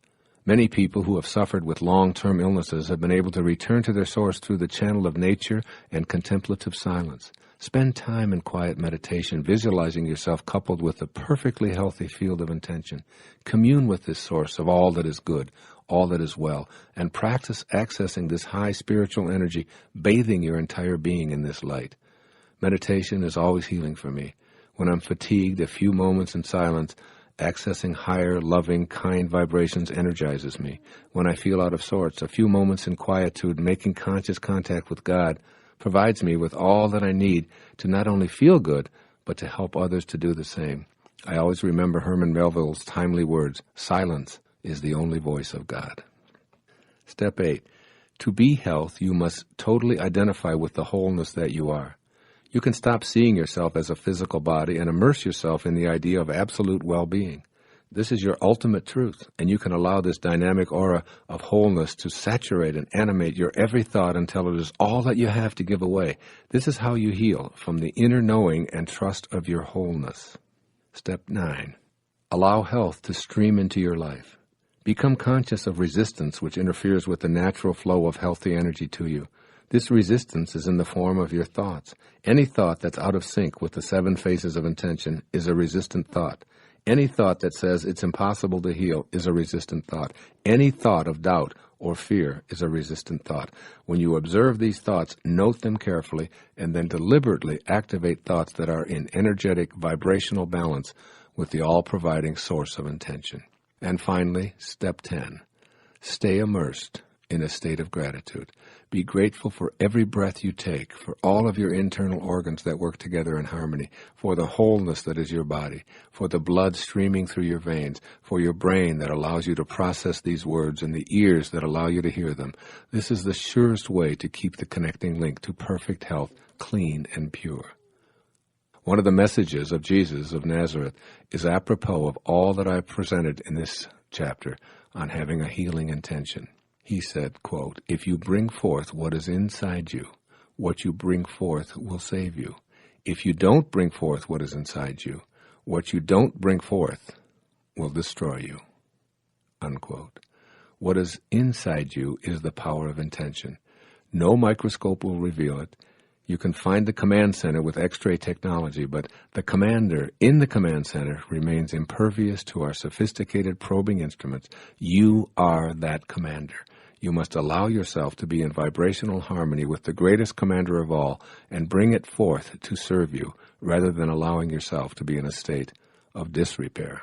Many people who have suffered with long-term illnesses have been able to return to their source through the channel of nature and contemplative silence. Spend time in quiet meditation, visualizing yourself coupled with a perfectly healthy field of intention. Commune with this source of all that is good, all that is well, and practice accessing this high spiritual energy, bathing your entire being in this light. Meditation is always healing for me. When I'm fatigued, a few moments in silence, accessing higher, loving, kind vibrations energizes me. When I feel out of sorts, a few moments in quietude, making conscious contact with God, provides me with all that I need to not only feel good, but to help others to do the same. I always remember Herman Melville's timely words, silence is the only voice of God. Step 8. To be health, you must totally identify with the wholeness that you are. You can stop seeing yourself as a physical body and immerse yourself in the idea of absolute well-being. This is your ultimate truth, and you can allow this dynamic aura of wholeness to saturate and animate your every thought until it is all that you have to give away. This is how you heal, from the inner knowing and trust of your wholeness. Step 9. Allow health to stream into your life. Become conscious of resistance which interferes with the natural flow of healthy energy to you. This resistance is in the form of your thoughts. Any thought that's out of sync with the 7 phases of intention is a resistant thought. Any thought that says it's impossible to heal is a resistant thought. Any thought of doubt or fear is a resistant thought. When you observe these thoughts, note them carefully, and then deliberately activate thoughts that are in energetic, vibrational balance with the all-providing source of intention. And finally, step 10. Stay immersed in a state of gratitude. Be grateful for every breath you take, for all of your internal organs that work together in harmony, for the wholeness that is your body, for the blood streaming through your veins, for your brain that allows you to process these words and the ears that allow you to hear them. This is the surest way to keep the connecting link to perfect health, clean and pure. One of the messages of Jesus of Nazareth is apropos of all that I've presented in this chapter on having a healing intention. He said, quote, "If you bring forth what is inside you, what you bring forth will save you. If you don't bring forth what is inside you, what you don't bring forth will destroy you." Unquote. What is inside you is the power of intention. No microscope will reveal it. You can find the command center with X-ray technology, but the commander in the command center remains impervious to our sophisticated probing instruments. You are that commander. You must allow yourself to be in vibrational harmony with the greatest commander of all and bring it forth to serve you, rather than allowing yourself to be in a state of disrepair.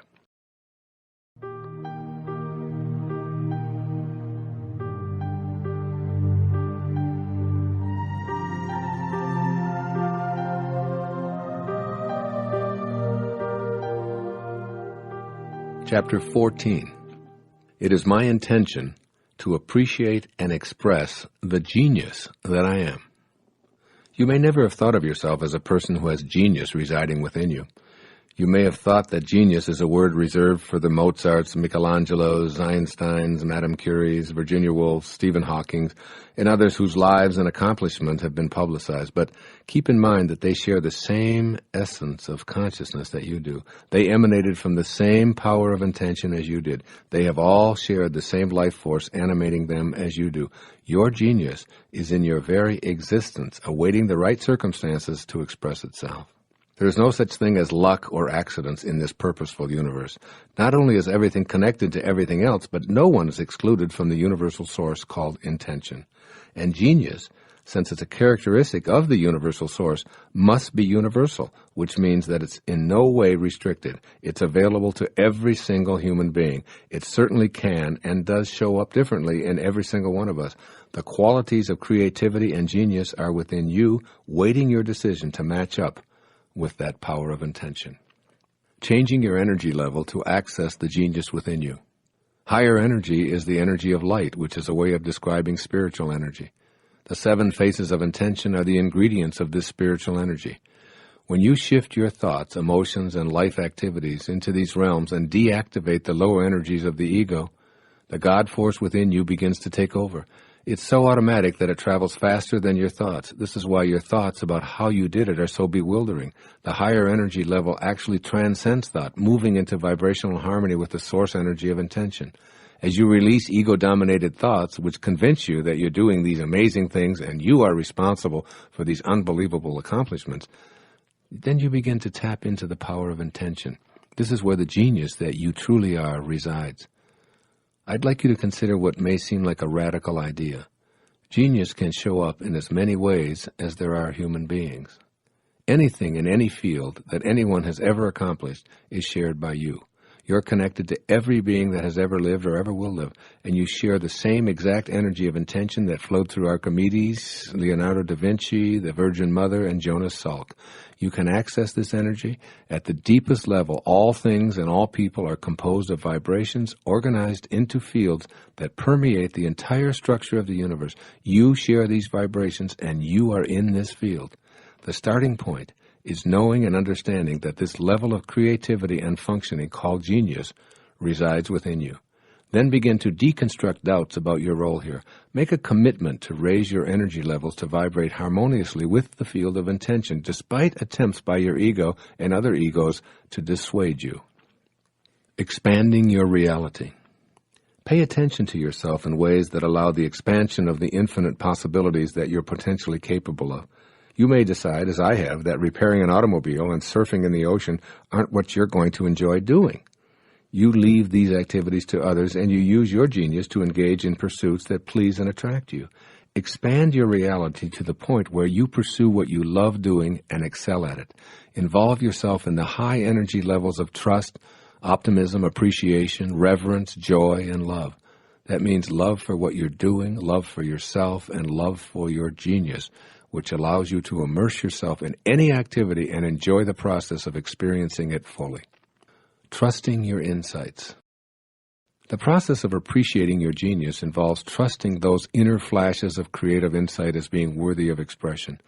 Chapter 14. It is my intention to appreciate and express the genius that I am. You may never have thought of yourself as a person who has genius residing within you. You may have thought that genius is a word reserved for the Mozarts, Michelangelos, Einsteins, Madame Curies, Virginia Woolf, Stephen Hawking, and others whose lives and accomplishments have been publicized. But keep in mind that they share the same essence of consciousness that you do. They emanated from the same power of intention as you did. They have all shared the same life force animating them as you do. Your genius is in your very existence, awaiting the right circumstances to express itself. There is no such thing as luck or accidents in this purposeful universe. Not only is everything connected to everything else, but no one is excluded from the universal source called intention. And genius, since it's a characteristic of the universal source, must be universal, which means that it's in no way restricted. It's available to every single human being. It certainly can and does show up differently in every single one of us. The qualities of creativity and genius are within you, waiting your decision to match up with that power of intention. Changing your energy level to access the genius within you. Higher energy is the energy of light, which is a way of describing spiritual energy. The 7 phases of intention are the ingredients of this spiritual energy. When you shift your thoughts, emotions, and life activities into these realms and deactivate the lower energies of the ego, the God force within you begins to take over. It's so automatic that it travels faster than your thoughts. This is why your thoughts about how you did it are so bewildering. The higher energy level actually transcends thought, moving into vibrational harmony with the source energy of intention. As you release ego-dominated thoughts, which convince you that you're doing these amazing things and you are responsible for these unbelievable accomplishments, then you begin to tap into the power of intention. This is where the genius that you truly are resides. I'd like you to consider what may seem like a radical idea. Genius can show up in as many ways as there are human beings. Anything in any field that anyone has ever accomplished is shared by you. You're connected to every being that has ever lived or ever will live, and you share the same exact energy of intention that flowed through Archimedes, Leonardo da Vinci, the Virgin Mother, and Jonas Salk. You can access this energy. At the deepest level, all things and all people are composed of vibrations organized into fields that permeate the entire structure of the universe. You share these vibrations, and you are in this field. The starting point is knowing and understanding that this level of creativity and functioning called genius resides within you. Then begin to deconstruct doubts about your role here. Make a commitment to raise your energy levels to vibrate harmoniously with the field of intention, despite attempts by your ego and other egos to dissuade you. Expanding your reality. Pay attention to yourself in ways that allow the expansion of the infinite possibilities that you're potentially capable of. You may decide, as I have, that repairing an automobile and surfing in the ocean aren't what you're going to enjoy doing. You leave these activities to others, and you use your genius to engage in pursuits that please and attract you. Expand your reality to the point where you pursue what you love doing and excel at it. Involve yourself in the high energy levels of trust, optimism, appreciation, reverence, joy, and love. That means love for what you're doing, love for yourself, and love for your genius, which allows you to immerse yourself in any activity and enjoy the process of experiencing it fully. Trusting your insights. The process of appreciating your genius involves trusting those inner flashes of creative insight as being worthy of expression.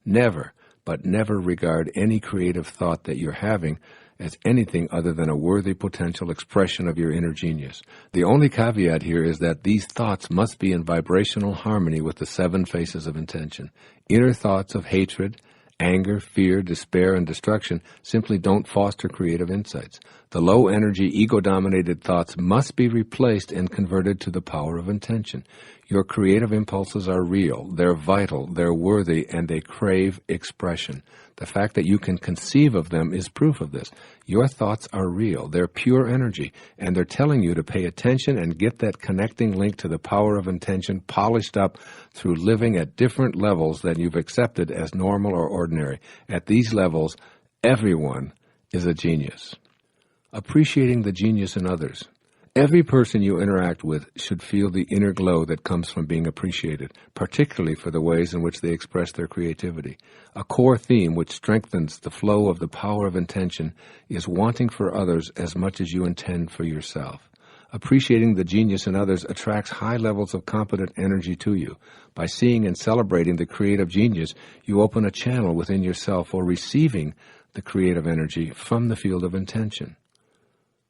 Never, but never regard any creative thought that you're having as anything other than a worthy potential expression of your inner genius. The only caveat here is that these thoughts must be in vibrational harmony with the 7 faces of intention. Inner thoughts of hatred, anger, fear, despair, and destruction simply don't foster creative insights. The low-energy, ego-dominated thoughts must be replaced and converted to the power of intention. Your creative impulses are real, they're vital, they're worthy, and they crave expression. The fact that you can conceive of them is proof of this. Your thoughts are real, they're pure energy, and they're telling you to pay attention and get that connecting link to the power of intention polished up through living at different levels than you've accepted as normal or ordinary. At these levels, everyone is a genius. Appreciating the genius in others. Every person you interact with should feel the inner glow that comes from being appreciated, particularly for the ways in which they express their creativity. A core theme which strengthens the flow of the power of intention is wanting for others as much as you intend for yourself. Appreciating the genius in others attracts high levels of competent energy to you. By seeing and celebrating the creative genius, you open a channel within yourself for receiving the creative energy from the field of intention.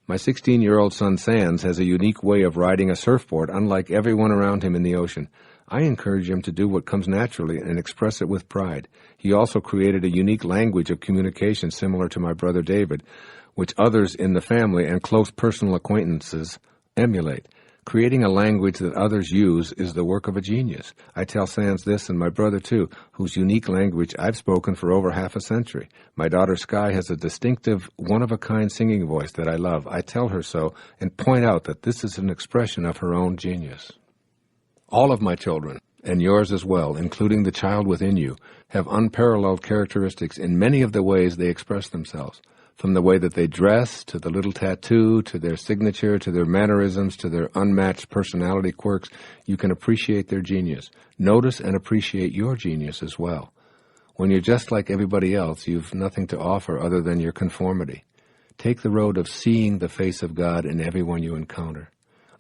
My 16-year-old son Sands has a unique way of riding a surfboard unlike everyone around him in the ocean. I encourage him to do what comes naturally and express it with pride. He also created a unique language of communication similar to my brother David, which others in the family and close personal acquaintances emulate. Creating a language that others use is the work of a genius. I tell Sands this, and my brother too, whose unique language I've spoken for over half a century. My daughter Sky has a distinctive, one-of-a-kind singing voice that I love. I tell her so and point out that this is an expression of her own genius. All of my children, and yours as well, including the child within you, have unparalleled characteristics in many of the ways they express themselves. From the way that they dress, to the little tattoo, to their signature, to their mannerisms, to their unmatched personality quirks, you can appreciate their genius. Notice and appreciate your genius as well. When you're just like everybody else, you've nothing to offer other than your conformity. Take the road of seeing the face of God in everyone you encounter.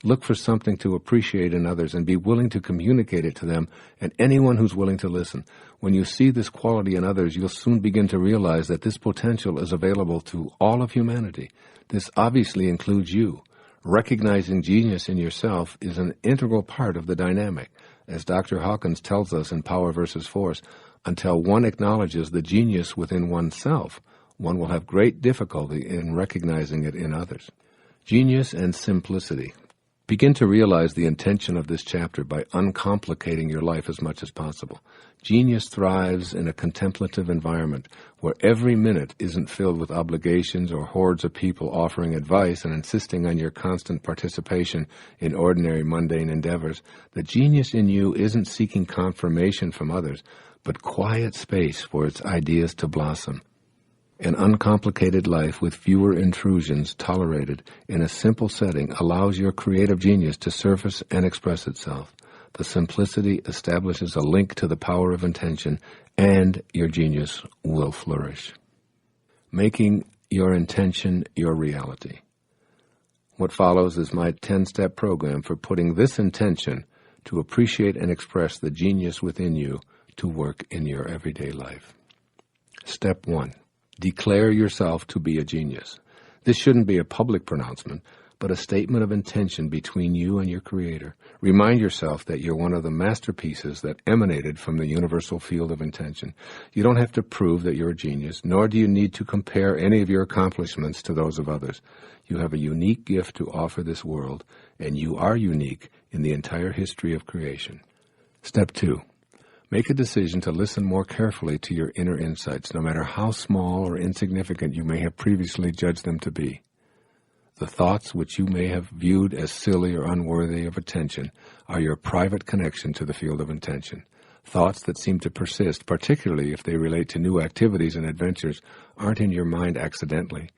Look for something to appreciate in others and be willing to communicate it to them and anyone who's willing to listen. When you see this quality in others, you'll soon begin to realize that this potential is available to all of humanity. This obviously includes you. Recognizing genius in yourself is an integral part of the dynamic. As Dr. Hawkins tells us in Power versus Force, until one acknowledges the genius within oneself, one will have great difficulty in recognizing it in others. Genius and simplicity. Begin to realize the intention of this chapter by uncomplicating your life as much as possible. Genius thrives in a contemplative environment where every minute isn't filled with obligations or hordes of people offering advice and insisting on your constant participation in ordinary mundane endeavors. The genius in you isn't seeking confirmation from others, but quiet space for its ideas to blossom. An uncomplicated life with fewer intrusions tolerated in a simple setting allows your creative genius to surface and express itself. The simplicity establishes a link to the power of intention, and your genius will flourish. Making your intention your reality. What follows is my 10-step program for putting this intention to appreciate and express the genius within you to work in your everyday life. Step 1. Declare yourself to be a genius. This shouldn't be a public pronouncement, but a statement of intention between you and your Creator. Remind yourself that you're one of the masterpieces that emanated from the universal field of intention. You don't have to prove that you're a genius, nor do you need to compare any of your accomplishments to those of others. You have a unique gift to offer this world, and you are unique in the entire history of creation. Step 2. Make a decision to listen more carefully to your inner insights, no matter how small or insignificant you may have previously judged them to be. The thoughts which you may have viewed as silly or unworthy of attention are your private connection to the field of intention. Thoughts that seem to persist, particularly if they relate to new activities and adventures, aren't in your mind accidentally.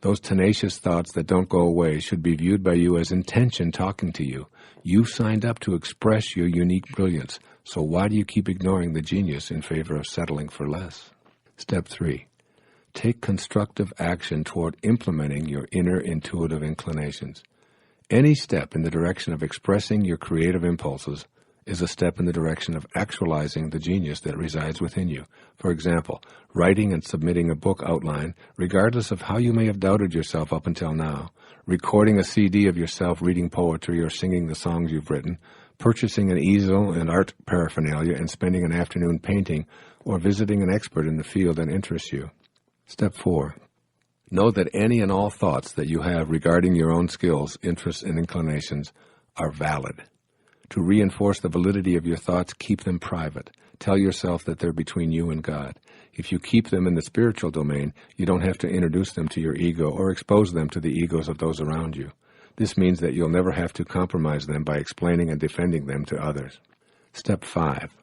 Those tenacious thoughts that don't go away should be viewed by you as intention talking to you. You signed up to express your unique brilliance, so why do you keep ignoring the genius in favor of settling for less? Step 3. Take constructive action toward implementing your inner intuitive inclinations. Any step in the direction of expressing your creative impulses is a step in the direction of actualizing the genius that resides within you. For example, writing and submitting a book outline, regardless of how you may have doubted yourself up until now, recording a CD of yourself reading poetry or singing the songs you've written, purchasing an easel and art paraphernalia and spending an afternoon painting, or visiting an expert in the field that interests you. Step 4. Know that any and all thoughts that you have regarding your own skills, interests, and inclinations are valid. To reinforce the validity of your thoughts, keep them private. Tell yourself that they're between you and God. If you keep them in the spiritual domain, you don't have to introduce them to your ego or expose them to the egos of those around you. This means that you'll never have to compromise them by explaining and defending them to others. Step 5.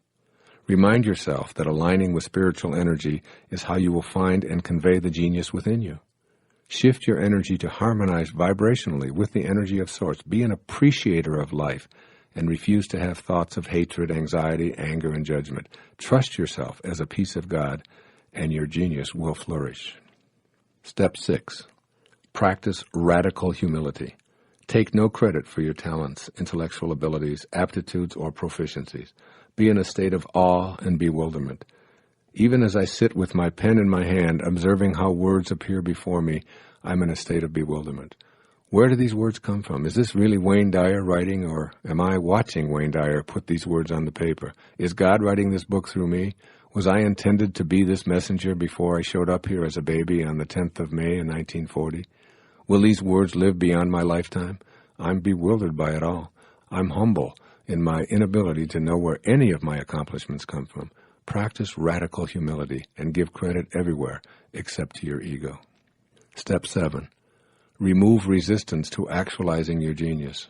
Remind yourself that aligning with spiritual energy is how you will find and convey the genius within you. Shift your energy to harmonize vibrationally with the energy of Source. Be an appreciator of life and refuse to have thoughts of hatred, anxiety, anger, and judgment. Trust yourself as a piece of God, and your genius will flourish. Step 6. Practice radical humility. Take no credit for your talents, intellectual abilities, aptitudes, or proficiencies. Be in a state of awe and bewilderment. Even as I sit with my pen in my hand, observing how words appear before me, I'm in a state of bewilderment. Where do these words come from? Is this really Wayne Dyer writing, or am I watching Wayne Dyer put these words on the paper? Is God writing this book through me? Was I intended to be this messenger before I showed up here as a baby on the 10th of May in 1940? Will these words live beyond my lifetime? I'm bewildered by it all. I'm humble in my inability to know where any of my accomplishments come from. Practice radical humility and give credit everywhere except to your ego. Step 7. Remove resistance to actualizing your genius.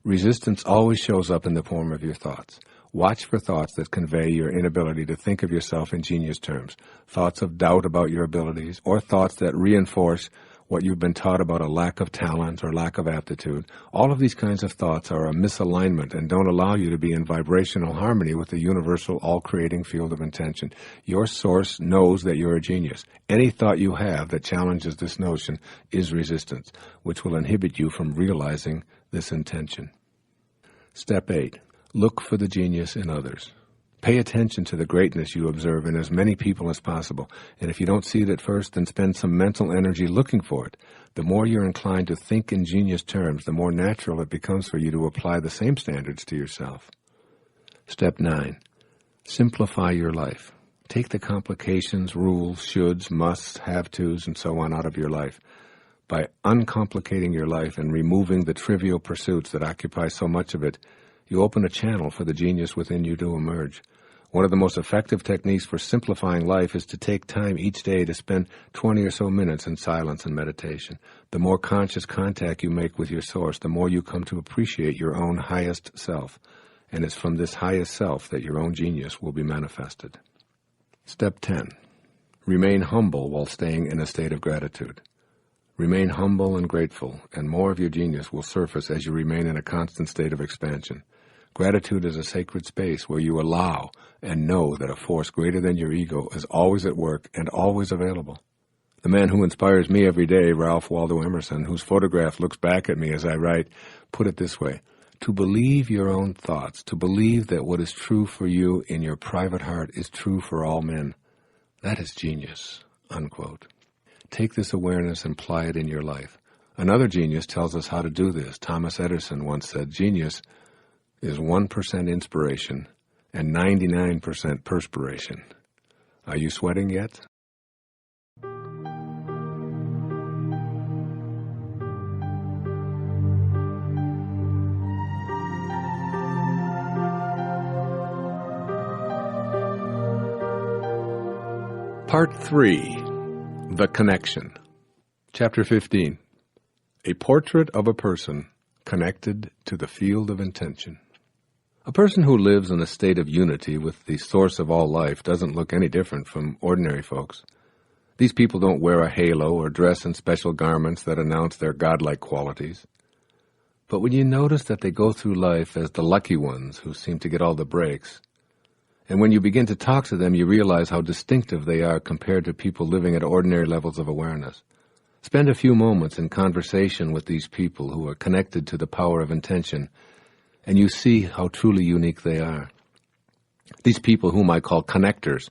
Resistance always shows up in the form of your thoughts. Watch for thoughts that convey your inability to think of yourself in genius terms, thoughts of doubt about your abilities, or thoughts that reinforce what you've been taught about a lack of talent or lack of aptitude. All of these kinds of thoughts are a misalignment and don't allow you to be in vibrational harmony with the universal, all-creating field of intention. Your Source knows that you're a genius. Any thought you have that challenges this notion is resistance, which will inhibit you from realizing this intention. Step 8. Look for the genius in others. Pay attention to the greatness you observe in as many people as possible, and if you don't see it at first, then spend some mental energy looking for it. The more you're inclined to think in genius terms, the more natural it becomes for you to apply the same standards to yourself. Step 9. Simplify your life. Take the complications, rules, shoulds, musts, have-tos, and so on out of your life. By uncomplicating your life and removing the trivial pursuits that occupy so much of it, you open a channel for the genius within you to emerge. One of the most effective techniques for simplifying life is to take time each day to spend 20 or so minutes in silence and meditation. The more conscious contact you make with your Source, the more you come to appreciate your own highest self. And it's from this highest self that your own genius will be manifested. Step 10. Remain humble while staying in a state of gratitude. Remain humble and grateful, and more of your genius will surface as you remain in a constant state of expansion. Gratitude is a sacred space where you allow and know that a force greater than your ego is always at work and always available. The man who inspires me every day, Ralph Waldo Emerson, whose photograph looks back at me as I write, put it this way: to believe your own thoughts, to believe that what is true for you in your private heart is true for all men, that is genius, unquote. Take this awareness and apply it in your life. Another genius tells us how to do this. Thomas Edison once said, genius is 1% inspiration and 99% perspiration. Are you sweating yet? Part 3. The Connection. Chapter 15. A Portrait of a Person Connected to the Field of Intention. A person who lives in a state of unity with the source of all life doesn't look any different from ordinary folks. These people don't wear a halo or dress in special garments that announce their godlike qualities. But when you notice that they go through life as the lucky ones who seem to get all the breaks, and when you begin to talk to them, you realize how distinctive they are compared to people living at ordinary levels of awareness. Spend a few moments in conversation with these people who are connected to the power of intention, and you see how truly unique they are. These people, whom I call connectors,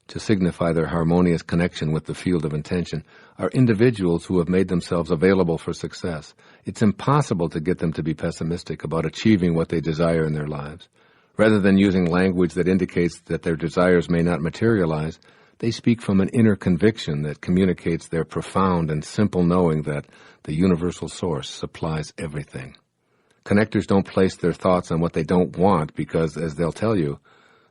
to signify their harmonious connection with the field of intention, are individuals who have made themselves available for success. It's impossible to get them to be pessimistic about achieving what they desire in their lives. Rather than using language that indicates that their desires may not materialize, they speak from an inner conviction that communicates their profound and simple knowing that the universal source supplies everything. Connectors don't place their thoughts on what they don't want because, as they'll tell you,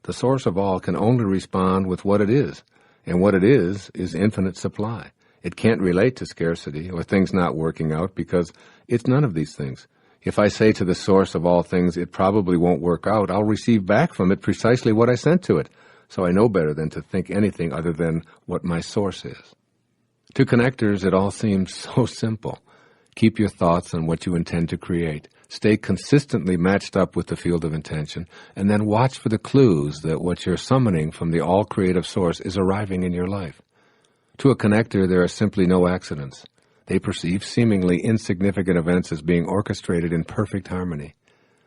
the source of all can only respond with what it is, and what it is infinite supply. It can't relate to scarcity or things not working out because it's none of these things. If I say to the source of all things, it probably won't work out, I'll receive back from it precisely what I sent to it. So I know better than to think anything other than what my source is. To connectors, it all seems so simple. Keep your thoughts on what you intend to create. Stay consistently matched up with the field of intention, and then watch for the clues that what you're summoning from the all-creative source is arriving in your life. To a connector, there are simply no accidents. They perceive seemingly insignificant events as being orchestrated in perfect harmony.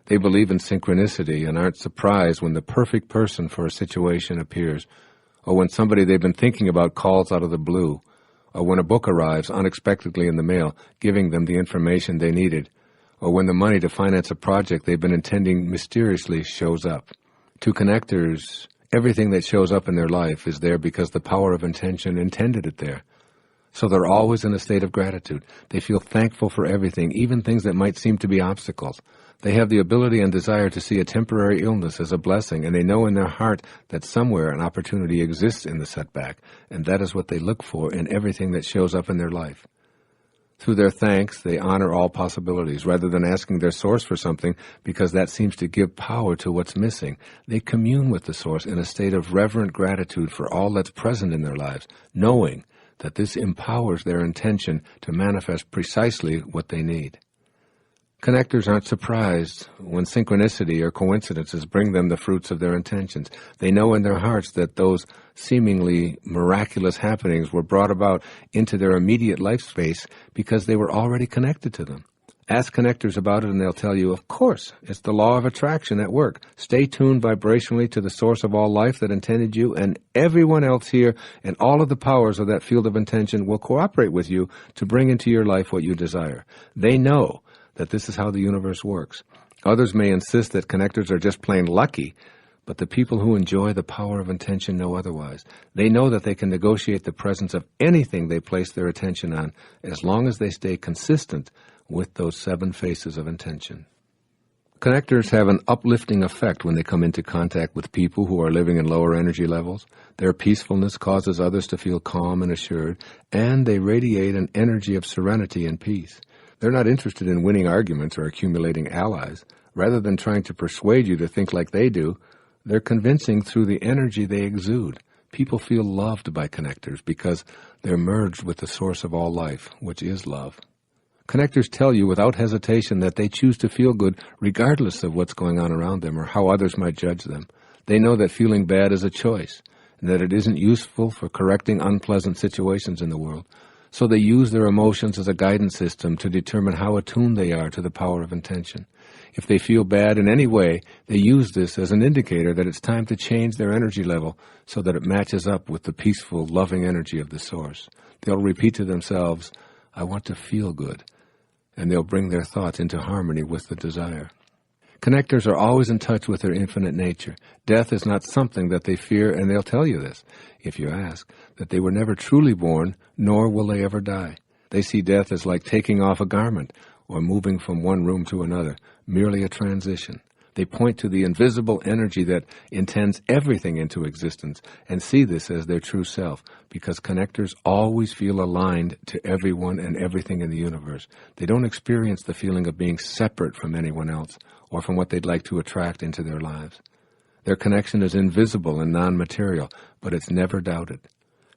They believe in synchronicity and aren't surprised when the perfect person for a situation appears, or when somebody they've been thinking about calls out of the blue, or when a book arrives unexpectedly in the mail, giving them the information they needed, or when the money to finance a project they've been intending mysteriously shows up. To connectors, everything that shows up in their life is there because the power of intention intended it there. So they're always in a state of gratitude. They feel thankful for everything, even things that might seem to be obstacles. They have the ability and desire to see a temporary illness as a blessing, and they know in their heart that somewhere an opportunity exists in the setback, and that is what they look for in everything that shows up in their life. Through their thanks, they honor all possibilities, rather than asking their source for something, because that seems to give power to what's missing. They commune with the source in a state of reverent gratitude for all that's present in their lives, knowing that this empowers their intention to manifest precisely what they need. Connectors aren't surprised when synchronicity or coincidences bring them the fruits of their intentions. They know in their hearts that those seemingly miraculous happenings were brought about into their immediate life space because they were already connected to them. Ask connectors about it and they'll tell you, of course, it's the law of attraction at work. Stay tuned vibrationally to the source of all life that intended you, and everyone else here and all of the powers of that field of intention will cooperate with you to bring into your life what you desire. They know that this is how the universe works. Others may insist that connectors are just plain lucky, but the people who enjoy the power of intention know otherwise. They know that they can negotiate the presence of anything they place their attention on, as long as they stay consistent with those 7 faces of intention. Connectors have an uplifting effect when they come into contact with people who are living in lower energy levels. Their peacefulness causes others to feel calm and assured, and they radiate an energy of serenity and peace. They're not interested in winning arguments or accumulating allies. Rather than trying to persuade you to think like they do, they're convincing through the energy they exude. People feel loved by connectors because they're merged with the source of all life, which is love. Connectors tell you without hesitation that they choose to feel good regardless of what's going on around them or how others might judge them. They know that feeling bad is a choice and that it isn't useful for correcting unpleasant situations in the world. So they use their emotions as a guidance system to determine how attuned they are to the power of intention. If they feel bad in any way, they use this as an indicator that it's time to change their energy level so that it matches up with the peaceful, loving energy of the source. They'll repeat to themselves, "I want to feel good," and they'll bring their thoughts into harmony with the desire. Connectors are always in touch with their infinite nature. Death is not something that they fear, and they'll tell you this, if you ask, that they were never truly born, nor will they ever die. They see death as like taking off a garment or moving from one room to another, merely a transition. They point to the invisible energy that intends everything into existence and see this as their true self, because connectors always feel aligned to everyone and everything in the universe. They don't experience the feeling of being separate from anyone else or from what they'd like to attract into their lives. Their connection is invisible and non-material, but it's never doubted.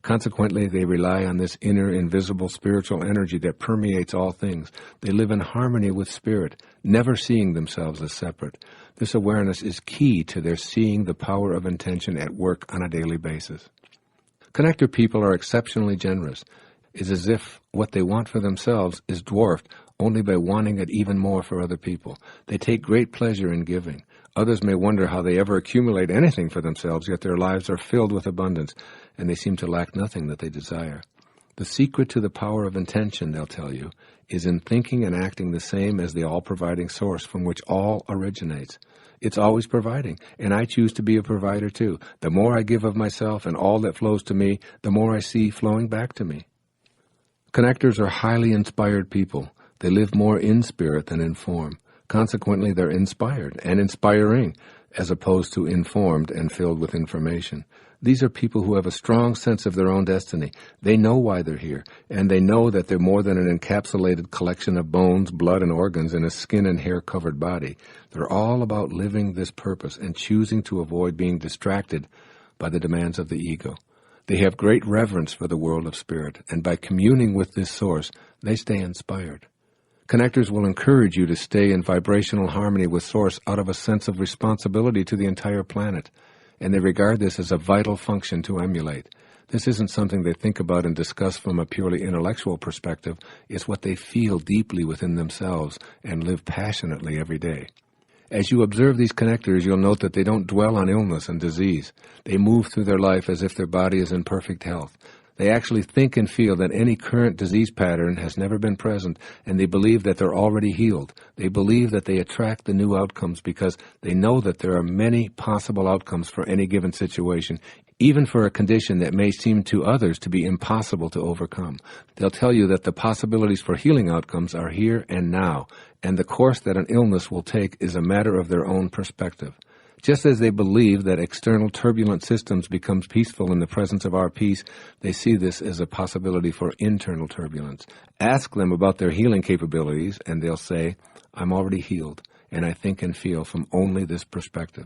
Consequently, they rely on this inner, invisible spiritual energy that permeates all things. They live in harmony with spirit, never seeing themselves as separate. This awareness is key to their seeing the power of intention at work on a daily basis. Connector people are exceptionally generous. It's as if what they want for themselves is dwarfed only by wanting it even more for other people. They take great pleasure in giving. Others may wonder how they ever accumulate anything for themselves, yet their lives are filled with abundance, and they seem to lack nothing that they desire. The secret to the power of intention, they'll tell you, is in thinking and acting the same as the all-providing source from which all originates. It's always providing, and I choose to be a provider too. The more I give of myself and all that flows to me, the more I see flowing back to me. Connectors are highly inspired people. They live more in spirit than in form. Consequently, they're inspired and inspiring, as opposed to informed and filled with information. These are people who have a strong sense of their own destiny. They know why they're here, and they know that they're more than an encapsulated collection of bones, blood, and organs in a skin and hair-covered body. They're all about living this purpose and choosing to avoid being distracted by the demands of the ego. They have great reverence for the world of spirit, and by communing with this source, they stay inspired. Connectors will encourage you to stay in vibrational harmony with Source out of a sense of responsibility to the entire planet, and they regard this as a vital function to emulate. This isn't something they think about and discuss from a purely intellectual perspective. It's what they feel deeply within themselves and live passionately every day. As you observe these connectors, you'll note that they don't dwell on illness and disease. They move through their life as if their body is in perfect health. They actually think and feel that any current disease pattern has never been present, and they believe that they're already healed. They believe that they attract the new outcomes because they know that there are many possible outcomes for any given situation, even for a condition that may seem to others to be impossible to overcome. They'll tell you that the possibilities for healing outcomes are here and now, and the course that an illness will take is a matter of their own perspective. Just as they believe that external turbulent systems become peaceful in the presence of our peace, they see this as a possibility for internal turbulence. Ask them about their healing capabilities, and they'll say, I'm already healed, and I think and feel from only this perspective.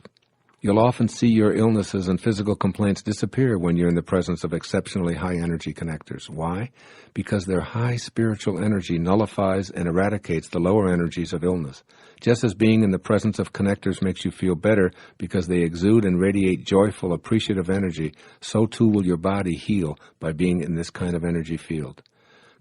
You'll often see your illnesses and physical complaints disappear when you're in the presence of exceptionally high-energy connectors. Why? Because their high spiritual energy nullifies and eradicates the lower energies of illness. Just as being in the presence of connectors makes you feel better because they exude and radiate joyful, appreciative energy, so too will your body heal by being in this kind of energy field.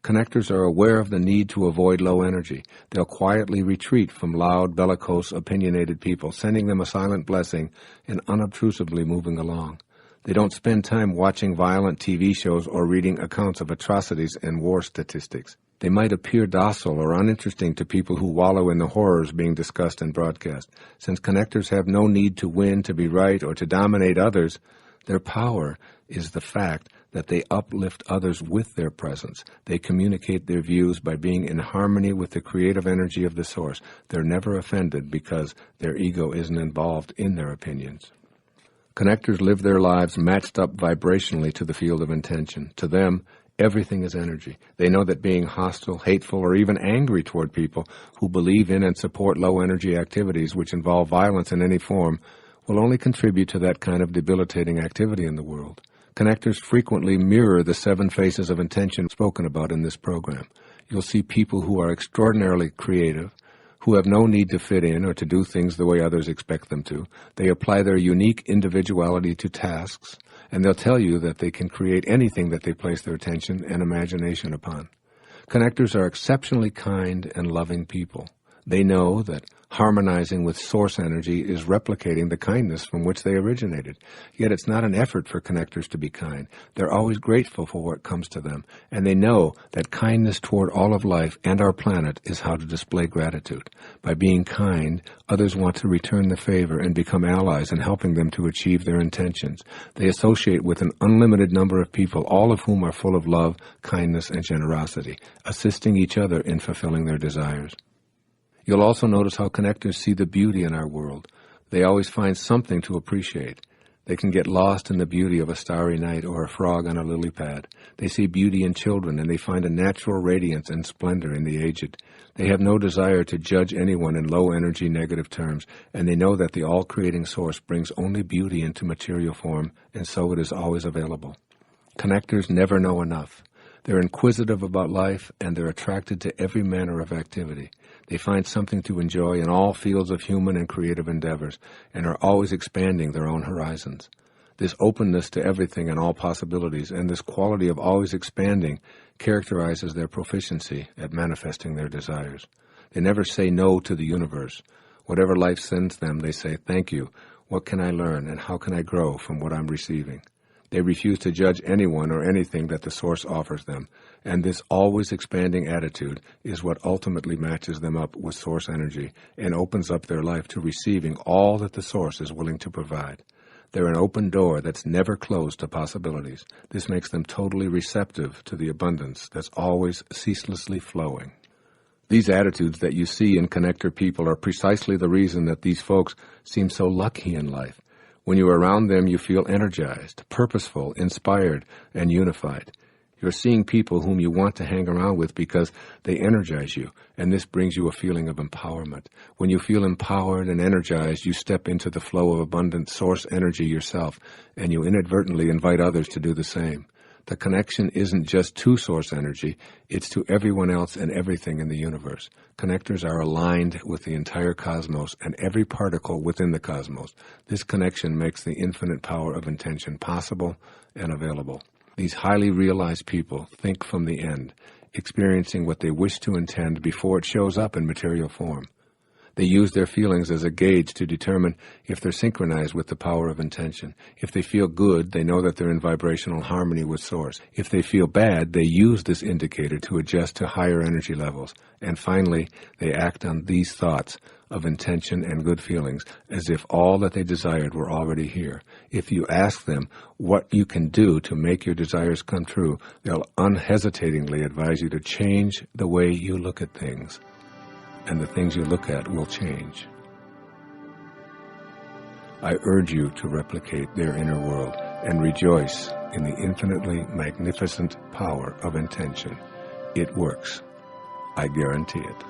Connectors are aware of the need to avoid low energy. They'll quietly retreat from loud, bellicose, opinionated people, sending them a silent blessing and unobtrusively moving along. They don't spend time watching violent TV shows or reading accounts of atrocities and war statistics. They might appear docile or uninteresting to people who wallow in the horrors being discussed and broadcast. Since connectors have no need to win, to be right, or to dominate others, their power is the fact that they uplift others with their presence. They communicate their views by being in harmony with the creative energy of the source. They're never offended because their ego isn't involved in their opinions. Connectors live their lives matched up vibrationally to the field of intention. To them, everything is energy. They know that being hostile, hateful, or even angry toward people who believe in and support low-energy activities which involve violence in any form will only contribute to that kind of debilitating activity in the world. Connectors frequently mirror the 7 faces of intention spoken about in this program. You'll see people who are extraordinarily creative, who have no need to fit in or to do things the way others expect them to. They apply their unique individuality to tasks, and they'll tell you that they can create anything that they place their attention and imagination upon. Connectors are exceptionally kind and loving people. They know that harmonizing with source energy is replicating the kindness from which they originated. Yet it's not an effort for connectors to be kind. They're always grateful for what comes to them, and they know that kindness toward all of life and our planet is how to display gratitude. By being kind, others want to return the favor and become allies in helping them to achieve their intentions. They associate with an unlimited number of people, all of whom are full of love, kindness, and generosity, assisting each other in fulfilling their desires. You'll also notice how connectors see the beauty in our world. They always find something to appreciate. They can get lost in the beauty of a starry night or a frog on a lily pad. They see beauty in children, and they find a natural radiance and splendor in the aged. They have no desire to judge anyone in low-energy negative terms, and they know that the all-creating source brings only beauty into material form, and so it is always available. Connectors never know enough. They're inquisitive about life, and they're attracted to every manner of activity. They find something to enjoy in all fields of human and creative endeavors, and are always expanding their own horizons. This openness to everything and all possibilities, and this quality of always expanding, characterizes their proficiency at manifesting their desires. They never say no to the universe. Whatever life sends them, they say, "Thank you. What can I learn, and how can I grow from what I'm receiving?" They refuse to judge anyone or anything that the Source offers them, and this always expanding attitude is what ultimately matches them up with Source energy and opens up their life to receiving all that the Source is willing to provide. They're an open door that's never closed to possibilities. This makes them totally receptive to the abundance that's always ceaselessly flowing. These attitudes that you see in connector people are precisely the reason that these folks seem so lucky in life. When you are around them, you feel energized, purposeful, inspired, and unified. You're seeing people whom you want to hang around with because they energize you, and this brings you a feeling of empowerment. When you feel empowered and energized, you step into the flow of abundant Source energy yourself, and you inadvertently invite others to do the same. The connection isn't just to Source energy, it's to everyone else and everything in the universe. Connectors are aligned with the entire cosmos and every particle within the cosmos. This connection makes the infinite power of intention possible and available. These highly realized people think from the end, experiencing what they wish to intend before it shows up in material form. They use their feelings as a gauge to determine if they're synchronized with the power of intention. If they feel good, they know that they're in vibrational harmony with Source. If they feel bad, they use this indicator to adjust to higher energy levels. And finally, they act on these thoughts of intention and good feelings as if all that they desired were already here. If you ask them what you can do to make your desires come true, they'll unhesitatingly advise you to change the way you look at things, and the things you look at will change. I urge you to replicate their inner world and rejoice in the infinitely magnificent power of intention. It works. I guarantee it.